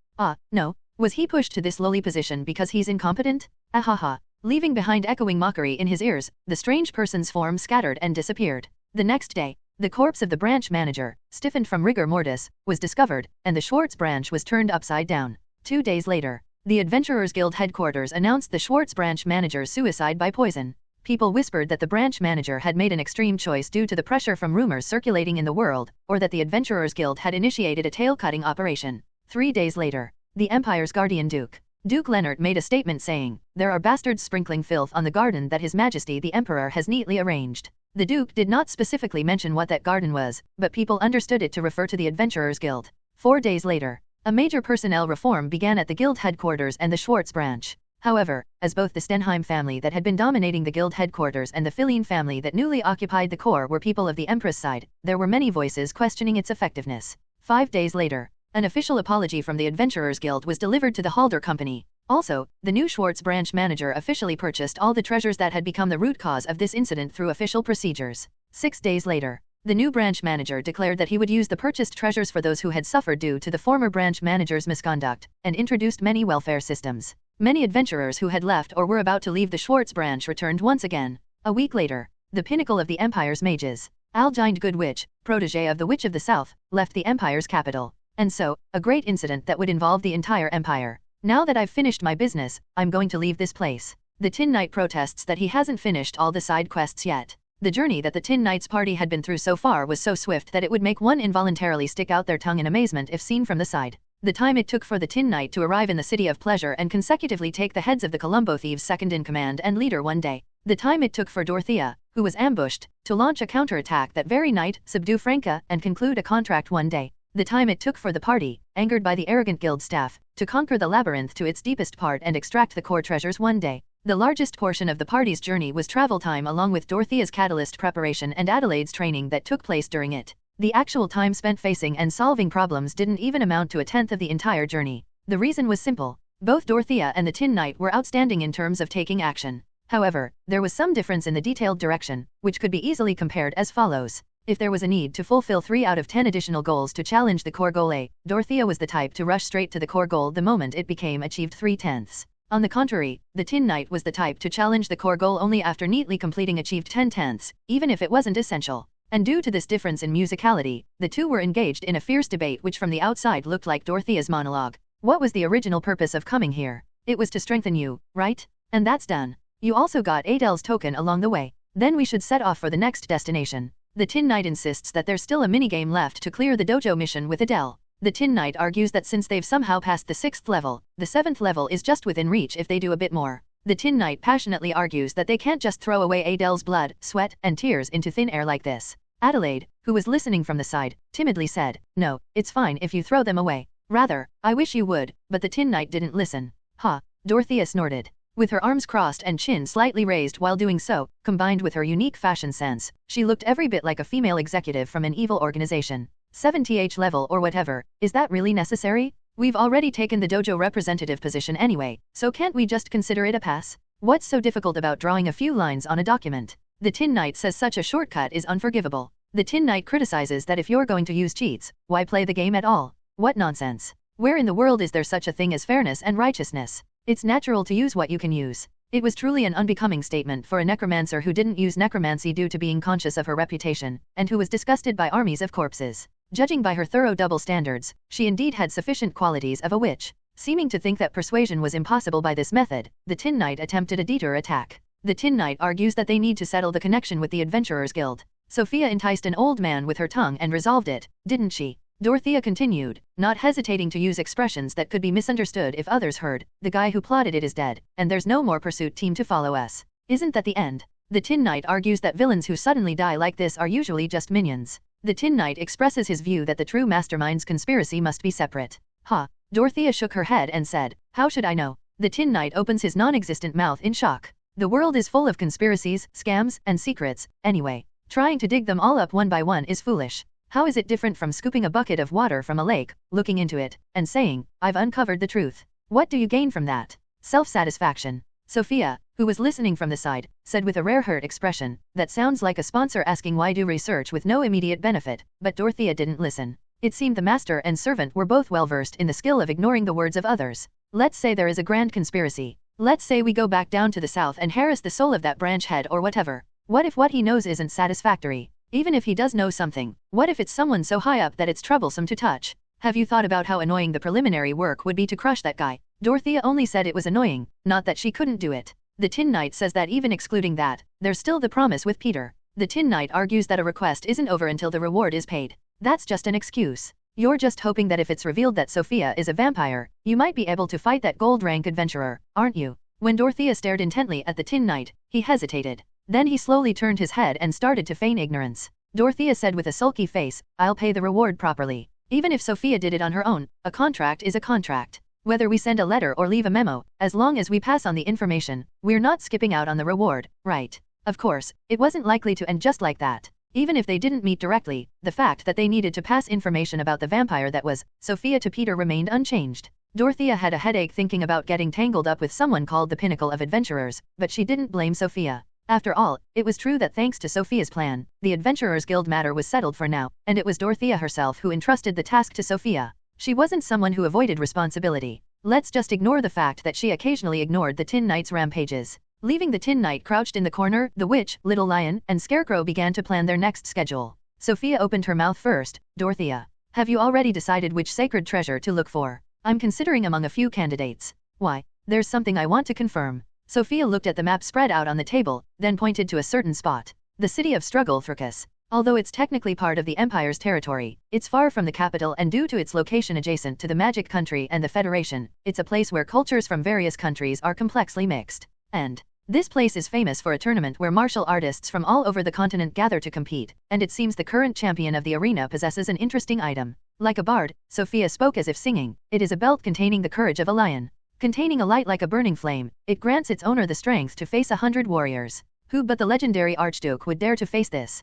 Speaker 2: No. Was he pushed to this lowly position because he's incompetent? Ahaha. Leaving behind echoing mockery in his ears, the strange person's form scattered and disappeared. The next day, the corpse of the branch manager, stiffened from rigor mortis, was discovered, and the Schwartz branch was turned upside down. 2 days later, the Adventurers Guild headquarters announced the Schwartz branch manager's suicide by poison. People whispered that the branch manager had made an extreme choice due to the pressure from rumors circulating in the world, or that the Adventurers Guild had initiated a tail-cutting operation. 3 days later, the Empire's guardian Duke Leonard made a statement saying, "There are bastards sprinkling filth on the garden that His Majesty the Emperor has neatly arranged." The Duke did not specifically mention what that garden was, but people understood it to refer to the Adventurers Guild. 4 days later, a major personnel reform began at the Guild headquarters and the Schwartz branch. However, as both the Stenheim family that had been dominating the Guild headquarters and the Philene family that newly occupied the core were people of the Empress side, there were many voices questioning its effectiveness. 5 days later, an official apology from the Adventurers Guild was delivered to the Halder Company. Also, the new Schwartz branch manager officially purchased all the treasures that had become the root cause of this incident through official procedures. 6 days later, the new branch manager declared that he would use the purchased treasures for those who had suffered due to the former branch manager's misconduct, and introduced many welfare systems. Many adventurers who had left or were about to leave the Schwartz branch returned once again. A week later, the pinnacle of the Empire's mages, Algind Good Witch, protege of the Witch of the South, left the Empire's capital. And so, a great incident that would involve the entire Empire. Now that I've finished my business, I'm going to leave this place. The Tin Knight protests that he hasn't finished all the side quests yet. The journey that the Tin Knight's party had been through so far was so swift that it would make one involuntarily stick out their tongue in amazement if seen from the side. The time it took for the Tin Knight to arrive in the City of Pleasure and consecutively take the heads of the Columbo thieves second-in-command and leader one day. The time it took for Dorothea, who was ambushed, to launch a counterattack that very night, subdue Franca, and conclude a contract one day. The time it took for the party, angered by the arrogant guild staff, to conquer the labyrinth to its deepest part and extract the core treasures one day. The largest portion of the party's journey was travel time along with Dorothea's catalyst preparation and Adelaide's training that took place during it. The actual time spent facing and solving problems didn't even amount to a tenth of the entire journey. The reason was simple. Both Dorothea and the Tin Knight were outstanding in terms of taking action. However, there was some difference in the detailed direction, which could be easily compared as follows. If there was a need to fulfill 3 out of 10 additional goals to challenge the core goal A, Dorothea was the type to rush straight to the core goal the moment it became achieved 3/10. On the contrary, the Tin Knight was the type to challenge the core goal only after neatly completing achieved 10/10, even if it wasn't essential. And due to this difference in musicality, the two were engaged in a fierce debate which from the outside looked like Dorothea's monologue. What was the original purpose of coming here? It was to strengthen you, right? And that's done. You also got Adele's token along the way. Then we should set off for the next destination. The Tin Knight insists that there's still a minigame left to clear the dojo mission with Adele. The Tin Knight argues that since they've somehow passed the 6th level, the 7th level is just within reach if they do a bit more. The Tin Knight passionately argues that they can't just throw away Adele's blood, sweat, and tears into thin air like this. Adelaide, who was listening from the side, timidly said, "No, it's fine if you throw them away. Rather, I wish you would," but the Tin Knight didn't listen. "Ha," Dorothea snorted. With her arms crossed and chin slightly raised while doing so, combined with her unique fashion sense, she looked every bit like a female executive from an evil organization. 7th level or whatever, is that really necessary? We've already taken the dojo representative position anyway, so can't we just consider it a pass? What's so difficult about drawing a few lines on a document? The Tin Knight says such a shortcut is unforgivable. The Tin Knight criticizes that if you're going to use cheats, why play the game at all? What nonsense. Where in the world is there such a thing as fairness and righteousness? It's natural to use what you can use. It was truly an unbecoming statement for a necromancer who didn't use necromancy due to being conscious of her reputation, and who was disgusted by armies of corpses. Judging by her thorough double standards, she indeed had sufficient qualities of a witch. Seeming to think that persuasion was impossible by this method, the Tin Knight attempted a detour attack. The Tin Knight argues that they need to settle the connection with the Adventurers Guild. Sophia enticed an old man with her tongue and resolved it, didn't she? Dorothea continued, not hesitating to use expressions that could be misunderstood if others heard. The guy who plotted it is dead, and there's no more pursuit team to follow us. Isn't that the end? The Tin Knight argues that villains who suddenly die like this are usually just minions. The Tin Knight expresses his view that the true mastermind's conspiracy must be separate. Ha! Dorothea shook her head and said, "How should I know?" The Tin Knight opens his non-existent mouth in shock. The world is full of conspiracies, scams, and secrets, anyway. Trying to dig them all up one by one is foolish. How is it different from scooping a bucket of water from a lake, looking into it, and saying, "I've uncovered the truth"? What do you gain from that? Self-satisfaction. Sophia, who was listening from the side, said with a rare hurt expression, "That sounds like a sponsor asking why do research with no immediate benefit," but Dorothea didn't listen. It seemed the master and servant were both well versed in the skill of ignoring the words of others. Let's say there is a grand conspiracy. Let's say we go back down to the south and harass the soul of that branch head or whatever. What if what he knows isn't satisfactory? Even if he does know something, what if it's someone so high up that it's troublesome to touch? Have you thought about how annoying the preliminary work would be to crush that guy? Dorothea only said it was annoying, not that she couldn't do it. The Tin Knight says that even excluding that, there's still the promise with Peter. The Tin Knight argues that a request isn't over until the reward is paid. That's just an excuse. You're just hoping that if it's revealed that Sophia is a vampire, you might be able to fight that gold-rank adventurer, aren't you? When Dorothea stared intently at the Tin Knight, he hesitated. Then he slowly turned his head and started to feign ignorance. Dorothea said with a sulky face, "I'll pay the reward properly. Even if Sophia did it on her own, a contract is a contract. Whether we send a letter or leave a memo, as long as we pass on the information, we're not skipping out on the reward, right?" Of course, it wasn't likely to end just like that. Even if they didn't meet directly, the fact that they needed to pass information about the vampire that was Sophia to Peter remained unchanged. Dorothea had a headache thinking about getting tangled up with someone called the Pinnacle of Adventurers, but she didn't blame Sophia. After all, it was true that thanks to Sophia's plan, the Adventurers Guild matter was settled for now, and it was Dorothea herself who entrusted the task to Sophia. She wasn't someone who avoided responsibility. Let's just ignore the fact that she occasionally ignored the Tin Knight's rampages. Leaving the Tin Knight crouched in the corner, the witch, Little Lion, and Scarecrow began to plan their next schedule. Sophia opened her mouth first. "Dorothea, have you already decided which sacred treasure to look for?" "I'm considering among a few candidates." "Why, there's something I want to confirm." Sophia looked at the map spread out on the table, then pointed to a certain spot. The city of Struggle Thurkus. Although it's technically part of the Empire's territory, it's far from the capital, and due to its location adjacent to the Magic Country and the Federation, it's a place where cultures from various countries are complexly mixed. And this place is famous for a tournament where martial artists from all over the continent gather to compete, and it seems the current champion of the arena possesses an interesting item. Like a bard, Sophia spoke as if singing. It is a belt containing the courage of a lion. Containing a light like a burning flame, it grants its owner the strength to face 100 warriors. Who but the legendary Archduke would dare to face this?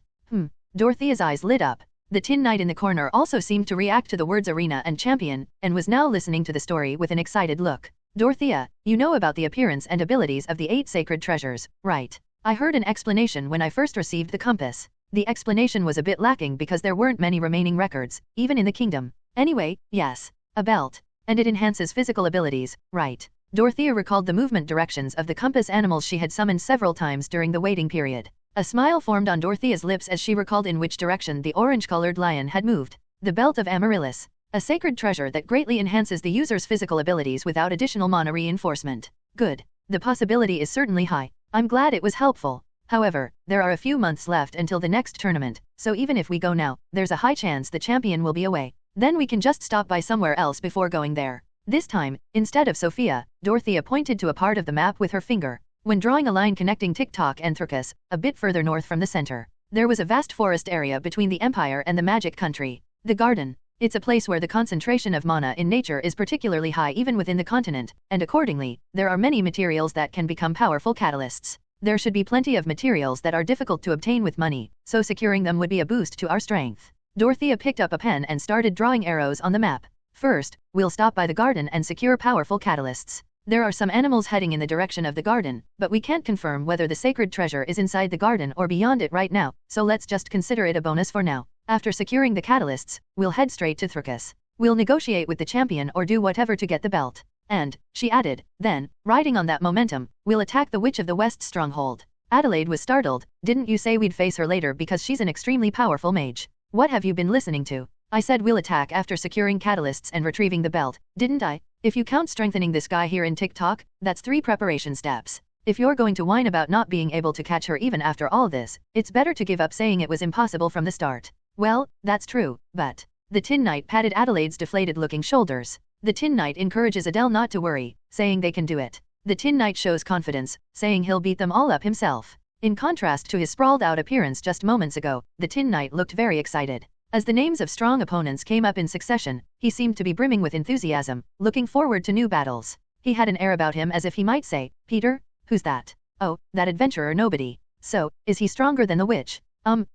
Speaker 2: Dorothea's eyes lit up. The Tin Knight in the corner also seemed to react to the words arena and champion, and was now listening to the story with an excited look. "Dorothea, you know about the appearance and abilities of the 8 sacred treasures, right? I heard an explanation when I first received the compass. The explanation was a bit lacking because there weren't many remaining records, even in the kingdom. Anyway, yes. A belt. And it enhances physical abilities, right?" Dorothea recalled the movement directions of the compass animals she had summoned several times during the waiting period. A smile formed on Dorothea's lips as she recalled in which direction the orange-colored lion had moved. The Belt of Amaryllis. A sacred treasure that greatly enhances the user's physical abilities without additional mana reinforcement. Good. The possibility is certainly high. I'm glad it was helpful. However, there are a few months left until the next tournament, so even if we go now, there's a high chance the champion will be away. Then we can just stop by somewhere else before going there. This time, instead of Sophia, Dorothea pointed to a part of the map with her finger. When drawing a line connecting TikTok and Thurkus, a bit further north from the center, there was a vast forest area between the Empire and the Magic Country. The garden. It's a place where the concentration of mana in nature is particularly high even within the continent, and accordingly, there are many materials that can become powerful catalysts. There should be plenty of materials that are difficult to obtain with money, so securing them would be a boost to our strength. Dorothea picked up a pen and started drawing arrows on the map. First, we'll stop by the garden and secure powerful catalysts. There are some animals heading in the direction of the garden, but we can't confirm whether the sacred treasure is inside the garden or beyond it right now, so let's just consider it a bonus for now. After securing the catalysts, we'll head straight to Thurkus. We'll negotiate with the champion or do whatever to get the belt. And, she added, then, riding on that momentum, we'll attack the Witch of the West stronghold. Adelaide was startled. Didn't you say we'd face her later because she's an extremely powerful mage? What have you been listening to? I said we'll attack after securing catalysts and retrieving the belt, didn't I? If you count strengthening this guy here in TikTok, that's 3 preparation steps. If you're going to whine about not being able to catch her even after all this, it's better to give up saying it was impossible from the start. Well, that's true, but... The Tin Knight patted Adelaide's deflated-looking shoulders. The Tin Knight encourages Adele not to worry, saying they can do it. The Tin Knight shows confidence, saying he'll beat them all up himself. In contrast to his sprawled-out appearance just moments ago, the Tin Knight looked very excited. As the names of strong opponents came up in succession, he seemed to be brimming with enthusiasm, looking forward to new battles. He had an air about him as if he might say, "Peter? Who's that? Oh, that adventurer nobody. So, is he stronger than the witch?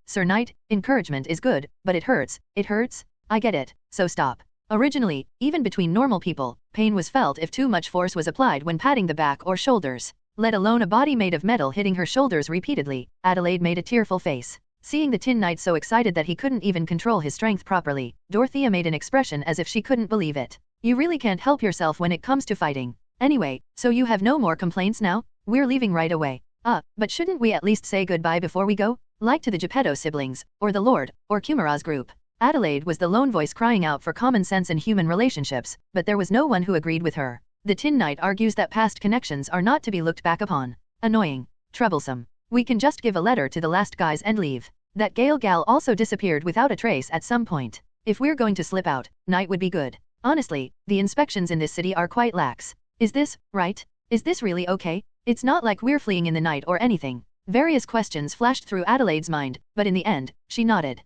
Speaker 2: Sir Knight, encouragement is good, but it hurts. It hurts? I get it, so stop." Originally, even between normal people, pain was felt if too much force was applied when patting the back or shoulders. Let alone a body made of metal hitting her shoulders repeatedly. Adelaide made a tearful face. Seeing the Tin Knight so excited that he couldn't even control his strength properly, Dorothea made an expression as if she couldn't believe it. You really can't help yourself when it comes to fighting. Anyway, so you have no more complaints now? We're leaving right away. But shouldn't we at least say goodbye before we go? Like to the Geppetto siblings, or the Lord, or Kumara's group. Adelaide was the lone voice crying out for common sense and human relationships, but there was no one who agreed with her. The Tin Knight argues that past connections are not to be looked back upon. Annoying. Troublesome. We can just give a letter to the last guys and leave. That Gale gal also disappeared without a trace at some point. If we're going to slip out, night would be good. Honestly, the inspections in this city are quite lax. Is this right? Is this really okay? It's not like we're fleeing in the night or anything. Various questions flashed through Adelaide's mind, but in the end, she nodded.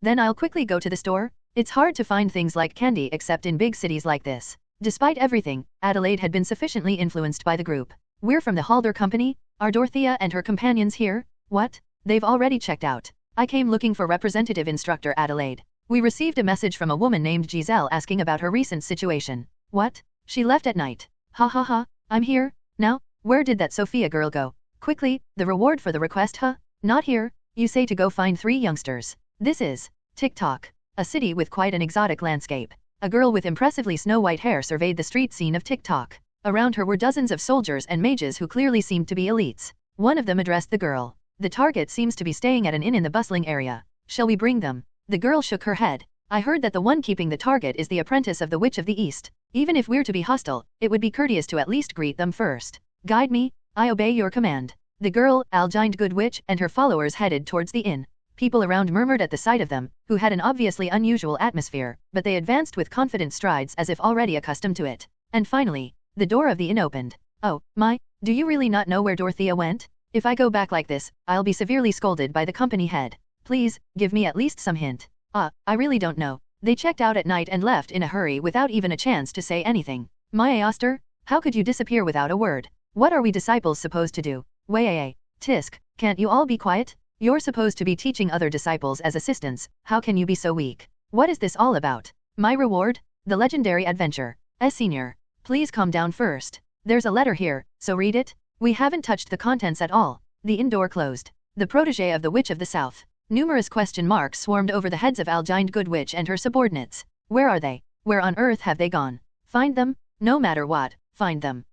Speaker 2: Then I'll quickly go to the store. It's hard to find things like candy except in big cities like this. Despite everything, Adelaide had been sufficiently influenced by the group. We're from the Halder Company? Are Dorothea and her companions here? What? They've already checked out. I came looking for representative instructor Adelaide. We received a message from a woman named Giselle asking about her recent situation. What? She left at night. Ha ha ha, I'm here. Now, where did that Sophia girl go? Quickly, the reward for the request, huh? Not here. You say to go find 3 youngsters. This is TikTok, a city with quite an exotic landscape. A girl with impressively snow-white hair surveyed the street scene of TikTok. Around her were dozens of soldiers and mages who clearly seemed to be elites. One of them addressed the girl. The target seems to be staying at an inn in the bustling area. Shall we bring them? The girl shook her head. I heard that the one keeping the target is the apprentice of the Witch of the East. Even if we're to be hostile, it would be courteous to at least greet them first. Guide me, I obey your command. The girl, Algind Good Witch, and her followers headed towards the inn. People around murmured at the sight of them, who had an obviously unusual atmosphere, but they advanced with confident strides as if already accustomed to it. And finally, the door of the inn opened. Oh, my, do you really not know where Dorothea went? If I go back like this, I'll be severely scolded by the company head. Please, give me at least some hint. I really don't know. They checked out at night and left in a hurry without even a chance to say anything. My Aoster, how could you disappear without a word? What are we disciples supposed to do? Way, Tisk, can't you all be quiet? You're supposed to be teaching other disciples as assistants, how can you be so weak? What is this all about? My reward? The legendary adventure. Senior, please calm down first. There's a letter here, so read it. We haven't touched the contents at all. The inn door closed. The protege of the Witch of the South. Numerous question marks swarmed over the heads of Algind Good Witch and her subordinates. Where are they? Where on earth have they gone? Find them? No matter what, find them.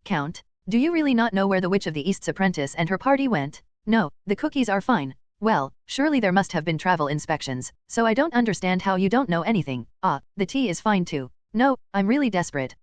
Speaker 2: Count? Do you really not know where the Witch of the East's apprentice and her party went? No, the cookies are fine. Well, surely there must have been travel inspections, so I don't understand how you don't know anything. The tea is fine too. No, I'm really desperate.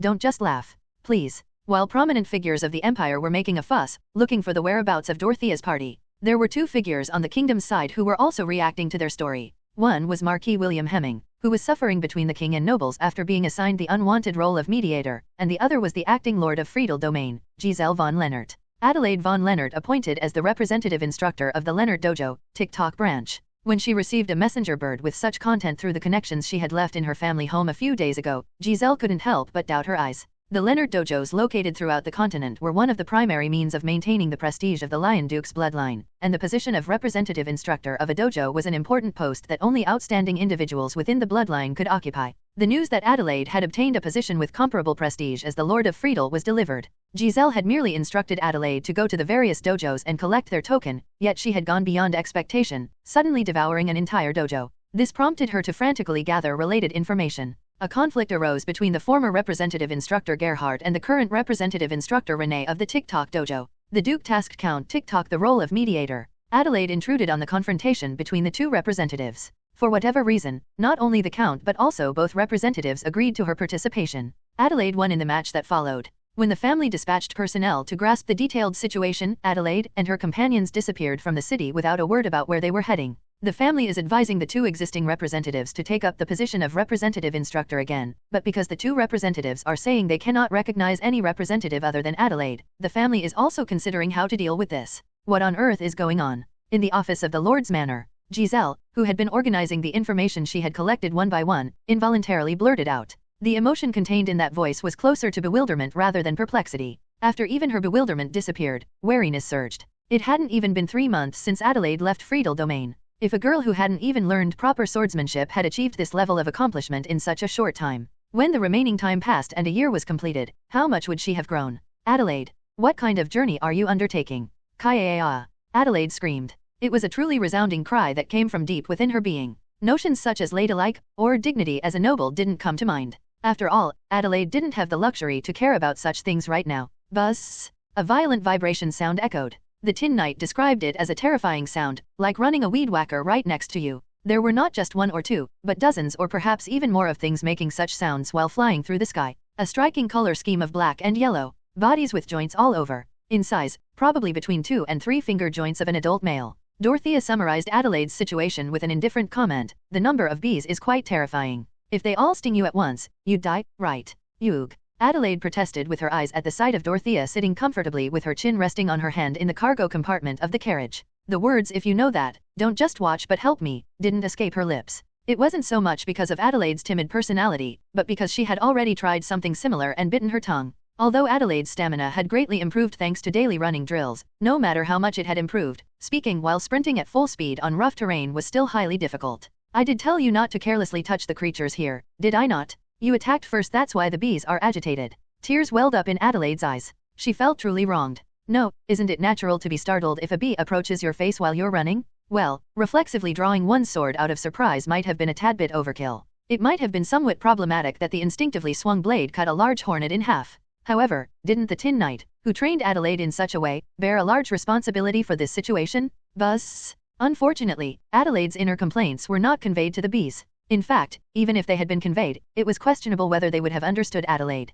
Speaker 2: Don't just laugh. Please. While prominent figures of the Empire were making a fuss, looking for the whereabouts of Dorothea's party, there were 2 figures on the kingdom's side who were also reacting to their story. One was Marquis William Hemming, who was suffering between the king and nobles after being assigned the unwanted role of mediator, and the other was the acting lord of Friedel domain, Giselle von Lennart. Adelaide von Lennart appointed as the representative instructor of the Lennart Dojo, TikTok branch. When she received a messenger bird with such content through the connections she had left in her family home a few days ago, Giselle couldn't help but doubt her eyes. The Lennart dojos located throughout the continent were one of the primary means of maintaining the prestige of the Lion Duke's bloodline, and the position of representative instructor of a dojo was an important post that only outstanding individuals within the bloodline could occupy. The news that Adelaide had obtained a position with comparable prestige as the Lord of Friedel was delivered. Giselle had merely instructed Adelaide to go to the various dojos and collect their token, yet she had gone beyond expectation, suddenly devouring an entire dojo. This prompted her to frantically gather related information. A conflict arose between the former representative instructor Gerhard and the current representative instructor Renee of the TikTok dojo. The Duke tasked Count TikTok the role of mediator. Adelaide intruded on the confrontation between the two representatives. For whatever reason, not only the Count but also both representatives agreed to her participation. Adelaide won in the match that followed. When the family dispatched personnel to grasp the detailed situation, Adelaide and her companions disappeared from the city without a word about where they were heading. The family is advising the two existing representatives to take up the position of representative instructor again, but because the two representatives are saying they cannot recognize any representative other than Adelaide, the family is also considering how to deal with this. What on earth is going on? In the office of the Lord's Manor, Giselle, who had been organizing the information she had collected one by one, involuntarily blurted out. The emotion contained in that voice was closer to bewilderment rather than perplexity. After even her bewilderment disappeared, wariness surged. It hadn't even been 3 months since Adelaide left Friedel domain. If a girl who hadn't even learned proper swordsmanship had achieved this level of accomplishment in such a short time, when the remaining time passed and a year was completed, how much would she have grown? Adelaide, what kind of journey are you undertaking? Kaya! Adelaide screamed. It was a truly resounding cry that came from deep within her being. Notions such as ladylike, or dignity as a noble didn't come to mind. After all, Adelaide didn't have the luxury to care about such things right now. Buzz! A violent vibration sound echoed. The Tin Knight described it as a terrifying sound, like running a weed whacker right next to you. There were not just one or two, but dozens or perhaps even more of things making such sounds while flying through the sky. A striking color scheme of black and yellow, bodies with joints all over. In size, probably between 2 and 3 finger joints of an adult male. Dorothea summarized Adelaide's situation with an indifferent comment. The number of bees is quite terrifying. If they all sting you at once, you'd die, right? Yug. Adelaide protested with her eyes at the sight of Dorothea sitting comfortably with her chin resting on her hand in the cargo compartment of the carriage. The words "if you know that, don't just watch but help me," didn't escape her lips. It wasn't so much because of Adelaide's timid personality, but because she had already tried something similar and bitten her tongue. Although Adelaide's stamina had greatly improved thanks to daily running drills, no matter how much it had improved, speaking while sprinting at full speed on rough terrain was still highly difficult. I did tell you not to carelessly touch the creatures here, did I not? You attacked first, that's why the bees are agitated. Tears welled up in Adelaide's eyes. She felt truly wronged. No, isn't it natural to be startled if a bee approaches your face while you're running? Well, reflexively drawing one's sword out of surprise might have been a tad bit overkill. It might have been somewhat problematic that the instinctively swung blade cut a large hornet in half. However, didn't the Tin Knight, who trained Adelaide in such a way, bear a large responsibility for this situation? Buzz. Unfortunately, Adelaide's inner complaints were not conveyed to the bees. In fact, even if they had been conveyed, it was questionable whether they would have understood Adelaide.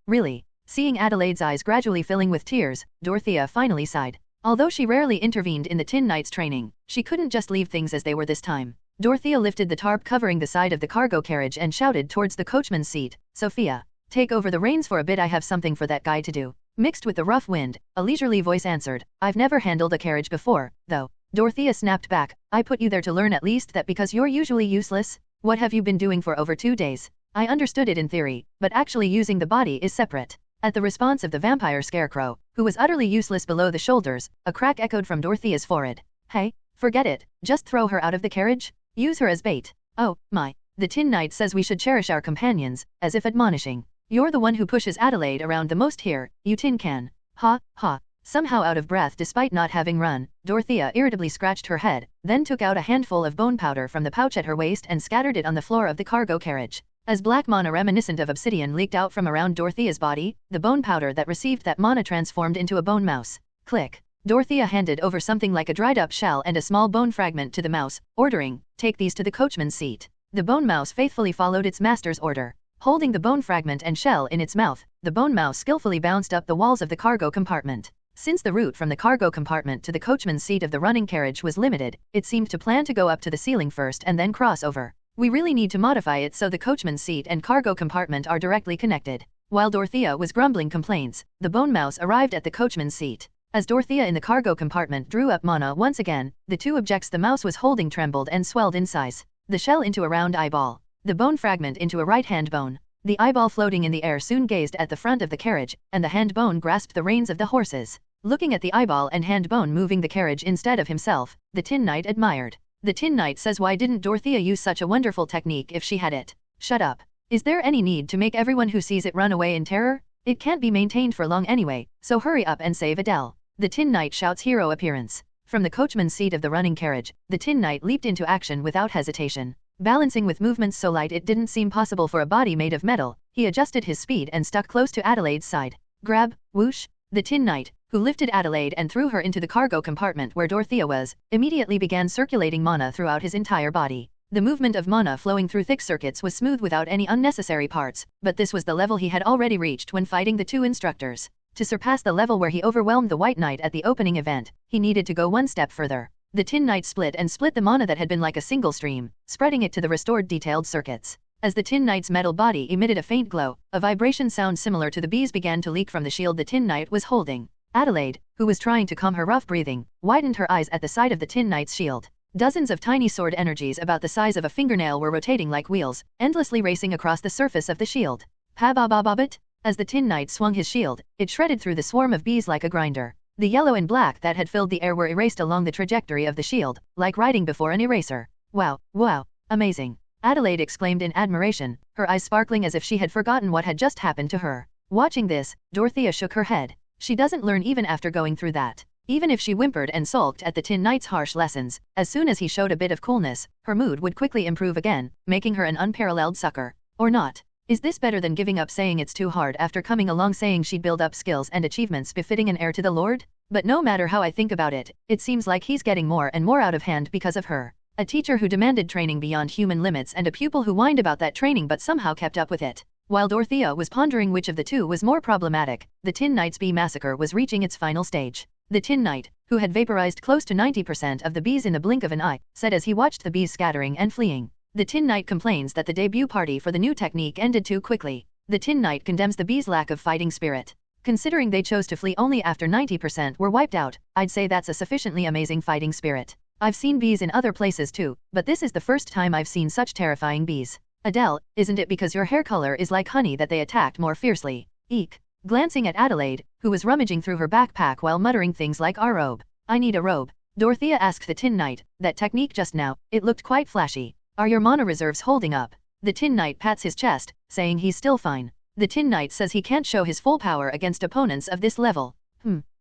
Speaker 2: Really? Seeing Adelaide's eyes gradually filling with tears, Dorothea finally sighed. Although she rarely intervened in the Tin Knight's training, she couldn't just leave things as they were this time. Dorothea lifted the tarp covering the side of the cargo carriage and shouted towards the coachman's seat, "Sophia, take over the reins for a bit, I have something for that guy to do." Mixed with the rough wind, a leisurely voice answered, "I've never handled a carriage before, though." Dorothea snapped back, "I put you there to learn at least that because you're usually useless? What have you been doing for over 2 days? I understood it in theory, but actually using the body is separate." At the response of the vampire scarecrow, who was utterly useless below the shoulders, a crack echoed from Dorothea's forehead. "Hey, forget it, just throw her out of the carriage? Use her as bait. Oh, my. The Tin Knight says we should cherish our companions," as if admonishing. "You're the one who pushes Adelaide around the most here, you tin can." Ha, ha. Somehow out of breath despite not having run, Dorothea irritably scratched her head, then took out a handful of bone powder from the pouch at her waist and scattered it on the floor of the cargo carriage. As black mana reminiscent of obsidian leaked out from around Dorothea's body, the bone powder that received that mana transformed into a bone mouse. Click. Dorothea handed over something like a dried up shell and a small bone fragment to the mouse, ordering, "Take these to the coachman's seat." The bone mouse faithfully followed its master's order. Holding the bone fragment and shell in its mouth, the bone mouse skillfully bounced up the walls of the cargo compartment. Since the route from the cargo compartment to the coachman's seat of the running carriage was limited, it seemed to plan to go up to the ceiling first and then cross over. We really need to modify it so the coachman's seat and cargo compartment are directly connected. While Dorothea was grumbling complaints, the bone mouse arrived at the coachman's seat. As Dorothea in the cargo compartment drew up mana once again, the two objects the mouse was holding trembled and swelled in size. The shell into a round eyeball. The bone fragment into a right hand bone. The eyeball floating in the air soon gazed at the front of the carriage, and the hand bone grasped the reins of the horses. Looking at the eyeball and hand bone moving the carriage instead of himself, the Tin Knight admired. The Tin Knight says, why didn't Dorothea use such a wonderful technique if she had it? Shut up. Is there any need to make everyone who sees it run away in terror? It can't be maintained for long anyway, so hurry up and save Adele. The Tin Knight shouts hero appearance. From the coachman's seat of the running carriage, the Tin Knight leaped into action without hesitation. Balancing with movements so light it didn't seem possible for a body made of metal, he adjusted his speed and stuck close to Adelaide's side. Grab, whoosh! The Tin Knight, who lifted Adelaide and threw her into the cargo compartment where Dorothea was, immediately began circulating mana throughout his entire body. The movement of mana flowing through thick circuits was smooth without any unnecessary parts, but this was the level he had already reached when fighting the two instructors. To surpass the level where he overwhelmed the White Knight at the opening event, he needed to go one step further. The Tin Knight split the mana that had been like a single stream, spreading it to the restored detailed circuits. As the Tin Knight's metal body emitted a faint glow, a vibration sound similar to the bees began to leak from the shield the Tin Knight was holding. Adelaide, who was trying to calm her rough breathing, widened her eyes at the sight of the Tin Knight's shield. Dozens of tiny sword energies about the size of a fingernail were rotating like wheels, endlessly racing across the surface of the shield. Pa-ba-ba-ba-bit! As the Tin Knight swung his shield, it shredded through the swarm of bees like a grinder. The yellow and black that had filled the air were erased along the trajectory of the shield, like riding before an eraser. Wow, wow, amazing! Adelaide exclaimed in admiration, her eyes sparkling as if she had forgotten what had just happened to her. Watching this, Dorothea shook her head. She doesn't learn even after going through that. Even if she whimpered and sulked at the Tin Knight's harsh lessons, as soon as he showed a bit of coolness, her mood would quickly improve again, making her an unparalleled sucker. Or not. Is this better than giving up saying it's too hard after coming along saying she'd build up skills and achievements befitting an heir to the Lord? But no matter how I think about it, it seems like he's getting more and more out of hand because of her. A teacher who demanded training beyond human limits and a pupil who whined about that training but somehow kept up with it. While Dorothea was pondering which of the two was more problematic, the Tin Knight's bee massacre was reaching its final stage. The Tin Knight, who had vaporized close to 90% of the bees in the blink of an eye, said as he watched the bees scattering and fleeing. The Tin Knight complains that the debut party for the new technique ended too quickly. The Tin Knight condemns the bees' lack of fighting spirit. Considering they chose to flee only after 90% were wiped out, I'd say that's a sufficiently amazing fighting spirit. I've seen bees in other places too, but this is the first time I've seen such terrifying bees. Adele, isn't it because your hair color is like honey that they attacked more fiercely? Eek. Glancing at Adelaide, who was rummaging through her backpack while muttering things like our robe. I need a robe. Dorothea asked the Tin Knight, that technique just now, it looked quite flashy. Are your mana reserves holding up? The Tin Knight pats his chest, saying he's still fine. The Tin Knight says he can't show his full power against opponents of this level.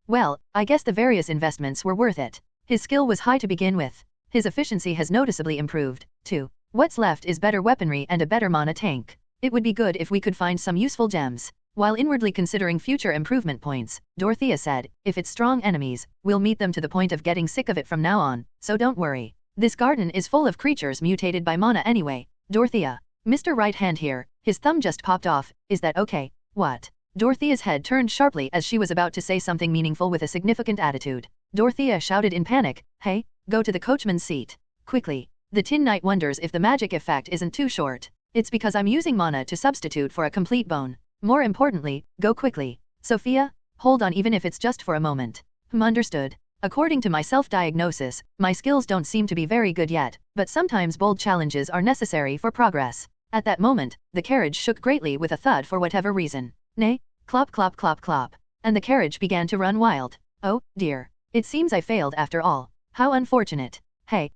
Speaker 2: Well, I guess the various investments were worth it. His skill was high to begin with. His efficiency has noticeably improved, too. What's left is better weaponry and a better mana tank. It would be good if we could find some useful gems. While inwardly considering future improvement points, Dorothea said, if it's strong enemies, we'll meet them to the point of getting sick of it from now on, so don't worry. This garden is full of creatures mutated by mana anyway. Dorothea. Mr. Right Hand here, his thumb just popped off, is that okay? What? Dorothea's head turned sharply as she was about to say something meaningful with a significant attitude. Dorothea shouted in panic, hey, go to the coachman's seat. Quickly. The Tin Knight wonders if the magic effect isn't too short. It's because I'm using mana to substitute for a complete bone. More importantly, go quickly. Sophia, hold on even if it's just for a moment. Understood. According to my self-diagnosis, my skills don't seem to be very good yet, but sometimes bold challenges are necessary for progress. At that moment, the carriage shook greatly with a thud for whatever reason. Nay, clop clop clop clop. And the carriage began to run wild. Oh, dear. It seems I failed after all. How unfortunate. Hey,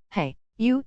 Speaker 2: you.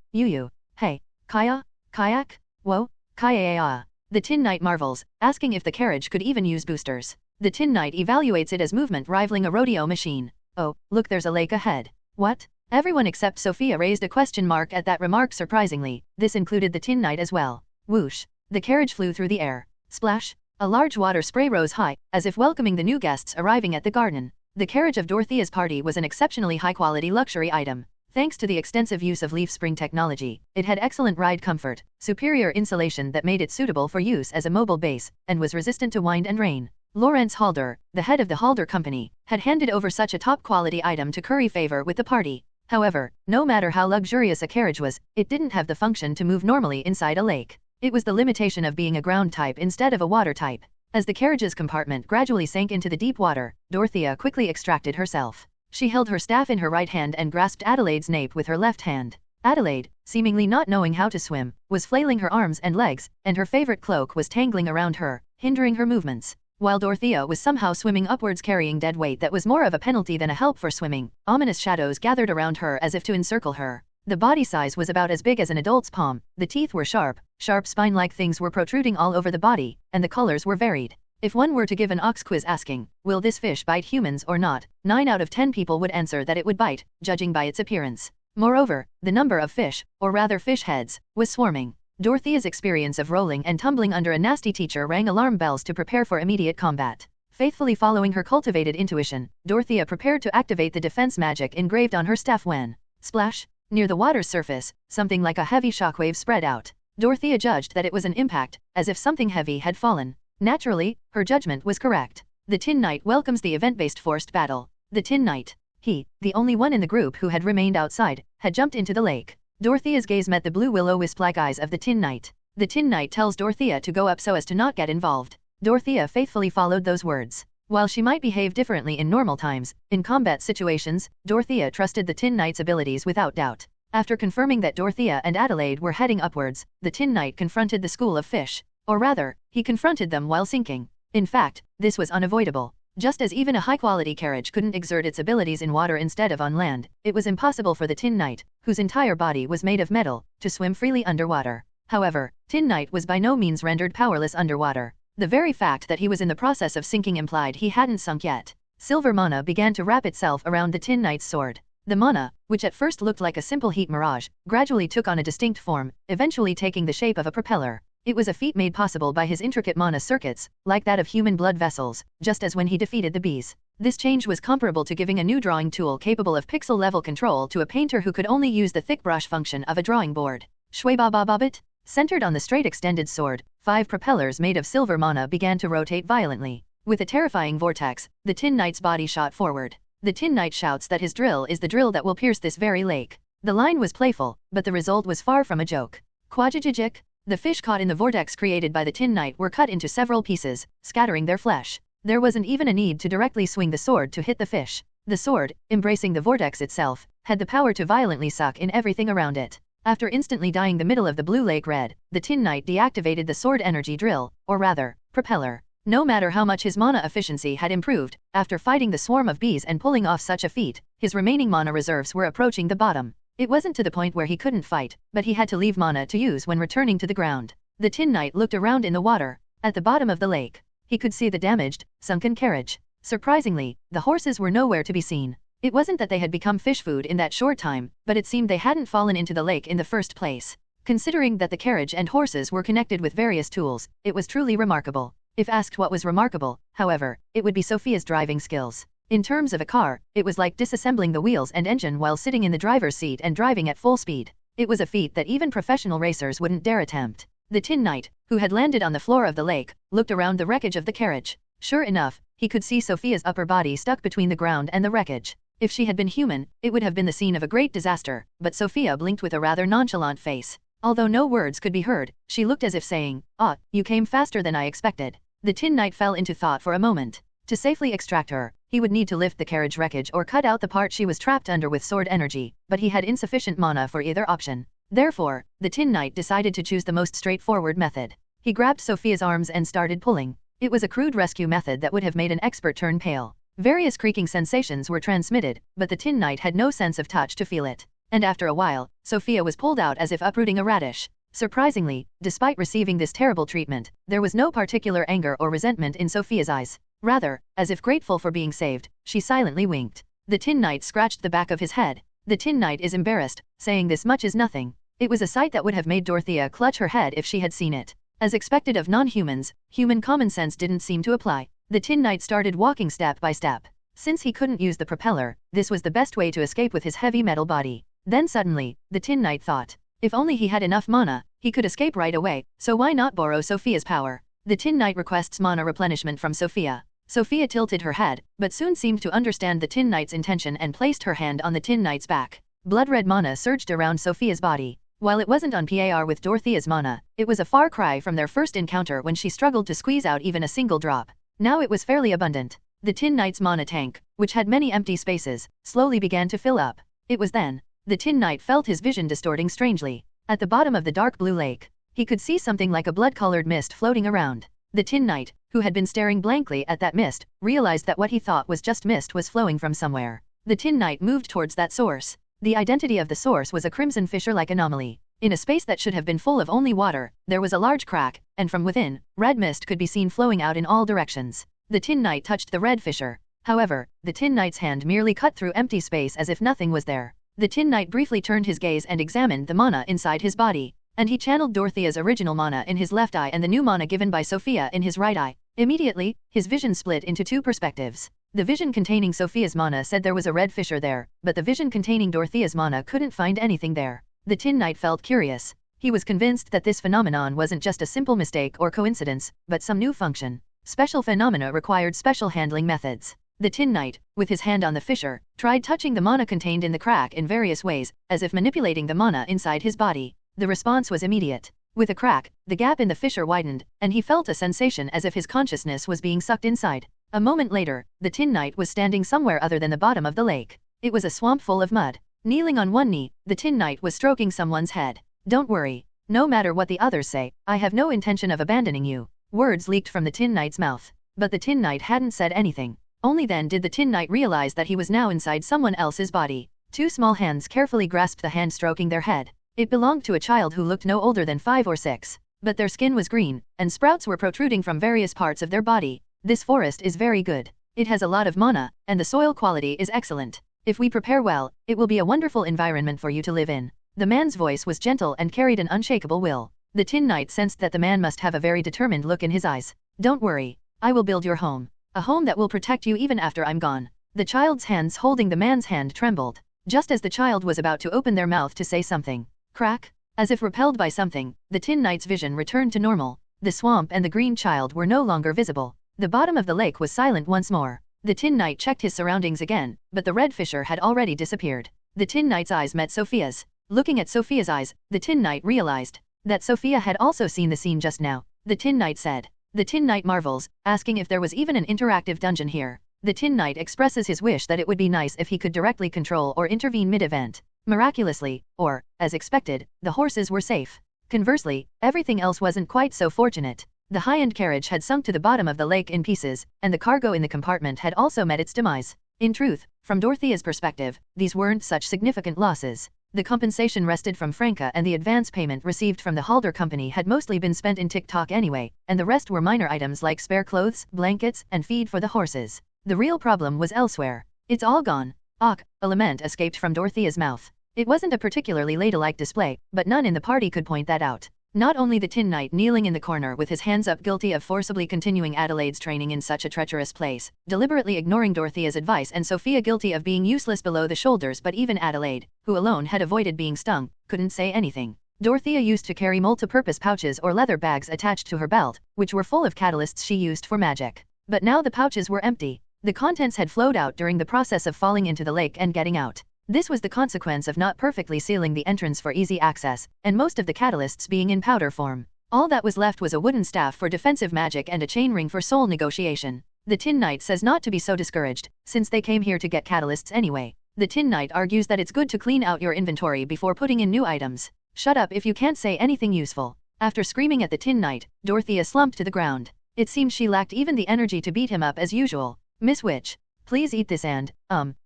Speaker 2: Hey, kayak? Whoa, kaya. The Tin Knight marvels, asking if the carriage could even use boosters. The Tin Knight evaluates it as movement rivaling a rodeo machine. Oh, look, there's a lake ahead. What? Everyone except Sophia raised a question mark at that remark. Surprisingly, this included the Tin Knight as well. Whoosh. The carriage flew through the air. Splash. A large water spray rose high, as if welcoming the new guests arriving at the garden. The carriage of Dorothea's party was an exceptionally high-quality luxury item. Thanks to the extensive use of leaf spring technology, it had excellent ride comfort, superior insulation that made it suitable for use as a mobile base, and was resistant to wind and rain. Lawrence Halder, the head of the Halder Company, had handed over such a top-quality item to curry favor with the party. However, no matter how luxurious a carriage was, it didn't have the function to move normally inside a lake. It was the limitation of being a ground type instead of a water type. As the carriage's compartment gradually sank into the deep water, Dorothea quickly extracted herself. She held her staff in her right hand and grasped Adelaide's nape with her left hand. Adelaide, seemingly not knowing how to swim, was flailing her arms and legs, and her favorite cloak was tangling around her, hindering her movements. While Dorothea was somehow swimming upwards carrying dead weight that was more of a penalty than a help for swimming, ominous shadows gathered around her as if to encircle her. The body size was about as big as an adult's palm, the teeth were sharp spine-like things were protruding all over the body, and the colors were varied. If one were to give an ox quiz asking, will this fish bite humans or not, 9 out of 10 people would answer that it would bite, judging by its appearance. Moreover, the number of fish, or rather fish heads, was swarming. Dorothea's experience of rolling and tumbling under a nasty teacher rang alarm bells to prepare for immediate combat. Faithfully following her cultivated intuition, Dorothea prepared to activate the defense magic engraved on her staff when, splash, near the water's surface, something like a heavy shockwave spread out. Dorothea judged that it was an impact, as if something heavy had fallen. Naturally, her judgment was correct. The Tin Knight welcomes the event-based forced battle. The Tin Knight. He, the only one in the group who had remained outside, had jumped into the lake. Dorothea's gaze met the blue will-o-wisp-like eyes of the Tin Knight. The Tin Knight tells Dorothea to go up so as to not get involved. Dorothea faithfully followed those words. While she might behave differently in normal times, in combat situations, Dorothea trusted the Tin Knight's abilities without doubt. After confirming that Dorothea and Adelaide were heading upwards, the Tin Knight confronted the school of fish. Or rather, he confronted them while sinking. In fact, this was unavoidable. Just as even a high-quality carriage couldn't exert its abilities in water instead of on land, it was impossible for the Tin Knight, whose entire body was made of metal, to swim freely underwater. However, Tin Knight was by no means rendered powerless underwater. The very fact that he was in the process of sinking implied he hadn't sunk yet. Silver mana began to wrap itself around the Tin Knight's sword. The mana, which at first looked like a simple heat mirage, gradually took on a distinct form, eventually taking the shape of a propeller. It was a feat made possible by his intricate mana circuits, like that of human blood vessels, just as when he defeated the bees. This change was comparable to giving a new drawing tool capable of pixel-level control to a painter who could only use the thick brush function of a drawing board. Shway-ba-ba-ba-bit? Centered on the straight extended sword, 5 propellers made of silver mana began to rotate violently. With a terrifying vortex, the Tin Knight's body shot forward. The Tin Knight shouts that his drill is the drill that will pierce this very lake. The line was playful, but the result was far from a joke. Quajijijik? The fish caught in the vortex created by the Tin Knight were cut into several pieces, scattering their flesh. There wasn't even a need to directly swing the sword to hit the fish. The sword, embracing the vortex itself, had the power to violently suck in everything around it. After instantly dyeing the middle of the blue lake red, the Tin Knight deactivated the sword energy drill, or rather, propeller. No matter how much his mana efficiency had improved, after fighting the swarm of bees and pulling off such a feat, his remaining mana reserves were approaching the bottom. It wasn't to the point where he couldn't fight, but he had to leave mana to use when returning to the ground. The Tin Knight looked around in the water. At the bottom of the lake, he could see the damaged, sunken carriage. Surprisingly, the horses were nowhere to be seen. It wasn't that they had become fish food in that short time, but it seemed they hadn't fallen into the lake in the first place. Considering that the carriage and horses were connected with various tools, it was truly remarkable. If asked what was remarkable, however, it would be Sophia's driving skills. In terms of a car, it was like disassembling the wheels and engine while sitting in the driver's seat and driving at full speed. It was a feat that even professional racers wouldn't dare attempt. The Tin Knight, who had landed on the floor of the lake, looked around the wreckage of the carriage. Sure enough, he could see Sophia's upper body stuck between the ground and the wreckage. If she had been human, it would have been the scene of a great disaster, but Sophia blinked with a rather nonchalant face. Although no words could be heard, she looked as if saying, "Ah, you came faster than I expected." The Tin Knight fell into thought for a moment. To safely extract her, he would need to lift the carriage wreckage or cut out the part she was trapped under with sword energy, but he had insufficient mana for either option. Therefore, the Tin Knight decided to choose the most straightforward method. He grabbed Sophia's arms and started pulling. It was a crude rescue method that would have made an expert turn pale. Various creaking sensations were transmitted, but the Tin Knight had no sense of touch to feel it. And after a while, Sophia was pulled out as if uprooting a radish. Surprisingly, despite receiving this terrible treatment, there was no particular anger or resentment in Sophia's eyes. Rather, as if grateful for being saved, she silently winked. The Tin Knight scratched the back of his head. The Tin Knight is embarrassed, saying this much is nothing. It was a sight that would have made Dorothea clutch her head if she had seen it. As expected of non-humans, human common sense didn't seem to apply. The Tin Knight started walking step by step. Since he couldn't use the propeller, this was the best way to escape with his heavy metal body. Then suddenly, the Tin Knight thought, if only he had enough mana, he could escape right away, so why not borrow Sophia's power? The Tin Knight requests mana replenishment from Sophia. Sophia tilted her head, but soon seemed to understand the Tin Knight's intention and placed her hand on the Tin Knight's back. Blood-red mana surged around Sophia's body. While it wasn't on par with Dorothea's mana, it was a far cry from their first encounter when she struggled to squeeze out even a single drop. Now it was fairly abundant. The Tin Knight's mana tank, which had many empty spaces, slowly began to fill up. It was then the Tin Knight felt his vision distorting strangely. At the bottom of the dark blue lake, he could see something like a blood-colored mist floating around. The Tin Knight, who had been staring blankly at that mist, realized that what he thought was just mist was flowing from somewhere. The Tin Knight moved towards that source. The identity of the source was a crimson fissure-like anomaly. In a space that should have been full of only water, there was a large crack, and from within, red mist could be seen flowing out in all directions. The Tin Knight touched the red fissure. However, the Tin Knight's hand merely cut through empty space as if nothing was there. The Tin Knight briefly turned his gaze and examined the mana inside his body, and he channeled Dorothea's original mana in his left eye and the new mana given by Sophia in his right eye. Immediately, his vision split into two perspectives. The vision containing Sophia's mana said there was a red fissure there, but the vision containing Dorothea's mana couldn't find anything there. The Tin Knight felt curious. He was convinced that this phenomenon wasn't just a simple mistake or coincidence, but some new function. Special phenomena required special handling methods. The Tin Knight, with his hand on the fissure, tried touching the mana contained in the crack in various ways, as if manipulating the mana inside his body. The response was immediate. With a crack, the gap in the fissure widened, and he felt a sensation as if his consciousness was being sucked inside. A moment later, the Tin Knight was standing somewhere other than the bottom of the lake. It was a swamp full of mud. Kneeling on one knee, the Tin Knight was stroking someone's head. "Don't worry. No matter what the others say, I have no intention of abandoning you." Words leaked from the Tin Knight's mouth. But the Tin Knight hadn't said anything. Only then did the Tin Knight realize that he was now inside someone else's body. Two small hands carefully grasped the hand stroking their head. It belonged to a child who looked no older than 5 or 6. But their skin was green, and sprouts were protruding from various parts of their body. "This forest is very good. It has a lot of mana, and the soil quality is excellent. If we prepare well, it will be a wonderful environment for you to live in." The man's voice was gentle and carried an unshakable will. The Tin Knight sensed that the man must have a very determined look in his eyes. "Don't worry. I will build your home. A home that will protect you even after I'm gone." The child's hands holding the man's hand trembled. Just as the child was about to open their mouth to say something, crack! As if repelled by something, the Tin Knight's vision returned to normal. The swamp and the green child were no longer visible. The bottom of the lake was silent once more. The Tin Knight checked his surroundings again, but the red fissure had already disappeared. The Tin Knight's eyes met Sophia's. Looking at Sophia's eyes, the Tin Knight realized that Sophia had also seen the scene just now. The Tin Knight said. The Tin Knight marvels, asking if there was even an interactive dungeon here. The Tin Knight expresses his wish that it would be nice if he could directly control or intervene mid-event. Miraculously, or, as expected, the horses were safe. Conversely, everything else wasn't quite so fortunate. The high-end carriage had sunk to the bottom of the lake in pieces, and the cargo in the compartment had also met its demise. In truth, from Dorothea's perspective, these weren't such significant losses. The compensation wrested from Franca and the advance payment received from the Halder company had mostly been spent in TikTok anyway, and the rest were minor items like spare clothes, blankets, and feed for the horses. The real problem was elsewhere. "It's all gone." "Och," a lament escaped from Dorothea's mouth. It wasn't a particularly ladylike display, but none in the party could point that out. Not only the Tin Knight kneeling in the corner with his hands up guilty of forcibly continuing Adelaide's training in such a treacherous place, deliberately ignoring Dorothea's advice, and Sophia guilty of being useless below the shoulders, but even Adelaide, who alone had avoided being stung, couldn't say anything. Dorothea used to carry multi-purpose pouches or leather bags attached to her belt, which were full of catalysts she used for magic. But now the pouches were empty. The contents had flowed out during the process of falling into the lake and getting out. This was the consequence of not perfectly sealing the entrance for easy access, and most of the catalysts being in powder form. All that was left was a wooden staff for defensive magic and a chain ring for soul negotiation. The Tin Knight says not to be so discouraged, since they came here to get catalysts anyway. The Tin Knight argues that it's good to clean out your inventory before putting in new items. "Shut up if you can't say anything useful." After screaming at the Tin Knight, Dorothea slumped to the ground. It seemed she lacked even the energy to beat him up as usual. "Miss Witch, please eat this and,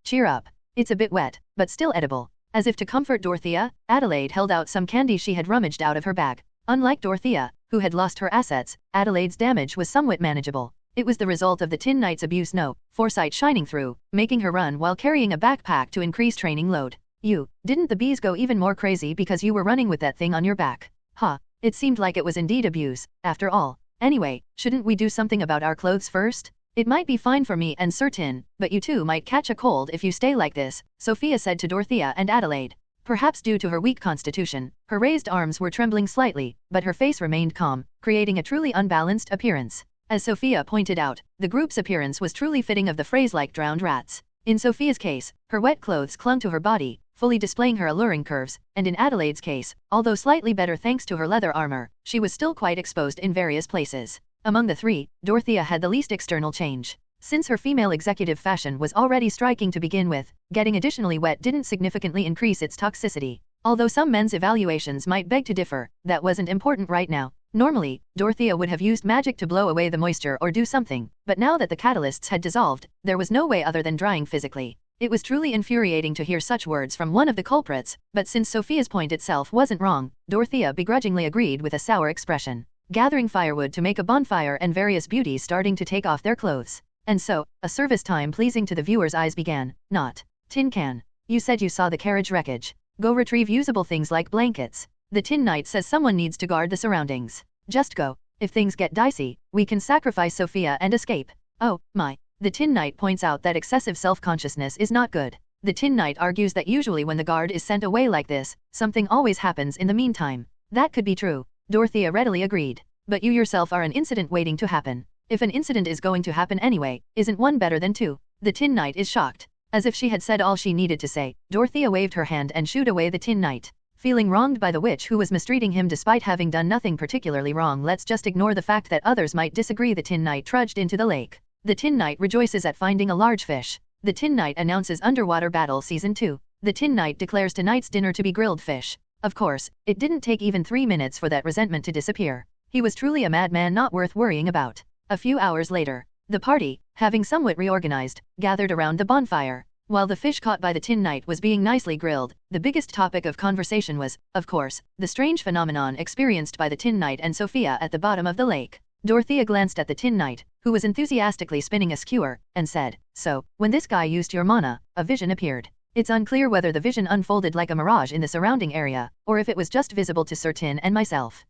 Speaker 2: cheer up. It's a bit wet, but still edible." As if to comfort Dorothea, Adelaide held out some candy she had rummaged out of her bag. Unlike Dorothea, who had lost her assets, Adelaide's damage was somewhat manageable. It was the result of the Tin Knight's abuse, no foresight shining through, making her run while carrying a backpack to increase training load. Didn't the bees go even more crazy because you were running with that thing on your back?" It seemed like it was indeed abuse, after all. "Anyway, shouldn't we do something about our clothes first? It might be fine for me and Sir Tin, but you two might catch a cold if you stay like this," Sophia said to Dorothea and Adelaide. Perhaps due to her weak constitution, her raised arms were trembling slightly, but her face remained calm, creating a truly unbalanced appearance. As Sophia pointed out, the group's appearance was truly fitting of the phrase like drowned rats. In Sophia's case, her wet clothes clung to her body, fully displaying her alluring curves, and in Adelaide's case, although slightly better thanks to her leather armor, she was still quite exposed in various places. Among the three, Dorothea had the least external change. Since her female executive fashion was already striking to begin with, getting additionally wet didn't significantly increase its toxicity. Although some men's evaluations might beg to differ, that wasn't important right now. Normally, Dorothea would have used magic to blow away the moisture or do something, but now that the catalysts had dissolved, there was no way other than drying physically. It was truly infuriating to hear such words from one of the culprits, but since Sophia's point itself wasn't wrong, Dorothea begrudgingly agreed with a sour expression. Gathering firewood to make a bonfire and various beauties starting to take off their clothes. And so, a service time pleasing to the viewer's eyes began. Not. Tin can. You said you saw the carriage wreckage. Go retrieve usable things like blankets. The Tin Knight says someone needs to guard the surroundings. Just go. If things get dicey, we can sacrifice Sophia and escape. Oh, my. The Tin Knight points out that excessive self-consciousness is not good. The Tin Knight argues that usually when the guard is sent away like this, something always happens in the meantime. That could be true. Dorothea readily agreed. But you yourself are an incident waiting to happen. If an incident is going to happen anyway, isn't one better than two? The Tin Knight is shocked. As if she had said all she needed to say, Dorothea waved her hand and shooed away the Tin Knight. Feeling wronged by the witch who was mistreating him despite having done nothing particularly wrong, let's just ignore the fact that others might disagree. The Tin Knight trudged into the lake. The Tin Knight rejoices at finding a large fish. The Tin Knight announces Underwater Battle Season 2. The Tin Knight declares tonight's dinner to be grilled fish. Of course, it didn't take even 3 minutes for that resentment to disappear. He was truly a madman not worth worrying about. A few hours later, the party, having somewhat reorganized, gathered around the bonfire. While the fish caught by the Tin Knight was being nicely grilled, the biggest topic of conversation was, of course, the strange phenomenon experienced by the Tin Knight and Sophia at the bottom of the lake. Dorothea glanced at the Tin Knight, who was enthusiastically spinning a skewer, and said, "So, when this guy used your mana, a vision appeared. It's unclear whether the vision unfolded like a mirage in the surrounding area, or if it was just visible to Sir Tin and myself."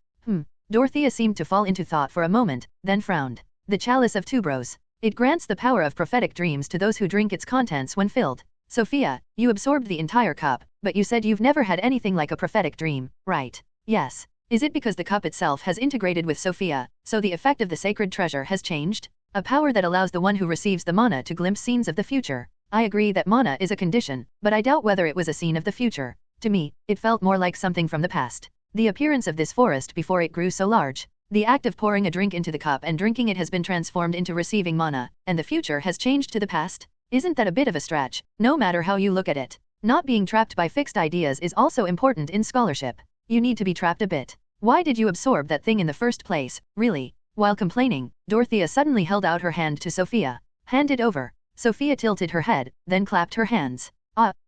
Speaker 2: Dorothea seemed to fall into thought for a moment, then frowned. The Chalice of Tubros. It grants the power of prophetic dreams to those who drink its contents when filled. Sophia, you absorbed the entire cup, but you said you've never had anything like a prophetic dream, right? Yes. Is it because the cup itself has integrated with Sophia, so the effect of the sacred treasure has changed? A power that allows the one who receives the mana to glimpse scenes of the future. I agree that mana is a condition, but I doubt whether it was a scene of the future. To me, it felt more like something from the past. The appearance of this forest before it grew so large. The act of pouring a drink into the cup and drinking it has been transformed into receiving mana, and the future has changed to the past? Isn't that a bit of a stretch, no matter how you look at it? Not being trapped by fixed ideas is also important in scholarship. You need to be trapped a bit. Why did you absorb that thing in the first place, really? While complaining, Dorothea suddenly held out her hand to Sophia. Hand it over. Sophia tilted her head, then clapped her hands.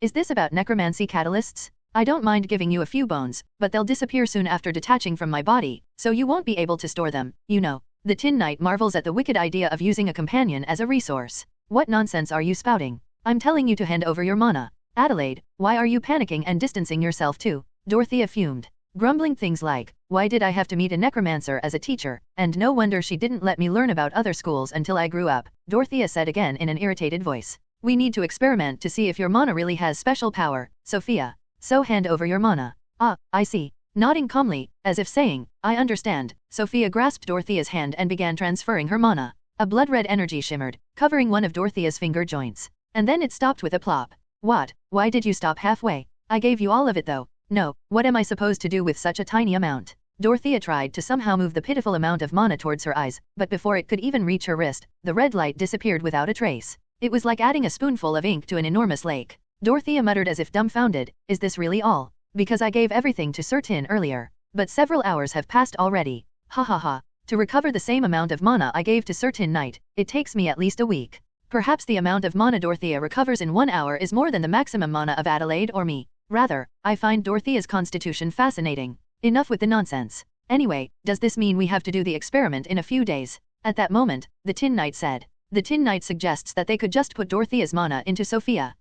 Speaker 2: Is this about necromancy catalysts? I don't mind giving you a few bones, but they'll disappear soon after detaching from my body, so you won't be able to store them, you know. The Tin Knight marvels at the wicked idea of using a companion as a resource. What nonsense are you spouting? I'm telling you to hand over your mana. Adelaide, why are you panicking and distancing yourself too? Dorothea fumed, grumbling things like, why did I have to meet a necromancer as a teacher, and no wonder she didn't let me learn about other schools until I grew up. Dorothea said again in an irritated voice. We need to experiment to see if your mana really has special power, Sophia. So hand over your mana. I see. Nodding calmly, as if saying, I understand, Sophia grasped Dorothea's hand and began transferring her mana. A blood-red energy shimmered, covering one of Dorothea's finger joints. And then it stopped with a plop. What? Why did you stop halfway? I gave you all of it though. No, what am I supposed to do with such a tiny amount? Dorothea tried to somehow move the pitiful amount of mana towards her eyes, but before it could even reach her wrist, the red light disappeared without a trace. It was like adding a spoonful of ink to an enormous lake. Dorothea muttered as if dumbfounded, is this really all? Because I gave everything to Sir Tin earlier. But several hours have passed already. Ha ha ha. To recover the same amount of mana I gave to Sir Tin Knight, it takes me at least a week. Perhaps the amount of mana Dorothea recovers in 1 hour is more than the maximum mana of Adelaide or me. Rather, I find Dorothea's constitution fascinating. Enough with the nonsense. Anyway, does this mean we have to do the experiment in a few days? At that moment, the Tin Knight said. The Tin Knight suggests that they could just put Dorothea's mana into Sophia.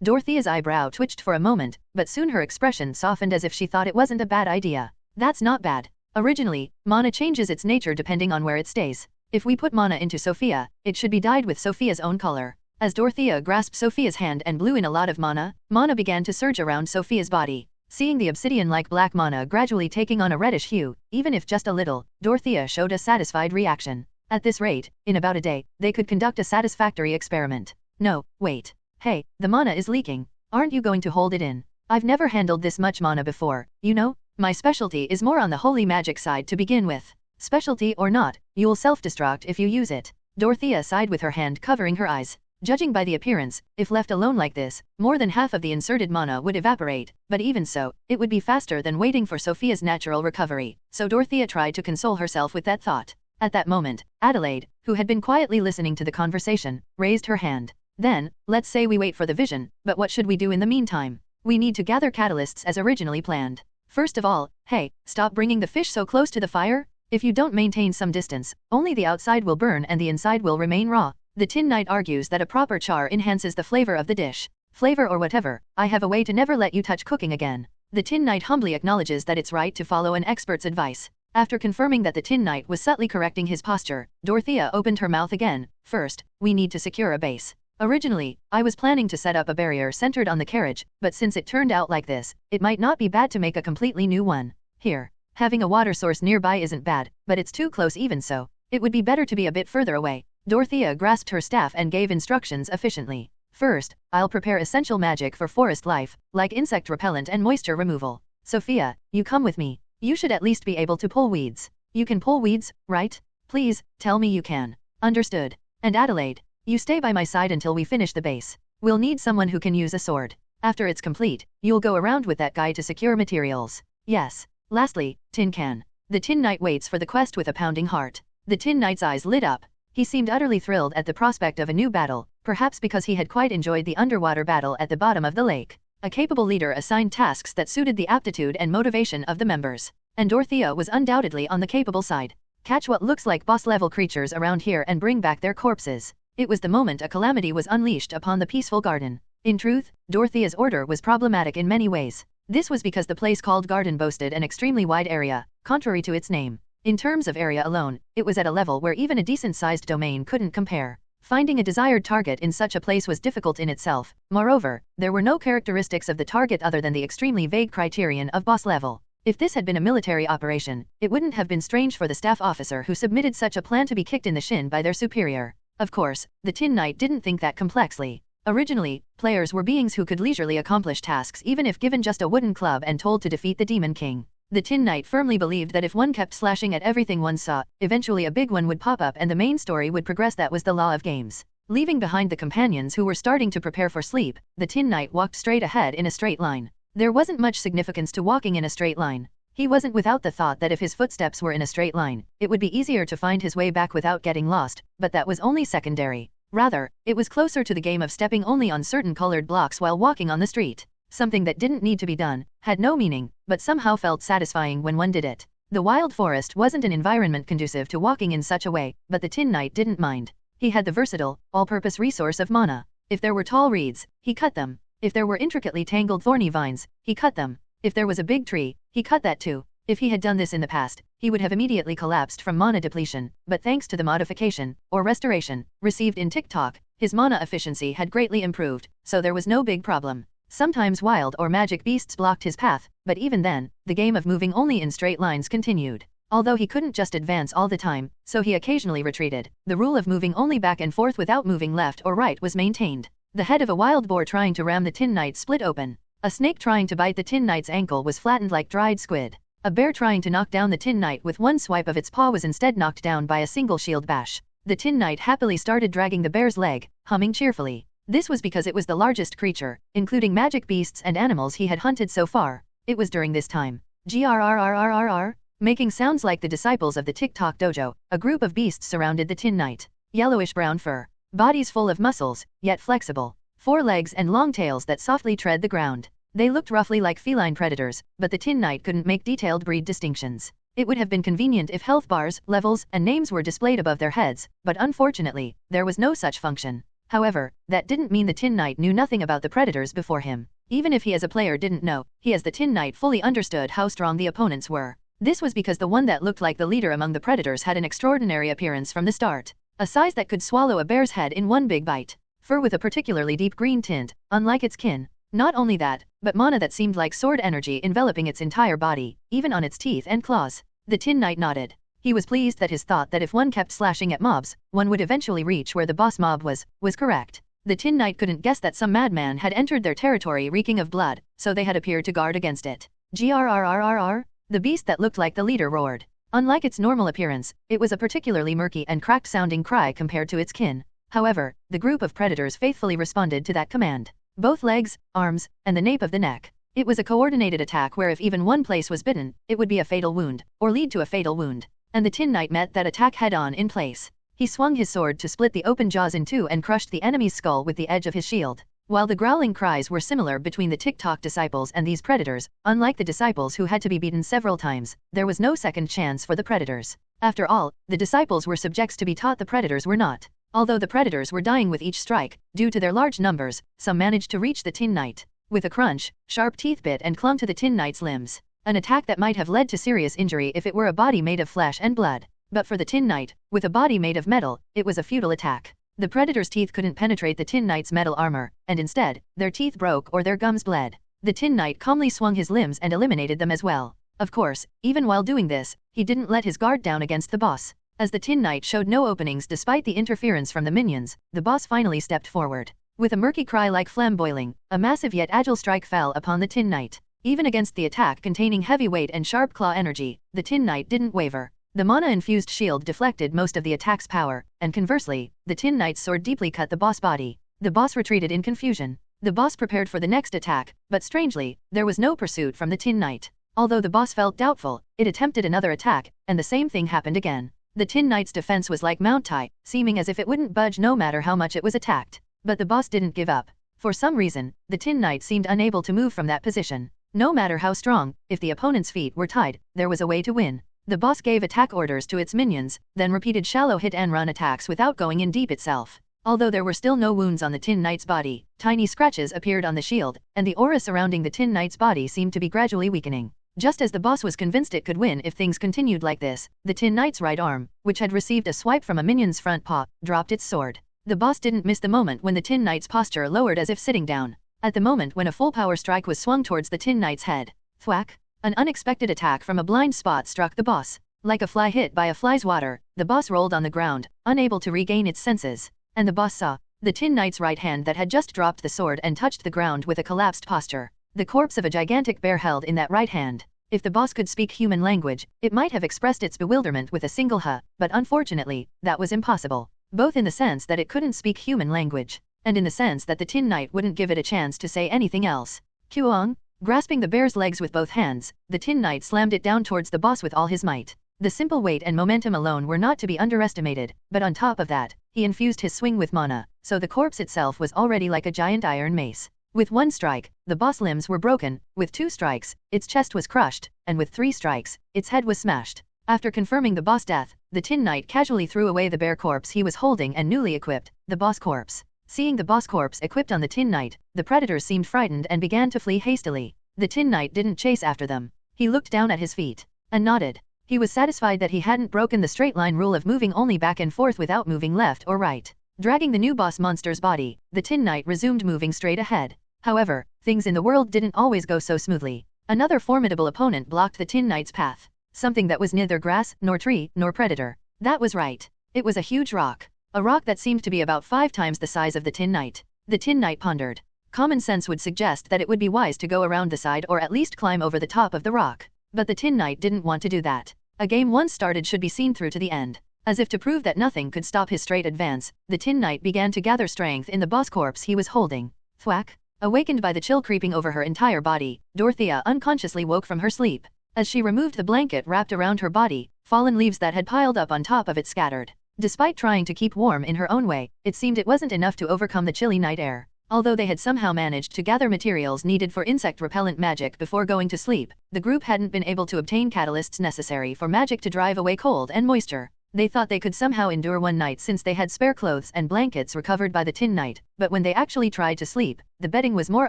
Speaker 2: Dorothea's eyebrow twitched for a moment, but soon her expression softened as if she thought it wasn't a bad idea. That's not bad. Originally, mana changes its nature depending on where it stays. If we put mana into Sophia, it should be dyed with Sophia's own color. As Dorothea grasped Sophia's hand and blew in a lot of mana, mana began to surge around Sophia's body. Seeing the obsidian-like black mana gradually taking on a reddish hue, even if just a little, Dorothea showed a satisfied reaction. At this rate, in about a day, they could conduct a satisfactory experiment. No, wait. Hey, the mana is leaking. Aren't you going to hold it in? I've never handled this much mana before, you know? My specialty is more on the holy magic side to begin with. Specialty or not, you'll self-destruct if you use it. Dorothea sighed with her hand covering her eyes. Judging by the appearance, if left alone like this, more than half of the inserted mana would evaporate, but even so, it would be faster than waiting for Sophia's natural recovery, so Dorothea tried to console herself with that thought. At that moment, Adelaide, who had been quietly listening to the conversation, raised her hand. Then, let's say we wait for the vision, but what should we do in the meantime? We need to gather catalysts as originally planned. First of all, hey, stop bringing the fish so close to the fire. If you don't maintain some distance, only the outside will burn and the inside will remain raw. The Tin Knight argues that a proper char enhances the flavor of the dish. Flavor or whatever, I have a way to never let you touch cooking again. The Tin Knight humbly acknowledges that it's right to follow an expert's advice. After confirming that the Tin Knight was subtly correcting his posture, Dorothea opened her mouth again. First, we need to secure a base. Originally, I was planning to set up a barrier centered on the carriage, but since it turned out like this, it might not be bad to make a completely new one. Here, having a water source nearby isn't bad, but it's too close even so. It would be better to be a bit further away. Dorothea grasped her staff and gave instructions efficiently. First, I'll prepare essential magic for forest life, like insect repellent and moisture removal. Sophia, you come with me. You should at least be able to pull weeds. You can pull weeds, right? Please, tell me you can. Understood. And Adelaide, you stay by my side until we finish the base. We'll need someone who can use a sword. After it's complete, you'll go around with that guy to secure materials. Yes. Lastly, Tin Can. The Tin Knight waits for the quest with a pounding heart. The Tin Knight's eyes lit up. He seemed utterly thrilled at the prospect of a new battle, perhaps because he had quite enjoyed the underwater battle at the bottom of the lake. A capable leader assigned tasks that suited the aptitude and motivation of the members. And Dorothea was undoubtedly on the capable side. Catch what looks like boss-level creatures around here and bring back their corpses. It was the moment a calamity was unleashed upon the peaceful garden. In truth, Dorothea's order was problematic in many ways. This was because the place called Garden boasted an extremely wide area, contrary to its name. In terms of area alone, it was at a level where even a decent-sized domain couldn't compare. Finding a desired target in such a place was difficult in itself. Moreover, there were no characteristics of the target other than the extremely vague criterion of boss level. If this had been a military operation, it wouldn't have been strange for the staff officer who submitted such a plan to be kicked in the shin by their superior. Of course, the Tin Knight didn't think that complexly. Originally, players were beings who could leisurely accomplish tasks even if given just a wooden club and told to defeat the Demon King. The Tin Knight firmly believed that if one kept slashing at everything one saw, eventually a big one would pop up and the main story would progress. That was the law of games. Leaving behind the companions who were starting to prepare for sleep, the Tin Knight walked straight ahead in a straight line. There wasn't much significance to walking in a straight line. He wasn't without the thought that if his footsteps were in a straight line, it would be easier to find his way back without getting lost, but that was only secondary. Rather, it was closer to the game of stepping only on certain colored blocks while walking on the street. Something that didn't need to be done, had no meaning, but somehow felt satisfying when one did it. The wild forest wasn't an environment conducive to walking in such a way, but the Tin Knight didn't mind. He had the versatile, all-purpose resource of mana. If there were tall reeds, he cut them. If there were intricately tangled thorny vines, he cut them. If there was a big tree, he cut that too. If he had done this in the past, he would have immediately collapsed from mana depletion, but thanks to the modification, or restoration, received in TikTok, his mana efficiency had greatly improved, so there was no big problem. Sometimes wild or magic beasts blocked his path, but even then, the game of moving only in straight lines continued. Although he couldn't just advance all the time, so he occasionally retreated, the rule of moving only back and forth without moving left or right was maintained. The head of a wild boar trying to ram the Tin Knight split open. A snake trying to bite the Tin Knight's ankle was flattened like dried squid. A bear trying to knock down the Tin Knight with one swipe of its paw was instead knocked down by a single shield bash. The Tin Knight happily started dragging the bear's leg, humming cheerfully. This was because it was the largest creature, including magic beasts and animals he had hunted so far. It was during this time. Grrrrrrrr, making sounds like the disciples of the TikTok dojo, a group of beasts surrounded the Tin Knight. Yellowish brown fur. Bodies full of muscles, yet flexible. 4 legs and long tails that softly tread the ground. They looked roughly like feline predators, but the Tin Knight couldn't make detailed breed distinctions. It would have been convenient if health bars, levels, and names were displayed above their heads, but unfortunately, there was no such function. However, that didn't mean the Tin Knight knew nothing about the predators before him. Even if he as a player didn't know, he as the Tin Knight fully understood how strong the opponents were. This was because the one that looked like the leader among the predators had an extraordinary appearance from the start. A size that could swallow a bear's head in one big bite. fur with a particularly deep green tint, unlike its kin. Not only that, but mana that seemed like sword energy enveloping its entire body, even on its teeth and claws. The Tin Knight nodded. He was pleased that his thought that if one kept slashing at mobs, one would eventually reach where the boss mob was correct. The Tin Knight couldn't guess that some madman had entered their territory reeking of blood, so they had appeared to guard against it. Grrrrrrr! The beast that looked like the leader roared. Unlike its normal appearance, it was a particularly murky and cracked-sounding cry compared to its kin. However, the group of predators faithfully responded to that command. Both legs, arms, and the nape of the neck. It was a coordinated attack where if even one place was bitten, it would be a fatal wound, or lead to a fatal wound. And the Tin Knight met that attack head-on in place. He swung his sword to split the open jaws in two and crushed the enemy's skull with the edge of his shield. While the growling cries were similar between the TikTok disciples and these predators, unlike the disciples who had to be beaten several times, there was no second chance for the predators. After all, the disciples were subjects to be taught, the predators were not. Although the predators were dying with each strike, due to their large numbers, some managed to reach the Tin Knight. With a crunch, sharp teeth bit and clung to the Tin Knight's limbs. An attack that might have led to serious injury if it were a body made of flesh and blood. But for the Tin Knight, with a body made of metal, it was a futile attack. The predator's teeth couldn't penetrate the Tin Knight's metal armor, and instead, their teeth broke or their gums bled. The Tin Knight calmly swung his limbs and eliminated them as well. Of course, even while doing this, he didn't let his guard down against the boss. As the Tin Knight showed no openings despite the interference from the minions, the boss finally stepped forward. With a murky cry like phlegm boiling, a massive yet agile strike fell upon the Tin Knight. Even against the attack containing heavy weight and sharp claw energy, the Tin Knight didn't waver. The mana-infused shield deflected most of the attack's power, and conversely, the Tin Knight's sword deeply cut the boss body. The boss retreated in confusion. The boss prepared for the next attack, but strangely, there was no pursuit from the Tin Knight. Although the boss felt doubtful, it attempted another attack, and the same thing happened again. The Tin Knight's defense was like Mount Tai, seeming as if it wouldn't budge no matter how much it was attacked. But the boss didn't give up. For some reason, the Tin Knight seemed unable to move from that position. No matter how strong, if the opponent's feet were tied, there was a way to win. The boss gave attack orders to its minions, then repeated shallow hit-and-run attacks without going in deep itself. Although there were still no wounds on the Tin Knight's body, tiny scratches appeared on the shield, and the aura surrounding the Tin Knight's body seemed to be gradually weakening. Just as the boss was convinced it could win if things continued like this, the Tin Knight's right arm, which had received a swipe from a minion's front paw, dropped its sword. The boss didn't miss the moment when the Tin Knight's posture lowered as if sitting down. At the moment when a full power strike was swung towards the Tin Knight's head. Thwack! An unexpected attack from a blind spot struck the boss. Like a fly hit by a fly's water, the boss rolled on the ground, unable to regain its senses. And the boss saw the Tin Knight's right hand that had just dropped the sword and touched the ground with a collapsed posture. The corpse of a gigantic bear held in that right hand. If the boss could speak human language, it might have expressed its bewilderment with a single "huh," but unfortunately, that was impossible. Both in the sense that it couldn't speak human language, and in the sense that the Tin Knight wouldn't give it a chance to say anything else. Kuong! Grasping the bear's legs with both hands, the Tin Knight slammed it down towards the boss with all his might. The simple weight and momentum alone were not to be underestimated, but on top of that, he infused his swing with mana, so the corpse itself was already like a giant iron mace. With one strike, the boss limbs were broken, with two strikes, its chest was crushed, and with three strikes, its head was smashed. After confirming the boss death, the Tin Knight casually threw away the bear corpse he was holding and newly equipped, the boss corpse. Seeing the boss corpse equipped on the Tin Knight, the predators seemed frightened and began to flee hastily. The Tin Knight didn't chase after them. He looked down at his feet, and nodded. He was satisfied that he hadn't broken the straight line rule of moving only back and forth without moving left or right. Dragging the new boss monster's body, the Tin Knight resumed moving straight ahead. However, things in the world didn't always go so smoothly. Another formidable opponent blocked the Tin Knight's path. Something that was neither grass, nor tree, nor predator. That was right. It was a huge rock. A rock that seemed to be about 5 times the size of the Tin Knight. The Tin Knight pondered. Common sense would suggest that it would be wise to go around the side or at least climb over the top of the rock. But the Tin Knight didn't want to do that. A game once started should be seen through to the end. As if to prove that nothing could stop his straight advance, the Tin Knight began to gather strength in the boss corpse he was holding. Thwack! Awakened by the chill creeping over her entire body, Dorothea unconsciously woke from her sleep. As she removed the blanket wrapped around her body, fallen leaves that had piled up on top of it scattered. Despite trying to keep warm in her own way, it seemed it wasn't enough to overcome the chilly night air. Although they had somehow managed to gather materials needed for insect repellent magic before going to sleep, the group hadn't been able to obtain catalysts necessary for magic to drive away cold and moisture. They thought they could somehow endure one night since they had spare clothes and blankets recovered by the Tin Knight, but when they actually tried to sleep, the bedding was more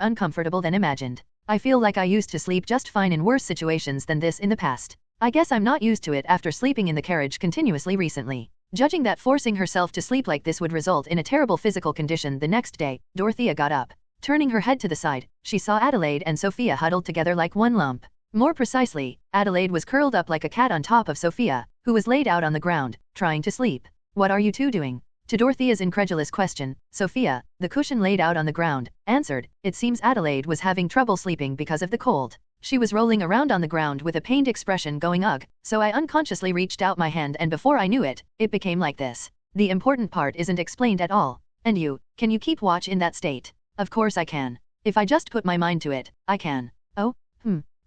Speaker 2: uncomfortable than imagined. I feel like I used to sleep just fine in worse situations than this in the past. I guess I'm not used to it after sleeping in the carriage continuously recently. Judging that forcing herself to sleep like this would result in a terrible physical condition the next day, Dorothea got up. Turning her head to the side, she saw Adelaide and Sophia huddled together like one lump. More precisely, Adelaide was curled up like a cat on top of Sophia, who was laid out on the ground, trying to sleep. "What are you two doing?" To Dorothea's incredulous question, Sophia, the cushion laid out on the ground, answered, "It seems Adelaide was having trouble sleeping because of the cold. She was rolling around on the ground with a pained expression going ugh, so I unconsciously reached out my hand and before I knew it, it became like this. The important part isn't explained at all. And you, can you keep watch in that state?" "Of course I can. If I just put my mind to it, I can." "Oh?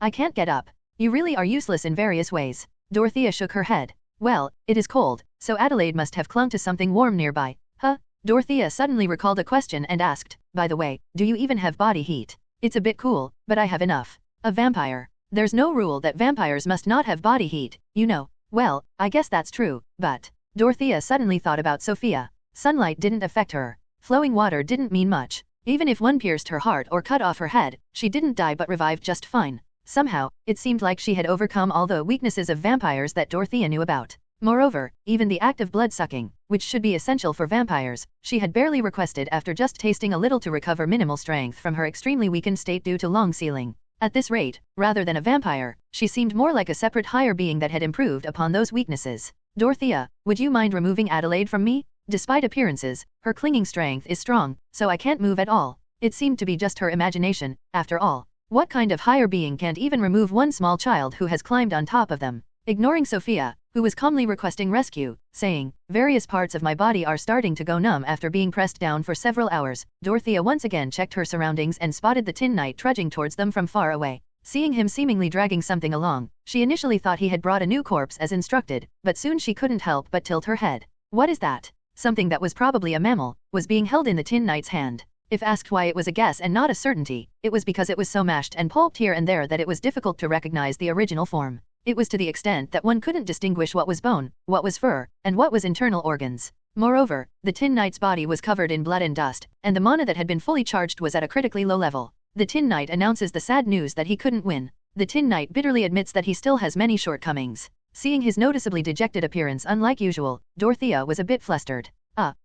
Speaker 2: I can't get up." "You really are useless in various ways." Dorothea shook her head. "Well, it is cold, so Adelaide must have clung to something warm nearby." "Huh?" Dorothea suddenly recalled a question and asked, "By the way, do you even have body heat?" "It's a bit cool, but I have enough." "A vampire. There's no rule that vampires must not have body heat, you know." "Well, I guess that's true, but..." Dorothea suddenly thought about Sophia. Sunlight didn't affect her. Flowing water didn't mean much. Even if one pierced her heart or cut off her head, she didn't die but revived just fine. Somehow, it seemed like she had overcome all the weaknesses of vampires that Dorothea knew about. Moreover, even the act of blood-sucking, which should be essential for vampires, she had barely requested after just tasting a little to recover minimal strength from her extremely weakened state due to long sealing. At this rate, rather than a vampire, she seemed more like a separate higher being that had improved upon those weaknesses. "Dorothea, would you mind removing Adelaide from me? Despite appearances, her clinging strength is strong, so I can't move at all." It seemed to be just her imagination, after all. What kind of higher being can't even remove one small child who has climbed on top of them? Ignoring Sophia, who was calmly requesting rescue, saying, "Various parts of my body are starting to go numb after being pressed down for several hours," Dorothea once again checked her surroundings and spotted the Tin Knight trudging towards them from far away. Seeing him seemingly dragging something along, she initially thought he had brought a new corpse as instructed, but soon she couldn't help but tilt her head. What is that? Something that was probably a mammal, was being held in the Tin Knight's hand. If asked why it was a guess and not a certainty, it was because it was so mashed and pulped here and there that it was difficult to recognize the original form. It was to the extent that one couldn't distinguish what was bone, what was fur, and what was internal organs. Moreover, the Tin Knight's body was covered in blood and dust, and the mana that had been fully charged was at a critically low level. The Tin Knight announces the sad news that he couldn't win. The Tin Knight bitterly admits that he still has many shortcomings. Seeing his noticeably dejected appearance unlike usual, Dorothea was a bit flustered.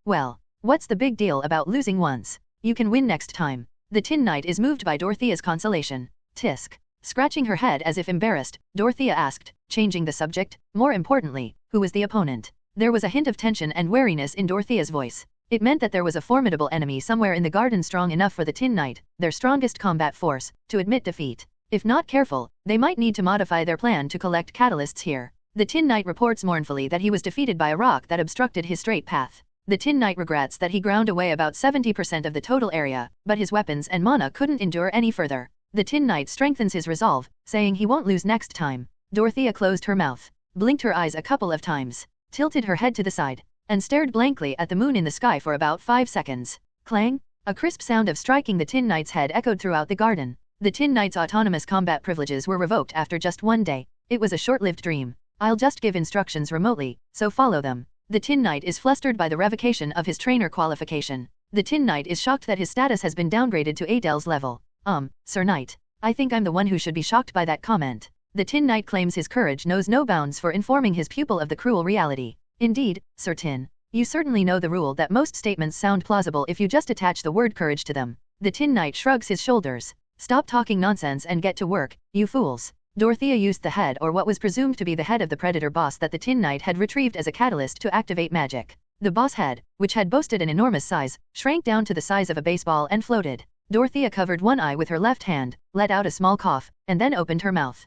Speaker 2: Well, what's the big deal about losing once? You can win next time." The Tin Knight is moved by Dorothea's consolation. Tisk. Scratching her head as if embarrassed, Dorothea asked, changing the subject, more importantly, who was the opponent? There was a hint of tension and wariness in Dorothea's voice. It meant that there was a formidable enemy somewhere in the garden strong enough for the Tin Knight, their strongest combat force, to admit defeat. If not careful, they might need to modify their plan to collect catalysts here. The Tin Knight reports mournfully that he was defeated by a rock that obstructed his straight path. The Tin Knight regrets that he ground away about 70% of the total area, but his weapons and mana couldn't endure any further. The Tin Knight strengthens his resolve, saying he won't lose next time. Dorothea closed her mouth, blinked her eyes a couple of times, tilted her head to the side, and stared blankly at the moon in the sky for about 5 seconds. Clang! A crisp sound of striking the Tin Knight's head echoed throughout the garden. The Tin Knight's autonomous combat privileges were revoked after just one day. It was a short-lived dream. I'll just give instructions remotely, so follow them. The Tin Knight is flustered by the revocation of his trainer qualification. The Tin Knight is shocked that his status has been downgraded to Adel's level. Sir Knight. I think I'm the one who should be shocked by that comment. The Tin Knight claims his courage knows no bounds for informing his pupil of the cruel reality. Indeed, Sir Tin. You certainly know the rule that most statements sound plausible if you just attach the word courage to them. The Tin Knight shrugs his shoulders. Stop talking nonsense and get to work, you fools. Dorothea used the head or what was presumed to be the head of the predator boss that the Tin Knight had retrieved as a catalyst to activate magic. The boss head, which had boasted an enormous size, shrank down to the size of a baseball and floated. Dorothea covered one eye with her left hand, let out a small cough, and then opened her mouth.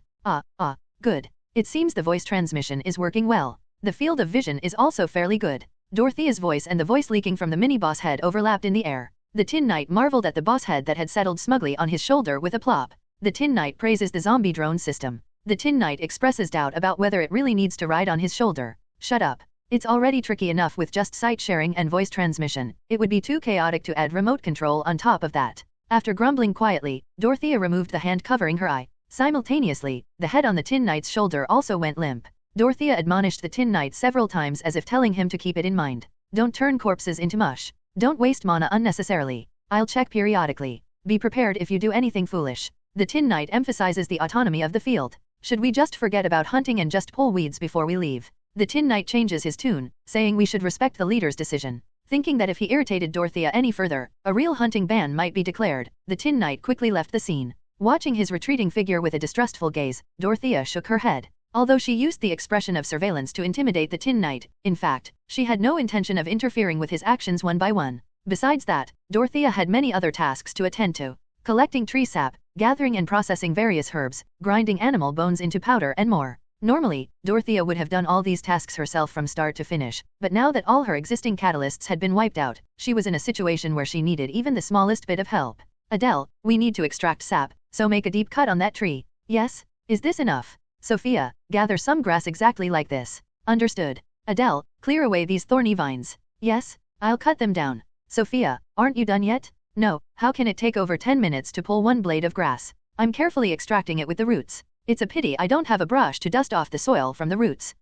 Speaker 2: Good. It seems the voice transmission is working well. The field of vision is also fairly good. Dorothea's voice and the voice leaking from the mini-boss head overlapped in the air. The Tin Knight marveled at the boss head that had settled smugly on his shoulder with a plop. The Tin Knight praises the zombie drone system. The Tin Knight expresses doubt about whether it really needs to ride on his shoulder. Shut up. It's already tricky enough with just sight sharing and voice transmission. It would be too chaotic to add remote control on top of that. After grumbling quietly, Dorothea removed the hand covering her eye. Simultaneously, the head on the Tin Knight's shoulder also went limp. Dorothea admonished the Tin Knight several times as if telling him to keep it in mind. Don't turn corpses into mush. Don't waste mana unnecessarily. I'll check periodically. Be prepared if you do anything foolish. The Tin Knight emphasizes the autonomy of the field. Should we just forget about hunting and just pull weeds before we leave? The Tin Knight changes his tune, saying we should respect the leader's decision. Thinking that if he irritated Dorothea any further, a real hunting ban might be declared, the Tin Knight quickly left the scene. Watching his retreating figure with a distrustful gaze, Dorothea shook her head. Although she used the expression of surveillance to intimidate the Tin Knight, in fact, she had no intention of interfering with his actions one by one. Besides that, Dorothea had many other tasks to attend to. Collecting tree sap, gathering and processing various herbs, grinding animal bones into powder and more. Normally, Dorothea would have done all these tasks herself from start to finish, but now that all her existing catalysts had been wiped out, she was in a situation where she needed even the smallest bit of help. Adele, we need to extract sap, so make a deep cut on that tree. Yes? Is this enough? Sophia, gather some grass exactly like this. Understood. Adele, clear away these thorny vines. Yes? I'll cut them down. Sophia, aren't you done yet? No, how can it take over 10 minutes to pull one blade of grass? I'm carefully extracting it with the roots. It's a pity I don't have a brush to dust off the soil from the roots.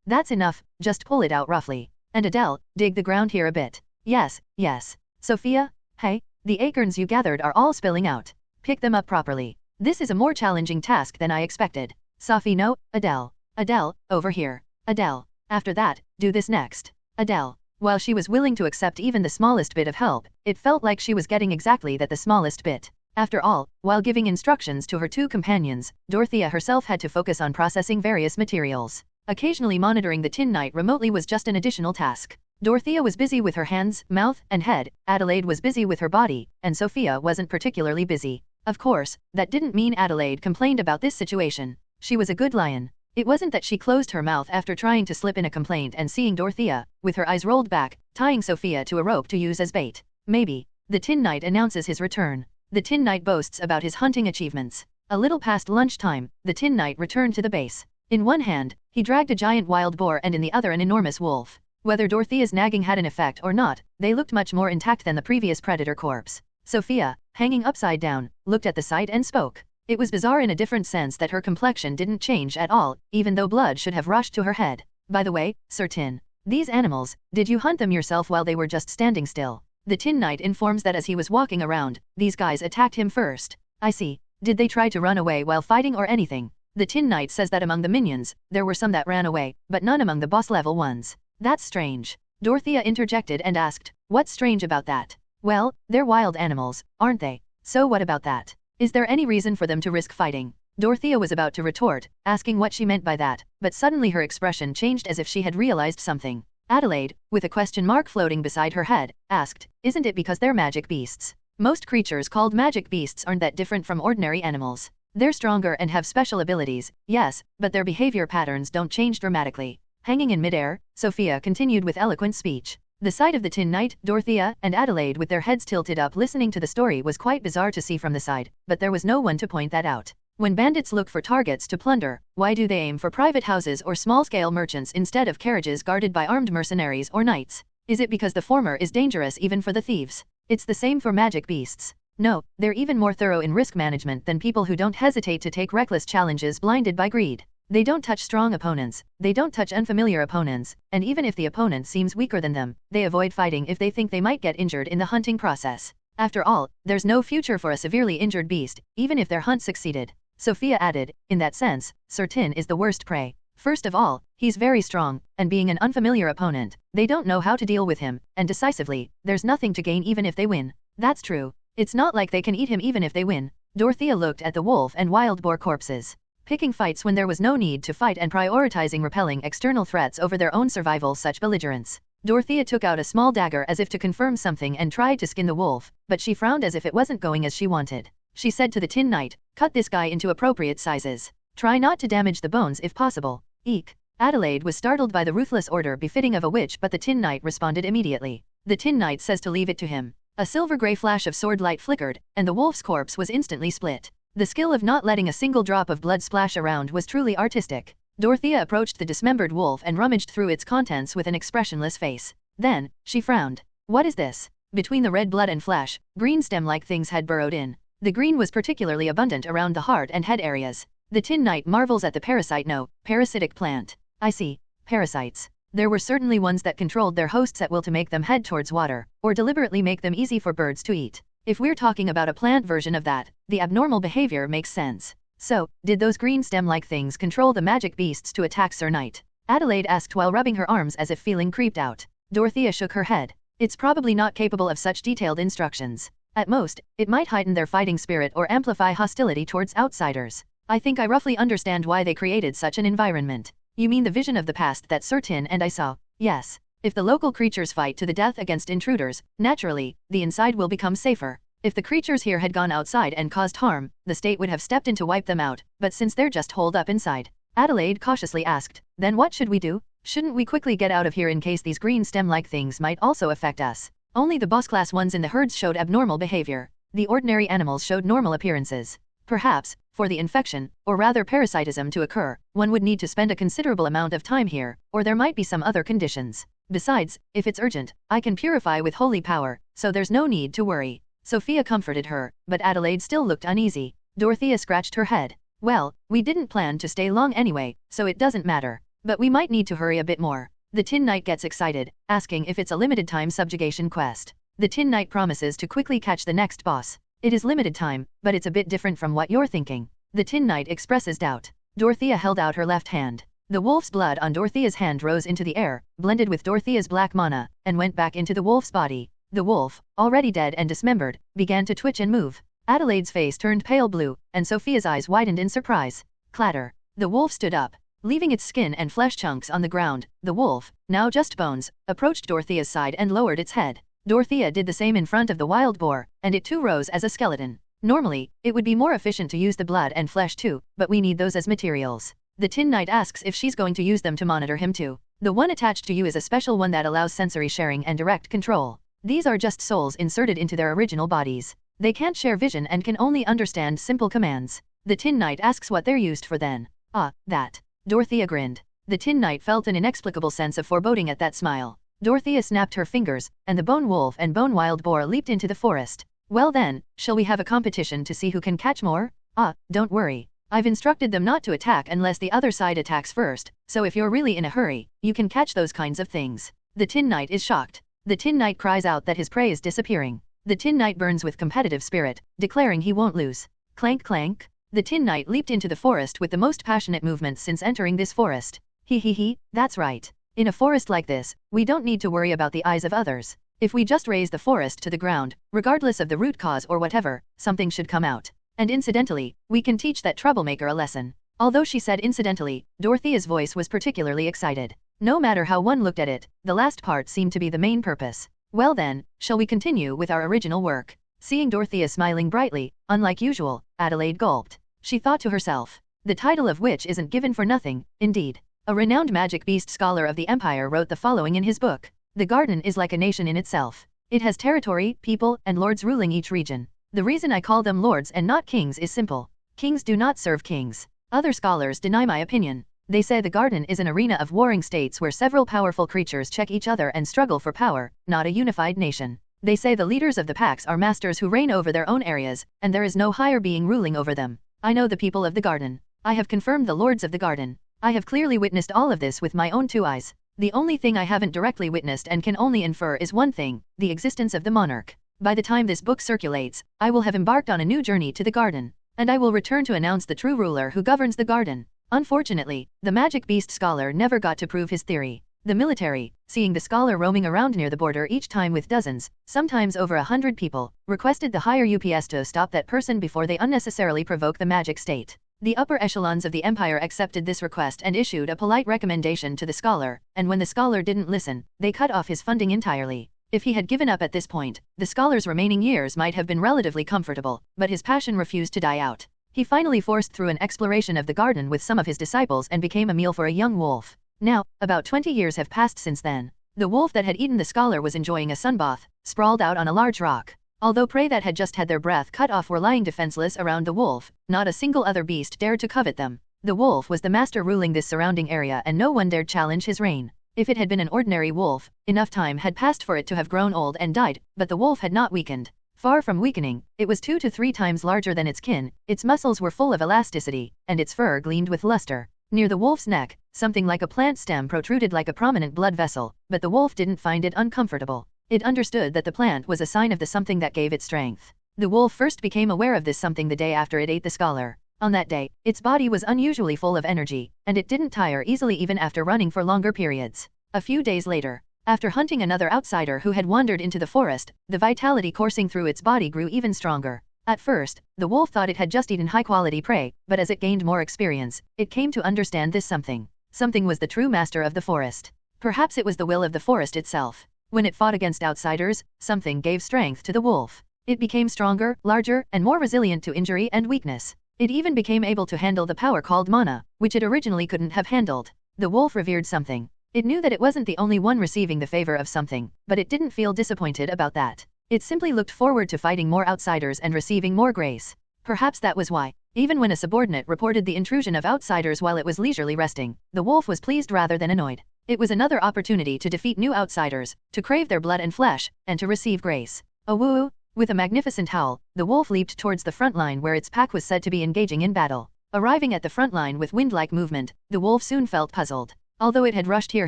Speaker 2: That's enough, just pull it out roughly. And Adele, dig the ground here a bit. Yes, yes. Sophia, hey, the acorns you gathered are all spilling out. Pick them up properly. This is a more challenging task than I expected. Sophie, no, Adele. Adele, over here. Adele. After that, do this next. Adele. While she was willing to accept even the smallest bit of help, it felt like she was getting exactly that the smallest bit. After all, while giving instructions to her two companions, Dorothea herself had to focus on processing various materials. Occasionally monitoring the Tin Knight remotely was just an additional task. Dorothea was busy with her hands, mouth, and head, Adelaide was busy with her body, and Sophia wasn't particularly busy. Of course, that didn't mean Adelaide complained about this situation. She was a good lion. It wasn't that she closed her mouth after trying to slip in a complaint and seeing Dorothea, with her eyes rolled back, tying Sophia to a rope to use as bait. Maybe. The Tin Knight announces his return. The Tin Knight boasts about his hunting achievements. A little past lunchtime, the Tin Knight returned to the base. In one hand, he dragged a giant wild boar and in the other an enormous wolf. Whether Dorothea's nagging had an effect or not, they looked much more intact than the previous predator corpse. Sophia, hanging upside down, looked at the sight and spoke. It was bizarre in a different sense that her complexion didn't change at all, even though blood should have rushed to her head. By the way, Sir Tin, these animals, did you hunt them yourself while they were just standing still? The Tin Knight informs that as he was walking around, these guys attacked him first. I see. Did they try to run away while fighting or anything? The Tin Knight says that among the minions, there were some that ran away, but none among the boss-level ones. That's strange. Dorothea interjected and asked, what's strange about that? Well, they're wild animals, aren't they? So what about that? Is there any reason for them to risk fighting? Dorothea was about to retort, asking what she meant by that, but suddenly her expression changed as if she had realized something. Adelaide, with a question mark floating beside her head, asked, isn't it because they're magic beasts? Most creatures called magic beasts aren't that different from ordinary animals. They're stronger and have special abilities, yes, but their behavior patterns don't change dramatically. Hanging in midair, Sophia continued with eloquent speech. The sight of the Tin Knight, Dorothea, and Adelaide with their heads tilted up listening to the story was quite bizarre to see from the side, but there was no one to point that out. When bandits look for targets to plunder, why do they aim for private houses or small-scale merchants instead of carriages guarded by armed mercenaries or knights? Is it because the former is dangerous even for the thieves? It's the same for magic beasts. No, they're even more thorough in risk management than people who don't hesitate to take reckless challenges blinded by greed. They don't touch strong opponents, they don't touch unfamiliar opponents, and even if the opponent seems weaker than them, they avoid fighting if they think they might get injured in the hunting process. After all, there's no future for a severely injured beast, even if their hunt succeeded. Sophia added, in that sense, Sir Tin is the worst prey. First of all, he's very strong, and being an unfamiliar opponent, they don't know how to deal with him, and decisively, there's nothing to gain even if they win. That's true. It's not like they can eat him even if they win. Dorothea looked at the wolf and wild boar corpses. Picking fights when there was no need to fight and prioritizing repelling external threats over their own survival, such belligerence. Dorothea took out a small dagger as if to confirm something and tried to skin the wolf, but she frowned as if it wasn't going as she wanted. She said to the Tin Knight, cut this guy into appropriate sizes. Try not to damage the bones if possible. Eek. Adelaide was startled by the ruthless order befitting of a witch, but the Tin Knight responded immediately. The Tin Knight says to leave it to him. A silver-gray flash of sword light flickered, and the wolf's corpse was instantly split. The skill of not letting a single drop of blood splash around was truly artistic. Dorothea approached the dismembered wolf and rummaged through its contents with an expressionless face. Then, she frowned. What is this? Between the red blood and flesh, green stem-like things had burrowed in. The green was particularly abundant around the heart and head areas. The Tin Knight marvels at the parasite. No, parasitic plant. I see. Parasites. There were certainly ones that controlled their hosts at will to make them head towards water, or deliberately make them easy for birds to eat. If we're talking about a plant version of that, the abnormal behavior makes sense. So, did those green stem-like things control the magic beasts to attack Sir Knight? Adelaide asked while rubbing her arms as if feeling creeped out. Dorothea shook her head. It's probably not capable of such detailed instructions. At most, it might heighten their fighting spirit or amplify hostility towards outsiders. I think I roughly understand why they created such an environment. You mean the vision of the past that Sir Tin and I saw? Yes. If the local creatures fight to the death against intruders, naturally, the inside will become safer. If the creatures here had gone outside and caused harm, the state would have stepped in to wipe them out, but since they're just holed up inside. Adelaide cautiously asked, then what should we do? Shouldn't we quickly get out of here in case these green stem-like things might also affect us? Only the boss-class ones in the herds showed abnormal behavior. The ordinary animals showed normal appearances. Perhaps, for the infection, or rather parasitism to occur, one would need to spend a considerable amount of time here, or there might be some other conditions. Besides, if it's urgent, I can purify with holy power, so there's no need to worry. Sophia comforted her, but Adelaide still looked uneasy. Dorothea scratched her head. Well, we didn't plan to stay long anyway, so it doesn't matter. But we might need to hurry a bit more. The Tin Knight gets excited, asking if it's a limited time subjugation quest. The Tin Knight promises to quickly catch the next boss. It is limited time, but it's a bit different from what you're thinking. The Tin Knight expresses doubt. Dorothea held out her left hand. The wolf's blood on Dorothea's hand rose into the air, blended with Dorothea's black mana, and went back into the wolf's body. The wolf, already dead and dismembered, began to twitch and move. Adelaide's face turned pale blue, and Sophia's eyes widened in surprise. Clatter. The wolf stood up. Leaving its skin and flesh chunks on the ground, the wolf, now just bones, approached Dorothea's side and lowered its head. Dorothea did the same in front of the wild boar, and it too rose as a skeleton. Normally, it would be more efficient to use the blood and flesh too, but we need those as materials. The Tin Knight asks if she's going to use them to monitor him too. The one attached to you is a special one that allows sensory sharing and direct control. These are just souls inserted into their original bodies. They can't share vision and can only understand simple commands. The Tin Knight asks what they're used for then. Ah, that. Dorothea grinned. The Tin Knight felt an inexplicable sense of foreboding at that smile. Dorothea snapped her fingers, and the bone wolf and bone wild boar leaped into the forest. Well then, shall we have a competition to see who can catch more? Ah, don't worry. I've instructed them not to attack unless the other side attacks first, so if you're really in a hurry, you can catch those kinds of things. The Tin Knight is shocked. The Tin Knight cries out that his prey is disappearing. The Tin Knight burns with competitive spirit, declaring he won't lose. Clank clank. The Tin Knight leaped into the forest with the most passionate movements since entering this forest. He, that's right. In a forest like this, we don't need to worry about the eyes of others. If we just raise the forest to the ground, regardless of the root cause or whatever, something should come out. And incidentally, we can teach that troublemaker a lesson. Although she said incidentally, Dorothea's voice was particularly excited. No matter how one looked at it, the last part seemed to be the main purpose. Well then, shall we continue with our original work? Seeing Dorothea smiling brightly, unlike usual, Adelaide gulped. She thought to herself, the title of which isn't given for nothing, indeed. A renowned magic beast scholar of the Empire wrote the following in his book. The garden is like a nation in itself. It has territory, people, and lords ruling each region. The reason I call them lords and not kings is simple. Kings do not serve kings. Other scholars deny my opinion. They say the garden is an arena of warring states where several powerful creatures check each other and struggle for power, not a unified nation. They say the leaders of the packs are masters who reign over their own areas, and there is no higher being ruling over them. I know the people of the garden. I have confirmed the lords of the garden. I have clearly witnessed all of this with my own two eyes. The only thing I haven't directly witnessed and can only infer is one thing, the existence of the monarch. By the time this book circulates, I will have embarked on a new journey to the garden, and I will return to announce the true ruler who governs the garden. Unfortunately, the magic beast scholar never got to prove his theory. The military, seeing the scholar roaming around near the border each time with dozens, sometimes over 100 people, requested the higher UPS to stop that person before they unnecessarily provoke the magic state. The upper echelons of the empire accepted this request and issued a polite recommendation to the scholar, and when the scholar didn't listen, they cut off his funding entirely. If he had given up at this point, the scholar's remaining years might have been relatively comfortable, but his passion refused to die out. He finally forced through an exploration of the garden with some of his disciples and became a meal for a young wolf. Now, about 20 years have passed since then. The wolf that had eaten the scholar was enjoying a sunbath, sprawled out on a large rock. Although prey that had just had their breath cut off were lying defenseless around the wolf, not a single other beast dared to covet them. The wolf was the master ruling this surrounding area and no one dared challenge his reign. If it had been an ordinary wolf, enough time had passed for it to have grown old and died, but the wolf had not weakened. Far from weakening, it was 2 to 3 times larger than its kin, its muscles were full of elasticity, and its fur gleamed with luster. Near the wolf's neck, something like a plant stem protruded like a prominent blood vessel, but the wolf didn't find it uncomfortable. It understood that the plant was a sign of the something that gave it strength. The wolf first became aware of this something the day after it ate the scholar. On that day, its body was unusually full of energy, and it didn't tire easily even after running for longer periods. A few days later, after hunting another outsider who had wandered into the forest, the vitality coursing through its body grew even stronger. At first, the wolf thought it had just eaten high-quality prey, but as it gained more experience, it came to understand this something. Something was the true master of the forest. Perhaps it was the will of the forest itself. When it fought against outsiders, something gave strength to the wolf. It became stronger, larger, and more resilient to injury and weakness. It even became able to handle the power called mana, which it originally couldn't have handled. The wolf revered something. It knew that it wasn't the only one receiving the favor of something, but it didn't feel disappointed about that. It simply looked forward to fighting more outsiders and receiving more grace. Perhaps that was why, even when a subordinate reported the intrusion of outsiders while it was leisurely resting, the wolf was pleased rather than annoyed. It was another opportunity to defeat new outsiders, to crave their blood and flesh, and to receive grace. Awoo! With a magnificent howl, the wolf leaped towards the front line where its pack was said to be engaging in battle. Arriving at the front line with wind-like movement, the wolf soon felt puzzled. Although it had rushed here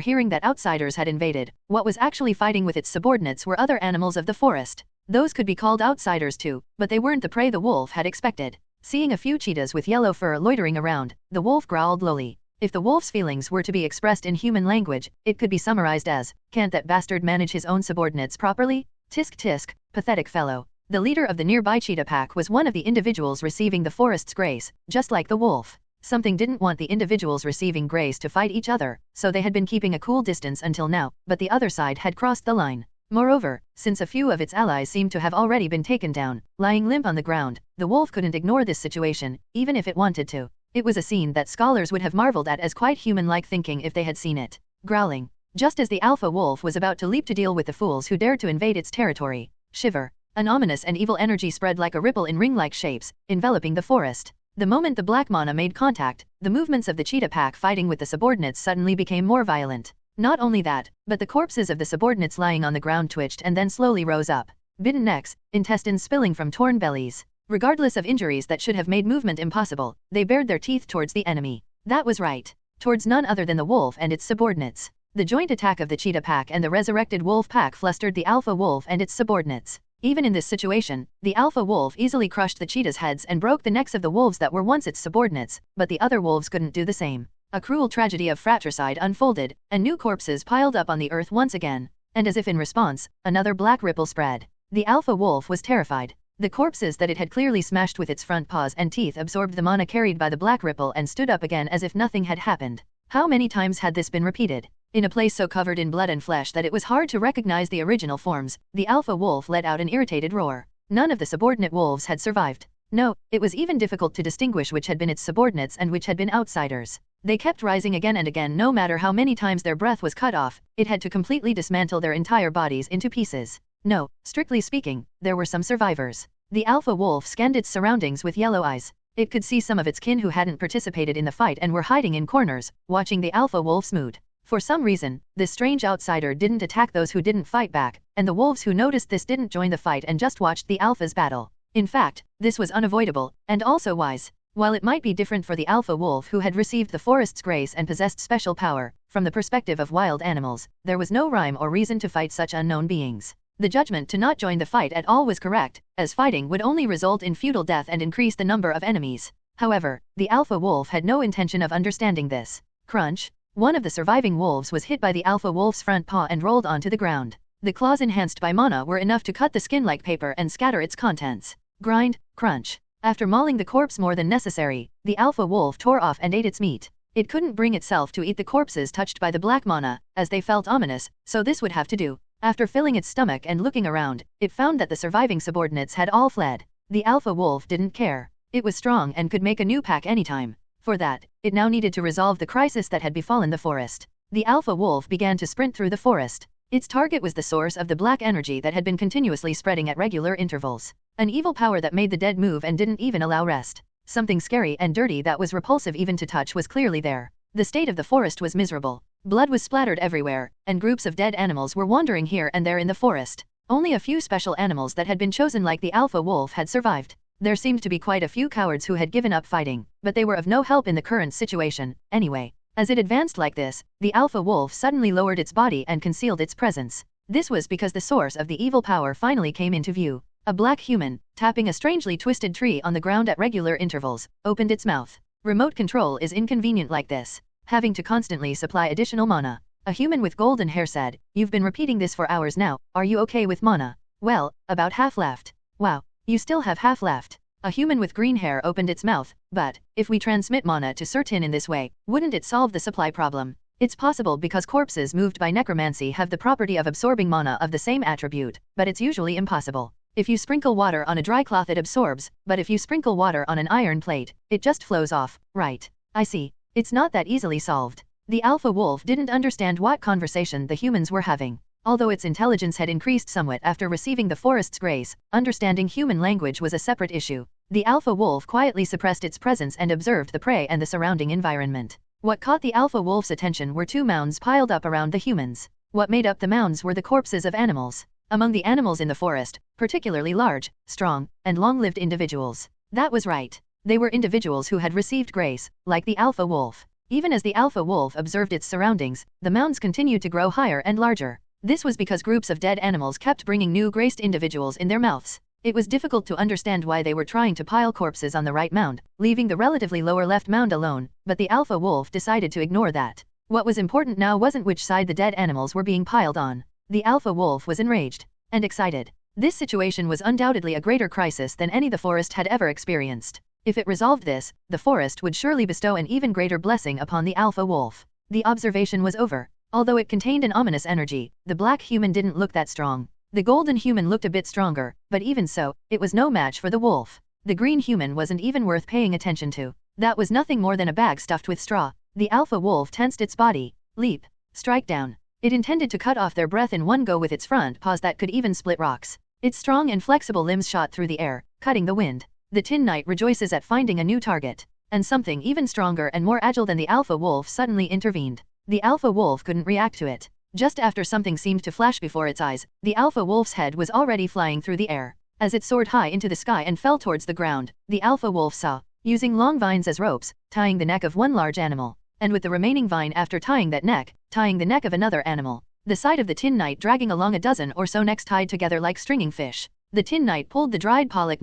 Speaker 2: hearing that outsiders had invaded, what was actually fighting with its subordinates were other animals of the forest. Those could be called outsiders too, but they weren't the prey the wolf had expected. Seeing a few cheetahs with yellow fur loitering around, the wolf growled lowly. If the wolf's feelings were to be expressed in human language, it could be summarized as, "Can't that bastard manage his own subordinates properly? Tisk tisk, pathetic fellow." The leader of the nearby cheetah pack was one of the individuals receiving the forest's grace, just like the wolf. Something didn't want the individuals receiving grace to fight each other, so they had been keeping a cool distance until now, but the other side had crossed the line. Moreover, since a few of its allies seemed to have already been taken down, lying limp on the ground, the wolf couldn't ignore this situation, even if it wanted to. It was a scene that scholars would have marveled at as quite human-like thinking if they had seen it. Growling. Just as the alpha wolf was about to leap to deal with the fools who dared to invade its territory. Shiver. An ominous and evil energy spread like a ripple in ring-like shapes, enveloping the forest. The moment the black mana made contact, the movements of the cheetah pack fighting with the subordinates suddenly became more violent. Not only that, but the corpses of the subordinates lying on the ground twitched and then slowly rose up. Bitten necks, intestines spilling from torn bellies. Regardless of injuries that should have made movement impossible, they bared their teeth towards the enemy. That was right. Towards none other than the wolf and its subordinates. The joint attack of the cheetah pack and the resurrected wolf pack flustered the alpha wolf and its subordinates. Even in this situation, the alpha wolf easily crushed the cheetah's heads and broke the necks of the wolves that were once its subordinates, but the other wolves couldn't do the same. A cruel tragedy of fratricide unfolded, and new corpses piled up on the earth once again. And as if in response, another black ripple spread. The alpha wolf was terrified. The corpses that it had clearly smashed with its front paws and teeth absorbed the mana carried by the black ripple and stood up again as if nothing had happened. How many times had this been repeated? In a place so covered in blood and flesh that it was hard to recognize the original forms, the alpha wolf let out an irritated roar. None of the subordinate wolves had survived. No, it was even difficult to distinguish which had been its subordinates and which had been outsiders. They kept rising again and again no matter how many times their breath was cut off, it had to completely dismantle their entire bodies into pieces. No, strictly speaking, there were some survivors. The alpha wolf scanned its surroundings with yellow eyes. It could see some of its kin who hadn't participated in the fight and were hiding in corners, watching the alpha wolf's mood. For some reason, this strange outsider didn't attack those who didn't fight back, and the wolves who noticed this didn't join the fight and just watched the alpha's battle. In fact, this was unavoidable, and also wise. While it might be different for the alpha wolf who had received the forest's grace and possessed special power, from the perspective of wild animals, there was no rhyme or reason to fight such unknown beings. The judgment to not join the fight at all was correct, as fighting would only result in futile death and increase the number of enemies. However, the alpha wolf had no intention of understanding this. Crunch. One of the surviving wolves was hit by the alpha wolf's front paw and rolled onto the ground. The claws enhanced by mana were enough to cut the skin like paper and scatter its contents. Grind, crunch. After mauling the corpse more than necessary, the alpha wolf tore off and ate its meat. It couldn't bring itself to eat the corpses touched by the black mana, as they felt ominous, so this would have to do. After filling its stomach and looking around, it found that the surviving subordinates had all fled. The alpha wolf didn't care. It was strong and could make a new pack anytime. For that, it now needed to resolve the crisis that had befallen the forest. The alpha wolf began to sprint through the forest. Its target was the source of the black energy that had been continuously spreading at regular intervals. An evil power that made the dead move and didn't even allow rest. Something scary and dirty that was repulsive even to touch was clearly there. The state of the forest was miserable. Blood was splattered everywhere, and groups of dead animals were wandering here and there in the forest. Only a few special animals that had been chosen like the alpha wolf had survived. There seemed to be quite a few cowards who had given up fighting, but they were of no help in the current situation, anyway. As it advanced like this, the alpha wolf suddenly lowered its body and concealed its presence. This was because the source of the evil power finally came into view. A black human, tapping a strangely twisted tree on the ground at regular intervals, opened its mouth. Remote control is inconvenient like this, having to constantly supply additional mana. A human with golden hair said, "You've been repeating this for hours now, are you okay with mana?" "Well, about half left." "Wow, you still have half left." A human with green hair opened its mouth, "But, if we transmit mana to certain in this way, wouldn't it solve the supply problem?" "It's possible because corpses moved by necromancy have the property of absorbing mana of the same attribute, but it's usually impossible. If you sprinkle water on a dry cloth it absorbs, but if you sprinkle water on an iron plate, it just flows off." "Right. I see. It's not that easily solved." The alpha wolf didn't understand what conversation the humans were having. Although its intelligence had increased somewhat after receiving the forest's grace, understanding human language was a separate issue. The alpha wolf quietly suppressed its presence and observed the prey and the surrounding environment. What caught the alpha wolf's attention were two mounds piled up around the humans. What made up the mounds were the corpses of animals. Among the animals in the forest, particularly large, strong, and long-lived individuals. That was right. They were individuals who had received grace, like the alpha wolf. Even as the alpha wolf observed its surroundings, the mounds continued to grow higher and larger. This was because groups of dead animals kept bringing new graced individuals in their mouths. It was difficult to understand why they were trying to pile corpses on the right mound, leaving the relatively lower left mound alone, but the alpha wolf decided to ignore that. What was important now wasn't which side the dead animals were being piled on. The alpha wolf was enraged and excited. This situation was undoubtedly a greater crisis than any the forest had ever experienced. If it resolved this, the forest would surely bestow an even greater blessing upon the alpha wolf. The observation was over. Although it contained an ominous energy, the black human didn't look that strong. The golden human looked a bit stronger, but even so, it was no match for the wolf. The green human wasn't even worth paying attention to. That was nothing more than a bag stuffed with straw. The alpha wolf tensed its body. Leap. Strike down. It intended to cut off their breath in one go with its front paws that could even split rocks. Its strong and flexible limbs shot through the air, cutting the wind. The Tin Knight rejoices at finding a new target. And something even stronger and more agile than the alpha wolf suddenly intervened. The alpha wolf couldn't react to it. Just after something seemed to flash before its eyes, the alpha wolf's head was already flying through the air. As it soared high into the sky and fell towards the ground, the alpha wolf saw, using long vines as ropes, tying the neck of one large animal, and with the remaining vine after tying that neck, tying the neck of another animal. The side of the Tin Knight dragging along a dozen or so necks tied together like stringing fish. The Tin Knight pulled the dried pollock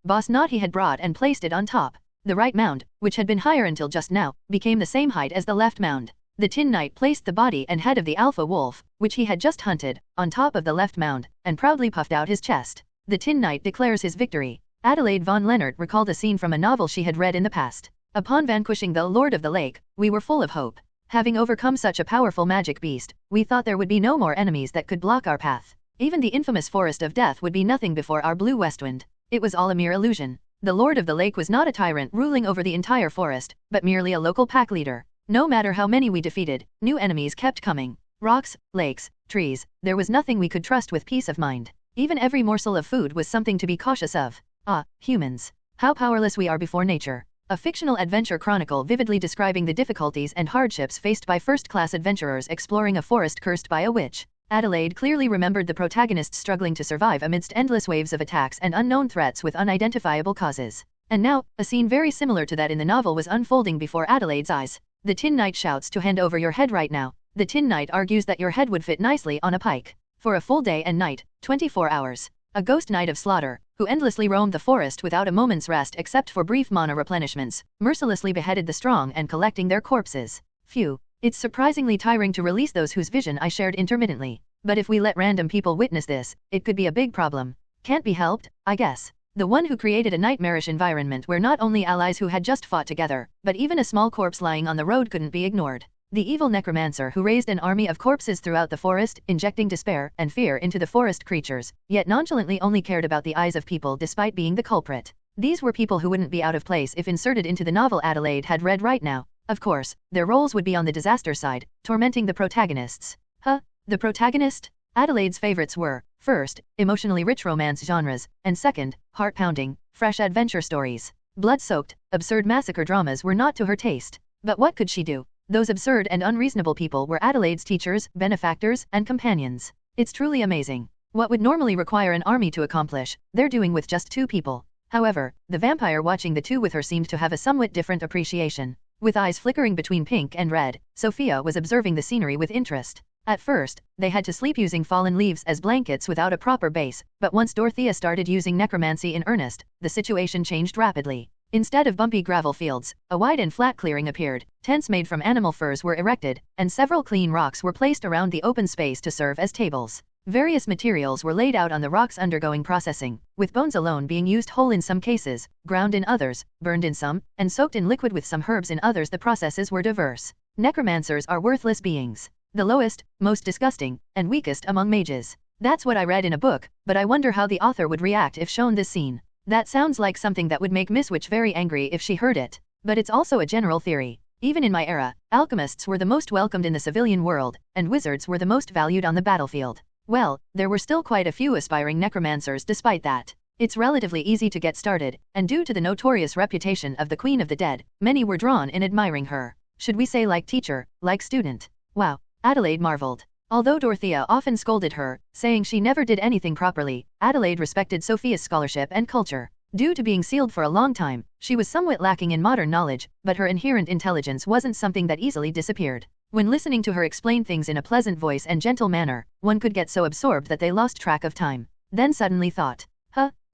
Speaker 2: boss knot he had brought and placed it on top. The right mound, which had been higher until just now, became the same height as the left mound. The Tin Knight placed the body and head of the alpha wolf, which he had just hunted, on top of the left mound, and proudly puffed out his chest. The Tin Knight declares his victory. Adelaide von Lennart recalled a scene from a novel she had read in the past. Upon vanquishing the Lord of the Lake, we were full of hope. Having overcome such a powerful magic beast, we thought there would be no more enemies that could block our path. Even the infamous Forest of Death would be nothing before our blue Westwind. It was all a mere illusion. The Lord of the Lake was not a tyrant ruling over the entire forest, but merely a local pack leader. No matter how many we defeated, new enemies kept coming. Rocks, lakes, trees, there was nothing we could trust with peace of mind. Even every morsel of food was something to be cautious of. Ah, humans. How powerless we are before nature. A fictional adventure chronicle vividly describing the difficulties and hardships faced by first-class adventurers exploring a forest cursed by a witch. Adelaide clearly remembered the protagonists struggling to survive amidst endless waves of attacks and unknown threats with unidentifiable causes. And now, a scene very similar to that in the novel was unfolding before Adelaide's eyes. The Tin Knight shouts to hand over your head right now. The Tin Knight argues that your head would fit nicely on a pike. For a full day and night, 24 hours. A ghost knight of slaughter, who endlessly roamed the forest without a moment's rest except for brief mana replenishments, mercilessly beheaded the strong and collecting their corpses. Phew. It's surprisingly tiring to release those whose vision I shared intermittently. But if we let random people witness this, it could be a big problem. Can't be helped, I guess. The one who created a nightmarish environment where not only allies who had just fought together, but even a small corpse lying on the road couldn't be ignored. The evil necromancer who raised an army of corpses throughout the forest, injecting despair and fear into the forest creatures, yet nonchalantly only cared about the eyes of people despite being the culprit. These were people who wouldn't be out of place if inserted into the novel Adelaide had read right now. Of course, their roles would be on the disaster side, tormenting the protagonists. Huh? The protagonist? Adelaide's favorites were, first, emotionally rich romance genres, and second, heart-pounding, fresh adventure stories. Blood-soaked, absurd massacre dramas were not to her taste. But what could she do? Those absurd and unreasonable people were Adelaide's teachers, benefactors, and companions. It's truly amazing. What would normally require an army to accomplish, they're doing with just 2 people. However, the vampire watching the 2 with her seemed to have a somewhat different appreciation. With eyes flickering between pink and red, Sophia was observing the scenery with interest. At first, they had to sleep using fallen leaves as blankets without a proper base, but once Dorothea started using necromancy in earnest, the situation changed rapidly. Instead of bumpy gravel fields, a wide and flat clearing appeared, tents made from animal furs were erected, and several clean rocks were placed around the open space to serve as tables. Various materials were laid out on the rocks undergoing processing, with bones alone being used whole in some cases, ground in others, burned in some, and soaked in liquid with some herbs in others. The processes were diverse. Necromancers are worthless beings. The lowest, most disgusting, and weakest among mages. That's what I read in a book, but I wonder how the author would react if shown this scene. That sounds like something that would make Miss Witch very angry if she heard it. But it's also a general theory. Even in my era, alchemists were the most welcomed in the civilian world, and wizards were the most valued on the battlefield. Well, there were still quite a few aspiring necromancers despite that. It's relatively easy to get started, and due to the notorious reputation of the Queen of the Dead, many were drawn in admiring her. Should we say like teacher, like student? Wow, Adelaide marveled. Although Dorothea often scolded her, saying she never did anything properly, Adelaide respected Sophia's scholarship and culture. Due to being sealed for a long time, she was somewhat lacking in modern knowledge, but her inherent intelligence wasn't something that easily disappeared. When listening to her explain things in a pleasant voice and gentle manner, one could get so absorbed that they lost track of time. Then suddenly thought,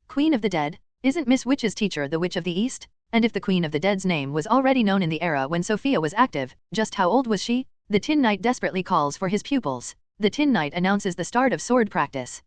Speaker 2: Queen of the Dead? Isn't Miss Witch's teacher the Witch of the East? And if the Queen of the Dead's name was already known in the era when Sophia was active, just how old was she? The Tin Knight desperately calls for his pupils. The Tin Knight announces the start of sword practice.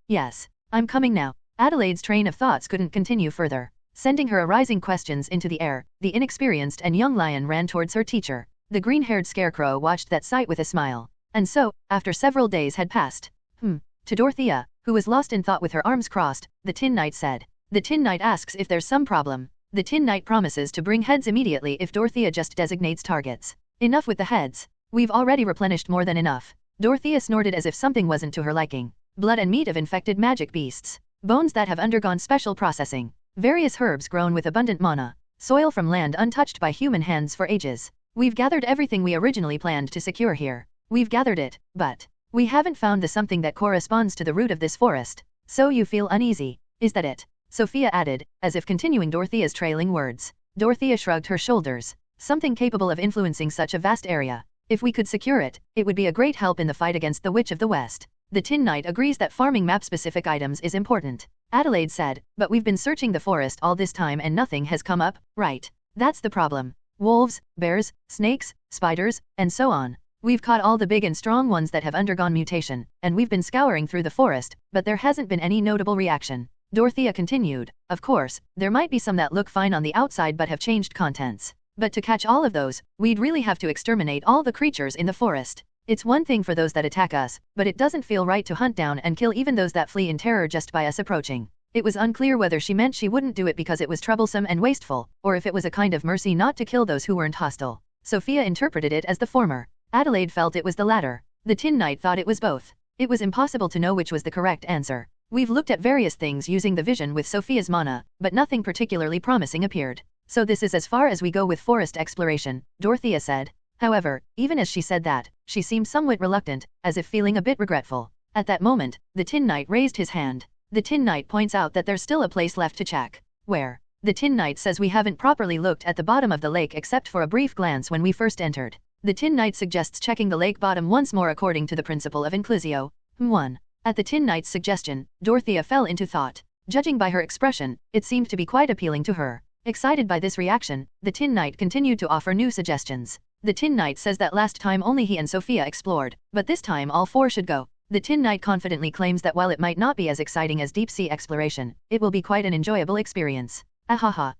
Speaker 2: Yes. I'm coming now. Adelaide's train of thoughts couldn't continue further. Sending her arising questions into the air, the inexperienced and young lion ran towards her teacher. The green-haired scarecrow watched that sight with a smile. And so, after several days had passed, to Dorothea, who was lost in thought with her arms crossed, the Tin Knight said. The Tin Knight asks if there's some problem. The Tin Knight promises to bring heads immediately if Dorothea just designates targets. Enough with the heads. We've already replenished more than enough. Dorothea snorted as if something wasn't to her liking. Blood and meat of infected magic beasts. Bones that have undergone special processing. Various herbs grown with abundant mana. Soil from land untouched by human hands for ages. We've gathered everything we originally planned to secure here. We've gathered it, but we haven't found the something that corresponds to the root of this forest. So you feel uneasy. Is that it? Sophia added, as if continuing Dorothea's trailing words. Dorothea shrugged her shoulders. Something capable of influencing such a vast area. If we could secure it, it would be a great help in the fight against the Witch of the West. The Tin Knight agrees that farming map-specific items is important. Adelaide said, but we've been searching the forest all this time and nothing has come up, right? That's the problem. Wolves, bears, snakes, spiders, and so on. We've caught all the big and strong ones that have undergone mutation, and we've been scouring through the forest, but there hasn't been any notable reaction. Dorothea continued, of course, there might be some that look fine on the outside but have changed contents. But to catch all of those, we'd really have to exterminate all the creatures in the forest. It's one thing for those that attack us, but it doesn't feel right to hunt down and kill even those that flee in terror just by us approaching. It was unclear whether she meant she wouldn't do it because it was troublesome and wasteful, or if it was a kind of mercy not to kill those who weren't hostile. Sophia interpreted it as the former. Adelaide felt it was the latter. The Tin Knight thought it was both. It was impossible to know which was the correct answer. We've looked at various things using the vision with Sophia's mana, but nothing particularly promising appeared. So this is as far as we go with forest exploration, Dorothea said. However, even as she said that, she seemed somewhat reluctant, as if feeling a bit regretful. At that moment, the Tin Knight raised his hand. The Tin Knight points out that there's still a place left to check. Where? The Tin Knight says we haven't properly looked at the bottom of the lake except for a brief glance when we first entered. The Tin Knight suggests checking the lake bottom once more according to the principle of inclusio. 1. At the Tin Knight's suggestion, Dorothea fell into thought. Judging by her expression, it seemed to be quite appealing to her. Excited by this reaction, the Tin Knight continued to offer new suggestions. The Tin Knight says that last time only he and Sophia explored, but this time all four should go. The Tin Knight confidently claims that while it might not be as exciting as deep-sea exploration, it will be quite an enjoyable experience. Ahaha.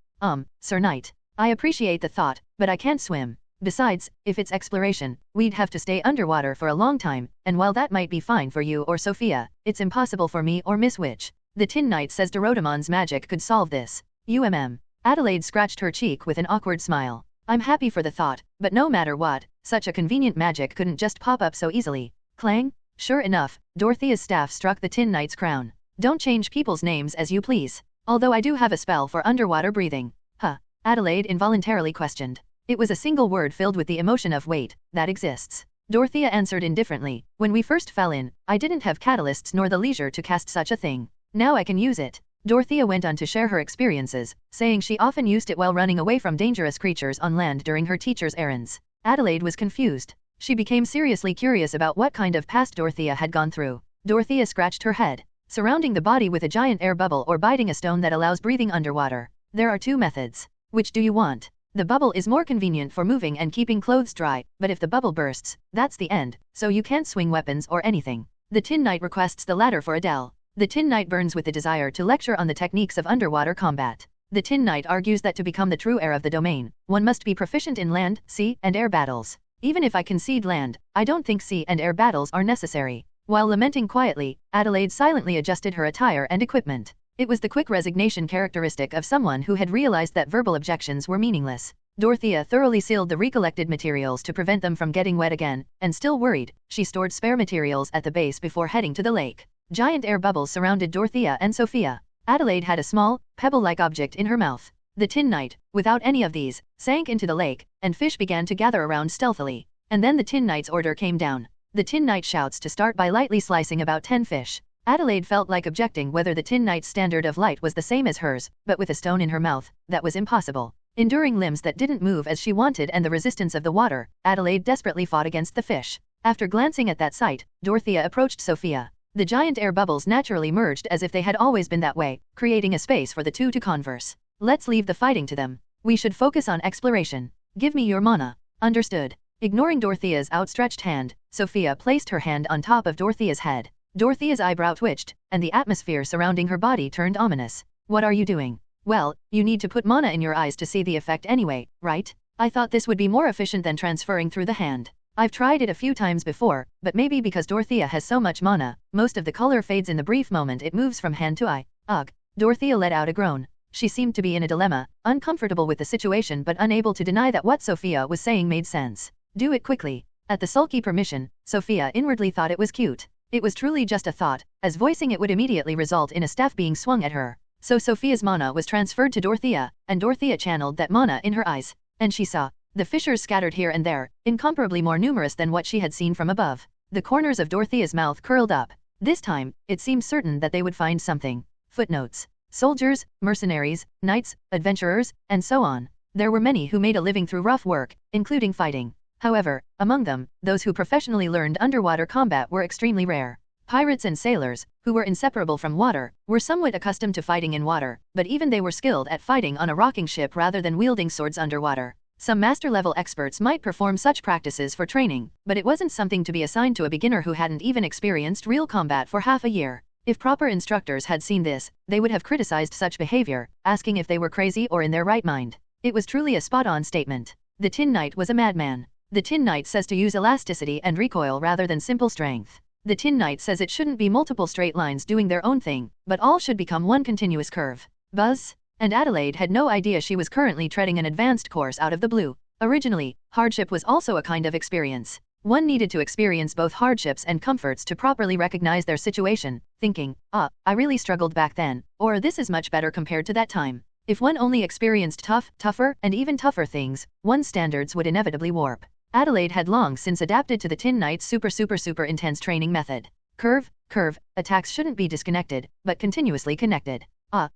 Speaker 2: Sir Knight. I appreciate the thought, but I can't swim. Besides, if it's exploration, we'd have to stay underwater for a long time, and while that might be fine for you or Sophia, it's impossible for me or Miss Witch. The Tin Knight says Dorotamon's magic could solve this. Adelaide scratched her cheek with an awkward smile. I'm happy for the thought, but no matter what, such a convenient magic couldn't just pop up so easily. Clang? Sure enough, Dorothea's staff struck the Tin Knight's crown. Don't change people's names as you please. Although I do have a spell for underwater breathing. Adelaide involuntarily questioned. It was a single word filled with the emotion of wait, that exists. Dorothea answered indifferently. When we first fell in, I didn't have catalysts nor the leisure to cast such a thing. Now I can use it. Dorothea went on to share her experiences, saying she often used it while running away from dangerous creatures on land during her teacher's errands. Adelaide was confused. She became seriously curious about what kind of past Dorothea had gone through. Dorothea scratched her head. Surrounding the body with a giant air bubble or biting a stone that allows breathing underwater. There are two methods. Which do you want? The bubble is more convenient for moving and keeping clothes dry, but if the bubble bursts, that's the end, so you can't swing weapons or anything. The Tin Knight requests the latter for Adele. The Tin Knight burns with the desire to lecture on the techniques of underwater combat. The Tin Knight argues that to become the true heir of the domain, one must be proficient in land, sea, and air battles. Even if I concede land, I don't think sea and air battles are necessary. While lamenting quietly, Adelaide silently adjusted her attire and equipment. It was the quick resignation characteristic of someone who had realized that verbal objections were meaningless. Dorothea thoroughly sealed the recollected materials to prevent them from getting wet again, and still worried, she stored spare materials at the base before heading to the lake. Giant air bubbles surrounded Dorothea and Sophia. Adelaide had a small, pebble-like object in her mouth. The Tin Knight, without any of these, sank into the lake, and fish began to gather around stealthily. And then the Tin Knight's order came down. The Tin Knight shouts to start by lightly slicing about 10 fish. Adelaide felt like objecting whether the Tin Knight's standard of light was the same as hers, but with a stone in her mouth, that was impossible. Enduring limbs that didn't move as she wanted and the resistance of the water, Adelaide desperately fought against the fish. After glancing at that sight, Dorothea approached Sophia. The giant air bubbles naturally merged as if they had always been that way, creating a space for the two to converse. Let's leave the fighting to them. We should focus on exploration. Give me your mana. Understood. Ignoring Dorothea's outstretched hand, Sophia placed her hand on top of Dorothea's head. Dorothea's eyebrow twitched, and the atmosphere surrounding her body turned ominous. What are you doing? Well, you need to put mana in your eyes to see the effect anyway, right? I thought this would be more efficient than transferring through the hand. I've tried it a few times before, but maybe because Dorothea has so much mana, most of the color fades in the brief moment it moves from hand to eye. Ugh. Dorothea let out a groan. She seemed to be in a dilemma, uncomfortable with the situation but unable to deny that what Sophia was saying made sense. Do it quickly. At the sulky permission, Sophia inwardly thought it was cute. It was truly just a thought, as voicing it would immediately result in a staff being swung at her. So Sophia's mana was transferred to Dorothea, and Dorothea channeled that mana in her eyes. And she saw the fissures scattered here and there, incomparably more numerous than what she had seen from above. The corners of Dorothea's mouth curled up. This time, it seemed certain that they would find something. Footnotes. Soldiers, mercenaries, knights, adventurers, and so on. There were many who made a living through rough work, including fighting. However, among them, those who professionally learned underwater combat were extremely rare. Pirates and sailors, who were inseparable from water, were somewhat accustomed to fighting in water, but even they were skilled at fighting on a rocking ship rather than wielding swords underwater. Some master-level experts might perform such practices for training, but it wasn't something to be assigned to a beginner who hadn't even experienced real combat for half a year. If proper instructors had seen this, they would have criticized such behavior, asking if they were crazy or in their right mind. It was truly a spot-on statement. The Tin Knight was a madman. The Tin Knight says to use elasticity and recoil rather than simple strength. The Tin Knight says it shouldn't be multiple straight lines doing their own thing, but all should become one continuous curve. Buzz? And Adelaide had no idea she was currently treading an advanced course out of the blue. Originally, hardship was also a kind of experience. One needed to experience both hardships and comforts to properly recognize their situation, thinking, I really struggled back then, or this is much better compared to that time. If one only experienced tougher, and even tougher things, one's standards would inevitably warp. Adelaide had long since adapted to the Tin Knight's super intense training method. Curve, attacks shouldn't be disconnected, but continuously connected.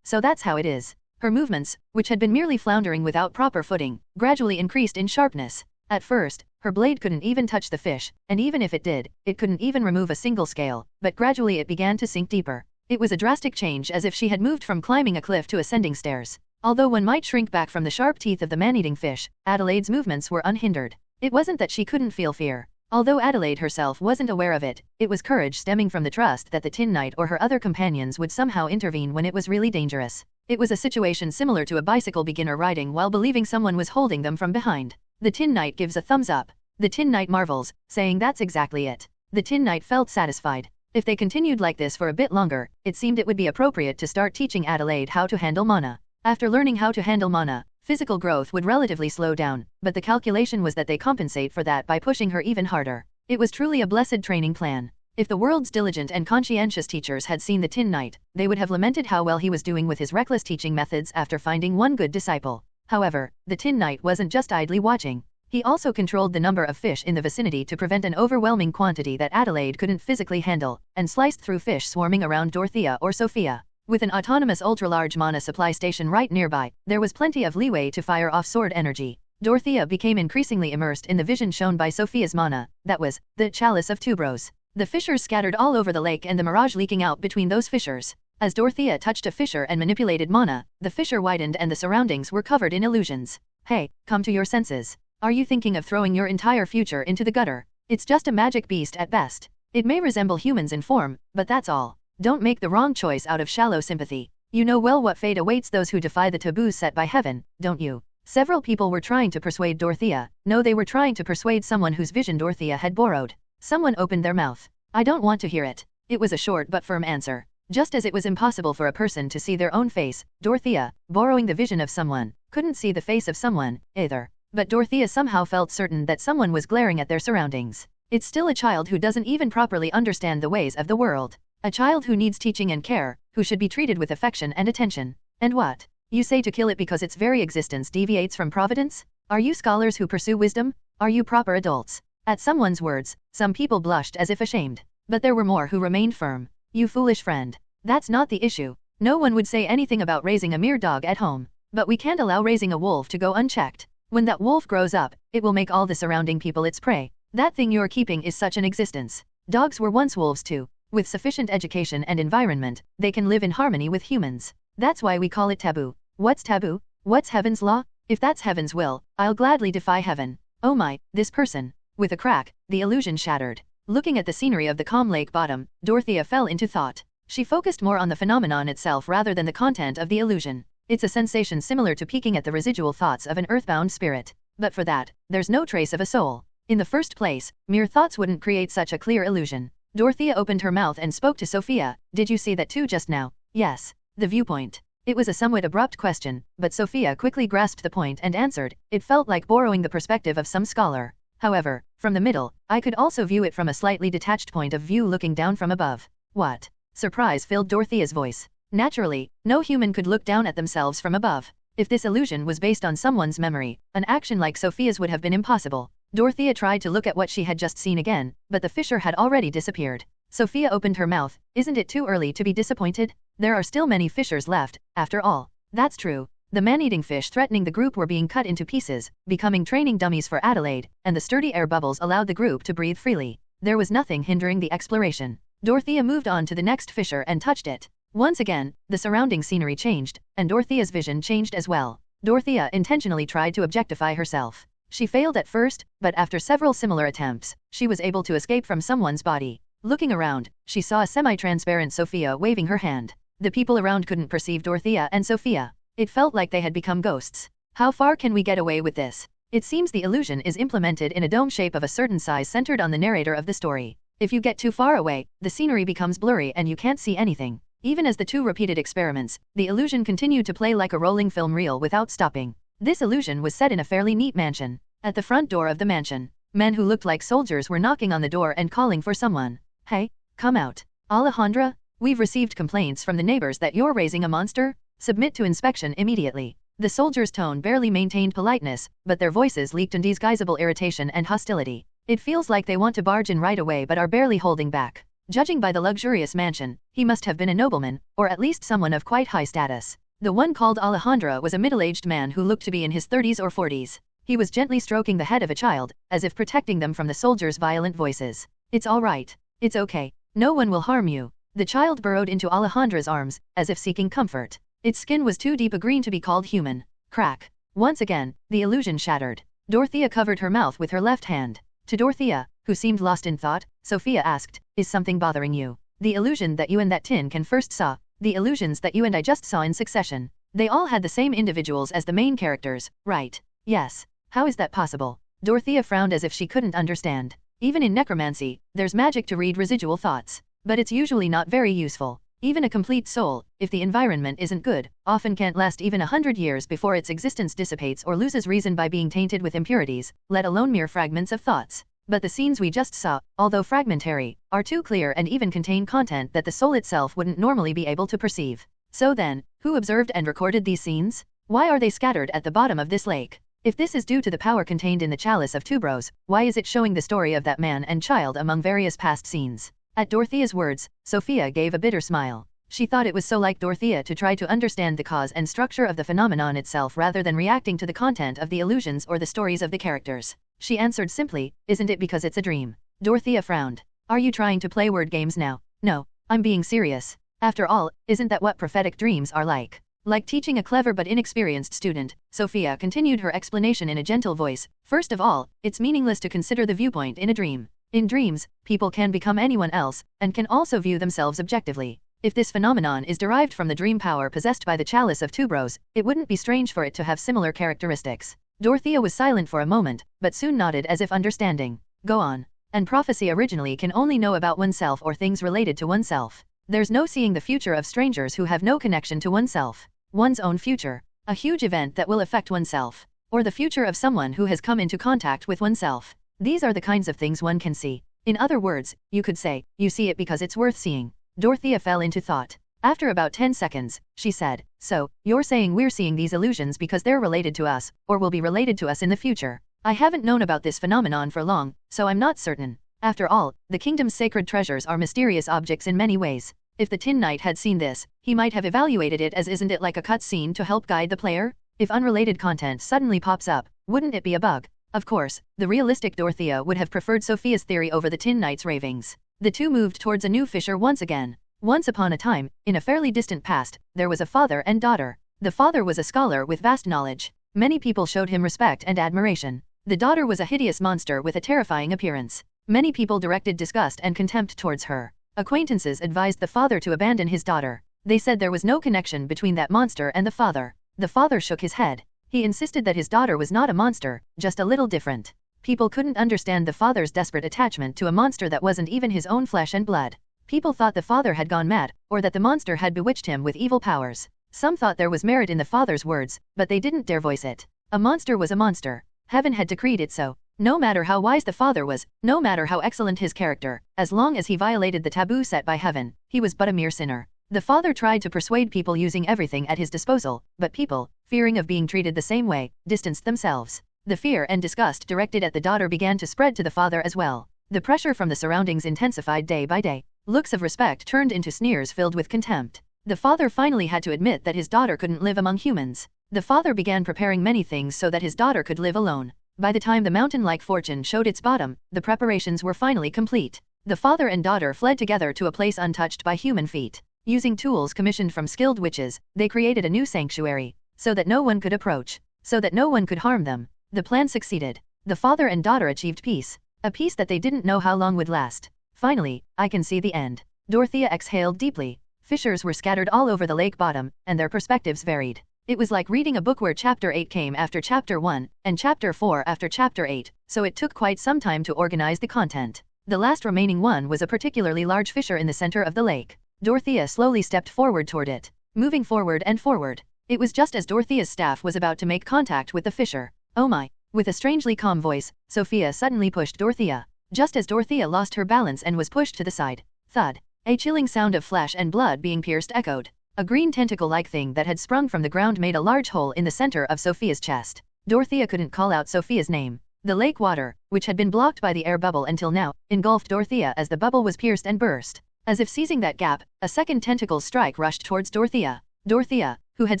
Speaker 2: So that's how it is. Her movements, which had been merely floundering without proper footing, gradually increased in sharpness. At first, her blade couldn't even touch the fish, and even if it did, it couldn't even remove a single scale, but gradually it began to sink deeper. It was a drastic change as if she had moved from climbing a cliff to ascending stairs. Although one might shrink back from the sharp teeth of the man-eating fish, Adelaide's movements were unhindered. It wasn't that she couldn't feel fear. Although Adelaide herself wasn't aware of it, it was courage stemming from the trust that the Tin Knight or her other companions would somehow intervene when it was really dangerous. It was a situation similar to a bicycle beginner riding while believing someone was holding them from behind. The Tin Knight gives a thumbs up. The Tin Knight marvels, saying that's exactly it. The Tin Knight felt satisfied. If they continued like this for a bit longer, it seemed it would be appropriate to start teaching Adelaide how to handle mana. After learning how to handle mana, physical growth would relatively slow down, but the calculation was that they compensate for that by pushing her even harder. It was truly a blessed training plan. If the world's diligent and conscientious teachers had seen the Tin Knight, they would have lamented how well he was doing with his reckless teaching methods after finding one good disciple. However, the Tin Knight wasn't just idly watching. He also controlled the number of fish in the vicinity to prevent an overwhelming quantity that Adelaide couldn't physically handle, and sliced through fish swarming around Dorothea or Sophia. With an autonomous ultra-large mana supply station right nearby, there was plenty of leeway to fire off sword energy. Dorothea became increasingly immersed in the vision shown by Sophia's mana, that was, the chalice of Tubros. The fissures scattered all over the lake and the mirage leaking out between those fissures. As Dorothea touched a fissure and manipulated mana, the fissure widened and the surroundings were covered in illusions. Hey, come to your senses. Are you thinking of throwing your entire future into the gutter? It's just a magic beast at best. It may resemble humans in form, but that's all. Don't make the wrong choice out of shallow sympathy. You know well what fate awaits those who defy the taboos set by heaven, don't you? Several people were trying to persuade Dorothea. No, they were trying to persuade someone whose vision Dorothea had borrowed. Someone opened their mouth. I don't want to hear it. It was a short but firm answer. Just as it was impossible for a person to see their own face, Dorothea, borrowing the vision of someone, couldn't see the face of someone, either. But Dorothea somehow felt certain that someone was glaring at their surroundings. It's still a child who doesn't even properly understand the ways of the world. A child who needs teaching and care, who should be treated with affection and attention. And what? You say to kill it because its very existence deviates from providence? Are you scholars who pursue wisdom? Are you proper adults? At someone's words, some people blushed as if ashamed. But there were more who remained firm. You foolish friend. That's not the issue. No one would say anything about raising a mere dog at home. But we can't allow raising a wolf to go unchecked. When that wolf grows up, it will make all the surrounding people its prey. That thing you're keeping is such an existence. Dogs were once wolves too. With sufficient education and environment, they can live in harmony with humans. That's why we call it taboo. What's taboo? What's heaven's law? If that's heaven's will, I'll gladly defy heaven. Oh my, this person. With a crack, the illusion shattered. Looking at the scenery of the calm lake bottom, Dorothea fell into thought. She focused more on the phenomenon itself rather than the content of the illusion. It's a sensation similar to peeking at the residual thoughts of an earthbound spirit. But for that, there's no trace of a soul. In the first place, mere thoughts wouldn't create such a clear illusion. Dorothea opened her mouth and spoke to Sophia. Did you see that too just now? Yes. The viewpoint. It was a somewhat abrupt question, but Sophia quickly grasped the point and answered. It felt like borrowing the perspective of some scholar. However, from the middle, I could also view it from a slightly detached point of view looking down from above. What? Surprise filled Dorothea's voice. Naturally, no human could look down at themselves from above. If this illusion was based on someone's memory, an action like Sophia's would have been impossible. Dorothea tried to look at what she had just seen again, but the fissure had already disappeared. Sophia opened her mouth. Isn't it too early to be disappointed? There are still many fissures left, after all. That's true. The man-eating fish threatening the group were being cut into pieces, becoming training dummies for Adelaide, and the sturdy air bubbles allowed the group to breathe freely. There was nothing hindering the exploration. Dorothea moved on to the next fissure and touched it. Once again, the surrounding scenery changed, and Dorothea's vision changed as well. Dorothea intentionally tried to objectify herself. She failed at first, but after several similar attempts, she was able to escape from someone's body. Looking around, she saw a semi-transparent Sophia waving her hand. The people around couldn't perceive Dorothea and Sophia. It felt like they had become ghosts. How far can we get away with this? It seems the illusion is implemented in a dome shape of a certain size centered on the narrator of the story. If you get too far away, the scenery becomes blurry and you can't see anything. Even as the two repeated experiments, the illusion continued to play like a rolling film reel without stopping. This illusion was set in a fairly neat mansion. At the front door of the mansion, men who looked like soldiers were knocking on the door and calling for someone. Hey, come out. Alejandra, we've received complaints from the neighbors that you're raising a monster. Submit to inspection immediately. The soldiers' tone barely maintained politeness, but their voices leaked undisguisable irritation and hostility. It feels like they want to barge in right away but are barely holding back. Judging by the luxurious mansion, he must have been a nobleman, or at least someone of quite high status. The one called Alejandra was a middle-aged man who looked to be in his 30s or 40s. He was gently stroking the head of a child, as if protecting them from the soldiers' violent voices. It's all right. It's okay. No one will harm you. The child burrowed into Alejandra's arms, as if seeking comfort. Its skin was too deep a green to be called human. Crack. Once again, the illusion shattered. Dorothea covered her mouth with her left hand. To Dorothea, who seemed lost in thought, Sophia asked, is something bothering you? The illusion that you and that tin can first saw. The illusions that you and I just saw in succession. They all had the same individuals as the main characters, right? Yes. How is that possible? Dorothea frowned as if she couldn't understand. Even in necromancy, there's magic to read residual thoughts. But it's usually not very useful. Even a complete soul, if the environment isn't good, often can't last even 100 years before its existence dissipates or loses reason by being tainted with impurities, let alone mere fragments of thoughts. But the scenes we just saw, although fragmentary, are too clear and even contain content that the soul itself wouldn't normally be able to perceive. So then, who observed and recorded these scenes? Why are they scattered at the bottom of this lake? If this is due to the power contained in the chalice of Tubros, why is it showing the story of that man and child among various past scenes? At Dorothea's words, Sophia gave a bitter smile. She thought it was so like Dorothea to try to understand the cause and structure of the phenomenon itself rather than reacting to the content of the illusions or the stories of the characters. She answered simply, "Isn't it because it's a dream?" Dorothea frowned. "Are you trying to play word games now?" "No, I'm being serious. After all, isn't that what prophetic dreams are like?" Like teaching a clever but inexperienced student, Sophia continued her explanation in a gentle voice. "First of all, it's meaningless to consider the viewpoint in a dream. In dreams, people can become anyone else, and can also view themselves objectively. If this phenomenon is derived from the dream power possessed by the chalice of Tubros, it wouldn't be strange for it to have similar characteristics." Dorothea was silent for a moment, but soon nodded as if understanding. "Go on." "And prophecy originally can only know about oneself or things related to oneself. There's no seeing the future of strangers who have no connection to oneself. One's own future, a huge event that will affect oneself, or the future of someone who has come into contact with oneself. These are the kinds of things one can see. In other words, you could say, you see it because it's worth seeing." Dorothea fell into thought. After about 10 seconds, she said, "So, you're saying we're seeing these illusions because they're related to us, or will be related to us in the future? I haven't known about this phenomenon for long, so I'm not certain. After all, the kingdom's sacred treasures are mysterious objects in many ways. If the Tin Knight had seen this, he might have evaluated it as isn't it like a cut scene to help guide the player? If unrelated content suddenly pops up, wouldn't it be a bug?" Of course, the realistic Dorothea would have preferred Sophia's theory over the Tin Knight's ravings. The two moved towards a new fissure once again. Once upon a time, in a fairly distant past, there was a father and daughter. The father was a scholar with vast knowledge. Many people showed him respect and admiration. The daughter was a hideous monster with a terrifying appearance. Many people directed disgust and contempt towards her. Acquaintances advised the father to abandon his daughter. They said there was no connection between that monster and the father. The father shook his head. He insisted that his daughter was not a monster, just a little different. People couldn't understand the father's desperate attachment to a monster that wasn't even his own flesh and blood. People thought the father had gone mad, or that the monster had bewitched him with evil powers. Some thought there was merit in the father's words, but they didn't dare voice it. A monster was a monster. Heaven had decreed it so. No matter how wise the father was, no matter how excellent his character, as long as he violated the taboo set by heaven, he was but a mere sinner. The father tried to persuade people using everything at his disposal, but people, fearing of being treated the same way, distanced themselves. The fear and disgust directed at the daughter began to spread to the father as well. The pressure from the surroundings intensified day by day. Looks of respect turned into sneers filled with contempt. The father finally had to admit that his daughter couldn't live among humans. The father began preparing many things so that his daughter could live alone. By the time the mountain-like fortune showed its bottom, the preparations were finally complete. The father and daughter fled together to a place untouched by human feet. Using tools commissioned from skilled witches, they created a new sanctuary, so that no one could approach, so that no one could harm them. The plan succeeded. The father and daughter achieved peace, a peace that they didn't know how long would last. Finally, I can see the end. Dorothea exhaled deeply. Fissures were scattered all over the lake bottom, and their perspectives varied. It was like reading a book where Chapter 8 came after Chapter 1, and Chapter 4 after Chapter 8, so it took quite some time to organize the content. The last remaining one was a particularly large fissure in the center of the lake. Dorothea slowly stepped forward toward it, moving forward and forward. It was just as Dorothea's staff was about to make contact with the fissure. "Oh my!" With a strangely calm voice, Sophia suddenly pushed Dorothea. Just as Dorothea lost her balance and was pushed to the side, thud! A chilling sound of flesh and blood being pierced echoed. A green tentacle-like thing that had sprung from the ground made a large hole in the center of Sophia's chest. Dorothea couldn't call out Sophia's name. The lake water, which had been blocked by the air bubble until now, engulfed Dorothea as the bubble was pierced and burst. As if seizing that gap, a second tentacle strike rushed towards Dorothea. Dorothea, who had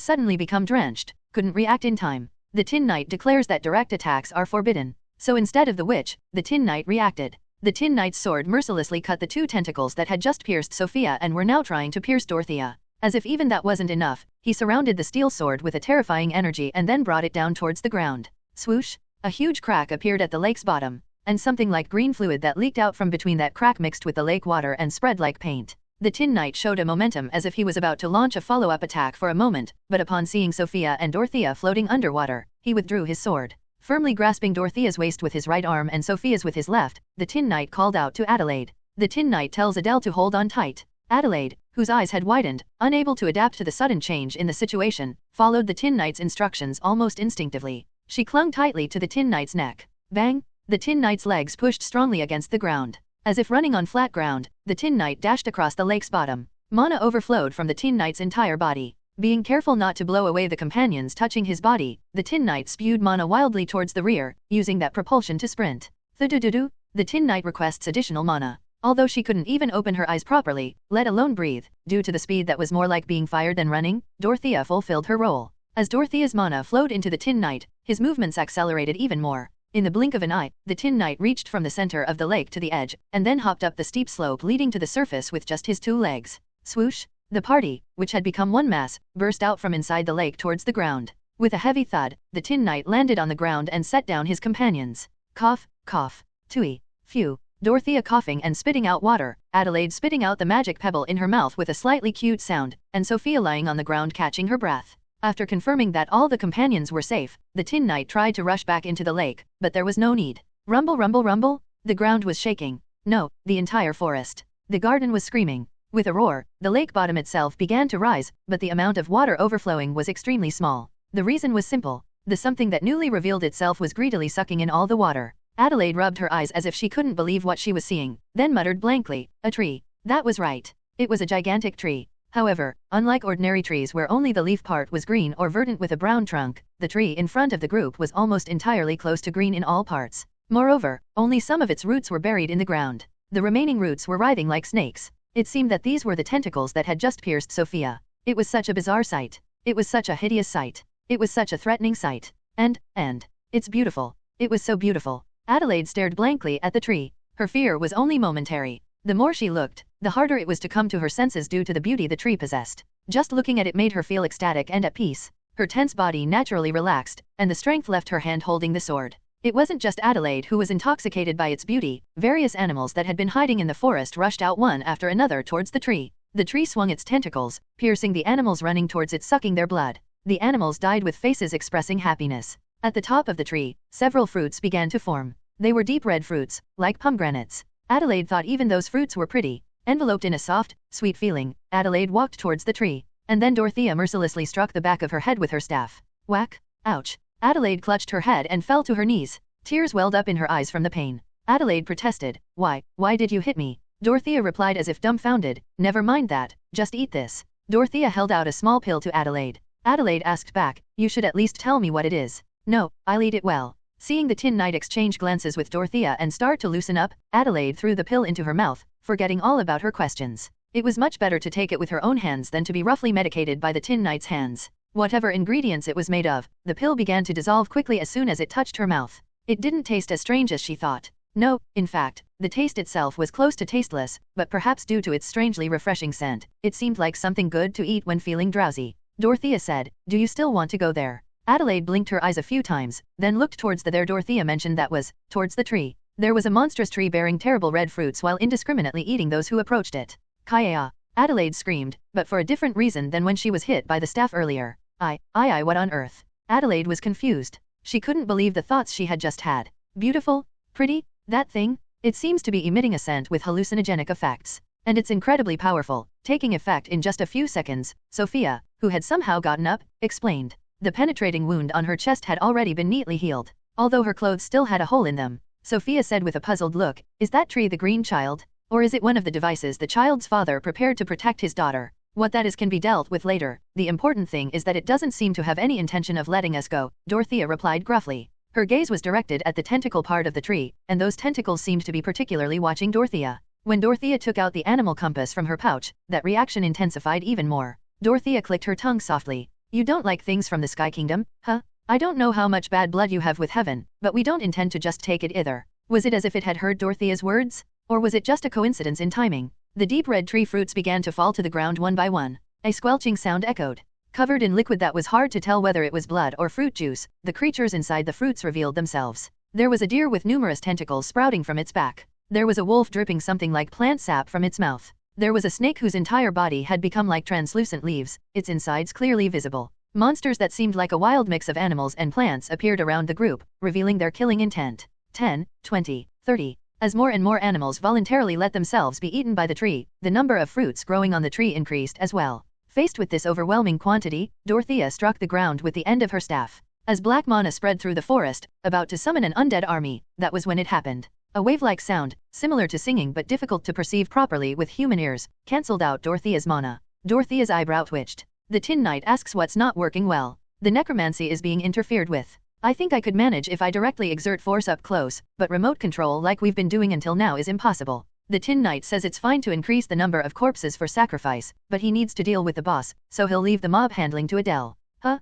Speaker 2: suddenly become drenched, couldn't react in time. The Tin Knight declares that direct attacks are forbidden. So instead of the witch, the Tin Knight reacted. The Tin Knight's sword mercilessly cut the two tentacles that had just pierced Sophia and were now trying to pierce Dorothea. As if even that wasn't enough, he surrounded the steel sword with a terrifying energy and then brought it down towards the ground. Swoosh! A huge crack appeared at the lake's bottom, and something like green fluid that leaked out from between that crack mixed with the lake water and spread like paint. The Tin Knight showed a momentum as if he was about to launch a follow-up attack for a moment, but upon seeing Sophia and Dorothea floating underwater, he withdrew his sword. Firmly grasping Dorothea's waist with his right arm and Sophia's with his left, the Tin Knight called out to Adelaide. The Tin Knight tells Adele to hold on tight. Adelaide, whose eyes had widened, unable to adapt to the sudden change in the situation, followed the Tin Knight's instructions almost instinctively. She clung tightly to the Tin Knight's neck. Bang! The Tin Knight's legs pushed strongly against the ground. As if running on flat ground, the Tin Knight dashed across the lake's bottom. Mana overflowed from the Tin Knight's entire body. Being careful not to blow away the companions touching his body, the Tin Knight spewed mana wildly towards the rear, using that propulsion to sprint. The Tin Knight requests additional mana. Although she couldn't even open her eyes properly, let alone breathe, due to the speed that was more like being fired than running, Dorothea fulfilled her role. As Dorothea's mana flowed into the Tin Knight, his movements accelerated even more. In the blink of an eye, the Tin Knight reached from the center of the lake to the edge, and then hopped up the steep slope leading to the surface with just his 2 legs. Swoosh! The party, which had become one mass, burst out from inside the lake towards the ground. With a heavy thud, the Tin Knight landed on the ground and set down his companions. Cough, cough. Tui. Phew. Dorothea coughing and spitting out water, Adelaide spitting out the magic pebble in her mouth with a slightly cute sound, and Sophia lying on the ground catching her breath. After confirming that all the companions were safe, the Tin Knight tried to rush back into the lake, but there was no need. Rumble, rumble, rumble. The ground was shaking. No, the entire forest. The garden was screaming. With a roar, the lake bottom itself began to rise, but the amount of water overflowing was extremely small. The reason was simple. The something that newly revealed itself was greedily sucking in all the water. Adelaide rubbed her eyes as if she couldn't believe what she was seeing, then muttered blankly, "A tree." That was right. It was a gigantic tree. However, unlike ordinary trees where only the leaf part was green or verdant with a brown trunk, the tree in front of the group was almost entirely close to green in all parts. Moreover, only some of its roots were buried in the ground. The remaining roots were writhing like snakes. It seemed that these were the tentacles that had just pierced Sophia. It was such a bizarre sight. It was such a hideous sight. It was such a threatening sight. And, it's beautiful. It was so beautiful. Adelaide stared blankly at the tree. Her fear was only momentary. The more she looked, the harder it was to come to her senses due to the beauty the tree possessed. Just looking at it made her feel ecstatic and at peace. Her tense body naturally relaxed, and the strength left her hand holding the sword. It wasn't just Adelaide who was intoxicated by its beauty. Various animals that had been hiding in the forest rushed out one after another towards the tree. The tree swung its tentacles, piercing the animals running towards it, sucking their blood. The animals died with faces expressing happiness. At the top of the tree, several fruits began to form. They were deep red fruits, like pomegranates. Adelaide thought even those fruits were pretty. Enveloped in a soft, sweet feeling, Adelaide walked towards the tree. And then Dorothea mercilessly struck the back of her head with her staff. Whack! Ouch! Adelaide clutched her head and fell to her knees. Tears welled up in her eyes from the pain. Adelaide protested. Why did you hit me? Dorothea replied as if dumbfounded. Never mind that, just eat this. Dorothea held out a small pill to Adelaide. Adelaide asked back, you should at least tell me what it is. No, I'll eat it well. Seeing the Tin Knight exchange glances with Dorothea and start to loosen up, Adelaide threw the pill into her mouth, forgetting all about her questions. It was much better to take it with her own hands than to be roughly medicated by the Tin Knight's hands. Whatever ingredients it was made of, the pill began to dissolve quickly as soon as it touched her mouth. It didn't taste as strange as she thought. No, in fact, the taste itself was close to tasteless, but perhaps due to its strangely refreshing scent, it seemed like something good to eat when feeling drowsy. Dorothea said, do you still want to go there? Adelaide blinked her eyes a few times, then looked towards the there Dorothea mentioned, that was, towards the tree. There was a monstrous tree bearing terrible red fruits while indiscriminately eating those who approached it. Kaya! Adelaide screamed, but for a different reason than when she was hit by the staff earlier. What on earth? Adelaide was confused. She couldn't believe the thoughts she had just had. Beautiful? Pretty? That thing? It seems to be emitting a scent with hallucinogenic effects. And it's incredibly powerful, taking effect in just a few seconds, Sophia, who had somehow gotten up, explained. The penetrating wound on her chest had already been neatly healed, although her clothes still had a hole in them. Sophia said with a puzzled look, is that tree the green child? Or is it one of the devices the child's father prepared to protect his daughter? What that is can be dealt with later. The important thing is that it doesn't seem to have any intention of letting us go, Dorothea replied gruffly. Her gaze was directed at the tentacle part of the tree, and those tentacles seemed to be particularly watching Dorothea. When Dorothea took out the animal compass from her pouch, that reaction intensified even more. Dorothea clicked her tongue softly. You don't like things from the Sky Kingdom, huh? I don't know how much bad blood you have with heaven, but we don't intend to just take it either. Was it as if it had heard Dorothea's words? Or was it just a coincidence in timing? The deep red tree fruits began to fall to the ground one by one. A squelching sound echoed. Covered in liquid that was hard to tell whether it was blood or fruit juice, the creatures inside the fruits revealed themselves. There was a deer with numerous tentacles sprouting from its back. There was a wolf dripping something like plant sap from its mouth. There was a snake whose entire body had become like translucent leaves, its insides clearly visible. Monsters that seemed like a wild mix of animals and plants appeared around the group, revealing their killing intent. 10, 20, 30. As more and more animals voluntarily let themselves be eaten by the tree, the number of fruits growing on the tree increased as well. Faced with this overwhelming quantity, Dorothea struck the ground with the end of her staff. As black mana spread through the forest, about to summon an undead army, that was when it happened. A wave-like sound, similar to singing but difficult to perceive properly with human ears, cancelled out Dorothea's mana. Dorothea's eyebrow twitched. The Tin Knight asks what's not working well. The necromancy is being interfered with. I think I could manage if I directly exert force up close, but remote control like we've been doing until now is impossible. The Tin Knight says it's fine to increase the number of corpses for sacrifice, but he needs to deal with the boss, so he'll leave the mob handling to Adele. Huh?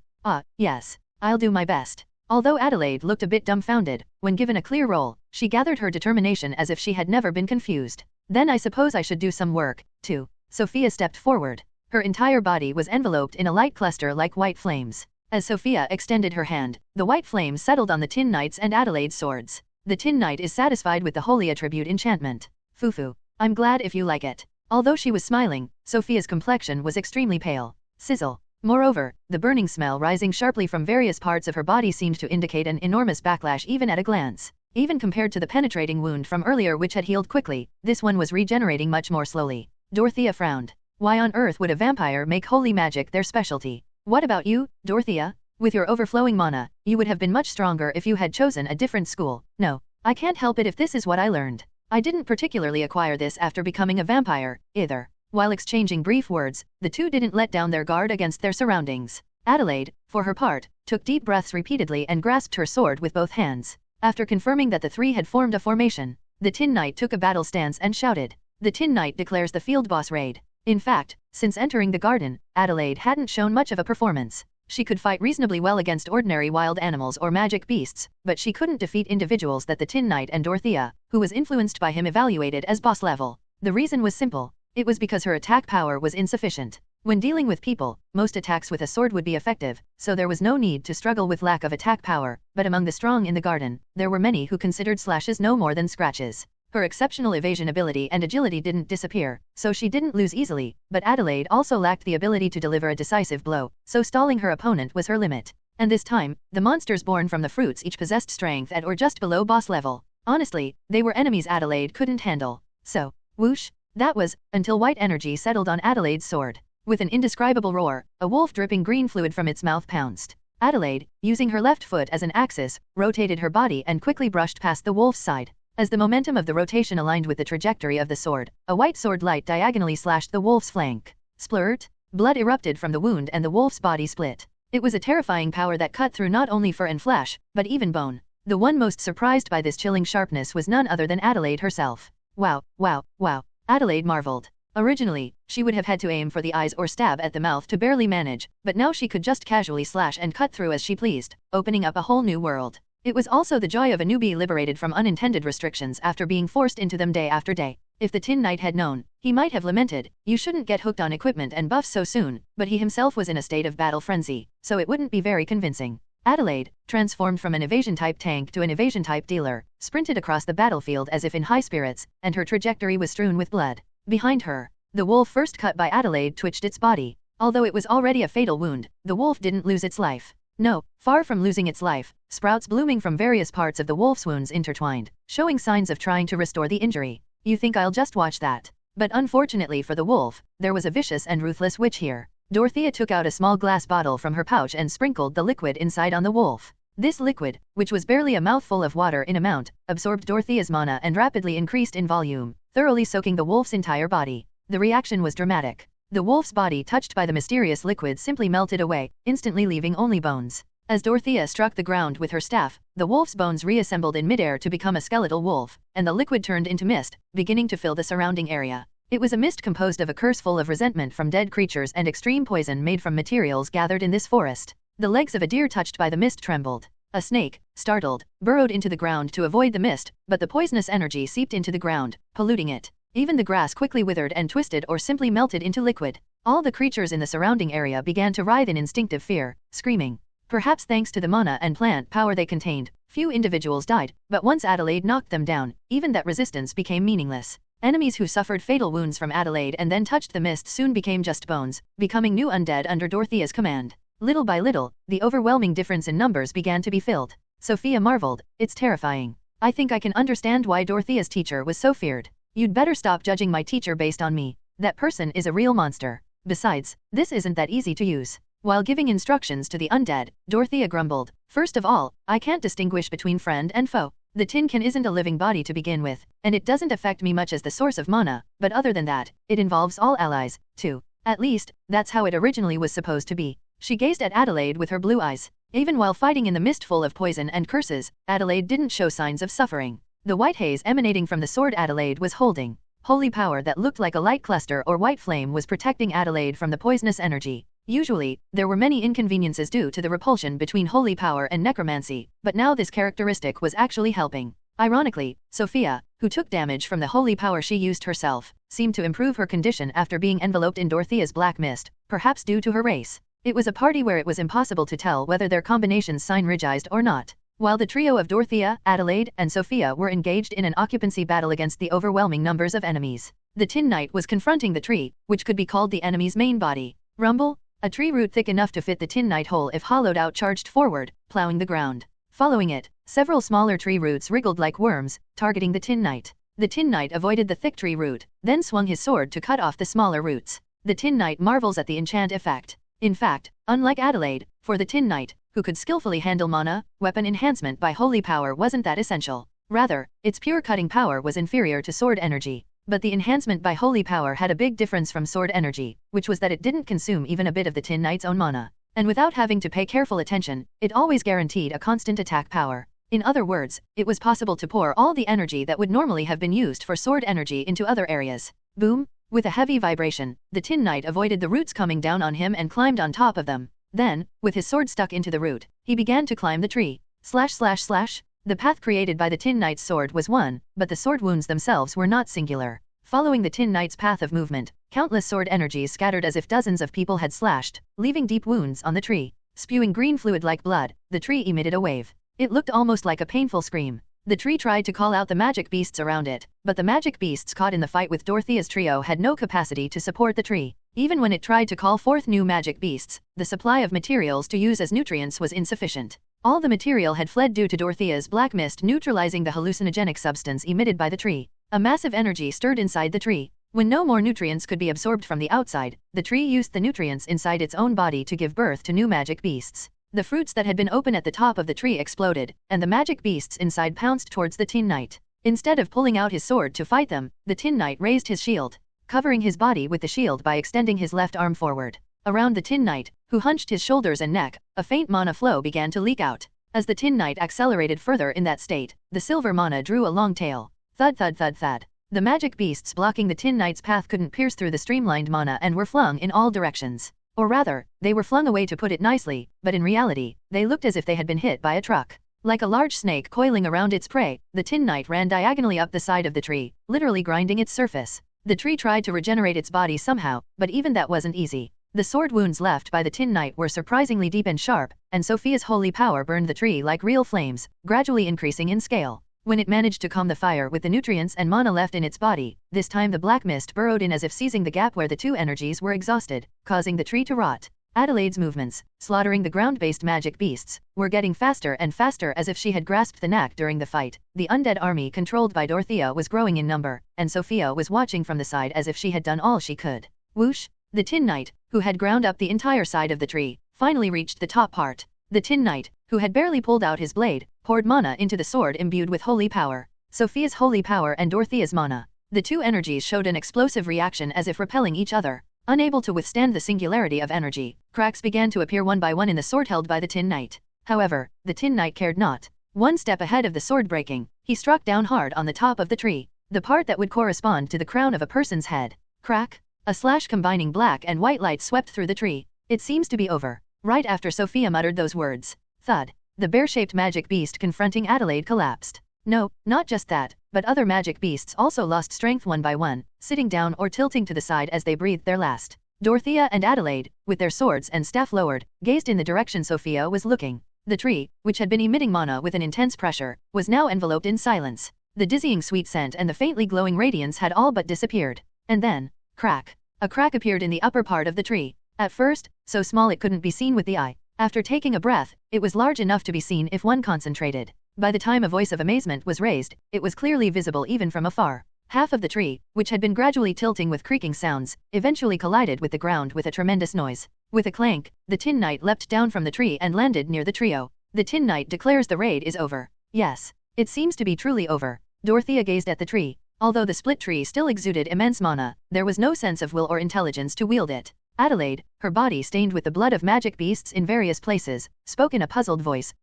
Speaker 2: Yes. I'll do my best. Although Adelaide looked a bit dumbfounded, when given a clear role, she gathered her determination as if she had never been confused. Then I suppose I should do some work, too. Sophia stepped forward. Her entire body was enveloped in a light cluster like white flames. As Sophia extended her hand, the white flames settled on the Tin Knight's and Adelaide's swords. The Tin Knight is satisfied with the holy attribute enchantment. Fufu. I'm glad if you like it. Although she was smiling, Sophia's complexion was extremely pale. Sizzle. Moreover, the burning smell rising sharply from various parts of her body seemed to indicate an enormous backlash even at a glance. Even compared to the penetrating wound from earlier which had healed quickly, this one was regenerating much more slowly. Dorothea frowned. Why on earth would a vampire make holy magic their specialty? What about you, Dorothea? With your overflowing mana, you would have been much stronger if you had chosen a different school. No, I can't help it if this is what I learned. I didn't particularly acquire this after becoming a vampire, either. While exchanging brief words, the two didn't let down their guard against their surroundings. Adelaide, for her part, took deep breaths repeatedly and grasped her sword with both hands. After confirming that the three had formed a formation, the Tin Knight took a battle stance and shouted. The Tin Knight declares the field boss raid. In fact, since entering the garden, Adelaide hadn't shown much of a performance. She could fight reasonably well against ordinary wild animals or magic beasts, but she couldn't defeat individuals that the Tin Knight and Dorothea, who was influenced by him, evaluated as boss level. The reason was simple. It was because her attack power was insufficient. When dealing with people, most attacks with a sword would be effective, so there was no need to struggle with lack of attack power, but among the strong in the garden, there were many who considered slashes no more than scratches. Her exceptional evasion ability and agility didn't disappear, so she didn't lose easily, but Adelaide also lacked the ability to deliver a decisive blow, so stalling her opponent was her limit. And this time, the monsters born from the fruits each possessed strength at or just below boss level. Honestly, they were enemies Adelaide couldn't handle. So, whoosh. That was, until white energy settled on Adelaide's sword. With an indescribable roar, a wolf dripping green fluid from its mouth pounced. Adelaide, using her left foot as an axis, rotated her body and quickly brushed past the wolf's side. As the momentum of the rotation aligned with the trajectory of the sword, a white sword light diagonally slashed the wolf's flank. Splurt! Blood erupted from the wound and the wolf's body split. It was a terrifying power that cut through not only fur and flesh, but even bone. The one most surprised by this chilling sharpness was none other than Adelaide herself. Wow, wow, wow. Adelaide marveled. Originally, she would have had to aim for the eyes or stab at the mouth to barely manage, but now she could just casually slash and cut through as she pleased, opening up a whole new world. It was also the joy of a newbie liberated from unintended restrictions after being forced into them day after day. If the Tin Knight had known, he might have lamented, "You shouldn't get hooked on equipment and buffs so soon," but he himself was in a state of battle frenzy, so it wouldn't be very convincing. Adelaide, transformed from an evasion-type tank to an evasion-type dealer, sprinted across the battlefield as if in high spirits, and her trajectory was strewn with blood. Behind her, the wolf first cut by Adelaide twitched its body. Although it was already a fatal wound, the wolf didn't lose its life. No, far from losing its life, sprouts blooming from various parts of the wolf's wounds intertwined, showing signs of trying to restore the injury. You think I'll just watch that? But unfortunately for the wolf, there was a vicious and ruthless witch here. Dorothea took out a small glass bottle from her pouch and sprinkled the liquid inside on the wolf. This liquid, which was barely a mouthful of water in amount, absorbed Dorothea's mana and rapidly increased in volume, thoroughly soaking the wolf's entire body. The reaction was dramatic. The wolf's body touched by the mysterious liquid simply melted away, instantly leaving only bones. As Dorothea struck the ground with her staff, the wolf's bones reassembled in midair to become a skeletal wolf, and the liquid turned into mist, beginning to fill the surrounding area. It was a mist composed of a curse full of resentment from dead creatures and extreme poison made from materials gathered in this forest. The legs of a deer touched by the mist trembled. A snake, startled, burrowed into the ground to avoid the mist, but the poisonous energy seeped into the ground, polluting it. Even the grass quickly withered and twisted or simply melted into liquid. All the creatures in the surrounding area began to writhe in instinctive fear, screaming. Perhaps thanks to the mana and plant power they contained, few individuals died, but once Adelaide knocked them down, even that resistance became meaningless. Enemies who suffered fatal wounds from Adelaide and then touched the mist soon became just bones, becoming new undead under Dorothea's command. Little by little, the overwhelming difference in numbers began to be filled. Sophia marveled, "It's terrifying. I think I can understand why Dorothea's teacher was so feared. You'd better stop judging my teacher based on me. That person is a real monster. Besides, this isn't that easy to use." While giving instructions to the undead, Dorothea grumbled, "First of all, I can't distinguish between friend and foe. The tin can isn't a living body to begin with, and it doesn't affect me much as the source of mana, but other than that, it involves all allies, too. At least, that's how it originally was supposed to be." She gazed at Adelaide with her blue eyes. Even while fighting in the mist full of poison and curses, Adelaide didn't show signs of suffering. The white haze emanating from the sword Adelaide was holding holy power that looked like a light cluster or white flame was protecting Adelaide from the poisonous energy. Usually, there were many inconveniences due to the repulsion between holy power and necromancy, but now this characteristic was actually helping. Ironically, Sophia, who took damage from the holy power she used herself, seemed to improve her condition after being enveloped in Dorothea's black mist, perhaps due to her race. It was a party where it was impossible to tell whether their combinations synergized or not. While the trio of Dorothea, Adelaide, and Sophia were engaged in an occupancy battle against the overwhelming numbers of enemies, the Tin Knight was confronting the tree, which could be called the enemy's main body. Rumble, a tree root thick enough to fit the Tin Knight whole if hollowed out charged forward, plowing the ground. Following it, several smaller tree roots wriggled like worms, targeting the Tin Knight. The Tin Knight avoided the thick tree root, then swung his sword to cut off the smaller roots. The Tin Knight marvels at the enchant effect. In fact, unlike Adelaide, for the Tin Knight, who could skillfully handle mana, weapon enhancement by holy power wasn't that essential. Rather, its pure cutting power was inferior to sword energy. But the enhancement by holy power had a big difference from sword energy, which was that it didn't consume even a bit of the Tin Knight's own mana. And without having to pay careful attention, it always guaranteed a constant attack power. In other words, it was possible to pour all the energy that would normally have been used for sword energy into other areas. Boom! With a heavy vibration, the Tin Knight avoided the roots coming down on him and climbed on top of them. Then, with his sword stuck into the root, he began to climb the tree. Slash slash slash! The path created by the Tin Knight's sword was one, but the sword wounds themselves were not singular. Following the Tin Knight's path of movement, countless sword energies scattered as if dozens of people had slashed, leaving deep wounds on the tree. Spewing green fluid like blood, the tree emitted a wave. It looked almost like a painful scream. The tree tried to call out the magic beasts around it, but the magic beasts caught in the fight with Dorothea's trio had no capacity to support the tree. Even when it tried to call forth new magic beasts, the supply of materials to use as nutrients was insufficient. All the material had fled due to Dorothea's black mist neutralizing the hallucinogenic substance emitted by the tree. A massive energy stirred inside the tree. When no more nutrients could be absorbed from the outside, the tree used the nutrients inside its own body to give birth to new magic beasts. The fruits that had been open at the top of the tree exploded, and the magic beasts inside pounced towards the Tin Knight. Instead of pulling out his sword to fight them, the Tin Knight raised his shield, covering his body with the shield by extending his left arm forward. Around the Tin Knight, who hunched his shoulders and neck, a faint mana flow began to leak out. As the Tin Knight accelerated further in that state, the silver mana drew a long tail. Thud thud thud thud. The magic beasts blocking the Tin Knight's path couldn't pierce through the streamlined mana and were flung in all directions. Or rather, they were flung away to put it nicely, but in reality, they looked as if they had been hit by a truck. Like a large snake coiling around its prey, the Tin Knight ran diagonally up the side of the tree, literally grinding its surface. The tree tried to regenerate its body somehow, but even that wasn't easy. The sword wounds left by the Tin Knight were surprisingly deep and sharp, and Sophia's holy power burned the tree like real flames, gradually increasing in scale. When it managed to calm the fire with the nutrients and mana left in its body, this time the black mist burrowed in as if seizing the gap where the two energies were exhausted, causing the tree to rot. Adelaide's movements, slaughtering the ground-based magic beasts, were getting faster and faster as if she had grasped the knack during the fight. The undead army controlled by Dorothea was growing in number, and Sophia was watching from the side as if she had done all she could. Whoosh! The Tin Knight, who had ground up the entire side of the tree, finally reached the top part. The Tin Knight, who had barely pulled out his blade, poured mana into the sword imbued with holy power. Sophia's holy power and Dorothea's mana. The two energies showed an explosive reaction as if repelling each other. Unable to withstand the singularity of energy, cracks began to appear one by one in the sword held by the Tin Knight. However, the Tin Knight cared not. One step ahead of the sword breaking, he struck down hard on the top of the tree, the part that would correspond to the crown of a person's head. Crack! A slash combining black and white light swept through the tree. It seems to be over. Right after Sophia muttered those words. Thud. The bear-shaped magic beast confronting Adelaide collapsed. No, not just that, but other magic beasts also lost strength one by one, sitting down or tilting to the side as they breathed their last. Dorothea and Adelaide, with their swords and staff lowered, gazed in the direction Sophia was looking. The tree, which had been emitting mana with an intense pressure, was now enveloped in silence. The dizzying sweet scent and the faintly glowing radiance had all but disappeared. And then, crack! A crack appeared in the upper part of the tree. At first, so small it couldn't be seen with the eye. After taking a breath, it was large enough to be seen if one concentrated. By the time a voice of amazement was raised, it was clearly visible even from afar. Half of the tree, which had been gradually tilting with creaking sounds, eventually collided with the ground with a tremendous noise. With a clank, the Tin Knight leapt down from the tree and landed near the trio. The Tin Knight declares the raid is over. Yes, it seems to be truly over. Dorothea gazed at the tree. Although the split tree still exuded immense mana, there was no sense of will or intelligence to wield it. Adelaide, her body stained with the blood of magic beasts in various places, spoke in a puzzled voice.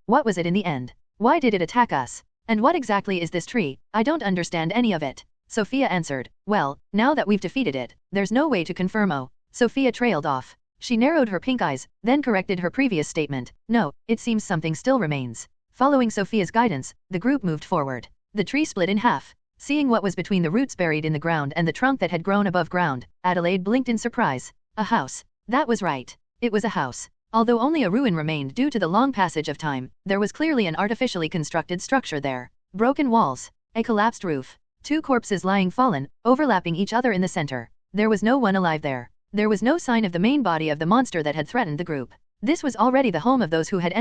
Speaker 2: What was it in the end? Why did it attack us? And what exactly is this tree? I don't understand any of it. Sophia answered. Well, now that we've defeated it, there's no way to confirm. Oh. Sophia trailed off. She narrowed her pink eyes, then corrected her previous statement. No, it seems something still remains. Following Sophia's guidance, the group moved forward. The tree split in half. Seeing what was between the roots buried in the ground and the trunk that had grown above ground, Adelaide blinked in surprise. A house. That was right. It was a house. Although only a ruin remained due to the long passage of time, there was clearly an artificially constructed structure there. Broken walls. A collapsed roof. 2 corpses lying fallen, overlapping each other in the center. There was no one alive there. There was no sign of the main body of the monster that had threatened the group. This was already the home of those who had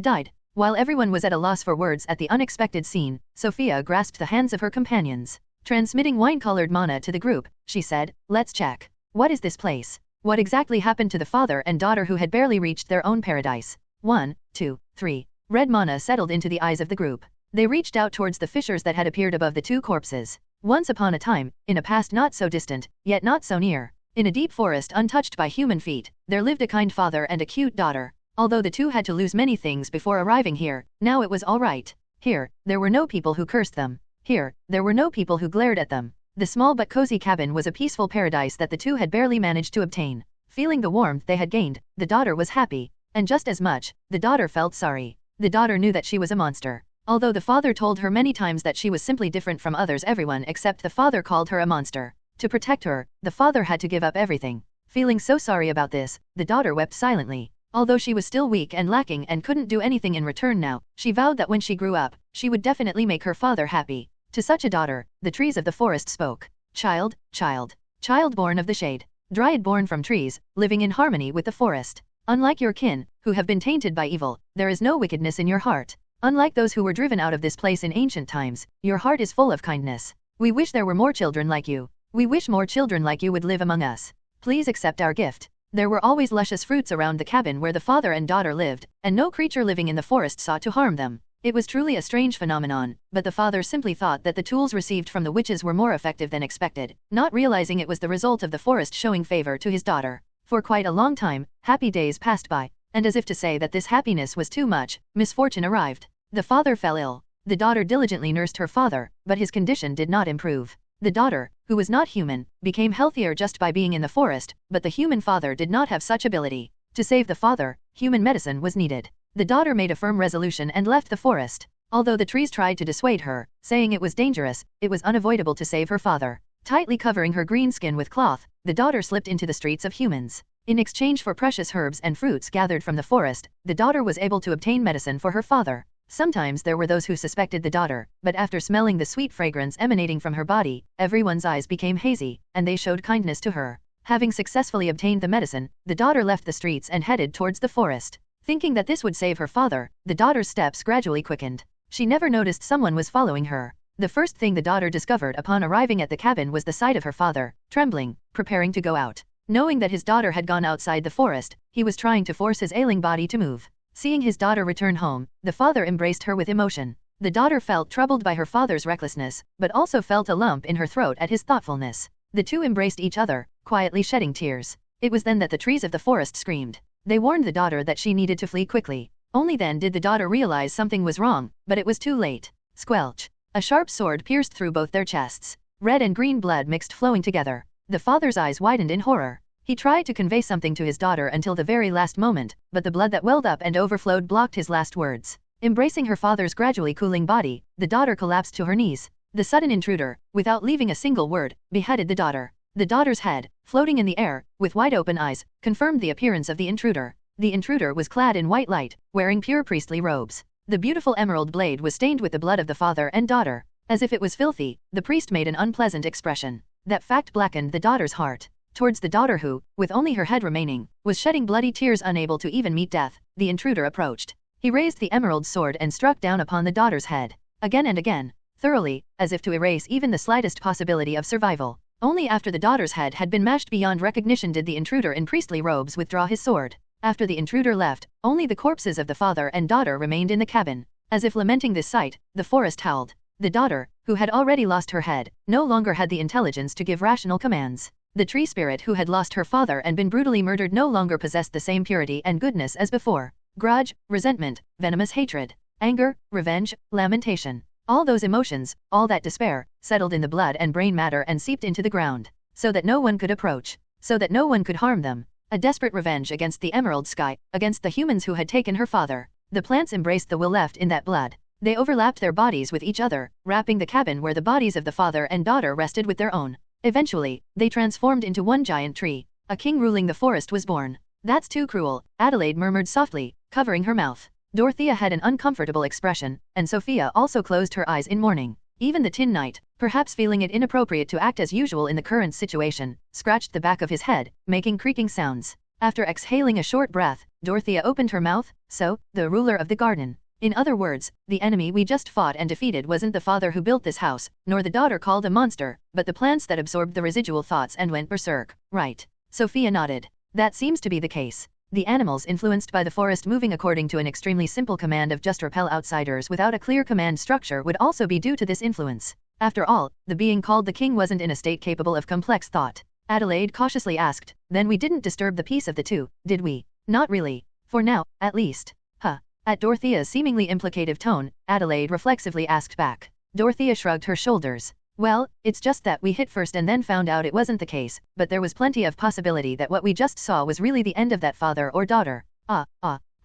Speaker 2: died. While everyone was at a loss for words at the unexpected scene, Sophia grasped the hands of her companions. Transmitting wine-colored mana to the group, she said, let's check. What is this place? What exactly happened to the father and daughter who had barely reached their own paradise? 1, 2, 3. Red mana settled into the eyes of the group. They reached out towards the fissures that had appeared above the 2 corpses. Once upon a time, in a past not so distant, yet not so near, in a deep forest untouched by human feet, there lived a kind father and a cute daughter. Although the 2 had to lose many things before arriving here, now it was all right. Here, there were no people who cursed them. Here, there were no people who glared at them. The small but cozy cabin was a peaceful paradise that the 2 had barely managed to obtain. Feeling the warmth they had gained, the daughter was happy. And just as much, the daughter felt sorry. The daughter knew that she was a monster. Although the father told her many times that she was simply different from others, everyone except the father called her a monster. To protect her, the father had to give up everything. Feeling so sorry about this, the daughter wept silently. Although she was still weak and lacking and couldn't do anything in return now, she vowed that when she grew up, she would definitely make her father happy. To such a daughter, the trees of the forest spoke. Child, child, child born of the shade, dryad born from trees, living in harmony with the forest. Unlike your kin, who have been tainted by evil, there is no wickedness in your heart. Unlike those who were driven out of this place in ancient times, your heart is full of kindness. We wish there were more children like you. We wish more children like you would live among us. Please accept our gift. There were always luscious fruits around the cabin where the father and daughter lived, and no creature living in the forest sought to harm them. It was truly a strange phenomenon, but the father simply thought that the tools received from the witches were more effective than expected, not realizing it was the result of the forest showing favor to his daughter. For quite a long time, happy days passed by, and as if to say that this happiness was too much, misfortune arrived. The father fell ill. The daughter diligently nursed her father, but his condition did not improve. The daughter, who was not human, became healthier just by being in the forest, but the human father did not have such ability. To save the father, human medicine was needed. The daughter made a firm resolution and left the forest. Although the trees tried to dissuade her, saying it was dangerous, it was unavoidable to save her father. Tightly covering her green skin with cloth, the daughter slipped into the streets of humans. In exchange for precious herbs and fruits gathered from the forest, the daughter was able to obtain medicine for her father. Sometimes there were those who suspected the daughter, but after smelling the sweet fragrance emanating from her body, everyone's eyes became hazy, and they showed kindness to her. Having successfully obtained the medicine, the daughter left the streets and headed towards the forest. Thinking that this would save her father, the daughter's steps gradually quickened. She never noticed someone was following her. The first thing the daughter discovered upon arriving at the cabin was the sight of her father, trembling, preparing to go out. Knowing that his daughter had gone outside the forest, he was trying to force his ailing body to move. Seeing his daughter return home, the father embraced her with emotion. The daughter felt troubled by her father's recklessness, but also felt a lump in her throat at his thoughtfulness. The 2 embraced each other, quietly shedding tears. It was then that the trees of the forest screamed. They warned the daughter that she needed to flee quickly. Only then did the daughter realize something was wrong, but it was too late. Squelch. A sharp sword pierced through both their chests. Red and green blood mixed flowing together. The father's eyes widened in horror. He tried to convey something to his daughter until the very last moment, but the blood that welled up and overflowed blocked his last words. Embracing her father's gradually cooling body, the daughter collapsed to her knees. The sudden intruder, without leaving a single word, beheaded the daughter. The daughter's head, floating in the air, with wide open eyes, confirmed the appearance of the intruder. The intruder was clad in white light, wearing pure priestly robes. The beautiful emerald blade was stained with the blood of the father and daughter. As if it was filthy, the priest made an unpleasant expression. That fact blackened the daughter's heart. Towards the daughter who, with only her head remaining, was shedding bloody tears unable to even meet death, the intruder approached. He raised the emerald sword and struck down upon the daughter's head. Again and again, thoroughly, as if to erase even the slightest possibility of survival. Only after the daughter's head had been mashed beyond recognition did the intruder in priestly robes withdraw his sword. After the intruder left, only the corpses of the father and daughter remained in the cabin. As if lamenting this sight, the forest howled. The daughter, who had already lost her head, no longer had the intelligence to give rational commands. The tree spirit who had lost her father and been brutally murdered no longer possessed the same purity and goodness as before. Grudge, resentment, venomous hatred, anger, revenge, lamentation. All those emotions, all that despair, settled in the blood and brain matter and seeped into the ground, so that no one could approach, so that no one could harm them. A desperate revenge against the emerald sky, against the humans who had taken her father. The plants embraced the will left in that blood. They overlapped their bodies with each other, wrapping the cabin where the bodies of the father and daughter rested with their own. Eventually, they transformed into one giant tree. A king ruling the forest was born. That's too cruel, Adelaide murmured softly, covering her mouth. Dorothea had an uncomfortable expression, and Sophia also closed her eyes in mourning. Even the Tin Knight, perhaps feeling it inappropriate to act as usual in the current situation, scratched the back of his head, making creaking sounds. After exhaling a short breath, Dorothea opened her mouth. So, the ruler of the garden. In other words, the enemy we just fought and defeated wasn't the father who built this house, nor the daughter called a monster, but the plants that absorbed the residual thoughts and went berserk, right? Sophia nodded. That seems to be the case. The animals influenced by the forest moving according to an extremely simple command of just repel outsiders without a clear command structure would also be due to this influence. After all, the being called the king wasn't in a state capable of complex thought. Adelaide cautiously asked, then we didn't disturb the peace of the two, did we? Not really. For now, at least. Huh. At Dorothea's seemingly implicative tone, Adelaide reflexively asked back. Dorothea shrugged her shoulders. Well, it's just that we hit first and then found out it wasn't the case, but there was plenty of possibility that what we just saw was really the end of that father or daughter.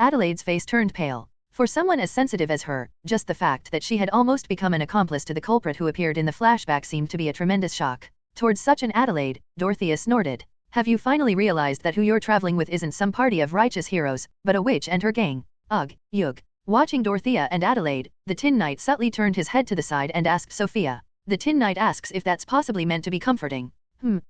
Speaker 2: Adelaide's face turned pale. For someone as sensitive as her, just the fact that she had almost become an accomplice to the culprit who appeared in the flashback seemed to be a tremendous shock. Towards such an Adelaide, Dorothea snorted. Have you finally realized that who you're traveling with isn't some party of righteous heroes, but a witch and her gang? Ugh, yug. Watching Dorothea and Adelaide, the Tin Knight subtly turned his head to the side and asked Sophia. The Tin Knight asks if that's possibly meant to be comforting.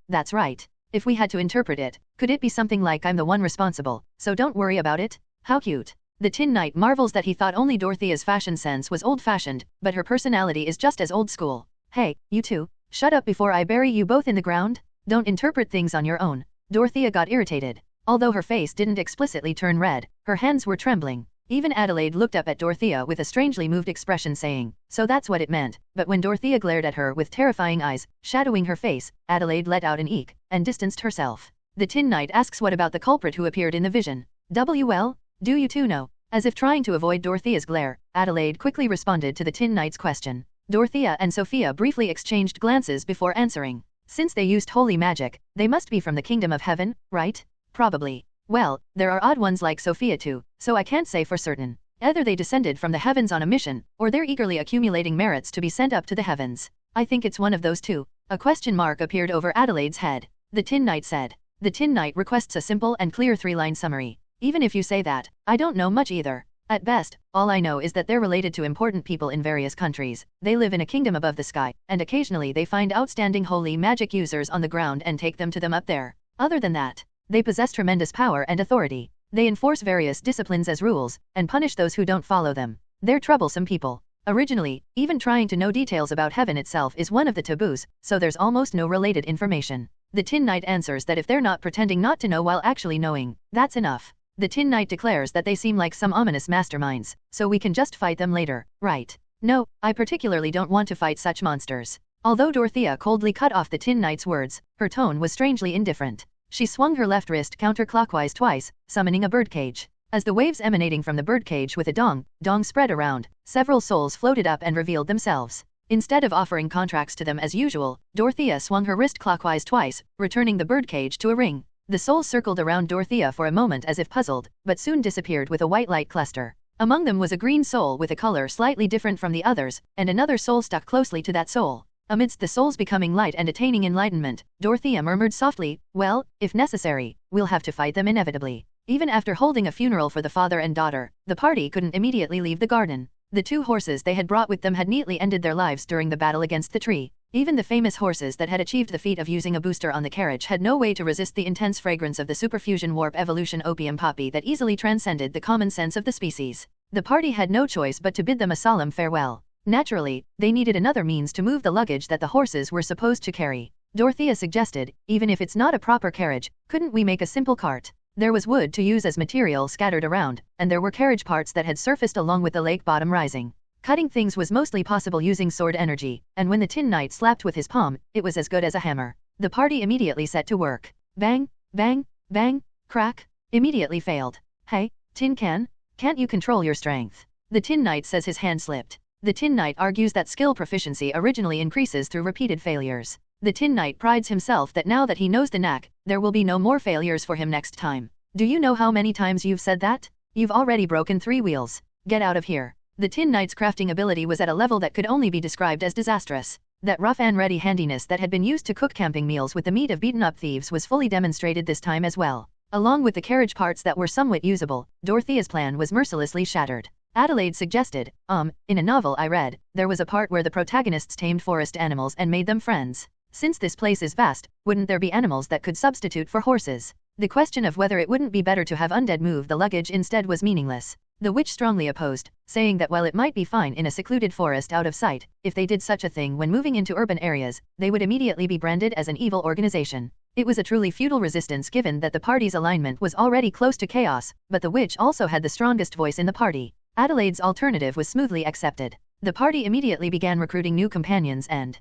Speaker 2: That's right. If we had to interpret it, could it be something like I'm the one responsible, so don't worry about it? How cute. The Tin Knight marvels that he thought only Dorothea's fashion sense was old-fashioned, but her personality is just as old school. Hey, you two, shut up before I bury you both in the ground. Don't interpret things on your own. Dorothea got irritated. Although her face didn't explicitly turn red, her hands were trembling. Even Adelaide looked up at Dorothea with a strangely moved expression saying, so that's what it meant. But when Dorothea glared at her with terrifying eyes, shadowing her face, Adelaide let out an eek, and distanced herself. The Tin Knight asks what about the culprit who appeared in the vision? Well, do you two know? As if trying to avoid Dorothea's glare, Adelaide quickly responded to the Tin Knight's question. Dorothea and Sophia briefly exchanged glances before answering. Since they used holy magic, they must be from the kingdom of heaven, right? Probably. Well, there are odd ones like Sophia too, so I can't say for certain. Either they descended from the heavens on a mission, or they're eagerly accumulating merits to be sent up to the heavens. I think it's one of those two. A question mark appeared over Adelaide's head. The Tin Knight said. The Tin Knight requests a simple and clear 3-line summary. Even if you say that, I don't know much either. At best, all I know is that they're related to important people in various countries. They live in a kingdom above the sky, and occasionally they find outstanding holy magic users on the ground and take them to them up there. Other than that, they possess tremendous power and authority. They enforce various disciplines as rules, and punish those who don't follow them. They're troublesome people. Originally, even trying to know details about heaven itself is one of the taboos, so there's almost no related information. The Tin Knight answers that if they're not pretending not to know while actually knowing, that's enough. The Tin Knight declares that they seem like some ominous masterminds, so we can just fight them later, right? No, I particularly don't want to fight such monsters. Although Dorothea coldly cut off the Tin Knight's words, her tone was strangely indifferent. She swung her left wrist counterclockwise twice, summoning a birdcage. As the waves emanating from the birdcage with a dong spread around, several souls floated up and revealed themselves. Instead of offering contracts to them as usual, Dorothea swung her wrist clockwise twice, returning the birdcage to a ring. The souls circled around Dorothea for a moment as if puzzled, but soon disappeared with a white light cluster. Among them was a green soul with a color slightly different from the others, and another soul stuck closely to that soul. Amidst the souls becoming light and attaining enlightenment, Dorothea murmured softly, well, if necessary, we'll have to fight them inevitably. Even after holding a funeral for the father and daughter, the party couldn't immediately leave the garden. The 2 horses they had brought with them had neatly ended their lives during the battle against the tree. Even the famous horses that had achieved the feat of using a booster on the carriage had no way to resist the intense fragrance of the superfusion warp evolution opium poppy that easily transcended the common sense of the species. The party had no choice but to bid them a solemn farewell. Naturally, they needed another means to move the luggage that the horses were supposed to carry. Dorothea suggested, even if it's not a proper carriage, couldn't we make a simple cart? There was wood to use as material scattered around, and there were carriage parts that had surfaced along with the lake bottom rising. Cutting things was mostly possible using sword energy, and when the Tin Knight slapped with his palm, it was as good as a hammer. The party immediately set to work. Bang, bang, bang, crack, immediately failed. Hey, Tin Can, can't you control your strength? The Tin Knight says his hand slipped. The Tin Knight argues that skill proficiency originally increases through repeated failures. The Tin Knight prides himself that now that he knows the knack, there will be no more failures for him next time. Do you know how many times you've said that? You've already broken 3 wheels. Get out of here. The Tin Knight's crafting ability was at a level that could only be described as disastrous. That rough and ready handiness that had been used to cook camping meals with the meat of beaten-up thieves was fully demonstrated this time as well. Along with the carriage parts that were somewhat usable, Dorothea's plan was mercilessly shattered. Adelaide suggested, in a novel I read, there was a part where the protagonists tamed forest animals and made them friends. Since this place is vast, wouldn't there be animals that could substitute for horses? The question of whether it wouldn't be better to have undead move the luggage instead was meaningless. The witch strongly opposed, saying that while it might be fine in a secluded forest out of sight, if they did such a thing when moving into urban areas, they would immediately be branded as an evil organization. It was a truly futile resistance given that the party's alignment was already close to chaos, but the witch also had the strongest voice in the party. Adelaide's alternative was smoothly accepted. The party immediately began recruiting new companions and,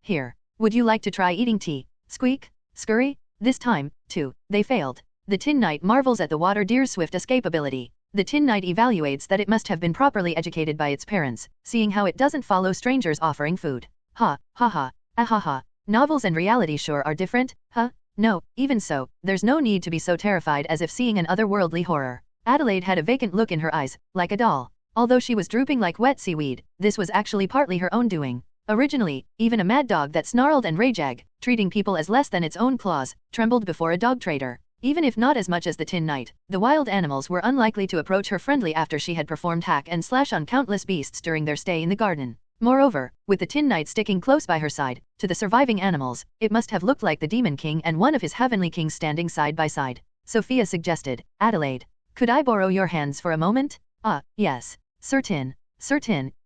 Speaker 2: here. Would you like to try eating tea? Squeak? Scurry? This time, too, they failed. The Tin Knight marvels at the water deer's swift escape ability. The Tin Knight evaluates that it must have been properly educated by its parents, seeing how it doesn't follow strangers offering food. Ha, ha ha, ahaha. Novels and reality sure are different, huh? No, even so, there's no need to be so terrified as if seeing an otherworldly horror. Adelaide had a vacant look in her eyes, like a doll. Although she was drooping like wet seaweed, this was actually partly her own doing. Originally, even a mad dog that snarled and rageaged, treating people as less than its own claws, trembled before a dog trader. Even if not as much as the Tin Knight, the wild animals were unlikely to approach her friendly after she had performed hack and slash on countless beasts during their stay in the garden. Moreover, with the Tin Knight sticking close by her side, to the surviving animals, it must have looked like the Demon King and one of his heavenly kings standing side by side. Sophia suggested, Adelaide, could I borrow your hands for a moment? Yes. Certain,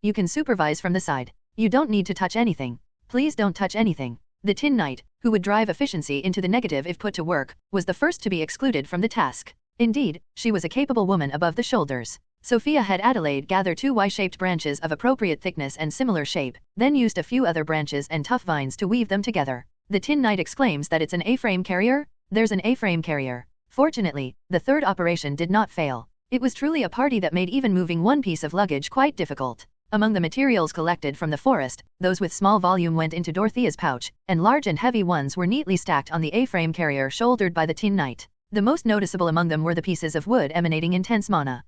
Speaker 2: you can supervise from the side. You don't need to touch anything. Please don't touch anything. The Tin Knight, who would drive efficiency into the negative if put to work, was the first to be excluded from the task. Indeed, she was a capable woman above the shoulders. Sophia had Adelaide gather 2 Y-shaped branches of appropriate thickness and similar shape, then used a few other branches and tough vines to weave them together. The Tin Knight exclaims that it's an A-frame carrier? There's an A-frame carrier. Fortunately, the third operation did not fail. It was truly a party that made even moving one piece of luggage quite difficult. Among the materials collected from the forest, those with small volume went into Dorothea's pouch, and large and heavy ones were neatly stacked on the A-frame carrier shouldered by the Tin Knight. The most noticeable among them were the pieces of wood emanating intense mana.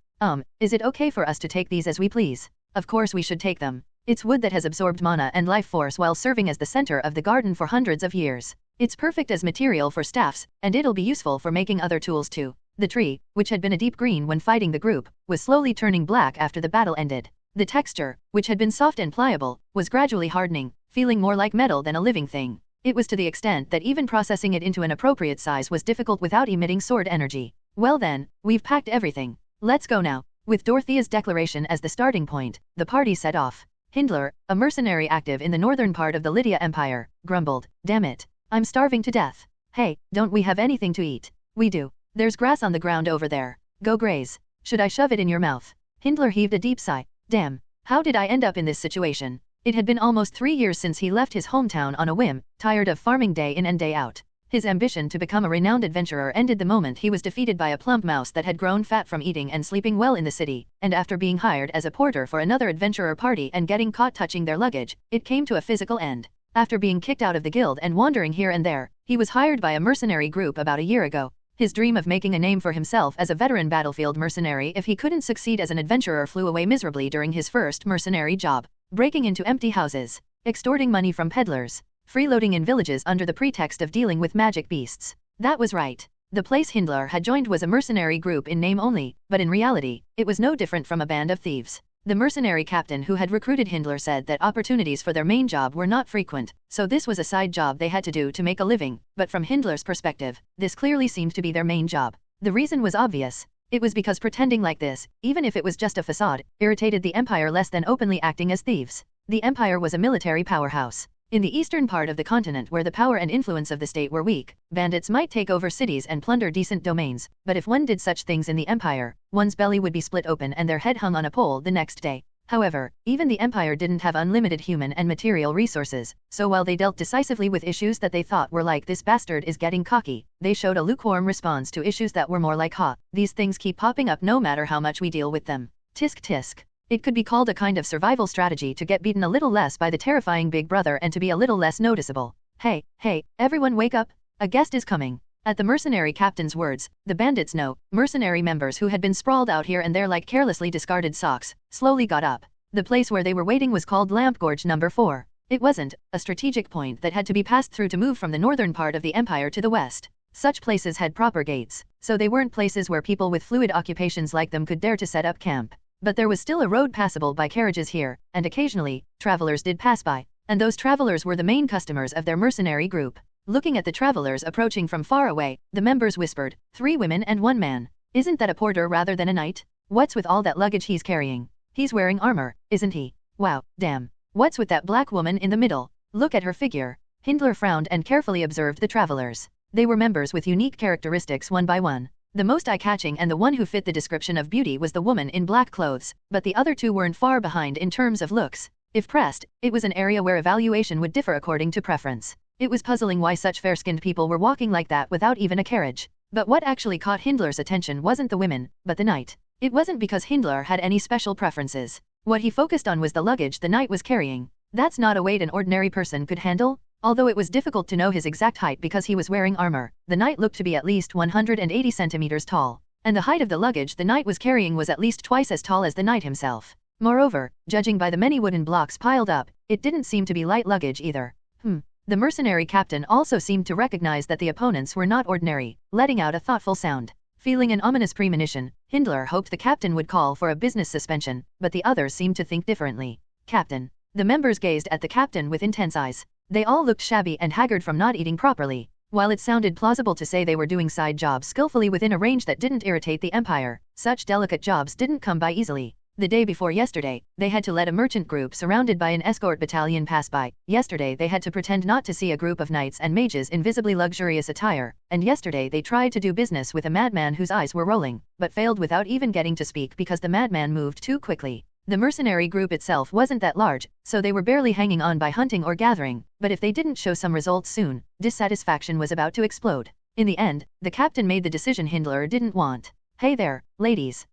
Speaker 2: Is it okay for us to take these as we please? Of course we should take them. It's wood that has absorbed mana and life force while serving as the center of the garden for hundreds of years. It's perfect as material for staffs, and it'll be useful for making other tools too. The tree, which had been a deep green when fighting the group, was slowly turning black after the battle ended. The texture, which had been soft and pliable, was gradually hardening, feeling more like metal than a living thing. It was to the extent that even processing it into an appropriate size was difficult without emitting sword energy. Well then, we've packed everything. Let's go now. With Dorothea's declaration as the starting point, the party set off. Hindler, a mercenary active in the northern part of the Lydia Empire, grumbled, Damn it, I'm starving to death. Hey, don't we have anything to eat? We do. There's grass on the ground over there. Go graze. Should I shove it in your mouth? Hindler heaved a deep sigh. Damn, how did I end up in this situation? It had been almost 3 years since he left his hometown on a whim, tired of farming day in and day out. His ambition to become a renowned adventurer ended the moment he was defeated by a plump mouse that had grown fat from eating and sleeping well in the city, and after being hired as a porter for another adventurer party and getting caught touching their luggage, it came to a physical end. After being kicked out of the guild and wandering here and there, he was hired by a mercenary group about a year ago. His dream of making a name for himself as a veteran battlefield mercenary if he couldn't succeed as an adventurer flew away miserably during his first mercenary job. Breaking into empty houses, extorting money from peddlers, freeloading in villages under the pretext of dealing with magic beasts. That was right. The place Hindler had joined was a mercenary group in name only, but in reality, it was no different from a band of thieves. The mercenary captain who had recruited Hindler said that opportunities for their main job were not frequent, so this was a side job they had to do to make a living, but from Hindler's perspective, this clearly seemed to be their main job. The reason was obvious. It was because pretending like this, even if it was just a facade, irritated the Empire less than openly acting as thieves. The Empire was a military powerhouse. In the eastern part of the continent where the power and influence of the state were weak, bandits might take over cities and plunder decent domains, but if one did such things in the Empire, one's belly would be split open and their head hung on a pole the next day. However, even the Empire didn't have unlimited human and material resources, so while they dealt decisively with issues that they thought were like this bastard is getting cocky, they showed a lukewarm response to issues that were more like these things keep popping up no matter how much we deal with them. Tisk tisk. It could be called a kind of survival strategy to get beaten a little less by the terrifying big brother and to be a little less noticeable. Hey, everyone wake up! A guest is coming. At the mercenary captain's words, the bandits mercenary members who had been sprawled out here and there like carelessly discarded socks, slowly got up. The place where they were waiting was called Lamp Gorge number 4. It wasn't a strategic point that had to be passed through to move from the northern part of the empire to the west. Such places had proper gates, so they weren't places where people with fluid occupations like them could dare to set up camp. But there was still a road passable by carriages here, and occasionally, travelers did pass by, and those travelers were the main customers of their mercenary group. Looking at the travelers approaching from far away, the members whispered, 3 women and 1 man. Isn't that a porter rather than a knight? What's with all that luggage he's carrying? He's wearing armor, isn't he? Wow, damn. What's with that black woman in the middle? Look at her figure. Hindler frowned and carefully observed the travelers. They were members with unique characteristics one by one. The most eye-catching and the one who fit the description of beauty was the woman in black clothes, but the other 2 weren't far behind in terms of looks. If pressed, it was an area where evaluation would differ according to preference. It was puzzling why such fair-skinned people were walking like that without even a carriage. But what actually caught Hindler's attention wasn't the women, but the knight. It wasn't because Hindler had any special preferences. What he focused on was the luggage the knight was carrying. That's not a weight an ordinary person could handle. Although it was difficult to know his exact height because he was wearing armor, the knight looked to be at least 180 centimeters tall. And the height of the luggage the knight was carrying was at least twice as tall as the knight himself. Moreover, judging by the many wooden blocks piled up, it didn't seem to be light luggage either. The mercenary captain also seemed to recognize that the opponents were not ordinary, letting out a thoughtful sound. Feeling an ominous premonition, Hindler hoped the captain would call for a business suspension, but the others seemed to think differently. Captain. The members gazed at the captain with intense eyes. They all looked shabby and haggard from not eating properly. While it sounded plausible to say they were doing side jobs skillfully within a range that didn't irritate the empire, such delicate jobs didn't come by easily. The day before yesterday, they had to let a merchant group surrounded by an escort battalion pass by. Yesterday they had to pretend not to see a group of knights and mages in visibly luxurious attire, and yesterday they tried to do business with a madman whose eyes were rolling, but failed without even getting to speak because the madman moved too quickly. The mercenary group itself wasn't that large, so they were barely hanging on by hunting or gathering, but if they didn't show some results soon, dissatisfaction was about to explode. In the end, the captain made the decision Hindler didn't want. Hey there, ladies.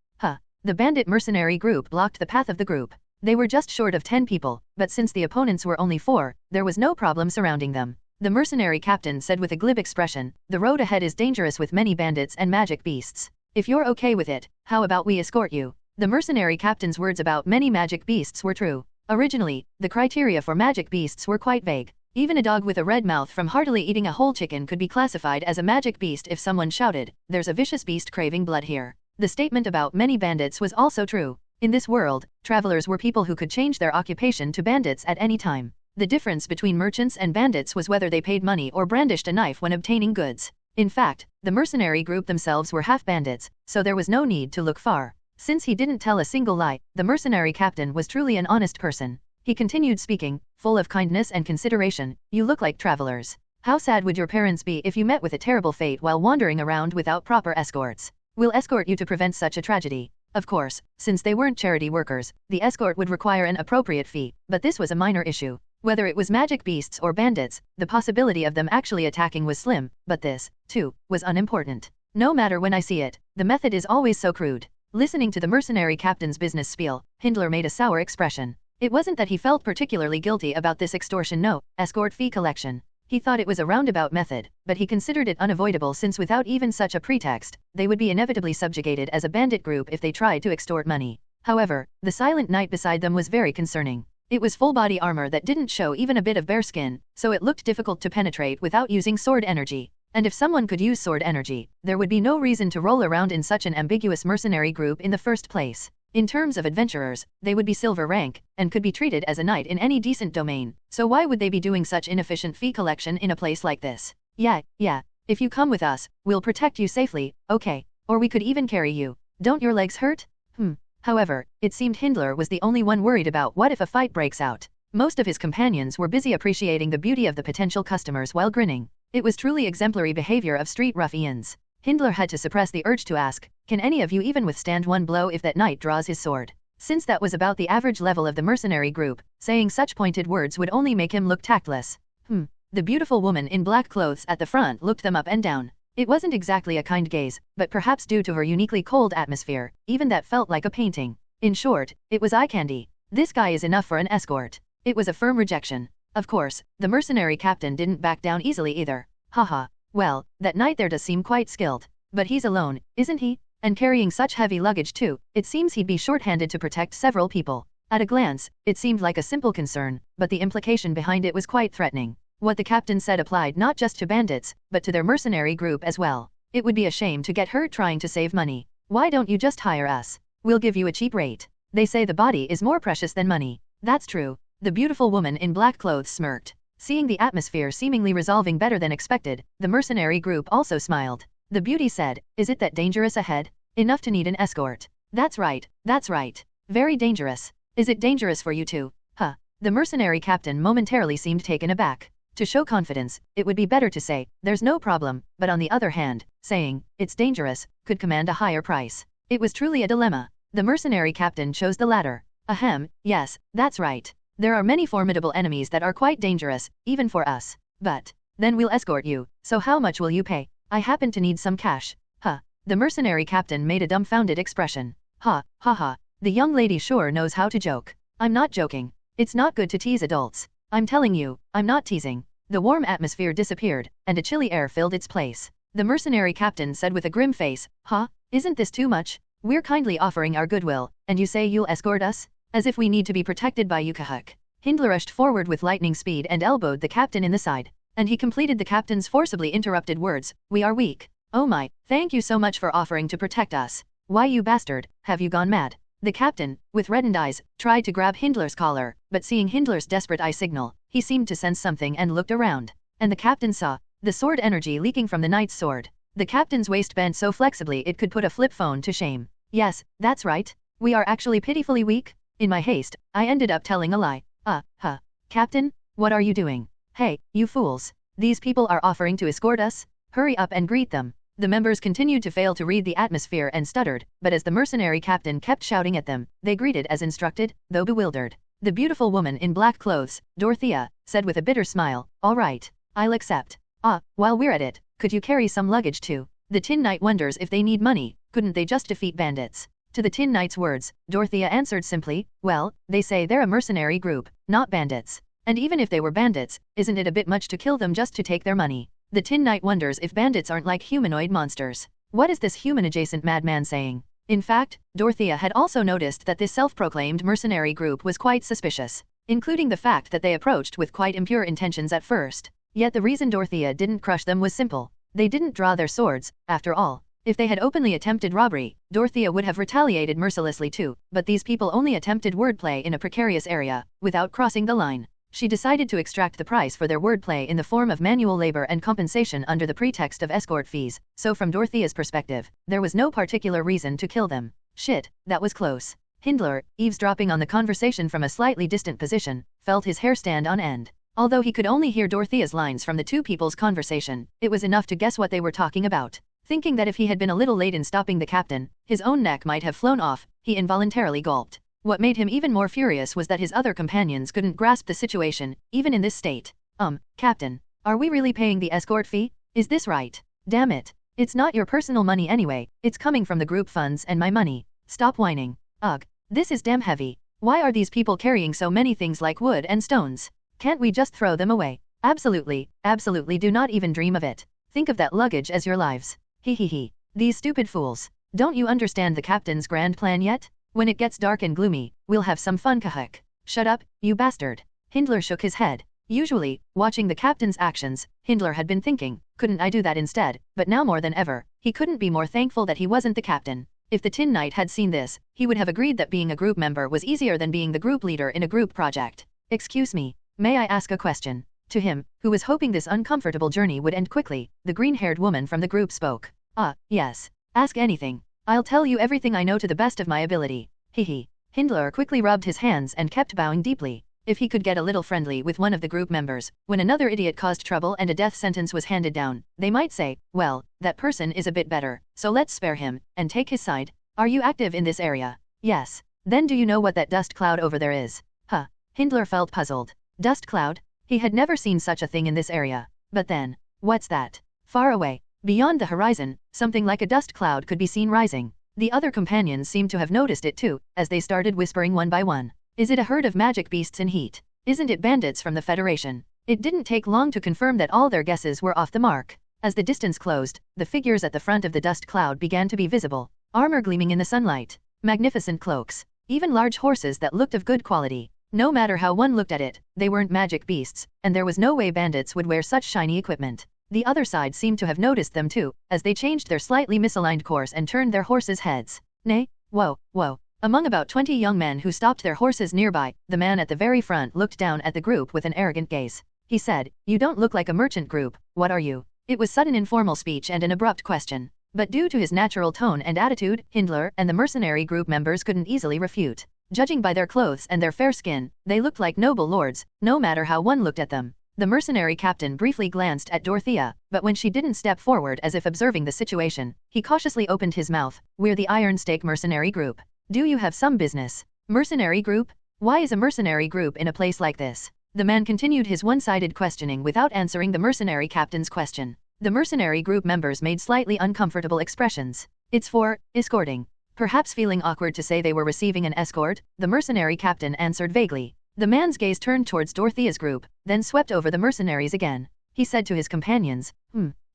Speaker 2: The bandit mercenary group blocked the path of the group. They were just short of 10 people, but since the opponents were only 4, there was no problem surrounding them. The mercenary captain said with a glib expression, the road ahead is dangerous with many bandits and magic beasts. If you're okay with it, how about we escort you? The mercenary captain's words about many magic beasts were true. Originally, the criteria for magic beasts were quite vague. Even a dog with a red mouth from heartily eating a whole chicken could be classified as a magic beast if someone shouted, "There's a vicious beast craving blood here." The statement about many bandits was also true. In this world, travelers were people who could change their occupation to bandits at any time. The difference between merchants and bandits was whether they paid money or brandished a knife when obtaining goods. In fact, the mercenary group themselves were half bandits, so there was no need to look far. Since he didn't tell a single lie, the mercenary captain was truly an honest person. He continued speaking, full of kindness and consideration, "You look like travelers. How sad would your parents be if you met with a terrible fate while wandering around without proper escorts? We'll escort you to prevent such a tragedy." Of course, since they weren't charity workers, the escort would require an appropriate fee, but this was a minor issue. Whether it was magic beasts or bandits, the possibility of them actually attacking was slim, but this, too, was unimportant. No matter when I see it, the method is always so crude. Listening to the mercenary captain's business spiel, Hindler made a sour expression. It wasn't that he felt particularly guilty about this escort fee collection. He thought it was a roundabout method, but he considered it unavoidable since without even such a pretext, they would be inevitably subjugated as a bandit group if they tried to extort money. However, the silent knight beside them was very concerning. It was full-body armor that didn't show even a bit of bare skin, so it looked difficult to penetrate without using sword energy. And if someone could use sword energy, there would be no reason to roll around in such an ambiguous mercenary group in the first place. In terms of adventurers, they would be silver rank, and could be treated as a knight in any decent domain, so why would they be doing such inefficient fee collection in a place like this? Yeah, if you come with us, we'll protect you safely, okay, or we could even carry you. Don't your legs hurt? However, it seemed Hindler was the only one worried about what if a fight breaks out. Most of his companions were busy appreciating the beauty of the potential customers while grinning. It was truly exemplary behavior of street ruffians. Hindler had to suppress the urge to ask, "Can any of you even withstand one blow if that knight draws his sword?" Since that was about the average level of the mercenary group, saying such pointed words would only make him look tactless. The beautiful woman in black clothes at the front looked them up and down. It wasn't exactly a kind gaze, but perhaps due to her uniquely cold atmosphere, even that felt like a painting. In short, it was eye candy. This guy is enough for an escort. It was a firm rejection. Of course, the mercenary captain didn't back down easily either. Haha. Well, that knight there does seem quite skilled. But he's alone, isn't he? And carrying such heavy luggage too, it seems he'd be short-handed to protect several people. At a glance, it seemed like a simple concern, but the implication behind it was quite threatening. What the captain said applied not just to bandits, but to their mercenary group as well. It would be a shame to get hurt trying to save money. Why don't you just hire us? We'll give you a cheap rate. They say the body is more precious than money. That's true. The beautiful woman in black clothes smirked. Seeing the atmosphere seemingly resolving better than expected, the mercenary group also smiled. The beauty said, "Is it that dangerous ahead? Enough to need an escort." That's right. Very dangerous. Is it dangerous for you too? Huh. The mercenary captain momentarily seemed taken aback. To show confidence, it would be better to say, "There's no problem," but on the other hand, saying, "It's dangerous," could command a higher price. It was truly a dilemma. The mercenary captain chose the latter. Ahem, yes, that's right. There are many formidable enemies that are quite dangerous, even for us. But, then we'll escort you, so how much will you pay? I happen to need some cash. Huh. The mercenary captain made a dumbfounded expression. Ha, ha ha. The young lady sure knows how to joke. I'm not joking. It's not good to tease adults. I'm telling you, I'm not teasing. The warm atmosphere disappeared, and a chilly air filled its place. The mercenary captain said with a grim face, "Huh? Isn't this too much? We're kindly offering our goodwill, and you say you'll escort us? As if we need to be protected by you, Kahuk." Hindler rushed forward with lightning speed and elbowed the captain in the side. And he completed the captain's forcibly interrupted words, "We are weak. Oh my, thank you so much for offering to protect us. Why you bastard, have you gone mad?" The captain, with reddened eyes, tried to grab Hindler's collar, but seeing Hindler's desperate eye signal, he seemed to sense something and looked around. And the captain saw the sword energy leaking from the knight's sword. The captain's waist bent so flexibly it could put a flip phone to shame. "Yes, that's right. We are actually pitifully weak. In my haste, I ended up telling a lie. Captain, what are you doing? Hey, you fools. These people are offering to escort us? Hurry up and greet them." The members continued to fail to read the atmosphere and stuttered, but as the mercenary captain kept shouting at them, they greeted as instructed, though bewildered. The beautiful woman in black clothes, Dorothea, said with a bitter smile, "All right, I'll accept. While we're at it, could you carry some luggage too? The Tin Knight wonders if they need money, couldn't they just defeat bandits?" To the Tin Knight's words, Dorothea answered simply, "Well, they say they're a mercenary group, not bandits. And even if they were bandits, isn't it a bit much to kill them just to take their money?" The Tin Knight wonders if bandits aren't like humanoid monsters. What is this human-adjacent madman saying? In fact, Dorothea had also noticed that this self-proclaimed mercenary group was quite suspicious, including the fact that they approached with quite impure intentions at first. Yet the reason Dorothea didn't crush them was simple. They didn't draw their swords, after all. If they had openly attempted robbery, Dorothea would have retaliated mercilessly too, but these people only attempted wordplay in a precarious area, without crossing the line. She decided to extract the price for their wordplay in the form of manual labor and compensation under the pretext of escort fees, so from Dorothea's perspective, there was no particular reason to kill them. Shit, that was close. Hindler, eavesdropping on the conversation from a slightly distant position, felt his hair stand on end. Although he could only hear Dorothea's lines from the two people's conversation, it was enough to guess what they were talking about. Thinking that if he had been a little late in stopping the captain, his own neck might have flown off, he involuntarily gulped. What made him even more furious was that his other companions couldn't grasp the situation, even in this state. Captain, are we really paying the escort fee? Is this right? Damn it. It's not your personal money anyway, it's coming from the group funds and my money. Stop whining. Ugh, this is damn heavy. Why are these people carrying so many things like wood and stones? Can't we just throw them away? Absolutely, do not even dream of it. Think of that luggage as your lives. He. These stupid fools. Don't you understand the captain's grand plan yet? When it gets dark and gloomy, we'll have some fun, Kahuk. Shut up, you bastard. Hindler shook his head. Usually, watching the captain's actions, Hindler had been thinking, couldn't I do that instead? But now more than ever, he couldn't be more thankful that he wasn't the captain. If the Tin Knight had seen this, he would have agreed that being a group member was easier than being the group leader in a group project. "Excuse me, may I ask a question?" To him, who was hoping this uncomfortable journey would end quickly, the green-haired woman from the group spoke. Yes. Ask anything. I'll tell you everything I know to the best of my ability. He. Hindler quickly rubbed his hands and kept bowing deeply. If he could get a little friendly with one of the group members, when another idiot caused trouble and a death sentence was handed down, they might say, well, that person is a bit better, so let's spare him, and take his side. Are you active in this area? Yes. Then do you know what that dust cloud over there is? Hindler felt puzzled. Dust cloud? He had never seen such a thing in this area. But then, what's that? Far away, beyond the horizon, something like a dust cloud could be seen rising. The other companions seemed to have noticed it too, as they started whispering one by one. Is it a herd of magic beasts in heat? Isn't it bandits from the Federation? It didn't take long to confirm that all their guesses were off the mark. As the distance closed, the figures at the front of the dust cloud began to be visible, armor gleaming in the sunlight, magnificent cloaks, even large horses that looked of good quality. No matter how one looked at it, they weren't magic beasts, and there was no way bandits would wear such shiny equipment. The other side seemed to have noticed them too, as they changed their slightly misaligned course and turned their horses' heads. Nay, whoa, whoa. Among about 20 young men who stopped their horses nearby, the man at the very front looked down at the group with an arrogant gaze. He said, "You don't look like a merchant group, what are you?" It was sudden informal speech and an abrupt question. But due to his natural tone and attitude, Hindler and the mercenary group members couldn't easily refute. Judging by their clothes and their fair skin, they looked like noble lords, no matter how one looked at them. The mercenary captain briefly glanced at Dorothea, but when she didn't step forward as if observing the situation, he cautiously opened his mouth. "We're the Iron Stake Mercenary Group. Do you have some business?" "Mercenary group? Why is a mercenary group in a place like this?" The man continued his one-sided questioning without answering the mercenary captain's question. The mercenary group members made slightly uncomfortable expressions. "It's for escorting." Perhaps feeling awkward to say they were receiving an escort, the mercenary captain answered vaguely. The man's gaze turned towards Dorothea's group, then swept over the mercenaries again. He said to his companions,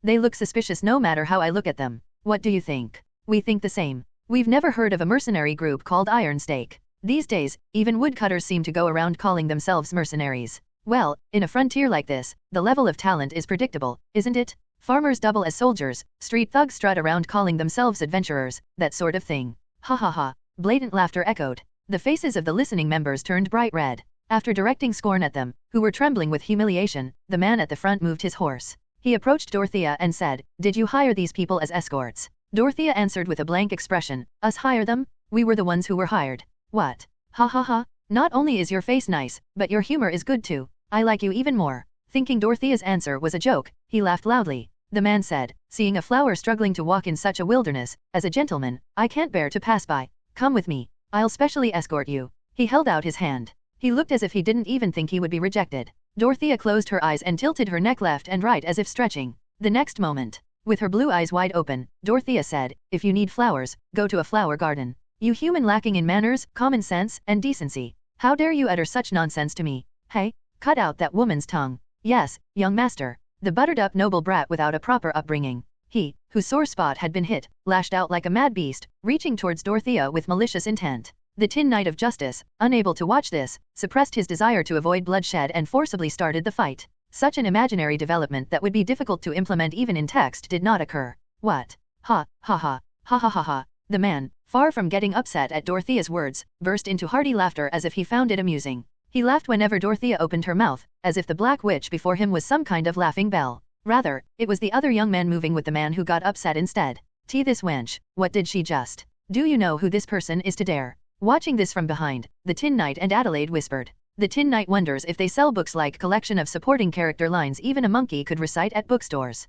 Speaker 2: "They look suspicious no matter how I look at them. What do you think?" "We think the same. We've never heard of a mercenary group called Iron Stake. These days, even woodcutters seem to go around calling themselves mercenaries." "Well, in a frontier like this, the level of talent is predictable, isn't it? Farmers double as soldiers, street thugs strut around calling themselves adventurers, that sort of thing." "Ha ha ha." Blatant laughter echoed. The faces of the listening members turned bright red. After directing scorn at them, who were trembling with humiliation, the man at the front moved his horse. He approached Dorothea and said, "Did you hire these people as escorts?" Dorothea answered with a blank expression, "Us hire them? We were the ones who were hired." "What? Ha ha ha. Not only is your face nice, but your humor is good too. I like you even more." Thinking Dorothea's answer was a joke, he laughed loudly. The man said, "Seeing a flower struggling to walk in such a wilderness, as a gentleman, I can't bear to pass by. Come with me. I'll specially escort you." He held out his hand. He looked as if he didn't even think he would be rejected. Dorothea closed her eyes and tilted her neck left and right as if stretching. The next moment, with her blue eyes wide open, Dorothea said, "If you need flowers, go to a flower garden. You human lacking in manners, common sense, and decency. How dare you utter such nonsense to me? Hey, cut out that woman's tongue." "Yes, young master." The buttered-up noble brat without a proper upbringing. He, whose sore spot had been hit, lashed out like a mad beast, reaching towards Dorothea with malicious intent. The Tin Knight of Justice, unable to watch this, suppressed his desire to avoid bloodshed and forcibly started the fight. Such an imaginary development that would be difficult to implement even in text did not occur. "What? Ha, ha ha, ha ha ha ha." The man, far from getting upset at Dorothea's words, burst into hearty laughter as if he found it amusing. He laughed whenever Dorothea opened her mouth, as if the black witch before him was some kind of laughing bell. Rather, it was the other young man moving with the man who got upset instead. This wench, what did she just? Do you know who this person is to dare?" Watching this from behind, the Tin Knight and Adelaide whispered. The Tin Knight wonders if they sell books like collection of supporting character lines even a monkey could recite at bookstores.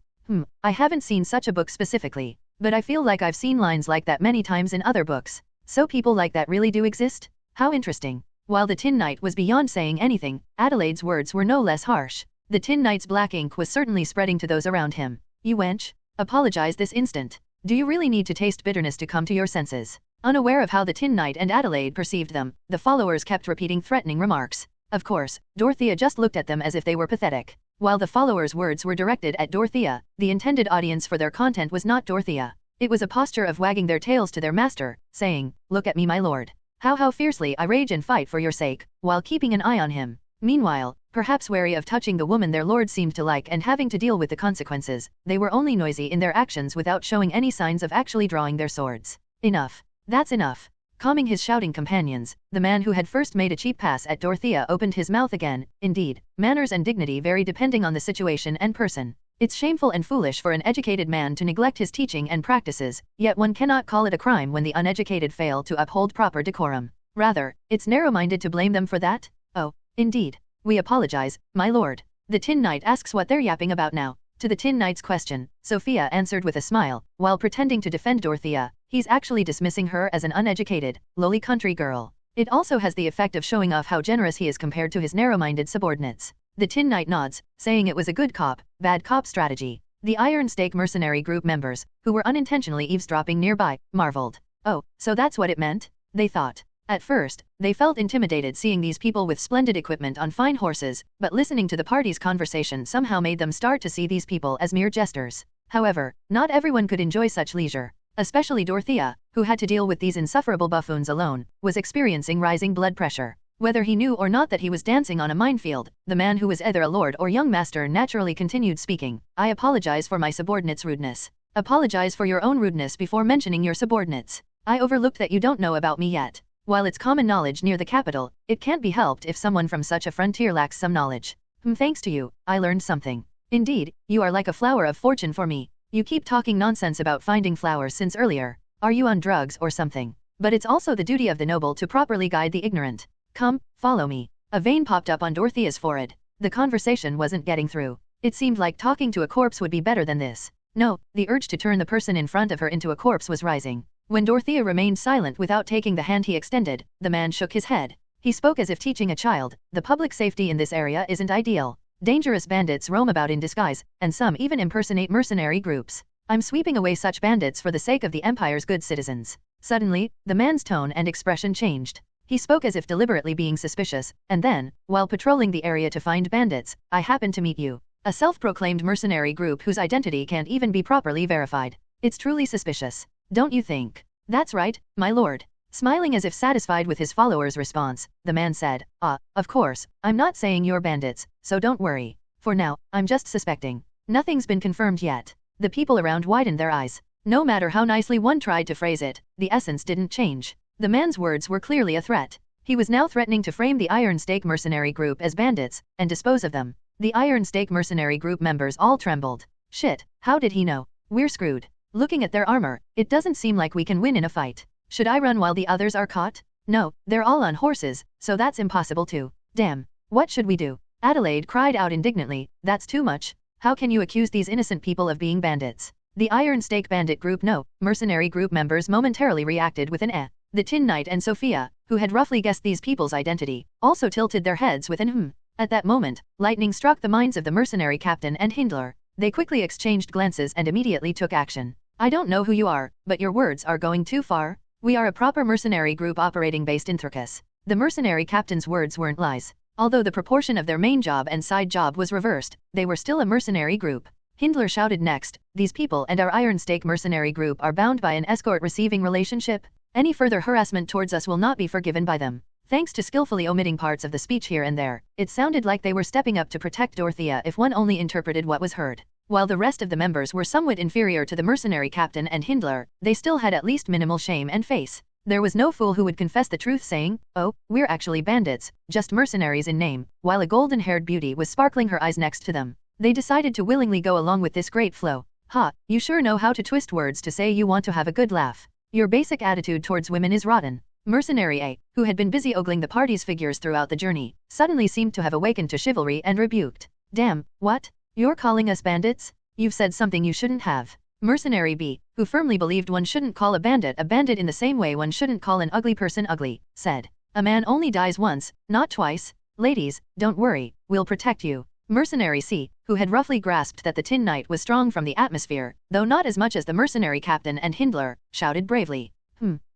Speaker 2: I haven't seen such a book specifically, but I feel like I've seen lines like that many times in other books. So people like that really do exist? How interesting. While the Tin Knight was beyond saying anything, Adelaide's words were no less harsh. The Tin Knight's black ink was certainly spreading to those around him. "You wench. Apologize this instant. Do you really need to taste bitterness to come to your senses?" Unaware of how the Tin Knight and Adelaide perceived them, the followers kept repeating threatening remarks. Of course, Dorothea just looked at them as if they were pathetic. While the followers' words were directed at Dorothea, the intended audience for their content was not Dorothea. It was a posture of wagging their tails to their master, saying, "Look at me, my lord. How fiercely I rage and fight for your sake," while keeping an eye on him. Meanwhile, perhaps wary of touching the woman their lord seemed to like and having to deal with the consequences, they were only noisy in their actions without showing any signs of actually drawing their swords. "Enough. That's enough." Calming his shouting companions, the man who had first made a cheap pass at Dorothea opened his mouth again. "Indeed, manners and dignity vary depending on the situation and person. It's shameful and foolish for an educated man to neglect his teaching and practices, yet one cannot call it a crime when the uneducated fail to uphold proper decorum. Rather, it's narrow-minded to blame them for that? Oh, indeed. We apologize, my lord." The Tin Knight asks what they're yapping about now. To the Tin Knight's question, Sophia answered with a smile, while pretending to defend Dorothea. He's actually dismissing her as an uneducated, lowly country girl. It also has the effect of showing off how generous he is compared to his narrow-minded subordinates. The Tin Knight nods, saying it was a good cop, bad cop strategy. The Iron Stake mercenary group members, who were unintentionally eavesdropping nearby, marveled. Oh, so that's what it meant? They thought. At first, they felt intimidated seeing these people with splendid equipment on fine horses, but listening to the party's conversation somehow made them start to see these people as mere jesters. However, not everyone could enjoy such leisure. Especially Dorothea, who had to deal with these insufferable buffoons alone, was experiencing rising blood pressure. Whether he knew or not that he was dancing on a minefield, the man who was either a lord or young master naturally continued speaking. I apologize for my subordinates' rudeness. Apologize for your own rudeness before mentioning your subordinates. I overlooked that you don't know about me yet. While it's common knowledge near the capital, it can't be helped if someone from such a frontier lacks some knowledge. Thanks to you, I learned something. Indeed, you are like a flower of fortune for me. You keep talking nonsense about finding flowers since earlier. Are you on drugs or something? But it's also the duty of the noble to properly guide the ignorant. Come, follow me. A vein popped up on Dorothea's forehead. The conversation wasn't getting through. It seemed like talking to a corpse would be better than this. No, the urge to turn the person in front of her into a corpse was rising. When Dorothea remained silent without taking the hand he extended, the man shook his head. He spoke as if teaching a child. The public safety in this area isn't ideal. Dangerous bandits roam about in disguise, and some even impersonate mercenary groups. I'm sweeping away such bandits for the sake of the Empire's good citizens. Suddenly, the man's tone and expression changed. He spoke as if deliberately being suspicious, and then, while patrolling the area to find bandits, I happened to meet you. A self-proclaimed mercenary group whose identity can't even be properly verified. It's truly suspicious. Don't you think? That's right, my lord. Smiling as if satisfied with his followers' response, the man said, of course, I'm not saying you're bandits, so don't worry. For now, I'm just suspecting. Nothing's been confirmed yet. The people around widened their eyes. No matter how nicely one tried to phrase it, the essence didn't change. The man's words were clearly a threat. He was now threatening to frame the Iron Stake mercenary group as bandits, and dispose of them. The Iron Stake mercenary group members all trembled. Shit, how did he know? We're screwed. Looking at their armor, it doesn't seem like we can win in a fight. Should I run while the others are caught? No, they're all on horses, so that's impossible too. Damn, what should we do? Adelaide cried out indignantly, that's too much. How can you accuse these innocent people of being bandits? The Iron Stake bandit group mercenary group members momentarily reacted with an eh. The Tin Knight and Sophia, who had roughly guessed these people's identity, also tilted their heads with an At that moment, lightning struck the minds of the mercenary captain and Hindler. They quickly exchanged glances and immediately took action. I don't know who you are, but your words are going too far. We are a proper mercenary group operating based in Thurkis. The mercenary captain's words weren't lies. Although the proportion of their main job and side job was reversed, they were still a mercenary group. Hindler shouted next, these people and our Iron Stake mercenary group are bound by an escort-receiving relationship. Any further harassment towards us will not be forgiven by them. Thanks to skillfully omitting parts of the speech here and there, it sounded like they were stepping up to protect Dorothea if one only interpreted what was heard. While the rest of the members were somewhat inferior to the mercenary captain and Hindler, they still had at least minimal shame and face. There was no fool who would confess the truth saying, oh, we're actually bandits, just mercenaries in name, while a golden-haired beauty was sparkling her eyes next to them. They decided to willingly go along with this great flow. Ha, you sure know how to twist words to say you want to have a good laugh. Your basic attitude towards women is rotten. Mercenary A, who had been busy ogling the party's figures throughout the journey, suddenly seemed to have awakened to chivalry and rebuked. Damn, what? You're calling us bandits? You've said something you shouldn't have. Mercenary B, who firmly believed one shouldn't call a bandit in the same way one shouldn't call an ugly person ugly, said. A man only dies once, not twice. Ladies, don't worry, we'll protect you. Mercenary C, who had roughly grasped that the Tin Knight was strong from the atmosphere, though not as much as the mercenary captain and Hindler, shouted bravely.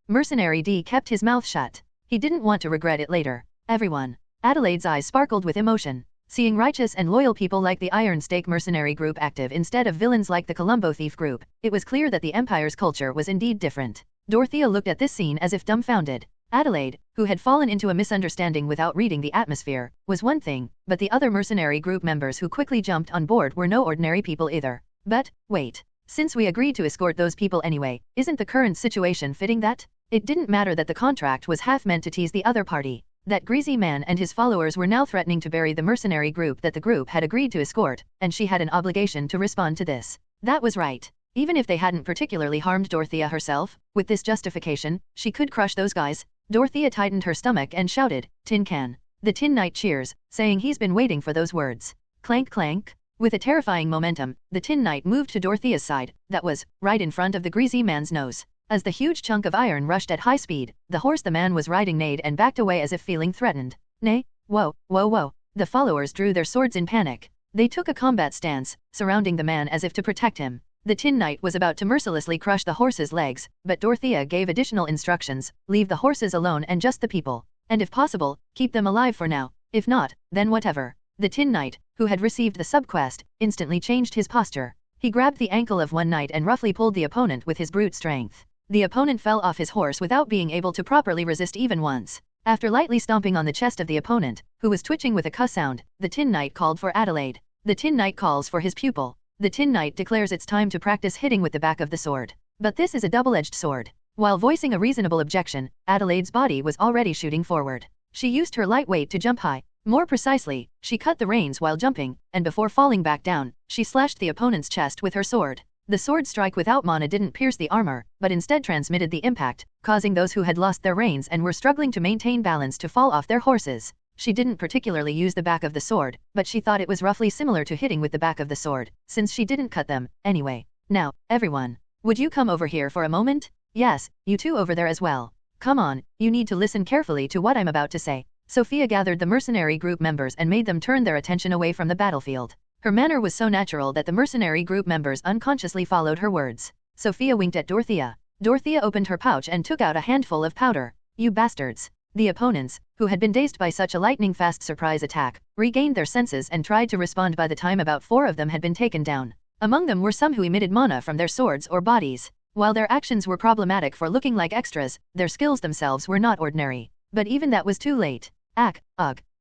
Speaker 2: Mercenary D kept his mouth shut. He didn't want to regret it later. Everyone. Adelaide's eyes sparkled with emotion. Seeing righteous and loyal people like the Iron Stake mercenary group active instead of villains like the Colombo thief group, it was clear that the Empire's culture was indeed different. Dorothea looked at this scene as if dumbfounded. Adelaide, who had fallen into a misunderstanding without reading the atmosphere, was one thing, but the other mercenary group members who quickly jumped on board were no ordinary people either. But, wait. Since we agreed to escort those people anyway, isn't the current situation fitting that? It didn't matter that the contract was half meant to tease the other party. That greasy man and his followers were now threatening to bury the mercenary group that the group had agreed to escort, and she had an obligation to respond to this. That was right. Even if they hadn't particularly harmed Dorothea herself, with this justification, she could crush those guys. Dorothea tightened her stomach and shouted, Tin Can. The Tin Knight cheers, saying he's been waiting for those words. Clank clank. With a terrifying momentum, the Tin Knight moved to Dorothea's side, that was, right in front of the greasy man's nose. As the huge chunk of iron rushed at high speed, the horse the man was riding neighed and backed away as if feeling threatened. Nay, whoa, whoa, whoa. The followers drew their swords in panic. They took a combat stance, surrounding the man as if to protect him. The Tin Knight was about to mercilessly crush the horse's legs, but Dorothea gave additional instructions: leave the horses alone and just the people. And if possible, keep them alive for now. If not, then whatever. The Tin Knight, who had received the subquest, instantly changed his posture. He grabbed the ankle of one knight and roughly pulled the opponent with his brute strength. The opponent fell off his horse without being able to properly resist even once. After lightly stomping on the chest of the opponent, who was twitching with a cuss sound, the Tin Knight called for Adelaide. The Tin Knight calls for his pupil. The Tin Knight declares it's time to practice hitting with the back of the sword. But this is a double-edged sword. While voicing a reasonable objection, Adelaide's body was already shooting forward. She used her light weight to jump high. More precisely, she cut the reins while jumping, and before falling back down, she slashed the opponent's chest with her sword. The sword strike without mana didn't pierce the armor, but instead transmitted the impact, causing those who had lost their reins and were struggling to maintain balance to fall off their horses. She didn't particularly use the back of the sword, but she thought it was roughly similar to hitting with the back of the sword, since she didn't cut them, anyway. Now, everyone. Would you come over here for a moment? Yes, you two over there as well. Come on, you need to listen carefully to what I'm about to say. Sophia gathered the mercenary group members and made them turn their attention away from the battlefield. Her manner was so natural that the mercenary group members unconsciously followed her words. Sophia winked at Dorothea. Dorothea opened her pouch and took out a handful of powder. You bastards. The opponents, who had been dazed by such a lightning-fast surprise attack, regained their senses and tried to respond by the time about 4 of them had been taken down. Among them were some who emitted mana from their swords or bodies. While their actions were problematic for looking like extras, their skills themselves were not ordinary. But even that was too late. Ugh.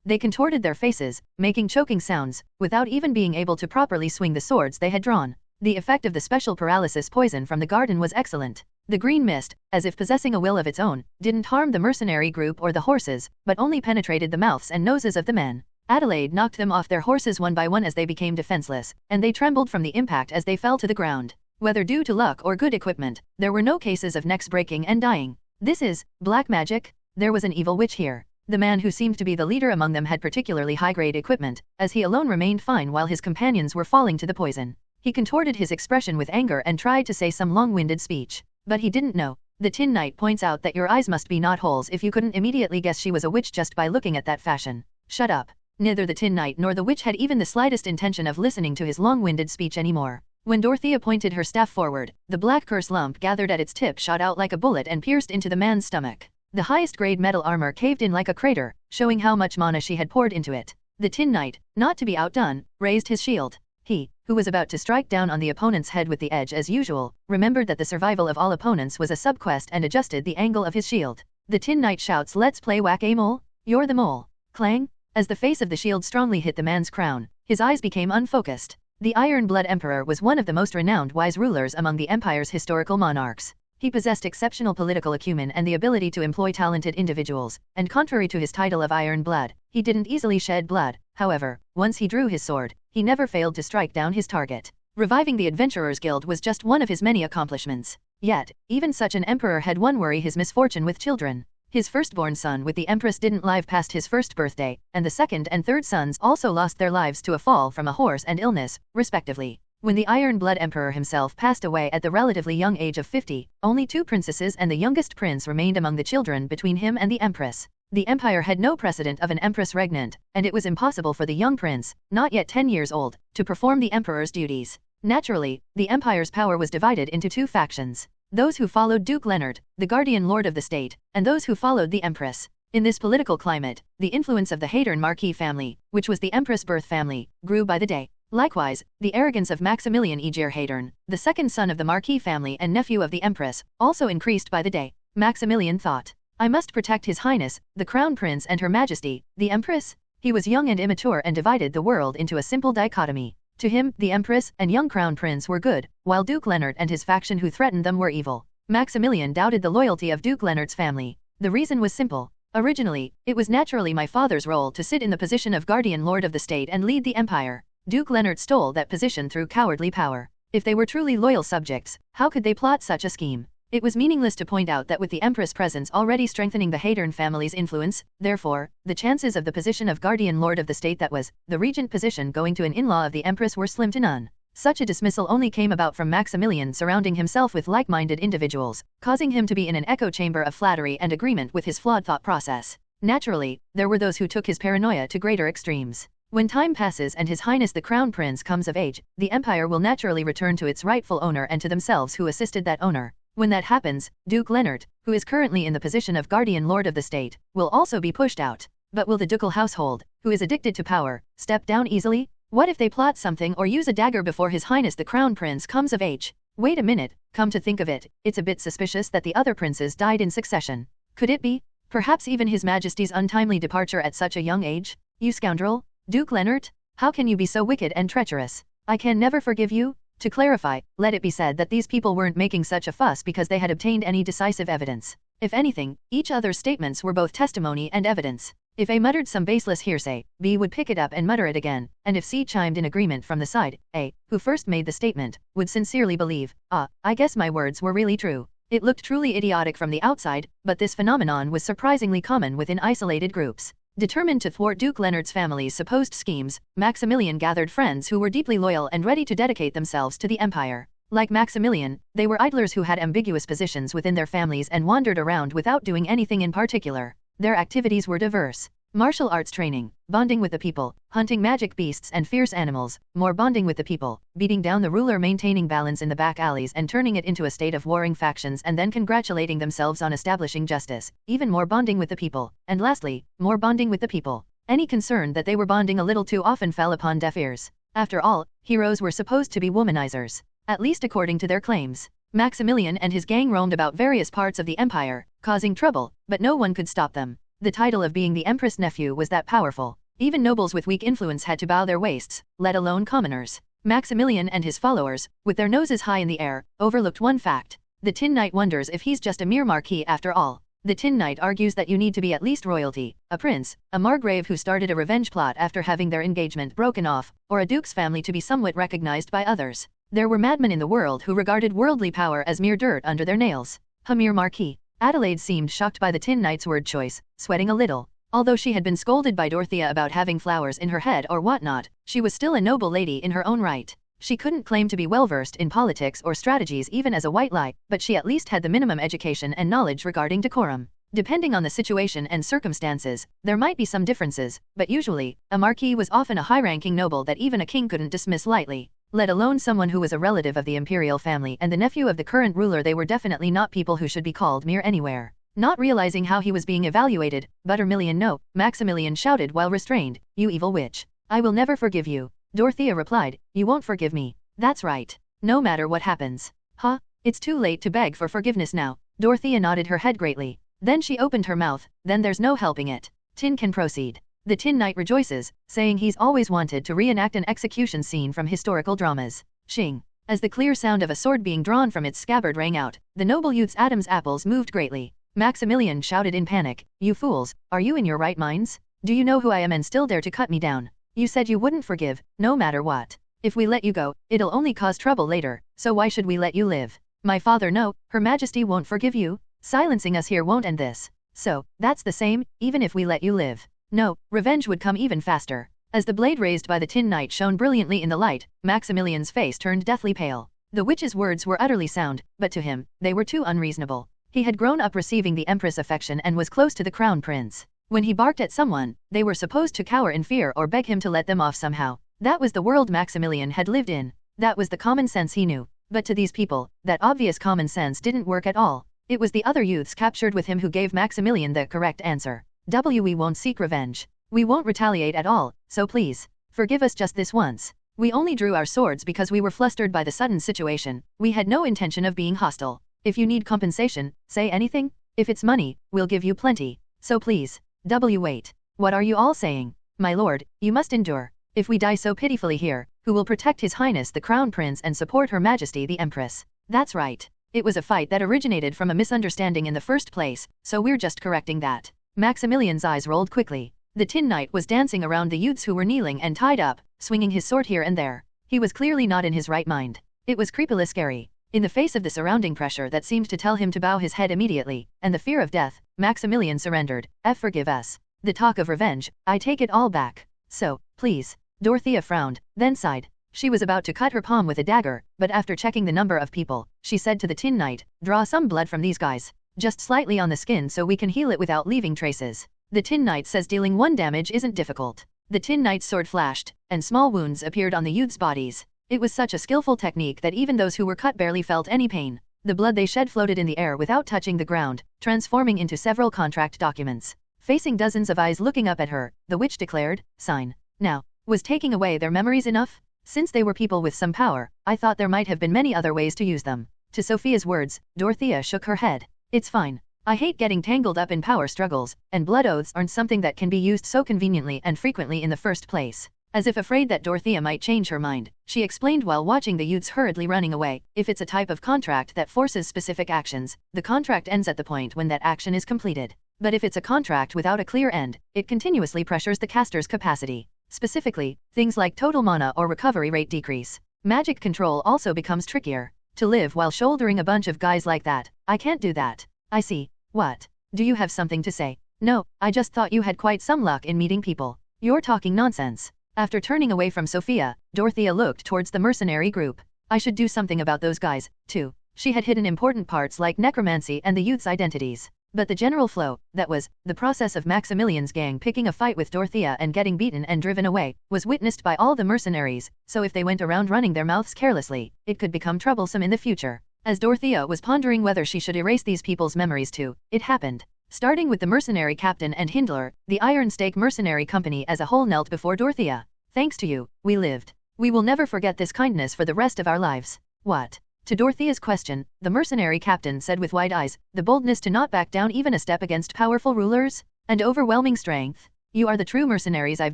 Speaker 2: They contorted their faces, making choking sounds, without even being able to properly swing the swords they had drawn. The effect of the special paralysis poison from the garden was excellent. The green mist, as if possessing a will of its own, didn't harm the mercenary group or the horses, but only penetrated the mouths and noses of the men. Adelaide knocked them off their horses one by one as they became defenseless, and they trembled from the impact as they fell to the ground. Whether due to luck or good equipment, there were no cases of necks breaking and dying. This is black magic? There was an evil witch here. The man who seemed to be the leader among them had particularly high-grade equipment, as he alone remained fine while his companions were falling to the poison. He contorted his expression with anger and tried to say some long-winded speech. But he didn't know. The Tin Knight points out that your eyes must be not holes if you couldn't immediately guess she was a witch just by looking at that fashion. Shut up. Neither the Tin Knight nor the witch had even the slightest intention of listening to his long-winded speech anymore. When Dorothea pointed her staff forward, the black curse lump gathered at its tip shot out like a bullet and pierced into the man's stomach. The highest-grade metal armor caved in like a crater, showing how much mana she had poured into it. The Tin Knight, not to be outdone, raised his shield. He, who was about to strike down on the opponent's head with the edge as usual, remembered that the survival of all opponents was a subquest and adjusted the angle of his shield. The Tin Knight shouts, "Let's play whack-a-mole? You're the mole." Clang! As the face of the shield strongly hit the man's crown, his eyes became unfocused. The Iron Blood Emperor was one of the most renowned wise rulers among the Empire's historical monarchs. He possessed exceptional political acumen and the ability to employ talented individuals, and contrary to his title of Iron Blood, he didn't easily shed blood. However, once he drew his sword, he never failed to strike down his target. Reviving the Adventurers Guild was just one of his many accomplishments. Yet, even such an emperor had one worry: his misfortune with children. His firstborn son with the Empress didn't live past his first birthday, and the second and third sons also lost their lives to a fall from a horse and illness, respectively. When the Iron Blood Emperor himself passed away at the relatively young age of 50, only 2 princesses and the youngest prince remained among the children between him and the Empress. The Empire had no precedent of an Empress regnant, and it was impossible for the young prince, not yet 10 years old, to perform the Emperor's duties. Naturally, the Empire's power was divided into 2 factions. Those who followed Duke Leonard, the guardian lord of the state, and those who followed the Empress. In this political climate, the influence of the Hadern Marquis family, which was the Empress' birth family, grew by the day. Likewise, the arrogance of Maximilian Aegir Hadern, the second son of the Marquis family and nephew of the Empress, also increased by the day. Maximilian thought, "I must protect His Highness, the Crown Prince and Her Majesty, the Empress." He was young and immature and divided the world into a simple dichotomy. To him, the Empress and young Crown Prince were good, while Duke Leonard and his faction who threatened them were evil. Maximilian doubted the loyalty of Duke Leonard's family. The reason was simple. Originally, it was naturally my father's role to sit in the position of guardian lord of the state and lead the empire. Duke Leonard stole that position through cowardly power. If they were truly loyal subjects, how could they plot such a scheme? It was meaningless to point out that with the Empress' presence already strengthening the Hadern family's influence, therefore, the chances of the position of guardian lord of the state, that was, the regent position, going to an in-law of the Empress were slim to none. Such a dismissal only came about from Maximilian surrounding himself with like-minded individuals, causing him to be in an echo chamber of flattery and agreement with his flawed thought process. Naturally, there were those who took his paranoia to greater extremes. When time passes and His Highness the Crown Prince comes of age, the empire will naturally return to its rightful owner and to themselves who assisted that owner. When that happens, Duke Leonard, who is currently in the position of guardian lord of the state, will also be pushed out. But will the ducal household, who is addicted to power, step down easily? What if they plot something or use a dagger before His Highness the Crown Prince comes of age? Wait a minute, come to think of it, it's a bit suspicious that the other princes died in succession. Could it be? Perhaps even His Majesty's untimely departure at such a young age? You scoundrel! Duke Leonard? How can you be so wicked and treacherous? I can never forgive you? To clarify, let it be said that these people weren't making such a fuss because they had obtained any decisive evidence. If anything, each other's statements were both testimony and evidence. If A muttered some baseless hearsay, B would pick it up and mutter it again, and if C chimed in agreement from the side, A, who first made the statement, would sincerely believe, I guess my words were really true. It looked truly idiotic from the outside, but this phenomenon was surprisingly common within isolated groups. Determined to thwart Duke Leonard's family's supposed schemes, Maximilian gathered friends who were deeply loyal and ready to dedicate themselves to the empire. Like Maximilian, they were idlers who had ambiguous positions within their families and wandered around without doing anything in particular. Their activities were diverse. Martial arts training, bonding with the people, hunting magic beasts and fierce animals, more bonding with the people, beating down the ruler, maintaining balance in the back alleys and turning it into a state of warring factions and then congratulating themselves on establishing justice, even more bonding with the people, and lastly, more bonding with the people. Any concern that they were bonding a little too often fell upon deaf ears. After all, heroes were supposed to be womanizers, at least according to their claims. Maximilian and his gang roamed about various parts of the empire, causing trouble, but no one could stop them. The title of being the Empress' nephew was that powerful. Even nobles with weak influence had to bow their waists, let alone commoners. Maximilian and his followers, with their noses high in the air, overlooked one fact. The Tin Knight wonders if he's just a mere marquis after all. The Tin Knight argues that you need to be at least royalty, a prince, a margrave who started a revenge plot after having their engagement broken off, or a duke's family to be somewhat recognized by others. There were madmen in the world who regarded worldly power as mere dirt under their nails. A mere marquis. Adelaide seemed shocked by the Tin Knight's word choice, sweating a little. Although she had been scolded by Dorothea about having flowers in her head or whatnot, she was still a noble lady in her own right. She couldn't claim to be well-versed in politics or strategies even as a white lie, but she at least had the minimum education and knowledge regarding decorum. Depending on the situation and circumstances, there might be some differences, but usually, a marquis was often a high-ranking noble that even a king couldn't dismiss lightly. Let alone someone who was a relative of the imperial family and the nephew of the current ruler. They were definitely not people who should be called mere anywhere. Not realizing how he was being evaluated, Buttermillion no, Maximilian shouted while restrained, "You evil witch. I will never forgive you." Dorothea replied, "You won't forgive me. That's right. No matter what happens." Huh? It's too late to beg for forgiveness now. Dorothea nodded her head greatly. Then she opened her mouth, then there's no helping it. Tin can proceed. The Tin Knight rejoices, saying he's always wanted to reenact an execution scene from historical dramas. Shing. As the clear sound of a sword being drawn from its scabbard rang out, the noble youth's Adam's apples moved greatly. Maximilian shouted in panic, "You fools, are you in your right minds? Do you know who I am and still dare to cut me down? You said you wouldn't forgive, no matter what. If we let you go, it'll only cause trouble later, so why should we let you live? My father no, Her Majesty won't forgive you. Silencing us here won't end this. So, that's the same, even if we let you live. No, revenge would come even faster." As the blade raised by the Tin Knight shone brilliantly in the light, Maximilian's face turned deathly pale. The witch's words were utterly sound, but to him, they were too unreasonable. He had grown up receiving the Empress' affection and was close to the Crown Prince. When he barked at someone, they were supposed to cower in fear or beg him to let them off somehow. That was the world Maximilian had lived in. That was the common sense he knew. But to these people, that obvious common sense didn't work at all. It was the other youths captured with him who gave Maximilian the correct answer. We won't seek revenge. We won't retaliate at all, so please, forgive us just this once. We only drew our swords because we were flustered by the sudden situation. We had no intention of being hostile. If you need compensation, say anything. If it's money, we'll give you plenty. So please, wait. What are you all saying? My lord, you must endure. If we die so pitifully here, who will protect His Highness the Crown Prince and support Her Majesty the Empress? That's right. It was a fight that originated from a misunderstanding in the first place, so we're just correcting that. Maximilian's eyes rolled quickly. The Tin Knight was dancing around the youths who were kneeling and tied up, swinging his sword here and there. He was clearly not in his right mind. It was creepily scary. In the face of the surrounding pressure that seemed to tell him to bow his head immediately, and the fear of death, Maximilian surrendered. Forgive us. The talk of revenge, I take it all back. So, please. Dorothea frowned, then sighed. She was about to cut her palm with a dagger, but after checking the number of people, she said to the Tin Knight, "Draw some blood from these guys. Just slightly on the skin so we can heal it without leaving traces." The Tin Knight says dealing 1 damage isn't difficult. The Tin Knight's sword flashed, and small wounds appeared on the youth's bodies. It was such a skillful technique that even those who were cut barely felt any pain. The blood they shed floated in the air without touching the ground, transforming into several contract documents. Facing dozens of eyes looking up at her, the witch declared, "Sign." Now, was taking away their memories enough? Since they were people with some power, I thought there might have been many other ways to use them. To Sophia's words, Dorothea shook her head. "It's fine. I hate getting tangled up in power struggles, and blood oaths aren't something that can be used so conveniently and frequently in the first place." As if afraid that Dorothea might change her mind, she explained while watching the youths hurriedly running away, "If it's a type of contract that forces specific actions, the contract ends at the point when that action is completed. But if it's a contract without a clear end, it continuously pressures the caster's capacity. Specifically, things like total mana or recovery rate decrease. Magic control also becomes trickier. To live while shouldering a bunch of guys like that, I can't do that." "I see. What? Do you have something to say?" "No, I just thought you had quite some luck in meeting people." "You're talking nonsense." After turning away from Sophia, Dorothea looked towards the mercenary group. "I should do something about those guys, too." She had hidden important parts like necromancy and the youth's identities. But the general flow, that was, the process of Maximilian's gang picking a fight with Dorothea and getting beaten and driven away, was witnessed by all the mercenaries, so if they went around running their mouths carelessly, it could become troublesome in the future. As Dorothea was pondering whether she should erase these people's memories too, it happened. Starting with the mercenary captain and Hindler, the Iron Stake Mercenary Company as a whole knelt before Dorothea. "Thanks to you, we lived. We will never forget this kindness for the rest of our lives." "What?" To Dorothea's question, the mercenary captain said with wide eyes, "The boldness to not back down even a step against powerful rulers? And overwhelming strength? You are the true mercenaries I've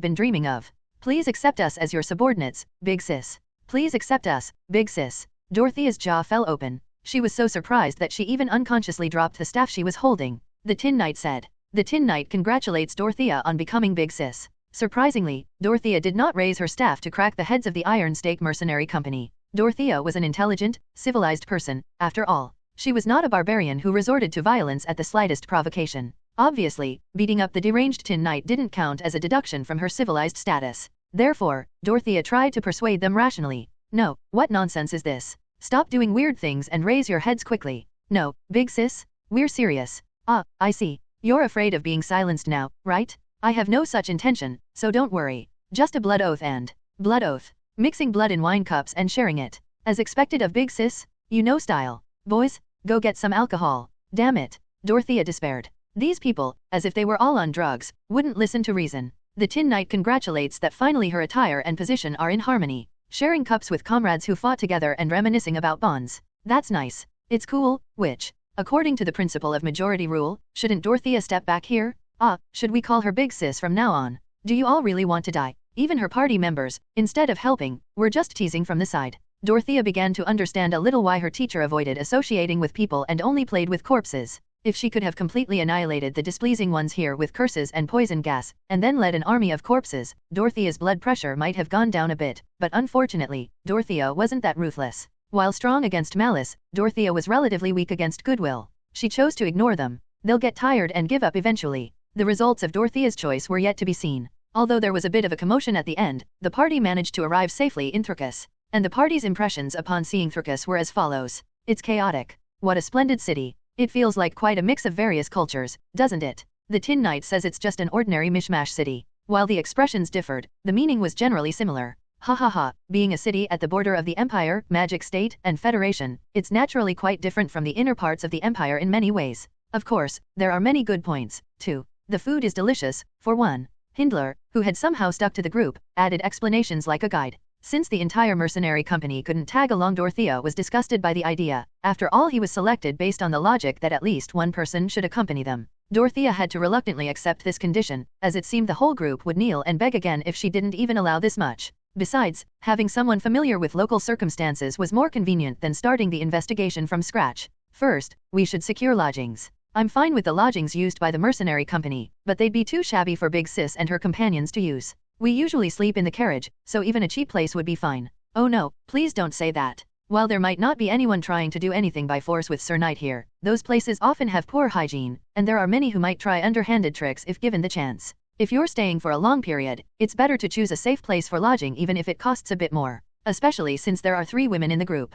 Speaker 2: been dreaming of. Please accept us as your subordinates, Big Sis. Please accept us, Big Sis." Dorothea's jaw fell open. She was so surprised that she even unconsciously dropped the staff she was holding. The Tin Knight said. The Tin Knight congratulates Dorothea on becoming Big Sis. Surprisingly, Dorothea did not raise her staff to crack the heads of the Iron Stake Mercenary Company. Dorothea was an intelligent, civilized person, after all. She was not a barbarian who resorted to violence at the slightest provocation. Obviously, beating up the deranged Tin Knight didn't count as a deduction from her civilized status. Therefore, Dorothea tried to persuade them rationally. "No, what nonsense is this? Stop doing weird things and raise your heads quickly." "No, Big Sis, we're serious." "Ah, I see. You're afraid of being silenced now, right? I have no such intention, so don't worry. Just a blood oath and..." Blood oath. Mixing blood in wine cups and sharing it. As expected of Big Sis, you know style. "Boys, go get some alcohol." Damn it. Dorothea despaired. These people, as if they were all on drugs, wouldn't listen to reason. The Tin Knight congratulates that finally her attire and position are in harmony. Sharing cups with comrades who fought together and reminiscing about bonds. That's nice. It's cool, which, according to the principle of majority rule, shouldn't Dorothea step back here? Ah, should we call her Big Sis from now on? Do you all really want to die? Even her party members, instead of helping, were just teasing from the side. Dorothea began to understand a little why her teacher avoided associating with people and only played with corpses. If she could have completely annihilated the displeasing ones here with curses and poison gas, and then led an army of corpses, Dorothea's blood pressure might have gone down a bit, but unfortunately, Dorothea wasn't that ruthless. While strong against malice, Dorothea was relatively weak against goodwill. She chose to ignore them. They'll get tired and give up eventually. The results of Dorothea's choice were yet to be seen. Although there was a bit of a commotion at the end, the party managed to arrive safely in Thrakus. And the party's impressions upon seeing Thrakus were as follows. It's chaotic. What a splendid city. It feels like quite a mix of various cultures, doesn't it? The Tin Knight says it's just an ordinary mishmash city. While the expressions differed, the meaning was generally similar. Ha ha ha, being a city at the border of the Empire, Magic State, and Federation, it's naturally quite different from the inner parts of the Empire in many ways. Of course, there are many good points, too. The food is delicious, for one. Hindler, who had somehow stuck to the group, added explanations like a guide. Since the entire mercenary company couldn't tag along, Dorothea was disgusted by the idea. After all, he was selected based on the logic that at least one person should accompany them. Dorothea had to reluctantly accept this condition, as it seemed the whole group would kneel and beg again if she didn't even allow this much. Besides, having someone familiar with local circumstances was more convenient than starting the investigation from scratch. First, we should secure lodgings. I'm fine with the lodgings used by the mercenary company, but they'd be too shabby for Big Sis and her companions to use. We usually sleep in the carriage, so even a cheap place would be fine. Oh no, please don't say that. While there might not be anyone trying to do anything by force with Sir Knight here, those places often have poor hygiene, and there are many who might try underhanded tricks if given the chance. If you're staying for a long period, it's better to choose a safe place for lodging even if it costs a bit more. Especially since there are 3 women in the group.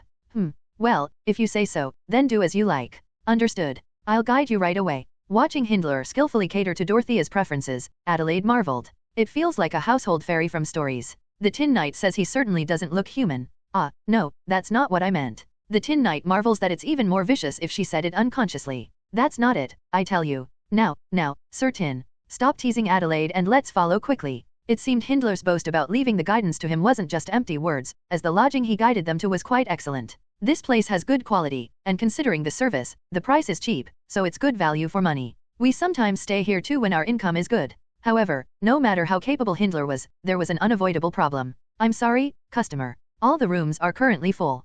Speaker 2: Well, if you say so, then do as you like. Understood. I'll guide you right away. Watching Hindler skillfully cater to Dorothea's preferences, Adelaide marveled. It feels like a household fairy from stories. The Tin Knight says he certainly doesn't look human. Ah, no, that's not what I meant. The Tin Knight marvels that it's even more vicious if she said it unconsciously. That's not it, I tell you. Now, Sir Tin. Stop teasing Adelaide and let's follow quickly. It seemed Hindler's boast about leaving the guidance to him wasn't just empty words, as the lodging he guided them to was quite excellent. This place has good quality, and considering the service, the price is cheap, so it's good value for money. We sometimes stay here too when our income is good. However, no matter how capable Hindler was, there was an unavoidable problem. I'm sorry, customer. All the rooms are currently full.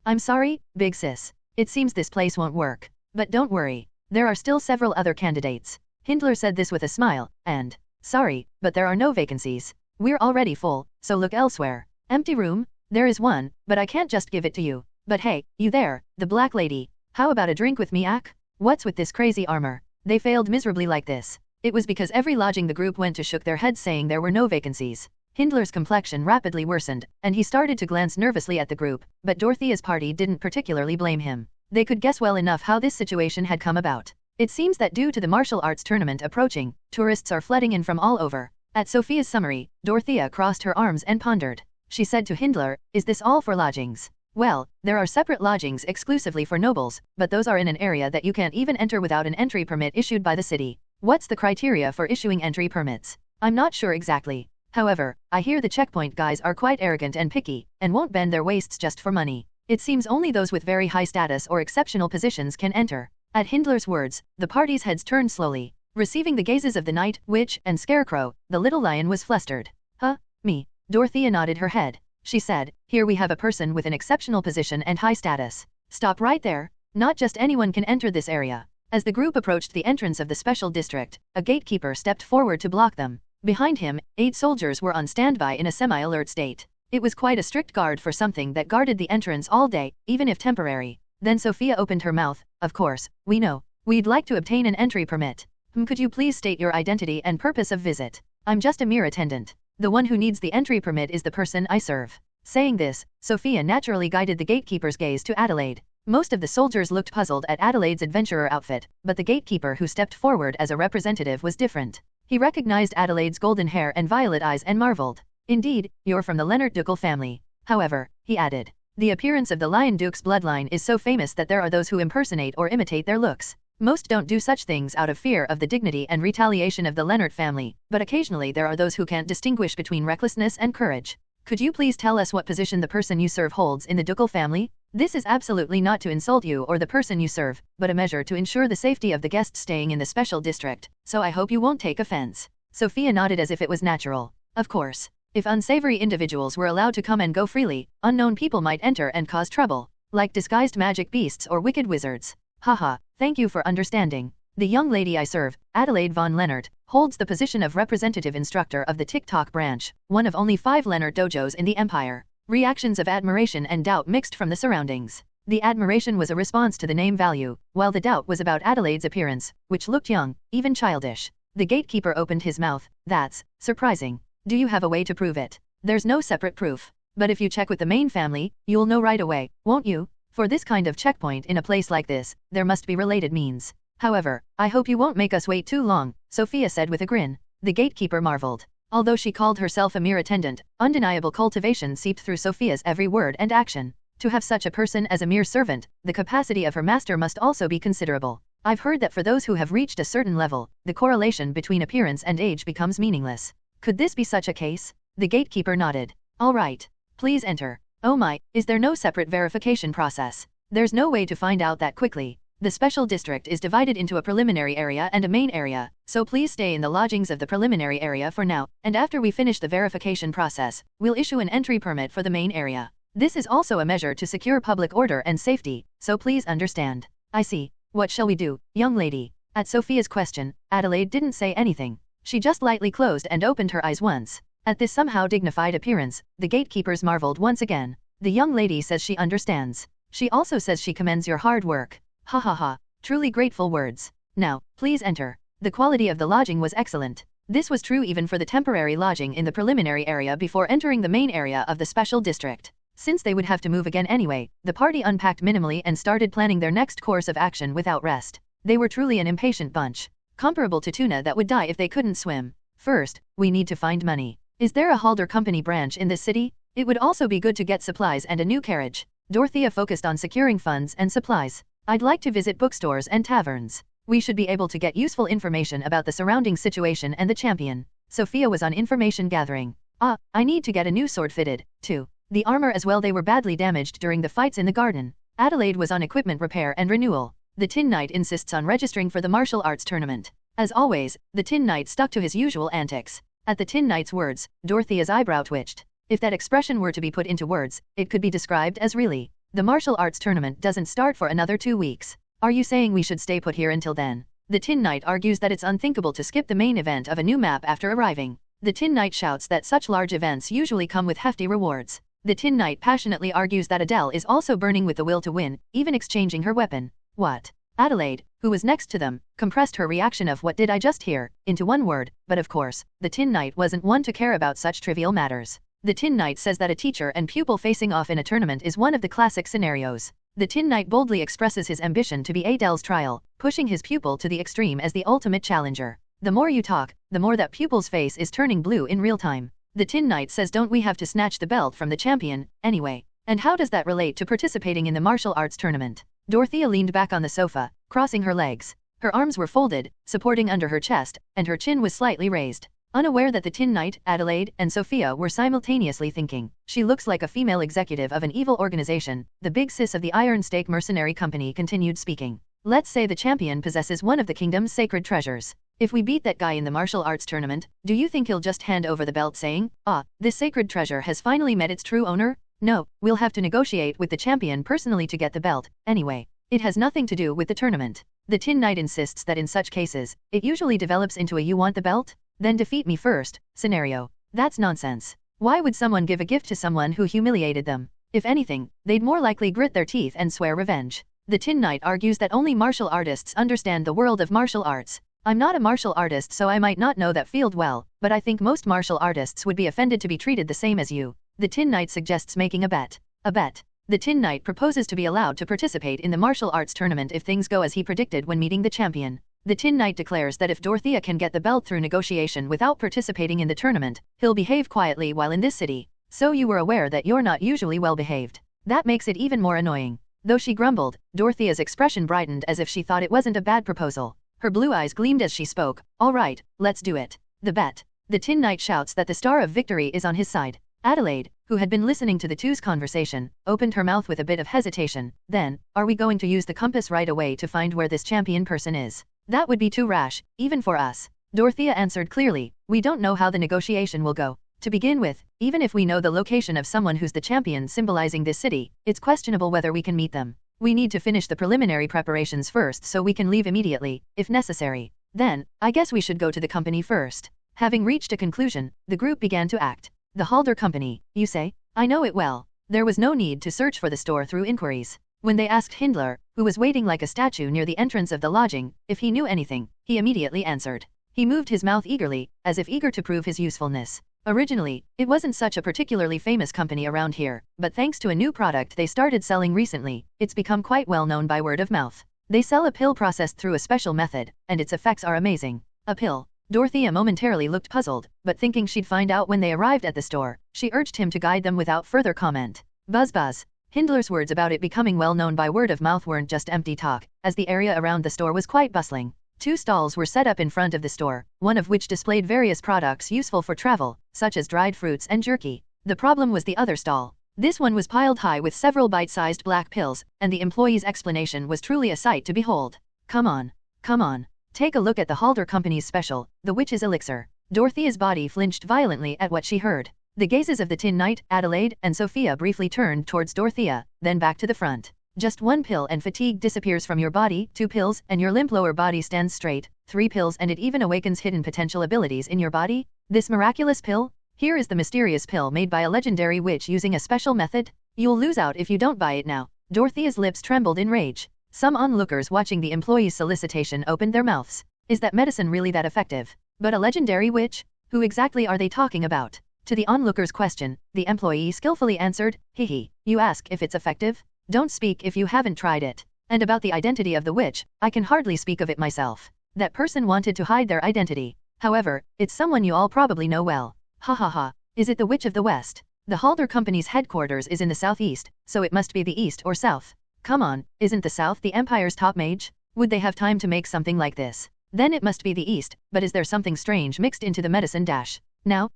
Speaker 2: I'm sorry, big sis. It seems this place won't work. But don't worry. There are still several other candidates. Hindler said this with a smile, and, sorry, but there are no vacancies. We're already full, so look elsewhere. Empty room? There is one, but I can't just give it to you. But hey, you there, the black lady. How about a drink with me, Ak? What's with this crazy armor? They failed miserably like this. It was because every lodging the group went to shook their heads saying there were no vacancies. Hindler's complexion rapidly worsened, and he started to glance nervously at the group, but Dorothea's party didn't particularly blame him. They could guess well enough how this situation had come about. It seems that due to the martial arts tournament approaching, tourists are flooding in from all over. At Sophia's summary, Dorothea crossed her arms and pondered. She said to Hindler, "Is this all for lodgings?" Well, there are separate lodgings exclusively for nobles, but those are in an area that you can't even enter without an entry permit issued by the city. What's the criteria for issuing entry permits? I'm not sure exactly. However, I hear the checkpoint guys are quite arrogant and picky, and won't bend their waists just for money. It seems only those with very high status or exceptional positions can enter. At Hindler's words, the party's heads turned slowly. Receiving the gazes of the knight, witch, and scarecrow, the little lion was flustered. Huh? Me? Dorothea nodded her head. She said, "Here we have a person with an exceptional position and high status. Stop right there. Not just anyone can enter this area." As the group approached the entrance of the special district, a gatekeeper stepped forward to block them. Behind him, 8 soldiers were on standby in a semi-alert state. It was quite a strict guard for something that guarded the entrance all day, even if temporary. Then Sophia opened her mouth. "Of course, we know. We'd like to obtain an entry permit. Could you please state your identity and purpose of visit? I'm just a mere attendant. The one who needs the entry permit is the person I serve." Saying this, Sophia naturally guided the gatekeeper's gaze to Adelaide. Most of the soldiers looked puzzled at Adelaide's adventurer outfit, but the gatekeeper who stepped forward as a representative was different. He recognized Adelaide's golden hair and violet eyes and marveled. "Indeed, you're from the Leonard Ducal family. However," he added, "the appearance of the Lion Duke's bloodline is so famous that there are those who impersonate or imitate their looks. Most don't do such things out of fear of the dignity and retaliation of the Leonard family, but occasionally there are those who can't distinguish between recklessness and courage. Could you please tell us what position the person you serve holds in the Ducal family? This is absolutely not to insult you or the person you serve, but a measure to ensure the safety of the guests staying in the special district, so I hope you won't take offense." Sophia nodded as if it was natural. Of course. If unsavory individuals were allowed to come and go freely, unknown people might enter and cause trouble, like disguised magic beasts or wicked wizards. Haha, thank you for understanding. The young lady I serve, Adelaide von Leonard, holds the position of representative instructor of the TikTok branch, one of only 5 Leonard dojos in the empire. Reactions of admiration and doubt mixed from the surroundings. The admiration was a response to the name value, while the doubt was about Adelaide's appearance, which looked young, even childish. The gatekeeper opened his mouth. "That's surprising. Do you have a way to prove it?" "There's no separate proof. But if you check with the main family, you'll know right away, won't you? For this kind of checkpoint in a place like this, there must be related means. However, I hope you won't make us wait too long," Sophia said with a grin. The gatekeeper marveled. Although she called herself a mere attendant, undeniable cultivation seeped through Sophia's every word and action. To have such a person as a mere servant, the capacity of her master must also be considerable. "I've heard that for those who have reached a certain level, the correlation between appearance and age becomes meaningless. Could this be such a case?" The gatekeeper nodded. "All right. Please enter." "Oh my, is there no separate verification process?" "There's no way to find out that quickly. The special district is divided into a preliminary area and a main area, so please stay in the lodgings of the preliminary area for now, and after we finish the verification process, we'll issue an entry permit for the main area. This is also a measure to secure public order and safety, so please understand." "I see. What shall we do, young lady?" At Sophia's question, Adelaide didn't say anything. She just lightly closed and opened her eyes once. At this somehow dignified appearance, the gatekeepers marveled once again. "The young lady says she understands. She also says she commends your hard work. Ha ha ha, truly grateful words. Now, please enter." The quality of the lodging was excellent. This was true even for the temporary lodging in the preliminary area before entering the main area of the special district. Since they would have to move again anyway, the party unpacked minimally and started planning their next course of action without rest. They were truly an impatient bunch. Comparable to tuna that would die if they couldn't swim. First, we need to find money. Is there a Halder Company branch in this city? It would also be good to get supplies and a new carriage. Dorothea focused on securing funds and supplies. I'd like to visit bookstores and taverns. We should be able to get useful information about the surrounding situation and the champion. Sophia was on information gathering. I need to get a new sword fitted, too. The armor as well, they were badly damaged during the fights in the garden. Adelaide was on equipment repair and renewal. The Tin Knight insists on registering for the martial arts tournament. As always, the Tin Knight stuck to his usual antics. At the Tin Knight's words, Dorothea's eyebrow twitched. If that expression were to be put into words, it could be described as really. The martial arts tournament doesn't start for another 2 weeks. Are you saying we should stay put here until then? The Tin Knight argues that it's unthinkable to skip the main event of a new map after arriving. The Tin Knight shouts that such large events usually come with hefty rewards. The Tin Knight passionately argues that Adele is also burning with the will to win, even exchanging her weapon. What? Adelaide, who was next to them, compressed her reaction of "what did I just hear?" into one word, but of course, the Tin Knight wasn't one to care about such trivial matters. The Tin Knight says that a teacher and pupil facing off in a tournament is one of the classic scenarios. The Tin Knight boldly expresses his ambition to be Adele's trial, pushing his pupil to the extreme as the ultimate challenger. The more you talk, the more that pupil's face is turning blue in real time. The Tin Knight says, don't we have to snatch the belt from the champion, anyway? And how does that relate to participating in the martial arts tournament? Dorothea leaned back on the sofa, crossing her legs. Her arms were folded, supporting under her chest, and her chin was slightly raised. Unaware that the Tin Knight, Adelaide, and Sophia were simultaneously thinking, she looks like a female executive of an evil organization. The big sis of the Iron Stake Mercenary Company continued speaking. Let's say the champion possesses one of the kingdom's sacred treasures. If we beat that guy in the martial arts tournament, do you think he'll just hand over the belt saying, this sacred treasure has finally met its true owner? No, we'll have to negotiate with the champion personally to get the belt. Anyway, it has nothing to do with the tournament. The Tin Knight insists that in such cases, it usually develops into a "you want the belt? Then defeat me first" scenario. That's nonsense. Why would someone give a gift to someone who humiliated them? If anything, they'd more likely grit their teeth and swear revenge. The Tin Knight argues that only martial artists understand the world of martial arts. I'm not a martial artist, so I might not know that field well, but I think most martial artists would be offended to be treated the same as you. The Tin Knight suggests making a bet. A bet. The Tin Knight proposes to be allowed to participate in the martial arts tournament if things go as he predicted when meeting the champion. The Tin Knight declares that if Dorothea can get the belt through negotiation without participating in the tournament, he'll behave quietly while in this city. So you were aware that you're not usually well behaved. That makes it even more annoying. Though she grumbled, Dorothea's expression brightened as if she thought it wasn't a bad proposal. Her blue eyes gleamed as she spoke. All right, let's do it. The bet. The Tin Knight shouts that the star of victory is on his side. Adelaide, who had been listening to the two's conversation, opened her mouth with a bit of hesitation. Then, are we going to use the compass right away to find where this champion person is? That would be too rash, even for us. Dorothea answered clearly, we don't know how the negotiation will go. To begin with, even if we know the location of someone who's the champion symbolizing this city, it's questionable whether we can meet them. We need to finish the preliminary preparations first so we can leave immediately, if necessary. Then, I guess we should go to the company first. Having reached a conclusion, the group began to act. The Halder Company, you say? I know it well. There was no need to search for the store through inquiries. When they asked Hindler, who was waiting like a statue near the entrance of the lodging, if he knew anything, he immediately answered. He moved his mouth eagerly, as if eager to prove his usefulness. Originally, it wasn't such a particularly famous company around here, but thanks to a new product they started selling recently, it's become quite well known by word of mouth. They sell a pill processed through a special method, and its effects are amazing. A pill. Dorothea momentarily looked puzzled, but thinking she'd find out when they arrived at the store, she urged him to guide them without further comment. Buzz buzz. Hindler's words about it becoming well known by word of mouth weren't just empty talk, as the area around the store was quite bustling. 2 stalls were set up in front of the store, one of which displayed various products useful for travel, such as dried fruits and jerky. The problem was the other stall. This one was piled high with several bite-sized black pills, and the employee's explanation was truly a sight to behold. Come on. Come on. Take a look at the Halder Company's special, the Witch's Elixir. Dorothea's body flinched violently at what she heard. The gazes of the Tin Knight, Adelaide, and Sophia briefly turned towards Dorothea, then back to the front. Just 1 pill and fatigue disappears from your body, 2 pills and your limp lower body stands straight, 3 pills and it even awakens hidden potential abilities in your body? This miraculous pill? Here is the mysterious pill made by a legendary witch using a special method. You'll lose out if you don't buy it now. Dorothea's lips trembled in rage. Some onlookers watching the employee's solicitation opened their mouths. Is that medicine really that effective? But a legendary witch? Who exactly are they talking about? To the onlooker's question, the employee skillfully answered, "Hehe, you ask if it's effective? Don't speak if you haven't tried it. And about the identity of the witch, I can hardly speak of it myself. That person wanted to hide their identity. However, it's someone you all probably know well. Ha ha ha. Is it the Witch of the West? The Halder Company's headquarters is in the southeast, so it must be the east or south. Come on, isn't the south the Empire's top mage? Would they have time to make something like this? Then it must be the east, but is there something strange mixed into the medicine dash? Now,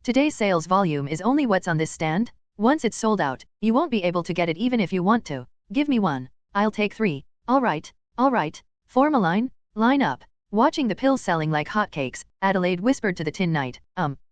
Speaker 2: today's sales volume is only what's on this stand? Once it's sold out, you won't be able to get it even if you want to. Give me one. I'll take 3. Alright. Form a line. Line up. Watching the pills selling like hotcakes, Adelaide whispered to the Tin Knight,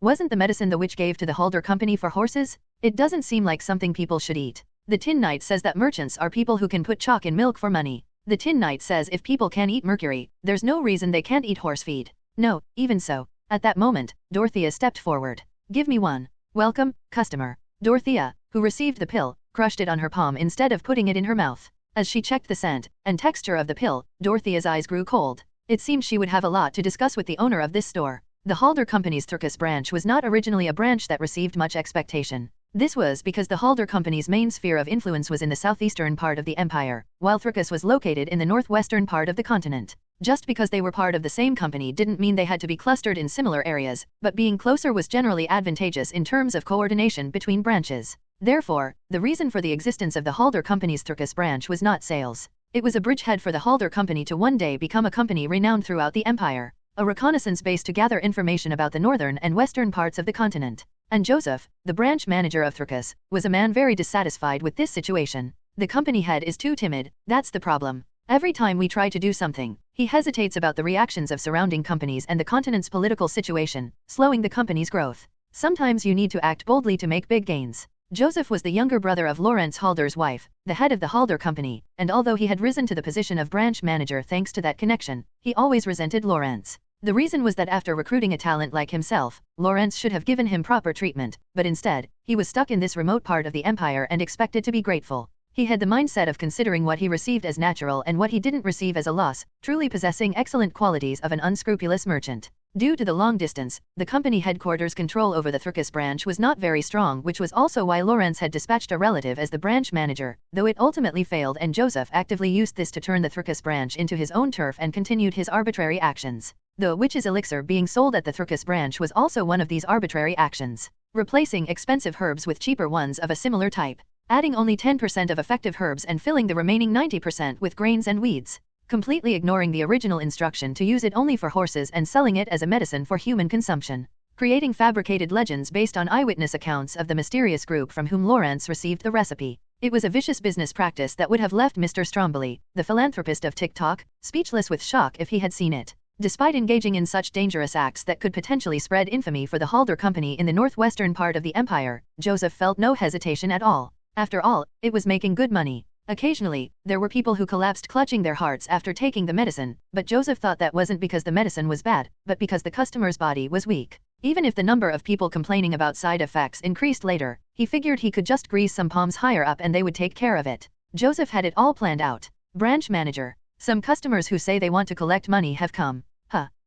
Speaker 2: wasn't the medicine the witch gave to the Halder Company for horses? It doesn't seem like something people should eat. The Tin Knight says that merchants are people who can put chalk in milk for money. The Tin Knight says if people can eat mercury, there's no reason they can't eat horse feed. No, even so. At that moment, Dorothea stepped forward. Give me one. Welcome, customer. Dorothea, who received the pill, crushed it on her palm instead of putting it in her mouth. As she checked the scent and texture of the pill, Dorothea's eyes grew cold. It seemed she would have a lot to discuss with the owner of this store. The Halder Company's Thurkus branch was not originally a branch that received much expectation. This was because the Halder Company's main sphere of influence was in the southeastern part of the empire, while Thurkus was located in the northwestern part of the continent. Just because they were part of the same company didn't mean they had to be clustered in similar areas, but being closer was generally advantageous in terms of coordination between branches. Therefore, the reason for the existence of the Halder Company's Thurkus branch was not sales. It was a bridgehead for the Halder Company to one day become a company renowned throughout the empire, a reconnaissance base to gather information about the northern and western parts of the continent. And Joseph, the branch manager of Thurkus, was a man very dissatisfied with this situation. The company head is too timid, that's the problem. Every time we try to do something, he hesitates about the reactions of surrounding companies and the continent's political situation, slowing the company's growth. Sometimes you need to act boldly to make big gains. Joseph was the younger brother of Lawrence Halder's wife, the head of the Halder Company, and although he had risen to the position of branch manager thanks to that connection, he always resented Lawrence. The reason was that after recruiting a talent like himself, Lawrence should have given him proper treatment, but instead, he was stuck in this remote part of the empire and expected to be grateful. He had the mindset of considering what he received as natural and what he didn't receive as a loss, truly possessing excellent qualities of an unscrupulous merchant. Due to the long distance, the company headquarters' control over the Thurkus branch was not very strong, which was also why Lawrence had dispatched a relative as the branch manager, though it ultimately failed and Joseph actively used this to turn the Thurkus branch into his own turf and continued his arbitrary actions. The witch's elixir being sold at the Thurkus branch was also one of these arbitrary actions, replacing expensive herbs with cheaper ones of a similar type, adding only 10% of effective herbs and filling the remaining 90% with grains and weeds, completely ignoring the original instruction to use it only for horses and selling it as a medicine for human consumption, creating fabricated legends based on eyewitness accounts of the mysterious group from whom Lawrence received the recipe. It was a vicious business practice that would have left Mr. Stromboli, the philanthropist of TikTok, speechless with shock if he had seen it. Despite engaging in such dangerous acts that could potentially spread infamy for the Halder Company in the northwestern part of the empire, Joseph felt no hesitation at all. After all, it was making good money. Occasionally, there were people who collapsed clutching their hearts after taking the medicine, but Joseph thought that wasn't because the medicine was bad, but because the customer's body was weak. Even if the number of people complaining about side effects increased later, he figured he could just grease some palms higher up and they would take care of it. Joseph had it all planned out. Branch manager. Some customers who say they want to collect money have come.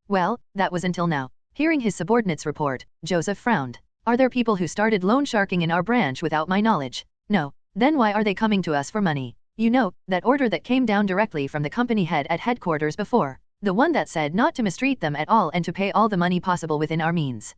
Speaker 2: Well, that was until now. Hearing his subordinates report, Joseph frowned. Are there people who started loan sharking in our branch without my knowledge? No. Then why are they coming to us for money? You know, that order that came down directly from the company head at headquarters before. The one that said not to mistreat them at all and to pay all the money possible within our means.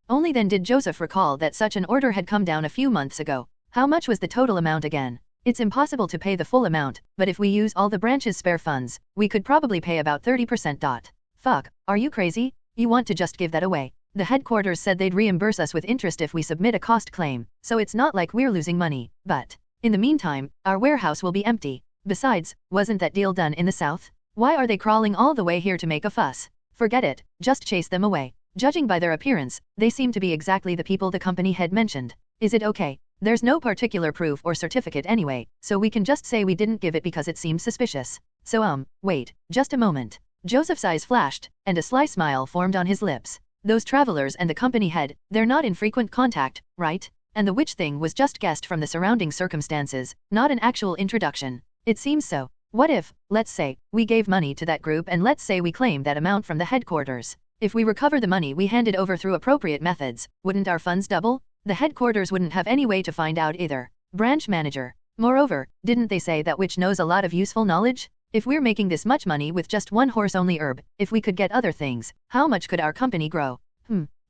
Speaker 2: Only then did Joseph recall that such an order had come down a few months ago. How much was the total amount again? It's impossible to pay the full amount, but if we use all the branch's spare funds, we could probably pay about 30%. Fuck, are you crazy? You want to just give that away? The headquarters said they'd reimburse us with interest if we submit a cost claim, so it's not like we're losing money, but in the meantime, our warehouse will be empty. Besides, wasn't that deal done in the south? Why are they crawling all the way here to make a fuss? Forget it, just chase them away. Judging by their appearance, they seem to be exactly the people the company head mentioned. Is it okay? There's no particular proof or certificate anyway, so we can just say we didn't give it because it seemed suspicious. So wait, just a moment. Joseph's eyes flashed, and a sly smile formed on his lips. Those travelers and the company head, they're not in frequent contact, right? And the witch thing was just guessed from the surrounding circumstances, not an actual introduction. It seems so. What if, let's say, we gave money to that group and let's say we claim that amount from the headquarters. If we recover the money we handed over through appropriate methods, wouldn't our funds double? The headquarters wouldn't have any way to find out either. Branch manager. Moreover, didn't they say that witch knows a lot of useful knowledge? If we're making this much money with just one horse-only herb, if we could get other things, how much could our company grow?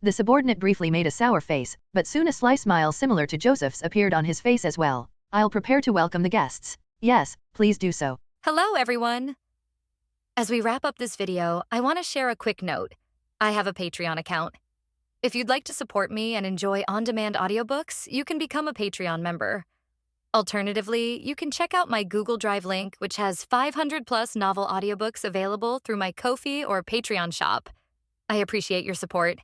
Speaker 2: The subordinate briefly made a sour face, but soon a sly smile similar to Joseph's appeared on his face as well. I'll prepare to welcome the guests. Yes, please do so.
Speaker 3: Hello, everyone. As we wrap up this video, I want to share a quick note. I have a Patreon account. If you'd like to support me and enjoy on-demand audiobooks, you can become a Patreon member. Alternatively, you can check out my Google Drive link, which has 500+ novel audiobooks available through my Ko-fi or Patreon shop. I appreciate your support.